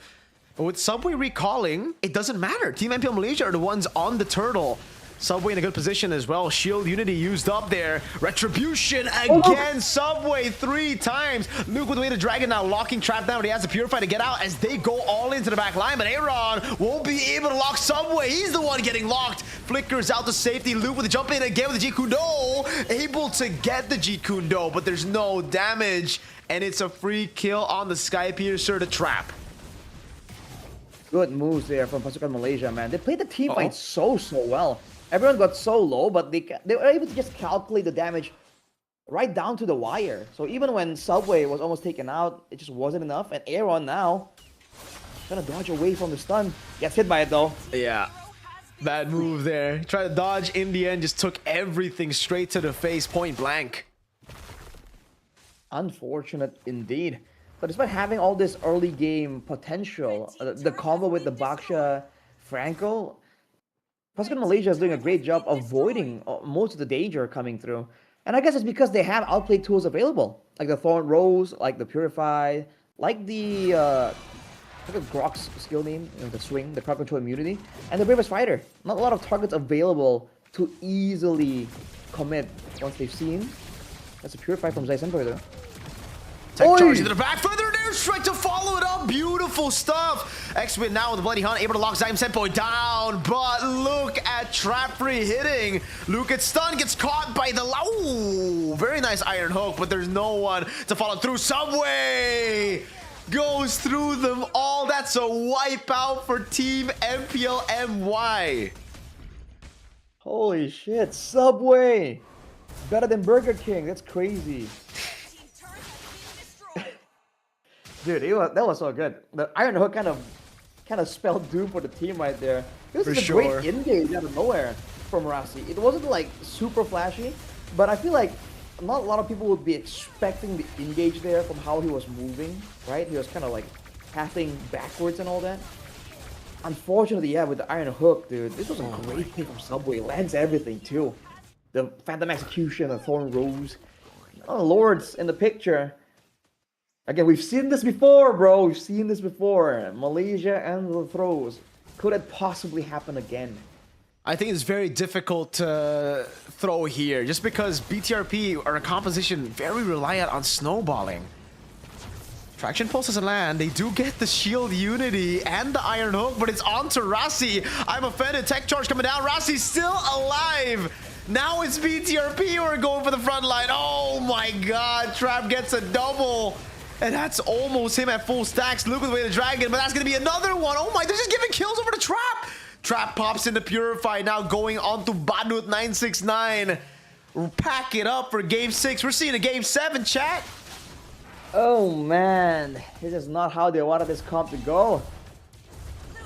Speaker 1: But with Subway recalling, it doesn't matter. Team MPL Malaysia are the ones on the turtle. Subway in a good position as well. Shield Unity used up there. Retribution again. Subway 3 times. Luke with the way the dragon now locking Trap down, but he has to Purify to get out as they go all into the back line. But Aaron won't be able to lock Subway. He's the one getting locked. Flickers out to safety. Luke with the jump in again with the Jikundo. Able to get the Jikundo, but there's no damage. And it's a free kill on the Sky Piercer to Trap.
Speaker 3: Good moves there from Pasukan Malaysia, man. They played the team fight so well. Everyone got so low, but they were able to just calculate the damage right down to the wire. So even when Subway was almost taken out, it just wasn't enough. And Aaron now trying to dodge away from the stun. Gets hit by it though.
Speaker 1: Yeah. Bad move there. Tried to dodge in the end, just took everything straight to the face, point blank.
Speaker 3: Unfortunate indeed. But despite having all this early game potential, the combo with the Baksha Franco, Pasukan Malaysia is doing a great job avoiding most of the danger coming through. And I guess it's because they have outplay tools available, like the Thorn Rose, like the Purify, like the Grok's skill name, you know, the Swing, the crowd control immunity, and the Bravest Fighter. Not a lot of targets available to easily commit once they've seen. That's a Purify from Zai Senpai though.
Speaker 1: Tech charge into the back, further an airstrike to follow it up. Beautiful stuff. X-Win now with the Bloody Hunt, able to lock Zaim Senpai down, but look at Trap Free hitting. Luke gets stunned, gets caught by the... Ooh, very nice Iron Hook, but there's no one to follow through. Subway goes through them all. That's a wipeout for Team MPL MY.
Speaker 3: Holy shit, Subway! Better than Burger King, that's crazy. Dude, that was so good. The Iron Hook kind of spelled doom for the team right there. This is a great engage out of nowhere from Arashi. It wasn't like super flashy, but I feel like not a lot of people would be expecting the engage there from how he was moving, right? He was kind of like pathing backwards and all that. Unfortunately, yeah, with the Iron Hook, dude, this was a great pick from Subway. Lands everything too. The Phantom Execution, the Thorn Rose. Oh, Lords in the picture. Again, we've seen this before, bro. We've seen this before. Malaysia and the throws. Could it possibly happen again?
Speaker 1: I think it's very difficult to throw here, just because BTRP are a composition very reliant on snowballing. Traction Pulse doesn't land. They do get the Shield Unity and the Iron Hook, but it's on to Rassi. I'm offended. Tech Charge coming down. Rassi's still alive. Now it's BTRP who are going for the front line. Oh my god. Trap gets a double. And that's almost him at full stacks. Luke with the way of the dragon, but that's going to be another one. Oh my, they're just giving kills over to Trap. Trap pops into Purify, now going on to Badut 969. Pack it up for game 6. We're seeing a game 7, chat.
Speaker 3: Oh man, this is not how they wanted this comp to go.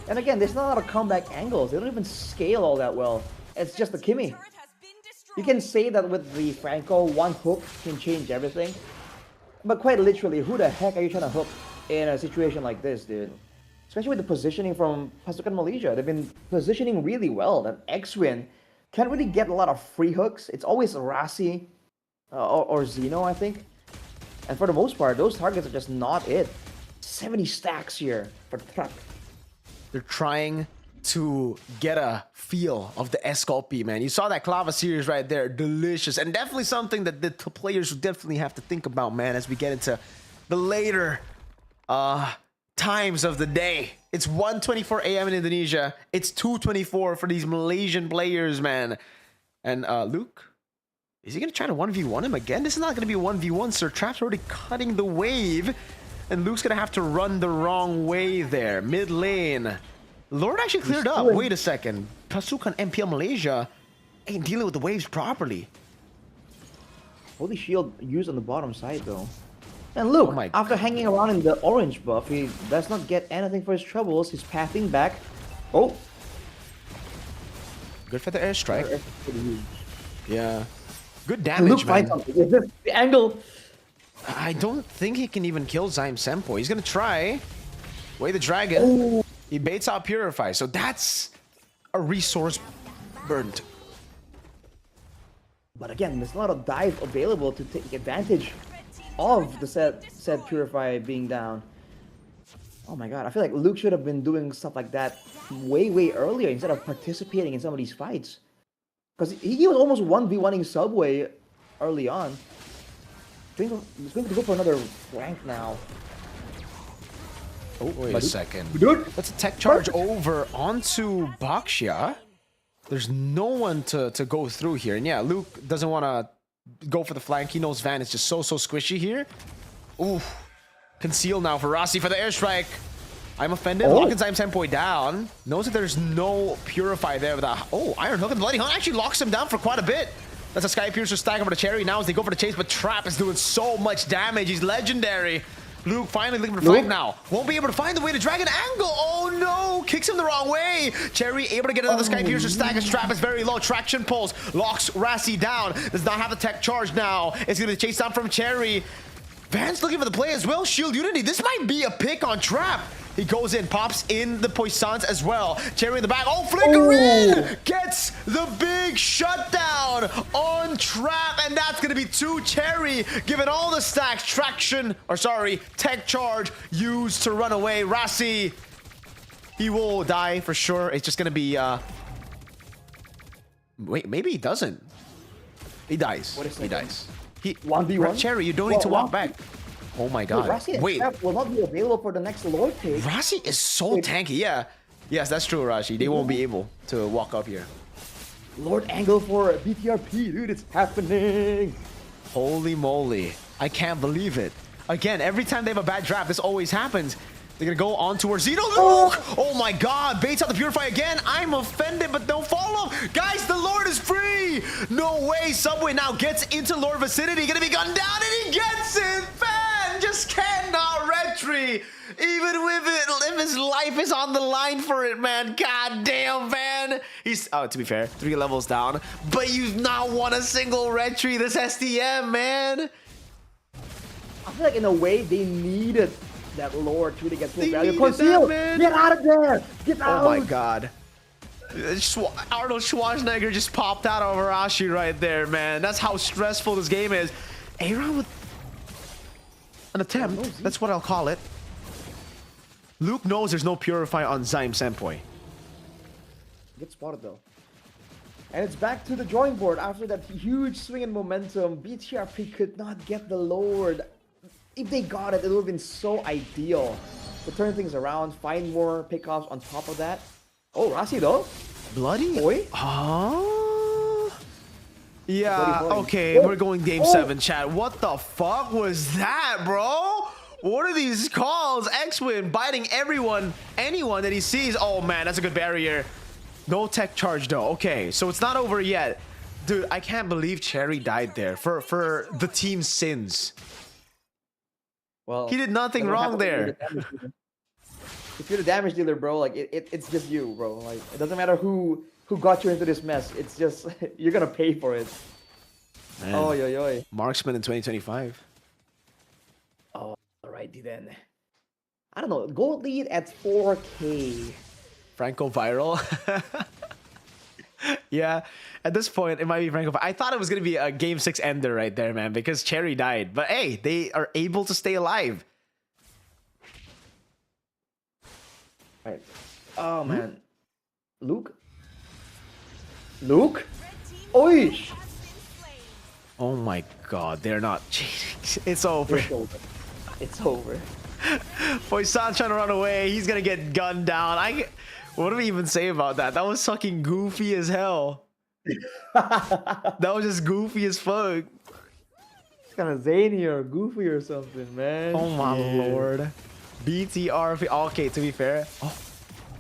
Speaker 3: And again, there's not a lot of comeback angles. They don't even scale all that well. It's just the Kimmy. You can say that with the Franco, one hook can change everything. But quite literally, who the heck are you trying to hook in a situation like this, dude? Especially with the positioning from Pasukan Malaysia. They've been positioning really well. That X-Win can't really get a lot of free hooks. It's always Arashi or Zeno, I think. And for the most part, those targets are just not it. 70 stacks here for Trap.
Speaker 1: They're trying to get a feel of the Escalpi, man. You saw that Clava series right there. Delicious. And definitely something that the players will definitely have to think about, man, as we get into the later times of the day. It's 1:24 a.m. in Indonesia. It's 2:24 for these Malaysian players, man. And Luke, is he gonna try to 1v1 him again? This is not gonna be a 1v1, sir. Trap's already cutting the wave, and Luke's gonna have to run the wrong way there. Mid lane. Lord actually cleared up. Wait a second. Pasukan MPL Malaysia ain't dealing with the waves properly.
Speaker 3: Holy shield used on the bottom side though. And Luke, after hanging around in the orange buff, he does not get anything for his troubles. He's pathing back. Oh.
Speaker 1: Good for the airstrike. Yeah. Good
Speaker 3: Luke
Speaker 1: damage, man.
Speaker 3: The angle.
Speaker 1: I don't think he can even kill Zyme Sempo. He's gonna try. Way the dragon.
Speaker 3: Oh.
Speaker 1: He baits out Purify. So that's a resource burnt.
Speaker 3: But again, there's a lot of dive available to take advantage of the said Purify being down. Oh my god, I feel like Luke should have been doing stuff like that way earlier instead of participating in some of these fights. Because he was almost 1v1ing Subway early on. He's going to go for another rank now.
Speaker 1: Oh, wait a second.
Speaker 3: Dude.
Speaker 1: That's a tech charge over onto Baxia. There's no one to go through here. And yeah, Luke doesn't want to go for the flank. He knows Van is just so squishy here. Ooh. Conceal now for Rossi for the airstrike. I'm offended. Locking Zyme Sempo down. Knows that there's no Purify there. Iron Hook and Bloody Hunt actually locks him down for quite a bit. That's a Sky Piercer stack over the Cherry now as they go for the chase, but Trap is doing so much damage. He's legendary. Luke finally looking for the flank now. Won't be able to find the way to Dragon Angle. Oh no! Kicks him the wrong way. Cherry able to get another Sky Piercer stack as Trap is very low. Traction pulls. Locks Rassi down. Does not have the tech charge now. It's going to be chased down from Cherry. Van's looking for the play as well. Shield Unity. This might be a pick on Trap. He goes in, pops in the Poissons as well. Cherry in the back. Oh, Flicker in! Gets the big shutdown on Trap, and that's going to be 2 Cherry, given all the stacks. Tech charge used to run away. Rassi, he will die for sure. It's just going to be... Wait, maybe he doesn't. He dies. He dies.
Speaker 3: 1v1?
Speaker 1: Cherry, you don't need to walk back. Oh my god.
Speaker 3: Wait, Rassi will not be available for the next Lord pick.
Speaker 1: Rassi is so tanky, yeah. Yes, that's true, Arashi. They won't be able to walk up here.
Speaker 3: Lord angle for BTRP, dude, it's happening.
Speaker 1: Holy moly. I can't believe it. Again, every time they have a bad draft, this always happens. They're gonna go on towards Zeno. Luke! Oh my god, baits out the Purify again. I'm offended, but don't follow. Guys, the Lord is free. No way. Subway now gets into Lord vicinity. Gonna be gunned down, and he gets it. Fan just cannot retry. Even with it, if his life is on the line for it, man. God damn, Van. He's, to be fair, 3 levels down. But you've not won a single retry this STM, man.
Speaker 3: I feel like in a way, they needed that Lord to get full value. Conceal! Get out of there! Get out!
Speaker 1: Oh my god. Arnold Schwarzenegger just popped out of Arashi right there, man. That's how stressful this game is. Aaron with an attempt. That's what I'll call it. Luke knows there's no Purify on Zyme Sempo.
Speaker 3: Get spotted though. And it's back to the drawing board after that huge swing in momentum. BTRP could not get the Lord. If they got it, it would have been so ideal to turn things around, find more pickoffs on top of that. Oh, Rassi though.
Speaker 1: Bloody?
Speaker 3: Boy.
Speaker 1: Huh? Yeah, okay, we're going game 7, chat. What the fuck was that, bro? What are these calls? X-Win biting anyone that he sees. Oh man, that's a good barrier. No tech charge though. Okay, so it's not over yet. Dude, I can't believe Cherry died there for the team's sins.
Speaker 3: Well,
Speaker 1: he did nothing wrong there.
Speaker 3: If you're the damage dealer, bro, like it's just you, bro. Like it doesn't matter who got you into this mess. It's just you're gonna pay for it.
Speaker 1: Man.
Speaker 3: Oh yo.
Speaker 1: Marksman in 2025.
Speaker 3: Oh, alrighty then. I don't know. Gold lead at 4K.
Speaker 1: Franco viral. Yeah, at this point, it might be Franco. I thought it was going to be a game 6 ender right there, man, because Cherry died. But hey, they are able to stay alive.
Speaker 3: Alright. Oh, man. Luke? Oish!
Speaker 1: Oh my god, they're not cheating. It's over.
Speaker 3: It's over.
Speaker 1: Poisson trying to run away. He's gonna get gunned down. What do we even say about that? That was fucking goofy as hell. That was just goofy as fuck.
Speaker 3: It's kind of zany or goofy or something, man.
Speaker 1: Oh my
Speaker 3: Shit.
Speaker 1: lord. BTRP. Okay, to be fair. Oh,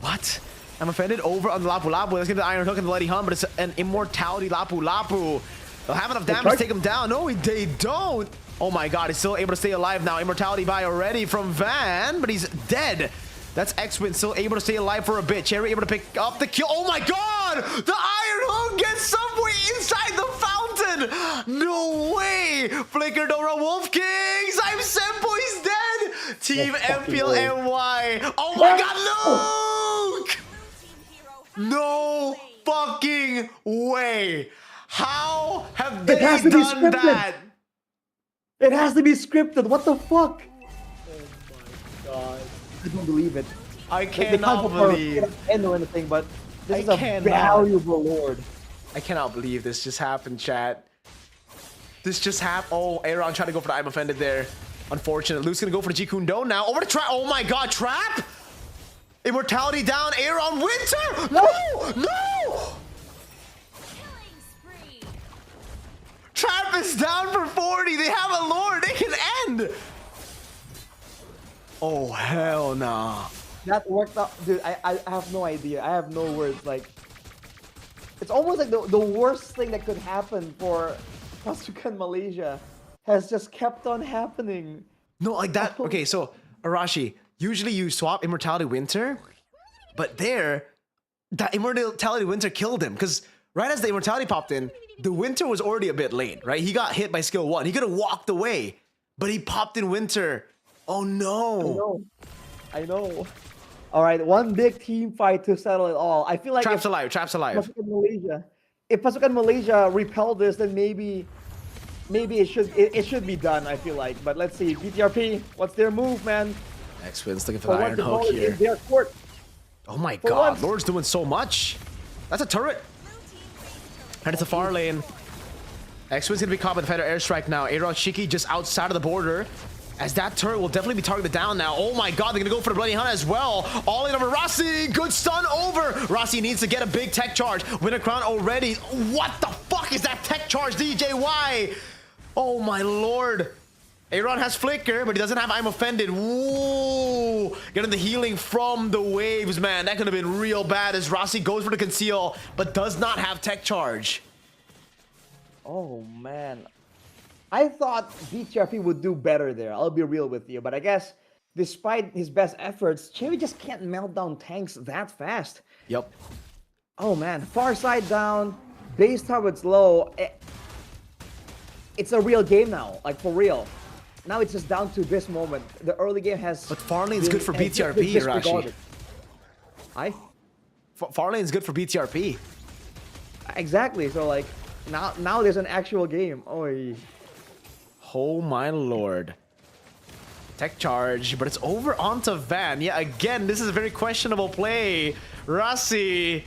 Speaker 1: what? I'm offended over on the Lapu Lapu. Let's get the Iron Hook and the Bloody Hunt, but it's an Immortality Lapu Lapu. They'll have enough damage to take him down. No, they don't. Oh my god, he's still able to stay alive now. Immortality buy already from Van, but he's dead. That's X-Win still able to stay alive for a bit. Cherry able to pick up the kill. Oh my god! The Iron Hook gets somewhere inside the fountain! No way! Flicker Dora Wolf Kings! I'm Senpo, he's dead! Team MPLMY. Oh my god, Luke! No fucking way! How have they done that?
Speaker 3: It has to be scripted. What the fuck? Oh my god. I don't believe it.
Speaker 1: I cannot believe.
Speaker 3: End or anything, but this is a valuable lord.
Speaker 1: I cannot believe this just happened, chat. This just happened. Oh, Aaron trying to go for the I'm offended there. Unfortunate. Luke's gonna go for the Jikundo now. Over to Trap. Oh my god, Trap! Immortality down. Aaron Winter! No! No! Trap is down for 40. They have a lord. They can end. Oh, hell nah.
Speaker 3: That worked out. Dude, I have no idea. I have no words. Like, it's almost like the worst thing that could happen for Pasukan Malaysia has just kept on happening.
Speaker 1: No, like that. Okay, so, Arashi, usually you swap Immortality Winter, but there, that Immortality Winter killed him. Because right as the Immortality popped in, the Winter was already a bit late, right? He got hit by skill 1. He could have walked away, but he popped in Winter. Oh no.
Speaker 3: I know. All right, one big team fight to settle it all. I feel like
Speaker 1: Trap's alive.
Speaker 3: Pasukan Malaysia, if Pasukan Malaysia repel this, then maybe it should be done. I feel like, but let's see. BTRP, what's their move, man?
Speaker 1: X-Win's looking for the Iron Hook here.
Speaker 3: Their court.
Speaker 1: Oh my god, Lord's doing so much. That's a turret. And it's a far lane. X-Win's gonna be caught by the Feather Airstrike now. Arashi just outside of the border. As that turret will definitely be targeted down now. Oh my god, they're gonna go for the Bloody Hunt as well. All in over Rossi. Good stun over. Rossi needs to get a big tech charge. Winter Crown already. What the fuck is that tech charge, DJY? Oh my lord. Aaron has Flicker, but he doesn't have I'm Offended. Woo! Getting the healing from the waves, man. That could have been real bad as Rossi goes for the conceal, but does not have tech charge.
Speaker 3: Oh man. I thought BTRP would do better there. I'll be real with you. But I guess despite his best efforts, Cherry just can't melt down tanks that fast.
Speaker 1: Yep.
Speaker 3: Oh man. Far side down. Base target's low. It's a real game now. Like for real. Now it's just down to this moment. The early game has...
Speaker 1: But far lane's good for BTRP, Arashi. Far lane's good for BTRP.
Speaker 3: Exactly. So like, now there's an actual game. Oy.
Speaker 1: Oh my lord. Tech charge, but it's over onto Van. Yeah, again, this is a very questionable play. Rossi,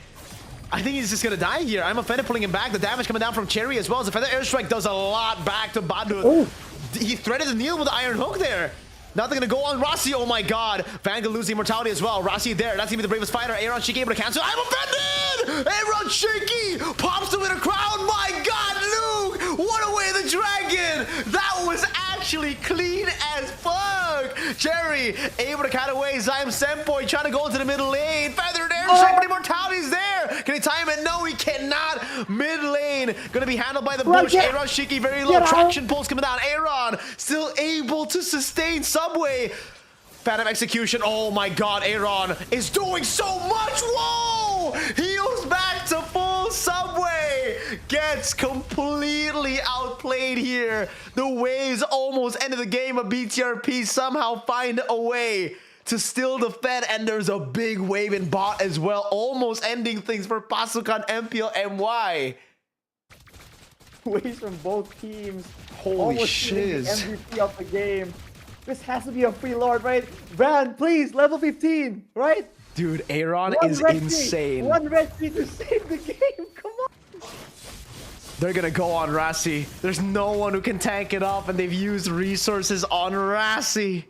Speaker 1: I think he's just gonna die here. I'm Offended pulling him back. The damage coming down from Cherry as well as the Feather Airstrike does a lot back to Badut.
Speaker 3: Oh.
Speaker 1: He threaded the Neil with the Iron Hook there. Now they're gonna go on Rossi. Oh my god. Van gonna lose the immortality as well. Rossi there. That's gonna be the bravest fighter. Aaron Shiki able to cancel. I'm Offended! Aaron Shiki pops the winner crown. My god, Luke! What a way the dragon! That was actually clean as fuck. Cherry able to cut away. Zyme Senpoi trying to go into the middle lane. Feathered Airstrike, but immortality's there. Can he time it? No, he cannot. Mid lane gonna be handled by the bush. Aaron Shiki very low. Traction pulls coming down. Aaron still able to sustain Subway. Phantom execution. Oh my god, Aaron is doing so much. Whoa! Heals back to full Subway. Gets completely outplayed here. The waves almost ended the game, but BTRP somehow find a way to still defend, and there's a big wave in bot as well, almost ending things for Pasukan MPLMY.
Speaker 3: Waves from both teams.
Speaker 1: Holy shit.
Speaker 3: MVP of the game. This has to be a free lord, right? Van, please, level 15, right?
Speaker 1: Dude, Aaron is insane.
Speaker 3: One red tree to save the game, come on.
Speaker 1: They're gonna go on Rossi. There's no one who can tank it up, and they've used resources on Rossi.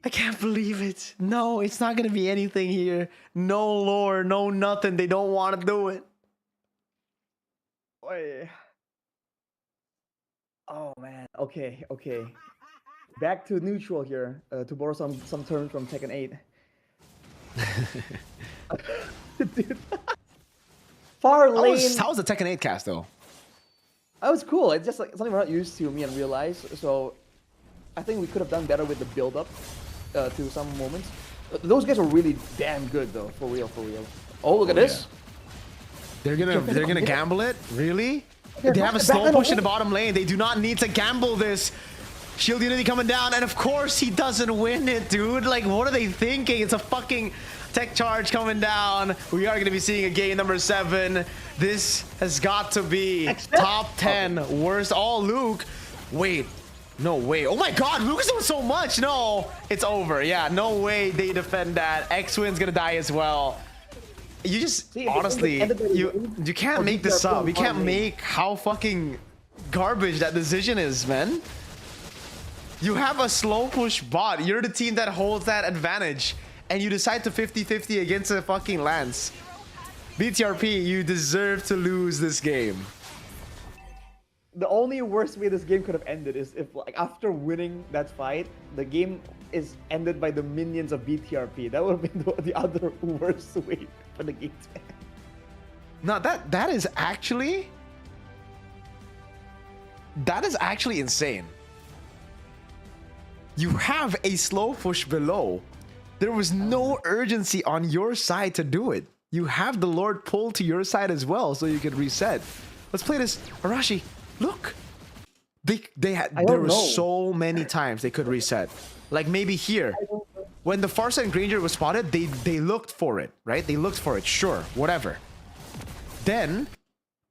Speaker 1: I can't believe it. No, it's not gonna be anything here. No lore, no nothing. They don't want to do it.
Speaker 3: Oy. Oh man. Okay. Back to neutral here. To borrow some terms from Tekken 8. Dude. Far lane.
Speaker 1: How was the Tekken 8 cast though?
Speaker 3: That was cool. It's just like something we're not used to, me and realize. So I think we could have done better with the build up to some moments. Those guys are really damn good though, for real. Oh, look at this.
Speaker 1: Yeah. They're gonna gamble it? Really? They have a slow push in the bottom lane. They do not need to gamble this. Shield Unity coming down, and of course he doesn't win it, dude. Like, what are they thinking? It's a fucking tech charge coming down. We are going to be seeing a game number 7. This has got to be top 10 worst. Oh, Luke. Wait. No way. Oh my god, Luke is doing so much. No, it's over. Yeah, no way they defend that. X-Win's going to die as well. You just, honestly, you can't make this up. You can't make how fucking garbage that decision is, man. You have a slow push bot. You're the team that holds that advantage. And you decide to 50-50 against a fucking Lance. BTRP, you deserve to lose this game.
Speaker 3: The only worst way this game could have ended is if, like, after winning that fight, the game is ended by the minions of BTRP. That would have been the other worst way for the game to end.
Speaker 1: No, that is actually insane. You have a slow push below. There was no urgency on your side to do it. You have the Lord pull to your side as well, so you can reset. Let's play this. Arashi, look. There were so many times they could reset. Like maybe here. When the Farsa and Granger was spotted, they looked for it, right? They looked for it, sure, whatever. Then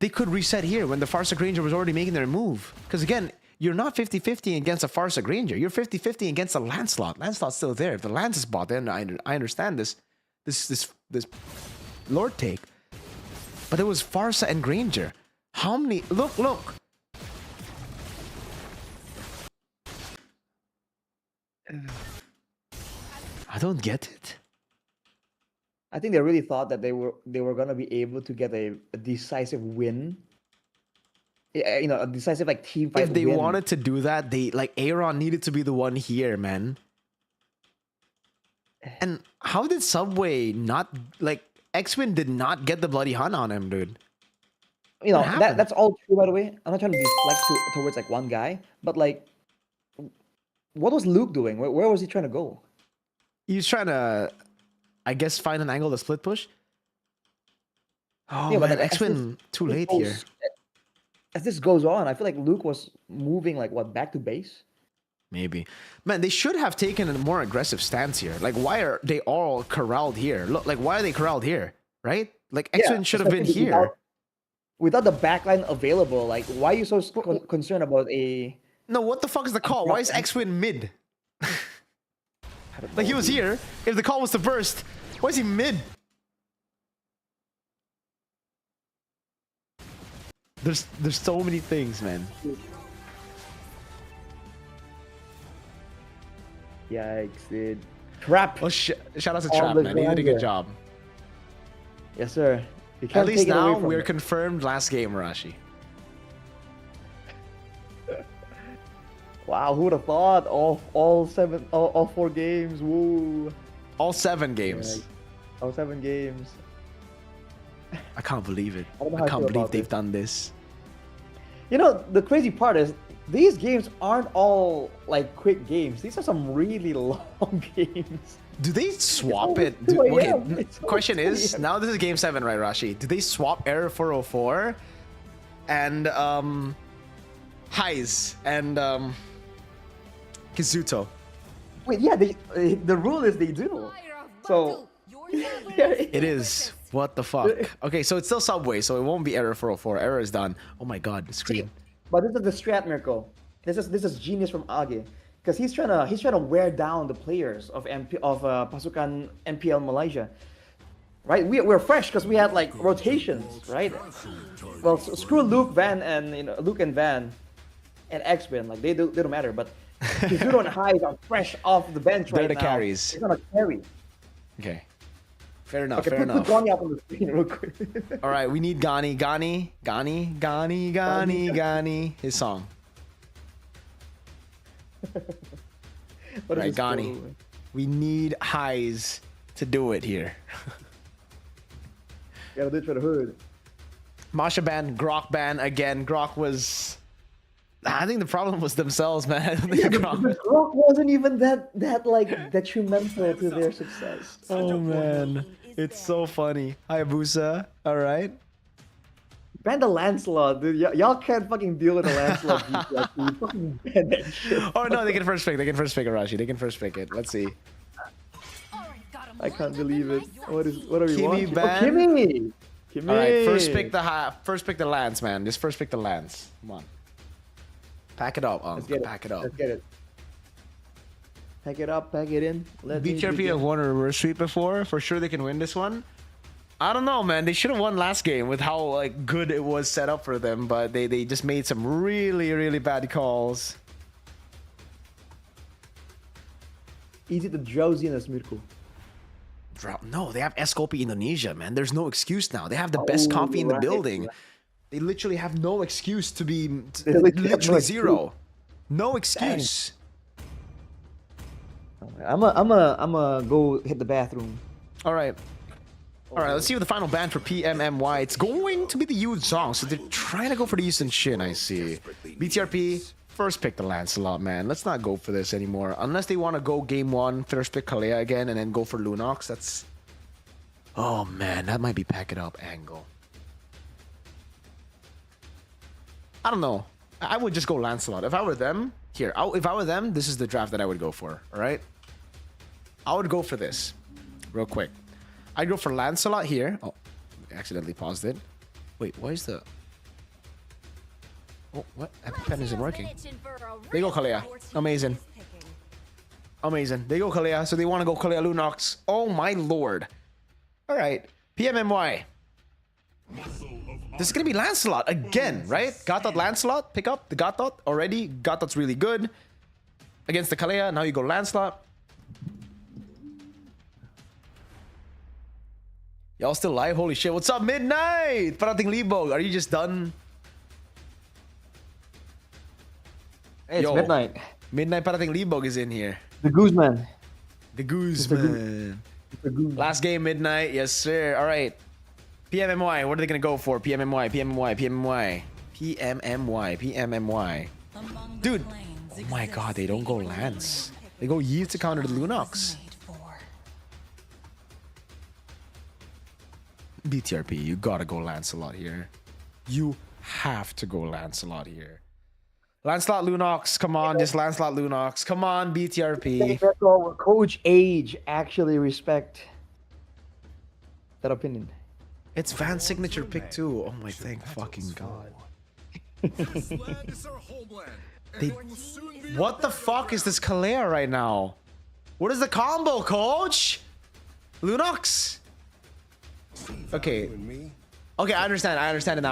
Speaker 1: they could reset here when the Farsa Granger was already making their move. Because again, you're not 50-50 against a Farsa Granger. You're 50-50 against a Lancelot. Lancelot's still there. If the Lance is bought, then I understand this Lord take. But it was Farsa and Granger. How many? Look. I don't get it.
Speaker 3: I think they really thought that they were gonna be able to get a decisive win. You know, a decisive like team fight.
Speaker 1: If they
Speaker 3: win.
Speaker 1: wanted to do that, they like Aaron needed to be the one here, man. And how did Subway not like X-Win did not get the bloody hunt on him, dude?
Speaker 3: You know, that's all true, by the way. I'm not trying to deflect towards like one guy, but like, what was Luke doing? Where was he trying to go?
Speaker 1: He was trying to, I guess, find an angle to split push. Oh,
Speaker 3: yeah,
Speaker 1: man,
Speaker 3: but
Speaker 1: X-Win too late here.
Speaker 3: As this goes on, I feel like Luke was moving like what, back to base?
Speaker 1: Maybe. Man, they should have taken a more aggressive stance here. Like, why are they all corralled here? Look, like, why are they corralled here? Right? Like, X-Win should have been here.
Speaker 3: Without the backline available, like, why are you so concerned about a...
Speaker 1: No, what the fuck is the call? Why is X-Win mid? Like, he was here. If the call was to burst, why is he mid? There's so many things, man.
Speaker 3: Yikes, dude. Trap.
Speaker 1: Oh, shout out to Trap, man. He did a good job.
Speaker 3: Yes, sir.
Speaker 1: At least now we're confirmed last game, Arashi.
Speaker 3: Wow, who would have thought? All 4 games. Woo.
Speaker 1: All 7 games.
Speaker 3: Yeah, all 7 games.
Speaker 1: I can't believe it. I can't believe they've done this.
Speaker 3: You know, the crazy part is these games aren't all like quick games. These are some really long games.
Speaker 1: Do they swap it? Okay, question is, now this is game 7, right, Rashi? Do they swap Error 404 and Heiz and Kizuto?
Speaker 3: Wait, yeah, the rule is they do. So
Speaker 1: it is. What the fuck? Okay, so it's still Subway, so it won't be Error 404. Error is done. Oh my god, the screen.
Speaker 3: But this is the strat, Mirko. This is genius from Age, because he's trying to wear down the players of Pasukan MPL Malaysia. Right? We're fresh because we had like rotations, right? Well, screw Luke, Van, and Luke and Van, and X-Win. Like they don't matter. But Kizuro and Highs are fresh off the bench
Speaker 1: They're
Speaker 3: right
Speaker 1: the
Speaker 3: now.
Speaker 1: carries.
Speaker 3: They're gonna carry.
Speaker 1: Okay. Fair enough,
Speaker 3: Okay,
Speaker 1: fair
Speaker 3: put
Speaker 1: enough.
Speaker 3: Gani up on the screen real quick.
Speaker 1: All right, we need Gani. His song.
Speaker 3: What is
Speaker 1: Right,
Speaker 3: this
Speaker 1: Gani.
Speaker 3: photo?
Speaker 1: We need Highs to do it here.
Speaker 3: Gotta do it for the hood.
Speaker 1: Masha ban, Grok ban again. Grok was. I think the problem was themselves, man. I don't think Grok.
Speaker 3: Rock wasn't even that like detrimental to their success.
Speaker 1: Oh man, it's so funny. Hayabusa, all right.
Speaker 3: Ban the Lancelot, dude. Y'all can't fucking deal with the Lancelot. BTRP. Fucking ban that shit.
Speaker 1: Oh no, they can first pick. They can first pick Arashi. They can first pick it. Let's see.
Speaker 3: I can't believe it. What are we
Speaker 1: Kimi
Speaker 3: watching?
Speaker 1: ban?
Speaker 3: Oh, Kimi. Kimi.
Speaker 1: All right, first pick the Lance, man. Just first pick the Lance. Come on. Pack it up,
Speaker 3: Let's get it.
Speaker 1: Pack it up.
Speaker 3: Let's get it. Pack it up, pack it in. Let me
Speaker 1: BTRP
Speaker 3: begin.
Speaker 1: have won a reverse sweep before. For sure they can win this one. I don't know, man. They should have won last game with how like good it was set up for them, but they just made some really bad calls.
Speaker 3: Easy to drowsiness, Mirko.
Speaker 1: No, they have Escopy Indonesia, man. There's no excuse now. They have the best coffee in the
Speaker 3: right.
Speaker 1: building. They literally have no excuse to be
Speaker 3: They literally have
Speaker 1: literally
Speaker 3: no
Speaker 1: zero. No excuse.
Speaker 3: I'm a go hit the bathroom.
Speaker 1: All right. All right, let's see what the final ban for PMMY. It's going to be the Yu Zhong, so they're trying to go for the Yusen Shin, I see. BTRP, first pick the Lancelot, man. Let's not go for this anymore. Unless they want to go game one, first pick Kalea again, and then go for Lunox. That's... Oh, man, that might be pack it up angle. I don't know. I would just go Lancelot. If I were them, here, if I were them, this is the draft that I would go for, all right? I would go for this, real quick. I'd go for Lancelot here. Oh, accidentally paused it. Wait, why is the... Oh, what? Epic Pen isn't working. They go Kalea. Amazing. Amazing. They go Kalea, so they want to go Kalea Lunox. Oh my lord. All right. PMMY. This is going to be Lancelot again, right? Gatot Lancelot. Pick up the Gatot already. Gatot's really good. Against the Kalea. Now you go Lancelot. Y'all still live? Holy shit. What's up, Midnight? Parating Libog. Are you just done?
Speaker 3: Hey, it's
Speaker 1: Yo.
Speaker 3: midnight.
Speaker 1: Midnight Parating Libog is in here.
Speaker 3: The Guzman.
Speaker 1: The Guzman. Last game, Midnight. Yes, sir. All right. PMMY. What are they going to go for? PMMY. Dude. Oh my god. They don't go Lance. They go Yi to counter the Lunox. BTRP, you gotta go Lancelot here. You have to go Lancelot here. Lancelot Lunox, come on, just Lancelot Lunox. Come on, BTRP.
Speaker 3: Coach Age actually respect that opinion.
Speaker 1: It's Van's signature pick too. Oh my thank fucking god. What the fuck is this Kalea right now? What is the combo, coach? Lunox? Okay. Okay, I understand it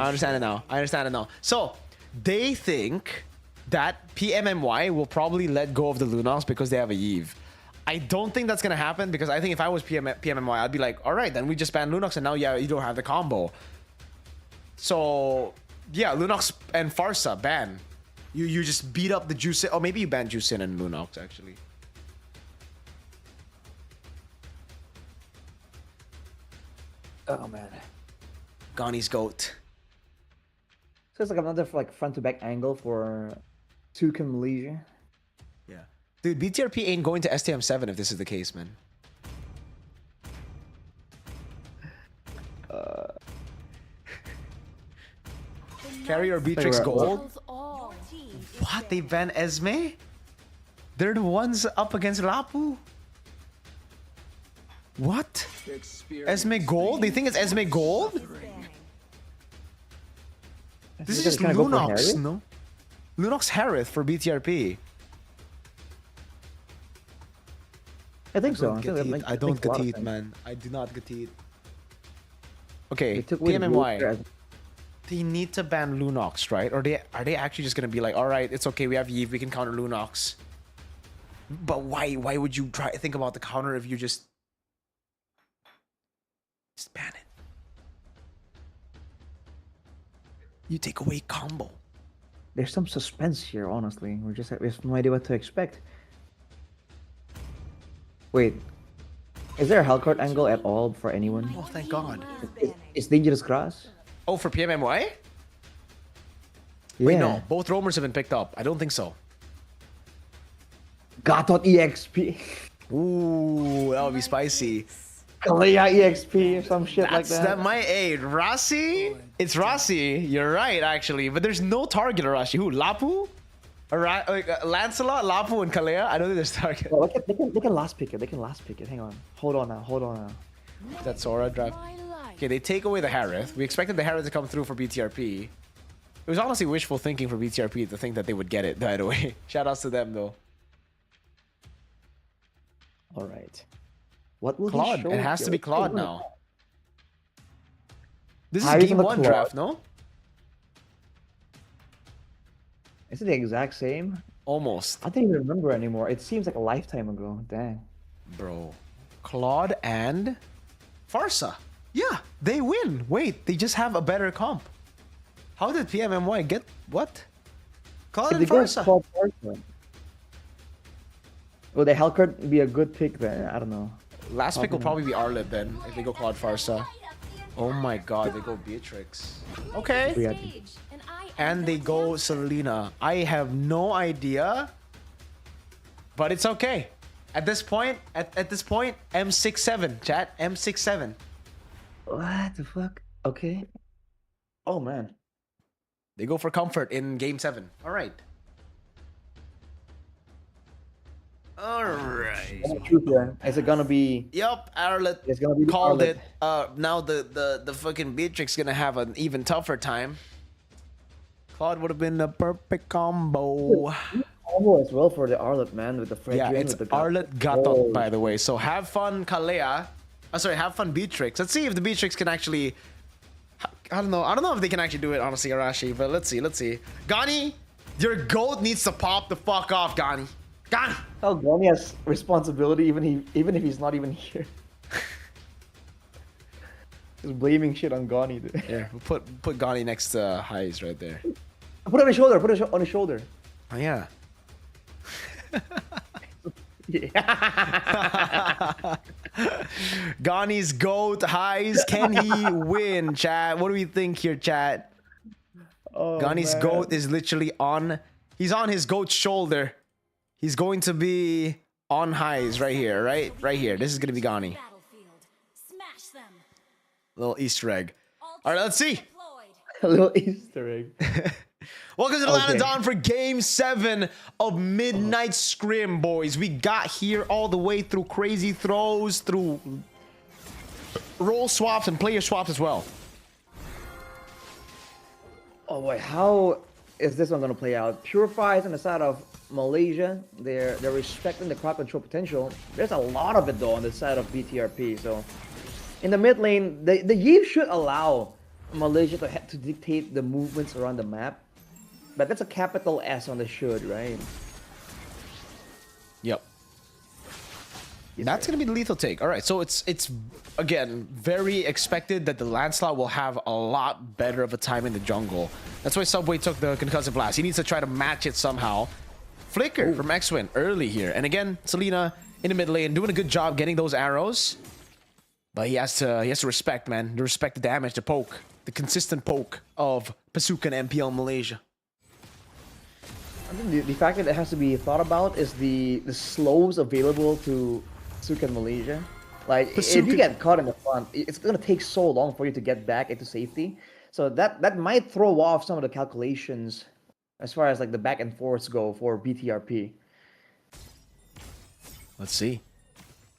Speaker 1: now. So, they think that PMMY will probably let go of the Lunox because they have a Yves. I don't think that's going to happen because I think if I was PMMY, I'd be like, all right, then we just ban Lunox and now yeah, you don't have the combo. So, yeah, Lunox and Farsa, ban. You just beat up the Juicin. Oh, maybe you ban Juicin and Lunox, actually.
Speaker 3: Oh man.
Speaker 1: Gani's GOAT.
Speaker 3: So it's like another like front to back angle for Tucum Malaysia.
Speaker 1: Yeah. Dude, BTRP ain't going to STM7 if this is the case, man. Carrier Beatrix Gold? What? They ban Esme? They're the ones up against Lapu? What? Esme Gold? They think it's Esme Gold? This is just Lunox, no? Lunox Harith for BTRP.
Speaker 3: I think so.
Speaker 1: I don't get it, man. I do not get it. Okay,
Speaker 3: They took away the
Speaker 1: PMMY.
Speaker 3: gold.
Speaker 1: They need to ban Lunox, right? Or are they actually just gonna be like, all right, it's okay, we have Yves, we can counter Lunox. But why would you try think about the counter if you just ban it? You take away combo.
Speaker 3: There's some suspense here, honestly. We have no idea what to expect. Wait, is there a Hellcurt angle at all for anyone?
Speaker 1: Oh, thank God.
Speaker 3: Is Dangerous Grass?
Speaker 1: Oh, for PMMY?
Speaker 3: Yeah.
Speaker 1: Wait, no. Both roamers have been picked up. I don't think so.
Speaker 3: Gatot EXP.
Speaker 1: Ooh, that would be spicy.
Speaker 3: Kalea EXP or some shit like that.
Speaker 1: That might aid. Rossi? It's Rossi. You're right, actually. But there's no target Arashi. Who? Lapu? Lancelot, Lapu, and Kalea? I don't think there's target.
Speaker 3: Oh, they can last pick it. They can last pick it. Hang on. Hold on now.
Speaker 1: That Sora draft. Okay, they take away the Harith. We expected the Harith to come through for BTRP. It was honestly wishful thinking for BTRP to think that they would get it, by the way. Shoutouts to them, though.
Speaker 3: All right. What will
Speaker 1: Claude.
Speaker 3: he show?
Speaker 1: It has to be Claude now. This is
Speaker 3: Harry's
Speaker 1: game
Speaker 3: on the
Speaker 1: 1
Speaker 3: Claude.
Speaker 1: draft, no?
Speaker 3: Is it the exact same?
Speaker 1: Almost.
Speaker 3: I don't even remember anymore. It seems like a lifetime ago. Dang.
Speaker 1: Bro. Claude and Farsa. Yeah, they win. Wait, they just have a better comp. How did PMMY get what? Claude and Farsa.
Speaker 3: Will the Hellcurt be a good pick then? I don't know.
Speaker 1: Last pick will probably be Arlet then, if they go Claude Farsa. Oh my god, they go Beatrix. Okay. And they go Selena. I have no idea. But it's okay. At this point, M67, chat. M67.
Speaker 3: What the fuck? Okay. Oh man.
Speaker 1: They go for comfort in game 7. Alright. Alright.
Speaker 3: Is it gonna be?
Speaker 1: Yep, Arlet
Speaker 3: It's gonna be
Speaker 1: called
Speaker 3: Arlet.
Speaker 1: it. Now the fucking Beatrix gonna have an even tougher time. Claude would have been the perfect combo.
Speaker 3: Combo as well for the Arlet, man, with the French.
Speaker 1: Yeah, it's Arlet Gatot, by the way. So have fun, Kalea. Sorry, have fun, Beatrix. Let's see if the Beatrix can actually. I don't know if they can actually do it, honestly, Arashi. But let's see. Gani, your goat needs to pop the fuck off, Gani. Gani.
Speaker 3: Oh, Goni has responsibility even if he's not even here. Just blaming shit on Gani, dude.
Speaker 1: Yeah, we'll put Gani next to Highs right there.
Speaker 3: Put it on his shoulder. Put it on his shoulder.
Speaker 1: Oh yeah.
Speaker 3: Yeah.
Speaker 1: Gani's goat Highs. Can he win, chat? What do we think here, chat?
Speaker 3: Oh,
Speaker 1: Gani's
Speaker 3: man.
Speaker 1: goat is literally on. He's on his goat's shoulder. He's going to be on Highs right here, right here. This is gonna be Gani.
Speaker 5: Smash them.
Speaker 1: Little Easter egg. All right, let's see.
Speaker 3: A little Easter egg.
Speaker 1: Welcome to the Land
Speaker 3: Okay.
Speaker 1: of Dawn for Game 7 of Midnight Scrim, boys. We got here all the way through crazy throws, through role swaps and player swaps as well.
Speaker 3: Oh boy, how is this one gonna play out? Purifies on the side of Malaysia. They're respecting the crowd control potential. There's a lot of it though on the side of BTRP. So in the mid lane, the Yi should allow Malaysia to dictate the movements around the map. But that's a capital S on the should, right?
Speaker 1: Yep. That's going to be the lethal take. All right, so it's again, very expected that the Lancelot will have a lot better of a time in the jungle. That's why Subway took the Concussive Blast. He needs to try to match it somehow. Flicker from X-Win early here. And again, Selena in the mid lane doing a good job getting those arrows. But he has to respect, man. To respect the damage, the poke. The consistent poke of Pasukan MPL Malaysia.
Speaker 3: I think the factor that has to be thought about is the slows available to Sukan Malaysia. Like, if you get caught in the front, it's going to take so long for you to get back into safety. So that might throw off some of the calculations as far as like the back and forths go for BTRP.
Speaker 1: Let's see.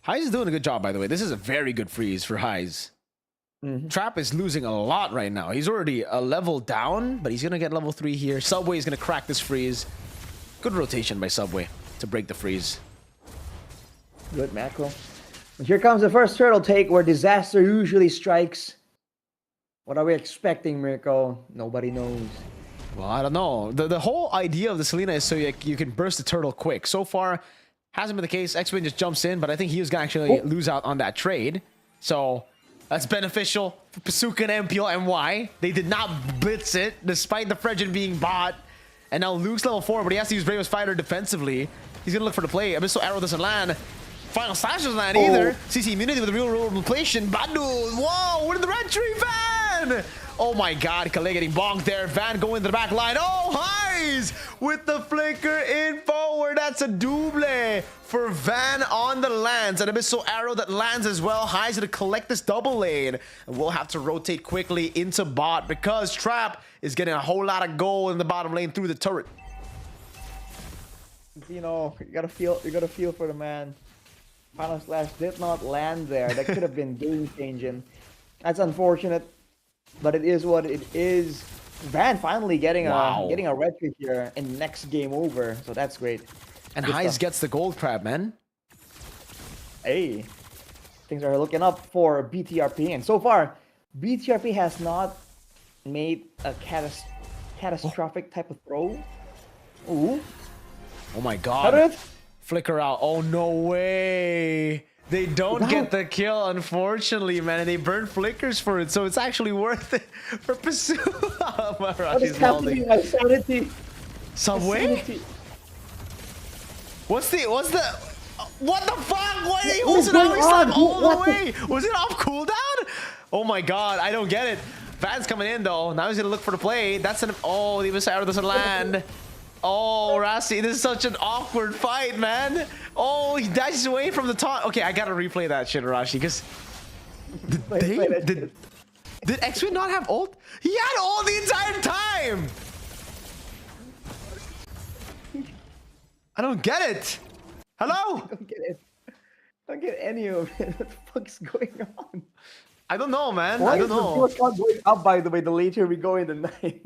Speaker 1: Highs is doing a good job, by the way. This is a very good freeze for Highs. Trap is losing a lot right now. He's already a level down, but he's going to get level 3 here. Subway is going to crack this freeze. Good rotation by Subway to break the freeze.
Speaker 3: Good macro. And here comes the first turtle take where disaster usually strikes. What are we expecting, Mirko? Nobody knows.
Speaker 1: Well, I don't know. The whole idea of the Selena is so you can burst the turtle quick. So far, Hasn't been the case. X-Wing just jumps in, but I think he was gonna actually lose out on that trade. So that's beneficial for Pasuka and MPL and Y. They did not blitz it, despite the Fredgen being bought. And now Luke's level 4, but he has to use Bravest Fighter defensively. He's gonna look for the play. Abyssal Arrow doesn't land. Final Slash doesn't land either. CC immunity with a real world replacement. Badu, whoa, we're in the red tree, Van! Oh my god, Kale getting bonked there. Van going to the back line. Oh, Highs with the flicker in forward. That's a double for Van on the lands. An Abyssal Arrow that lands as well. Highs to collect this double lane. And we'll have to rotate quickly into bot because Trap is getting a whole lot of gold in the bottom lane through the turret.
Speaker 3: You know, you gotta feel for the man. Final Slash did not land there. That could have been game changing. That's unfortunate, but it is what it is. Van finally getting a red pick here in next game over, so that's great.
Speaker 1: And
Speaker 3: Good
Speaker 1: Highs
Speaker 3: stuff.
Speaker 1: gets the gold crab, man.
Speaker 3: Hey, things are looking up for BTRP, and so far, BTRP has not made a catastrophic type of throw. Ooh,
Speaker 1: Oh my
Speaker 3: cut
Speaker 1: god.
Speaker 3: it!
Speaker 1: Flicker out. Oh, no way. They don't get the kill, unfortunately, man. And they burn flickers for it, so it's actually worth it for Pasuka.
Speaker 3: What is happening? My sanity.
Speaker 1: Subway?
Speaker 3: Sanity.
Speaker 1: What the fuck? Why did he
Speaker 3: What
Speaker 1: hold
Speaker 3: is
Speaker 1: it
Speaker 3: going
Speaker 1: out
Speaker 3: on?
Speaker 1: all the
Speaker 3: What the-
Speaker 1: way? Was it off cooldown? Oh my god, I don't get it. Van's coming in though. Now he's gonna look for the play. That's an oh, the Missile doesn't land. Oh, Arashi, this is such an awkward fight, man. Oh, he dashes away from the taunt. Okay, I gotta replay that shit, Arashi, because did X-Wing not have ult? He had ult the entire time. I don't get it. Hello?
Speaker 3: Don't get it. Don't get any of it. What the fuck's going on?
Speaker 1: I don't know, man.
Speaker 3: Why
Speaker 1: I don't
Speaker 3: is
Speaker 1: know.
Speaker 3: the count going up, by the way, the later we go in the night?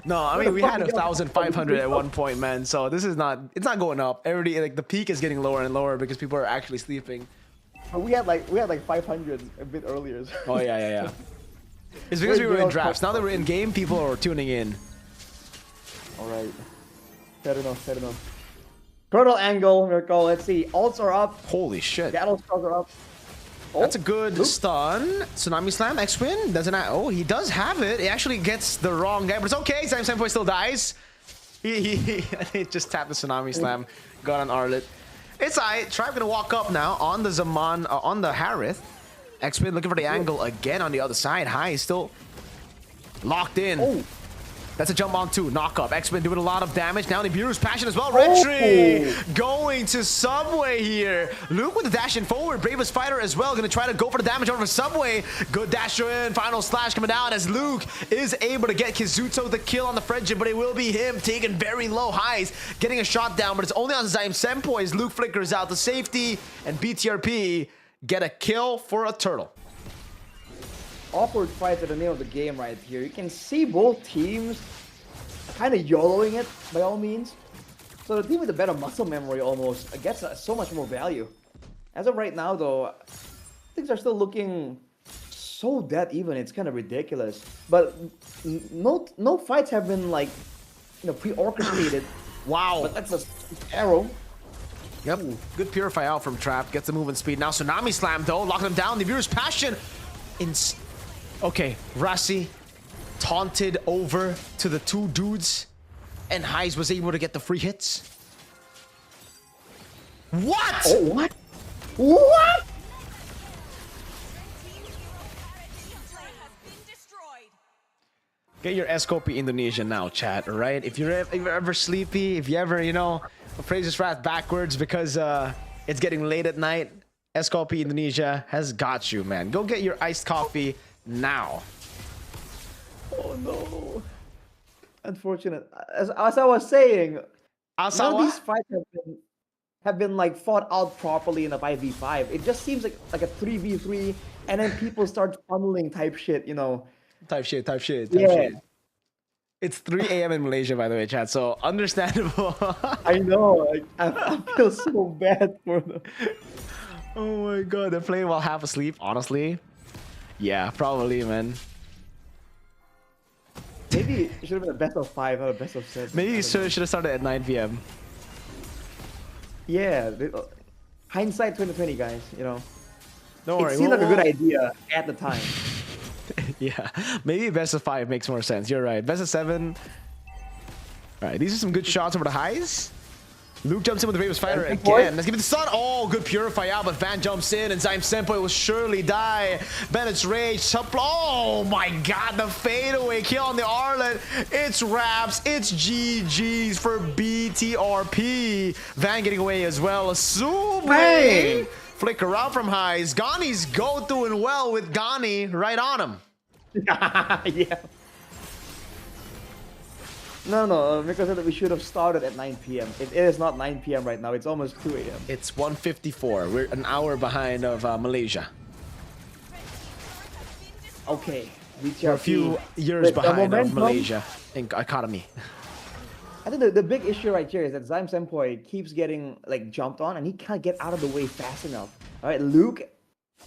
Speaker 1: No, I mean we had 1,500 at one point, man. So this is not. It's not going up. Everybody like the peak is getting lower and lower because people are actually sleeping.
Speaker 3: But we had like 500 a bit earlier. So.
Speaker 1: Oh yeah. It's because we were in drafts. Now that we're in game, people are tuning in.
Speaker 3: All right. Fair enough. Turtle angle, Mirko. Let's see. Ults are up.
Speaker 1: Holy shit.
Speaker 3: Battle spells are up. Oh,
Speaker 1: That's a good stun. Tsunami Slam, X-Win doesn't have, oh, he does have it. He actually gets the wrong guy, but it's okay. Samboy still dies. He just tapped the Tsunami Slam, got an Arlet. It's alright. Tribe gonna walk up now on the Zaman, on the Harith. X-Win looking for the angle again on the other side. High is still locked in.
Speaker 3: Oh.
Speaker 1: That's a jump on two. Knock up. X-Men doing a lot of damage. Now Nibiru's passion as well. Red Tree going to Subway here. Luke with the dash in forward. Bravest Fighter as well. Going to try to go for the damage over Subway. Good dash in. Final Slash coming down as Luke is able to get Kizuto the kill on the Fredgen, but it will be him taking very low highs. Getting a shot down, but it's only on Zaim Senpoi as Luke flickers out the safety, and BTRP get a kill for a turtle.
Speaker 3: Awkward fights are the name of the game right here. You can see both teams kind of YOLOing it by all means. So the team with the better muscle memory almost gets so much more value. As of right now though, things are still looking so dead even. It's kind of ridiculous. But no fights have been like, you know, pre-orchestrated.
Speaker 1: Wow.
Speaker 3: But that's a arrow.
Speaker 1: Yep. Good Purify out from Trap. Gets the movement speed. Now Tsunami Slam though. Locking him down. The viewer's passion. Okay, Rasi taunted over to the two dudes, and Highs was able to get the free hits. What?
Speaker 3: Oh, what? What?
Speaker 1: Get your Escopy Indonesia now, chat, alright? If you're ever sleepy, if you ever, you know, praise this wrath backwards because it's getting late at night, Escopy Indonesia has got you, man. Go get your iced coffee now.
Speaker 3: Oh no. Unfortunate. As I was saying, none of these fights have been like fought out properly in a 5v5. It just seems like a 3v3 and then people start funneling type shit, you know.
Speaker 1: Type shit.
Speaker 3: Yeah.
Speaker 1: It's 3 a.m. in Malaysia, by the way, chat, so understandable.
Speaker 3: I know. Like, I feel so bad for them.
Speaker 1: Oh my god, they're playing while half asleep, honestly. Yeah, probably, man.
Speaker 3: Maybe it should have been a best of 5 or a best of 6.
Speaker 1: Maybe you should have started at 9 p.m.
Speaker 3: Yeah, hindsight 2020, guys. You know,
Speaker 1: Don't worry.
Speaker 3: it seemed like a good idea at the time.
Speaker 1: Yeah, maybe best of 5 makes more sense. You're right. Best of 7. All right, these are some good shots over the highs. Luke jumps in with the Bravest Fighter again. Let's give it the stun. Oh, good Purify out, but Van jumps in, and Zyme Senpai will surely die. Bennett's Rage. Oh my god, the fadeaway kill on the Arlet. It's wraps. It's GG's for BTRP. Van getting away as well. Super. Flicker out from highs. Gani's go doing well with Gani right on him.
Speaker 3: Yeah. No, Mirko said that we should have started at 9 p.m. It is not 9 p.m. right now. It's almost 2 a.m.
Speaker 1: It's 1:54. We're an hour behind of Malaysia.
Speaker 3: Okay.
Speaker 1: We're a few years behind of Malaysia in economy.
Speaker 3: I think the big issue right here is that Zyme Senpai keeps getting like jumped on and he can't get out of the way fast enough. All right, Luke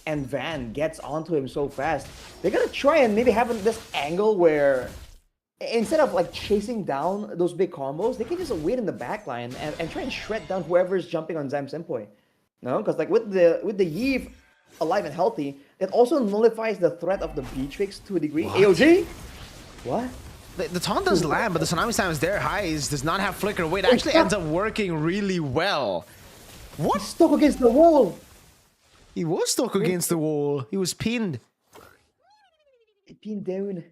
Speaker 3: and Van gets onto him so fast. They're gonna try and maybe have this angle where instead of like chasing down those big combos, they can just wait in the back line and try and shred down whoever's jumping on Zyme Senpai. No, because like with the Yve alive and healthy, it also nullifies the threat of the Beatrix to a degree.
Speaker 1: What?
Speaker 3: AOG? What?
Speaker 1: The taunt does land, but the Tsunami Slam is there. Highs does not have Flicker. Wait, actually ends up working really well. What?
Speaker 3: He's stuck against the wall.
Speaker 1: He was stuck against the wall. He was pinned.
Speaker 3: Pinned down.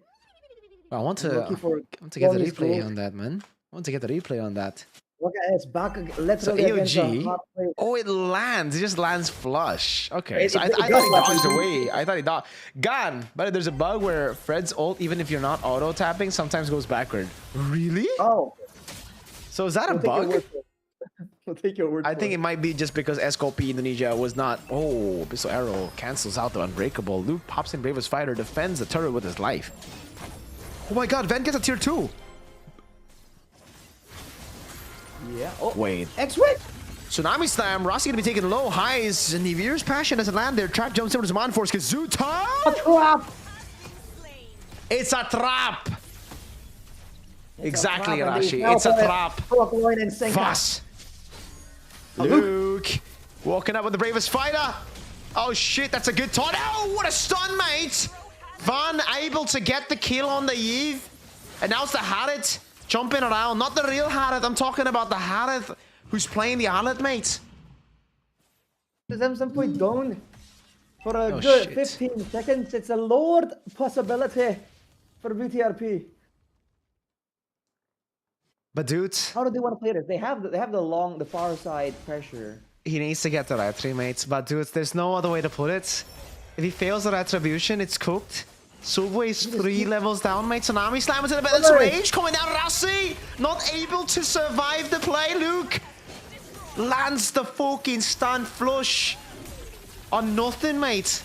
Speaker 1: I want to get the replay on that, man. I want to get the replay on that.
Speaker 3: Look at it's back literally
Speaker 1: so
Speaker 3: against
Speaker 1: AOG. Oh, it lands. It just lands flush. Okay, so I thought he dodged away. I thought he dodged. Gone. But there's a bug where Fred's ult, even if you're not auto tapping, sometimes goes backward. Really?
Speaker 3: Oh.
Speaker 1: So is that a bug?
Speaker 3: We'll take your word.
Speaker 1: I think it might be just because SCOP Indonesia was not. Oh, Abyssal Arrow cancels out the Unbreakable. Luke pops in Bravest Fighter, defends the turret with his life. Oh my god, Van gets a tier 2.
Speaker 3: Yeah. Oh,
Speaker 1: wait.
Speaker 3: X-Ray.
Speaker 1: Tsunami Slam. Rossi gonna be taking low highs. And Niveer's Passion doesn't land there. Trap jumps over to Zaman Force. Kazuta!
Speaker 3: A trap.
Speaker 1: It's a trap. Exactly,
Speaker 3: trap,
Speaker 1: Arashi. It's a trap. Fuss. Luke walking up with the Bravest Fighter. Oh shit, that's a good taunt. Oh, what a stun, mate. Van able to get the kill on the Yve. And now it's the Harith jumping around. Not the real Harith. I'm talking about the Harith who's playing the Harith, mate.
Speaker 3: There's some point down for a good 15 seconds. It's a Lord possibility for BTRP.
Speaker 1: But dude,
Speaker 3: how do they want to play this? They have the far side pressure.
Speaker 1: He needs to get the retri, mates. But dude, there's no other way to put it. If he fails the retribution, it's cooked. Subway is 3 levels down, mate. Tsunami Slam is in a balance range. Coming down, Arashi. Not able to survive the play, Luke. Lands the fucking stun flush on nothing, mate.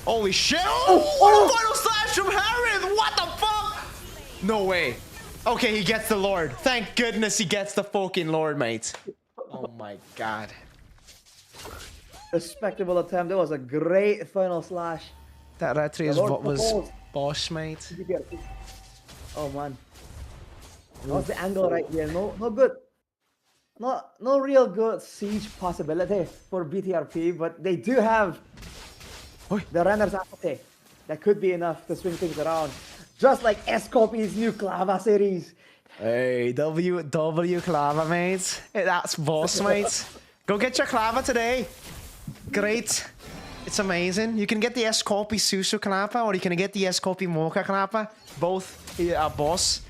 Speaker 1: Holy shit. Oh, what a final slash from Harith. What the fuck? No way. Okay, he gets the Lord. Thank goodness he gets the fucking Lord, mate. Oh my god.
Speaker 3: Respectable attempt. That was a great final slash.
Speaker 1: That retri is what was boss, mate.
Speaker 3: Oh man. That was the angle right here. No good. No real good siege possibility for BTRP, but they do have the runners apathy. That could be enough to swing things around. Just like SCOP's new Clava series.
Speaker 1: Hey, W Clava, mate. Hey, that's boss, mate. Go get your Clava today. Great. It's amazing. You can get the SCOPy Susu Clava or you can get the SCOPy Mocha Clava. Both are boss.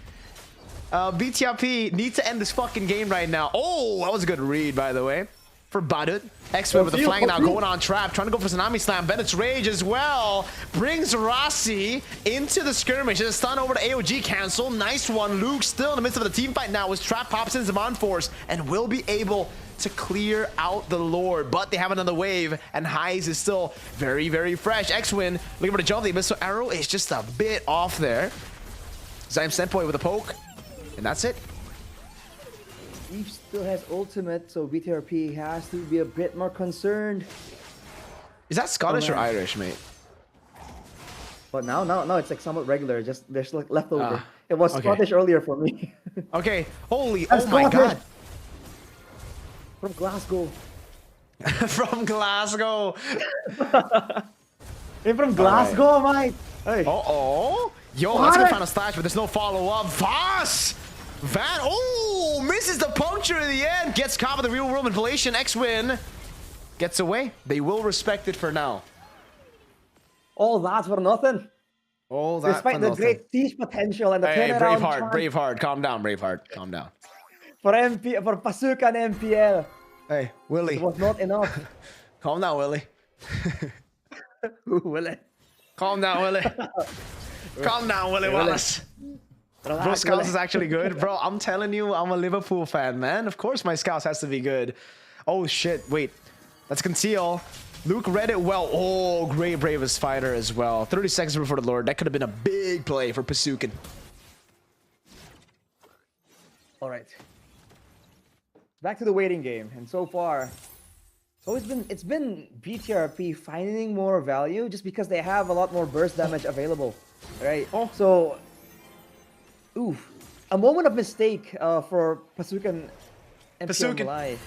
Speaker 1: BTRP need to end this fucking game right now. Oh, that was a good read, by the way. For Badut. X-Wave with the flank now, going on trap, trying to go for Tsunami Slam. Bennett's Rage as well. Brings Rossi into the skirmish. It's a stun over to AOG cancel. Nice one. Luke still in the midst of the team fight now as Trap pops in Zaman Force and will be able to clear out the Lord. But they have another wave and Highs is still very, very fresh. X-Win looking for the jump. The Abyssal Arrow is just a bit off there. Zyme Senpai with a poke. And that's it.
Speaker 3: Eve still has ultimate, so BTRP has to be a bit more concerned.
Speaker 1: Is that Scottish or Irish, mate?
Speaker 3: But now it's like somewhat regular. Just there's like leftover. It was Scottish earlier for me.
Speaker 1: Okay. Holy, oh my god.
Speaker 3: From Glasgow.
Speaker 1: From Glasgow.
Speaker 3: Hey, from Glasgow, mate. Hey.
Speaker 1: Uh-oh. Yo,
Speaker 3: What?
Speaker 1: that's a good final slash, but there's no follow-up. Voss! Van, oh, misses the puncture in the end. Gets caught with the real world manipulation. X-Win gets away. They will respect it for now.
Speaker 3: All that for nothing.
Speaker 1: Oh, that
Speaker 3: Despite
Speaker 1: for
Speaker 3: the
Speaker 1: nothing.
Speaker 3: great siege potential and the
Speaker 1: Hey,
Speaker 3: turnaround
Speaker 1: Braveheart,
Speaker 3: chance
Speaker 1: Braveheart. Calm down, Braveheart. Calm down.
Speaker 3: for Pasukan MPL,
Speaker 1: Hey, Willie.
Speaker 3: it was not enough.
Speaker 1: Calm down, Willie.
Speaker 3: Who will it?
Speaker 1: Calm down, Willie. Calm down, Willie Wallace. Bro, Scouts is actually good. Bro, I'm telling you, I'm a Liverpool fan, man. Of course my Scouts has to be good. Oh, shit. Wait. Let's conceal. Luke read it well. Oh, great bravest fighter as well. 30 seconds before the Lord. That could have been a big play for Pasukin.
Speaker 3: All right. Back to the waiting game, and so far, it's been BTRP finding more value just because they have a lot more burst damage available, right?
Speaker 1: Oh.
Speaker 3: So, oof, a moment of mistake for Pasukan and
Speaker 1: Pasukan.
Speaker 3: Malay.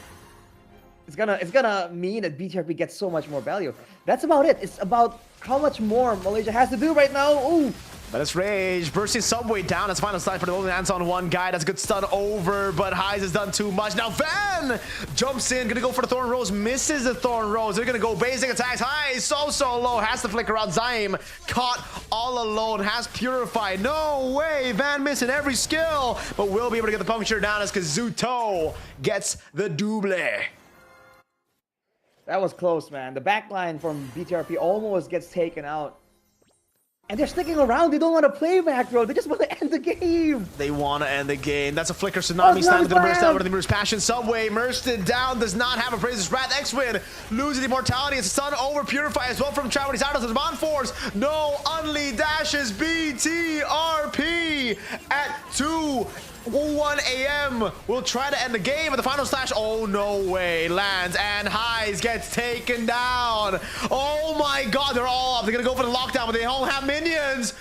Speaker 3: It's gonna mean that BTRP gets so much more value. That's about it. It's about how much more Malaysia has to do right now. Ooh.
Speaker 1: Let us rage. Bursting Subway down. That's final slide for the only hands on one guy. That's a good stun over, but Heise has done too much. Now Van jumps in, gonna go for the Thorn Rose, misses the Thorn Rose. They're gonna go basic attacks. Heise so low, has to flicker out. Zaim caught all alone, has purified. No way, Van missing every skill, but will be able to get the puncture down as Kazuto gets the double.
Speaker 3: That was close, man. The backline from BTRP almost gets taken out. And they're sticking around. They don't want to play back, bro. They just want to end the game.
Speaker 1: They want to end the game. That's a flicker tsunami slam to the burst down with the Mirror's Passion. Subway immersed it down. Does not have a Praise's Wrath. X-Win loses immortality. It's a stun over Purify as well from Travis out of the Bond Force. No Unli dashes BTRP at 2:01 a.m. We'll try to end the game, but the final slash, oh no way, lands and Heise gets taken down. Oh my god, they're all up. They're gonna go for the lockdown, but they don't have minions.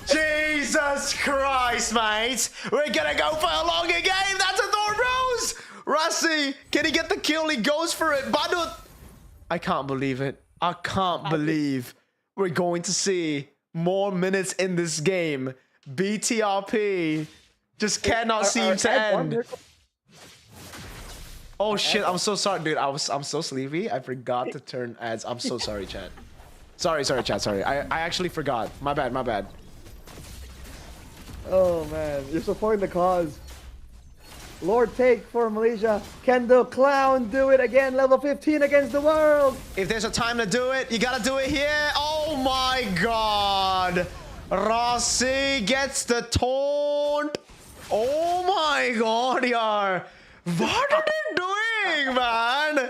Speaker 1: Jesus Christ, mate. We're gonna go for a longer game. That's a Thorn Rose. Rusty, can he get the kill? He goes for it. Badut. I can't believe it. I can't believe we're going to see more minutes in this game. BTRP just cannot seem to end. Oh shit, I'm so sorry, dude. I'm so sleepy. I forgot to turn ads. I'm so sorry, chat. Sorry, chat. Sorry. I actually forgot. My bad.
Speaker 3: Oh man, you're supporting the cause. Lord take for Malaysia. Can the clown do it again? Level 15 against the world.
Speaker 1: If there's a time to do it, you gotta do it here. Oh my god. Rossi gets the taunt. Oh my god, yaar. What are they doing, man?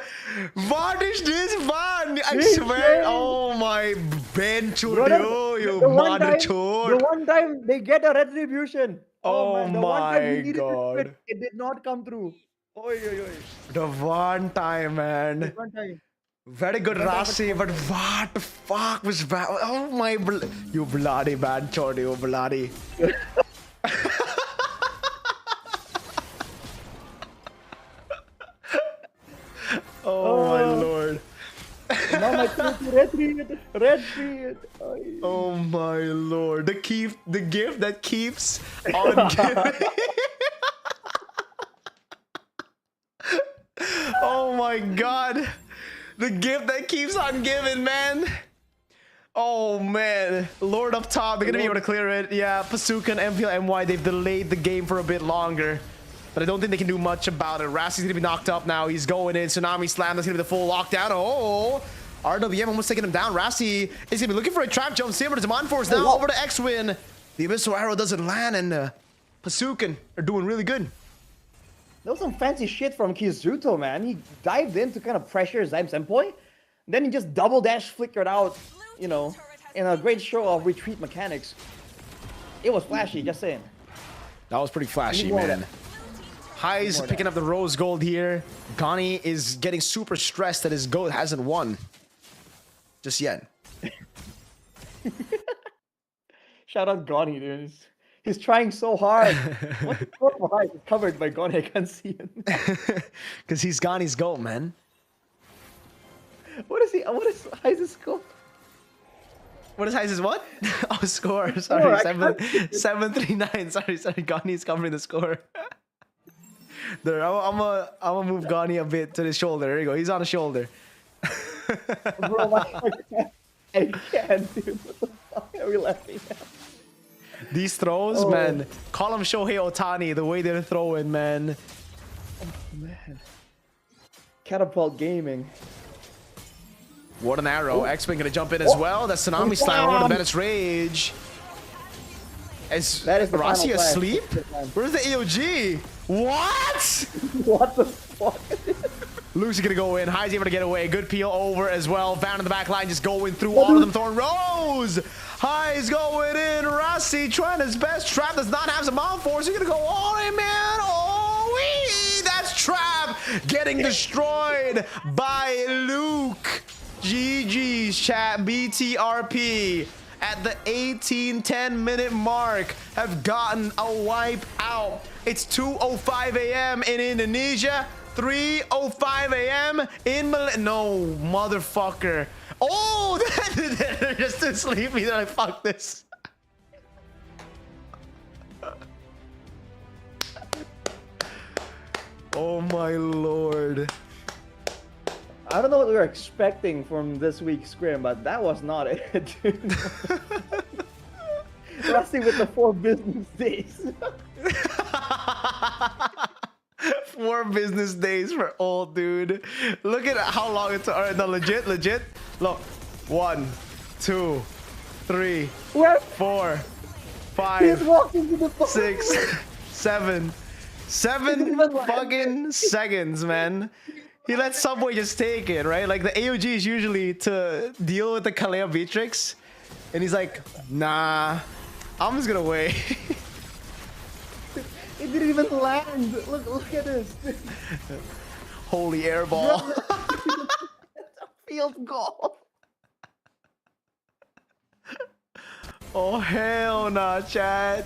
Speaker 1: What is this, man? I swear. Oh my Benchurio, you mother chode.
Speaker 3: The one time they get a retribution.
Speaker 1: Oh
Speaker 3: man, the one time he
Speaker 1: my
Speaker 3: needed to
Speaker 1: god.
Speaker 3: quit, it did not come through. Oi.
Speaker 1: The one time, man.
Speaker 3: The one time.
Speaker 1: Very good Rasi, but what the fuck was that? Oh my, you bloody bad chode, you bloody. Oh my lord.
Speaker 3: Now my retreat.
Speaker 1: Oh my lord. The gift that keeps on giving. Oh my god. The gift that keeps on giving, man. Oh man. Lord up top. They're gonna be able to clear it. Yeah, Pasukan, MPL, MY, they've delayed the game for a bit longer. But I don't think they can do much about it. Rassi's gonna be knocked up now. He's going in. Tsunami slam. That's gonna be the full lockdown. Oh, RWM almost taking him down. Rassi is gonna be looking for a trap jump. Saber to Demand Force now over to X-Win. The Abyssal Arrow doesn't land, and Pasukan are doing really good.
Speaker 3: That was some fancy shit from Kizuto, man. He dived in to kind of pressure Zaim's endpoint. Then he just double dash flickered out, you know, in a great show of retreat mechanics. It was flashy, just saying.
Speaker 1: That was pretty flashy, man. Heise picking up the rose gold here. Gani is getting super stressed that his goat hasn't won just yet.
Speaker 3: Shout out Gani, dude. He's trying so hard. What's the score for High? It's covered by Gone. I can't see it.
Speaker 1: Because he's gone, he's goat, man.
Speaker 3: What is High's score?
Speaker 1: What is Heise's what? Oh, score. Sorry,
Speaker 3: I can't see it.
Speaker 1: 739. Sorry. Ghani's covering the score. There, I'm gonna move Ghani a bit to the shoulder. There you go. He's on the shoulder.
Speaker 3: Bro, I can't, dude. What the fuck are we laughing at?
Speaker 1: These throws, man. Call him Shohei Ohtani, the way they're throwing, man.
Speaker 3: Man. Catapult Gaming.
Speaker 1: What an arrow. X-Men gonna jump in as well. That Tsunami Slam over to Bennett's Rage.
Speaker 3: That is the
Speaker 1: Arashi
Speaker 3: final
Speaker 1: asleep?
Speaker 3: flash.
Speaker 1: Where's the AOG? What?
Speaker 3: What the fuck?
Speaker 1: Luke's gonna go in. High's able to get away. Good peel over as well. Van in the back line just going through all of them. Throwing Rose. High's going in. Rossi trying his best. Trap does not have some on force. He's gonna go all in, man. Oh, that's Trap getting destroyed by Luke. GG's chat. BTRP at the 18-10 minute mark have gotten a wipe out. It's 2:05 a.m. in Indonesia. 3:05 a.m. in Malaysia. No, motherfucker. Oh, they're just too sleepy. They're like, fuck this. Oh my lord.
Speaker 3: I don't know what we were expecting from this week's Scrim, but that was not it, dude. Rusty with the 4 business days.
Speaker 1: 4 business days for old dude. Look at how long it took. All right, no, legit. Look, 1, 2, 3,
Speaker 3: Where?
Speaker 1: 4,
Speaker 3: He's
Speaker 1: 5,
Speaker 3: walking to the phone.
Speaker 1: 6, 7 fucking seconds, man. He let Subway just take it, right? Like the AOG is usually to deal with the Kalea Beatrix, and he's like, nah, I'm just gonna wait.
Speaker 3: It didn't even land. Look at this.
Speaker 1: Holy airball.
Speaker 3: Field goal.
Speaker 1: Oh hell nah, chat.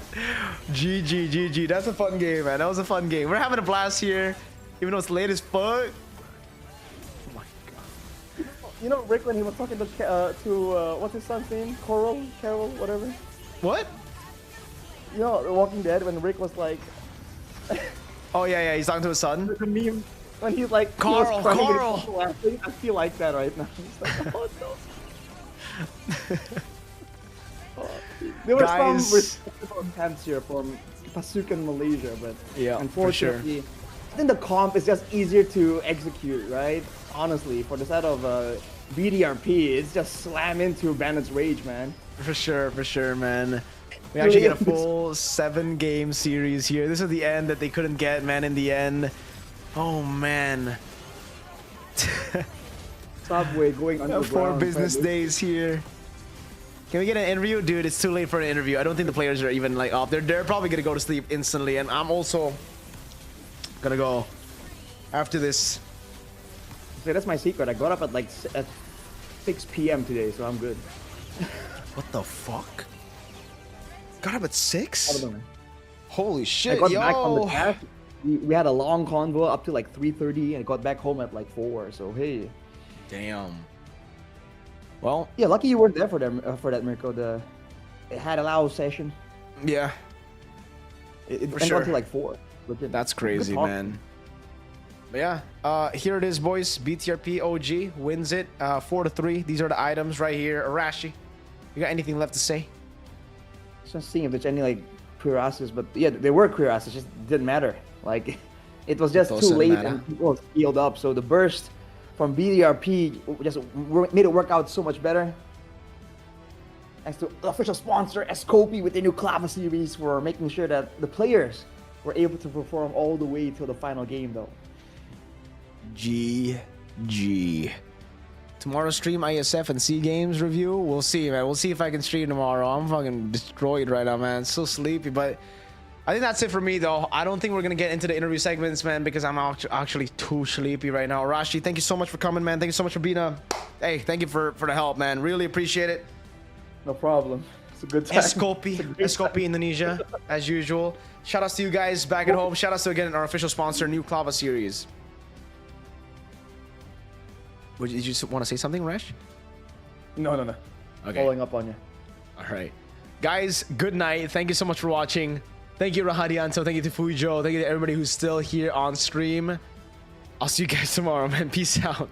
Speaker 1: GG. That's a fun game, man. That was a fun game. We're having a blast here, even though it's late as fuck. Oh my god.
Speaker 3: You know, Rick, when he was talking to what's his son's name? Carol, whatever.
Speaker 1: What?
Speaker 3: You know, The Walking Dead, when Rick was like,
Speaker 1: Oh yeah, he's talking to his son.
Speaker 3: the meme when he's like,
Speaker 1: Carl,
Speaker 3: he was crying and he
Speaker 1: Carl.
Speaker 3: was laughing. I feel like that right now. It's like, oh no. There were some
Speaker 1: Guys.
Speaker 3: respectable attempts here from Pasukan Malaysia, but
Speaker 1: Yeah, for
Speaker 3: unfortunately, I think the comp is just easier to execute, right? Honestly, for the side of BTRP, it's just slam into Bandit's Rage, man.
Speaker 1: For sure, man. We actually get a full 7-game series here. This is the end that they couldn't get, man, in the end. Oh, man.
Speaker 3: Subway going underground.
Speaker 1: 4 business days here. Can we get an interview? Dude, it's too late for an interview. I don't think the players are even, like, up. They're probably going to go to sleep instantly, and I'm also going to go after this.
Speaker 3: So that's my secret. I got up at like at 6 p.m. today, so I'm good.
Speaker 1: What the fuck? Got up at 6?
Speaker 3: I don't know.
Speaker 1: Holy
Speaker 3: I
Speaker 1: shit,
Speaker 3: got
Speaker 1: yo!
Speaker 3: back on the task. We had a long convo up to like 3:30, and I got back home at like 4. So hey.
Speaker 1: Damn. Well,
Speaker 3: Yeah, lucky you weren't there for that Mirko. It had a loud session.
Speaker 1: yeah.
Speaker 3: It
Speaker 1: For
Speaker 3: went
Speaker 1: sure.
Speaker 3: on to like 4. Legit.
Speaker 1: That's
Speaker 3: Good
Speaker 1: crazy,
Speaker 3: talk.
Speaker 1: man. But yeah, here it is, boys. BTRP OG wins it 4-3. These are the items right here. Arashi, you got anything left to say?
Speaker 3: Just seeing if there's any like cuirasses, but yeah, there were cuirasses. Just didn't matter. Like it was just too
Speaker 1: Doesn't
Speaker 3: late
Speaker 1: matter.
Speaker 3: and people healed up. So the burst from BTRP just made it work out so much better. Thanks to the official sponsor Escopy with their new Clava series for making sure that the players were able to perform all the way till the final game, though.
Speaker 1: GG. Tomorrow stream ISF and C games review. We'll see, man. We'll see if I can stream tomorrow. I'm fucking destroyed right now, man. So sleepy, but I think that's it for me, though. I don't think we're gonna get into the interview segments, man, because I'm actually too sleepy right now. Arashi, thank you so much for coming, man. Thank you so much for being a... Hey, thank you for the help, man. Really appreciate it.
Speaker 3: No problem. It's a good time.
Speaker 1: Escopi, Indonesia, as usual. Shout outs to you guys back at home. Shout outs to again our official sponsor, New Clava Series. Did you just want to say something, Resh?
Speaker 3: No.
Speaker 1: Okay.
Speaker 3: Following up on you.
Speaker 1: All right. Guys, good night. Thank you so much for watching. Thank you, Rahadianto. Thank you to Fujo. Thank you to everybody who's still here on stream. I'll see you guys tomorrow, man. Peace out.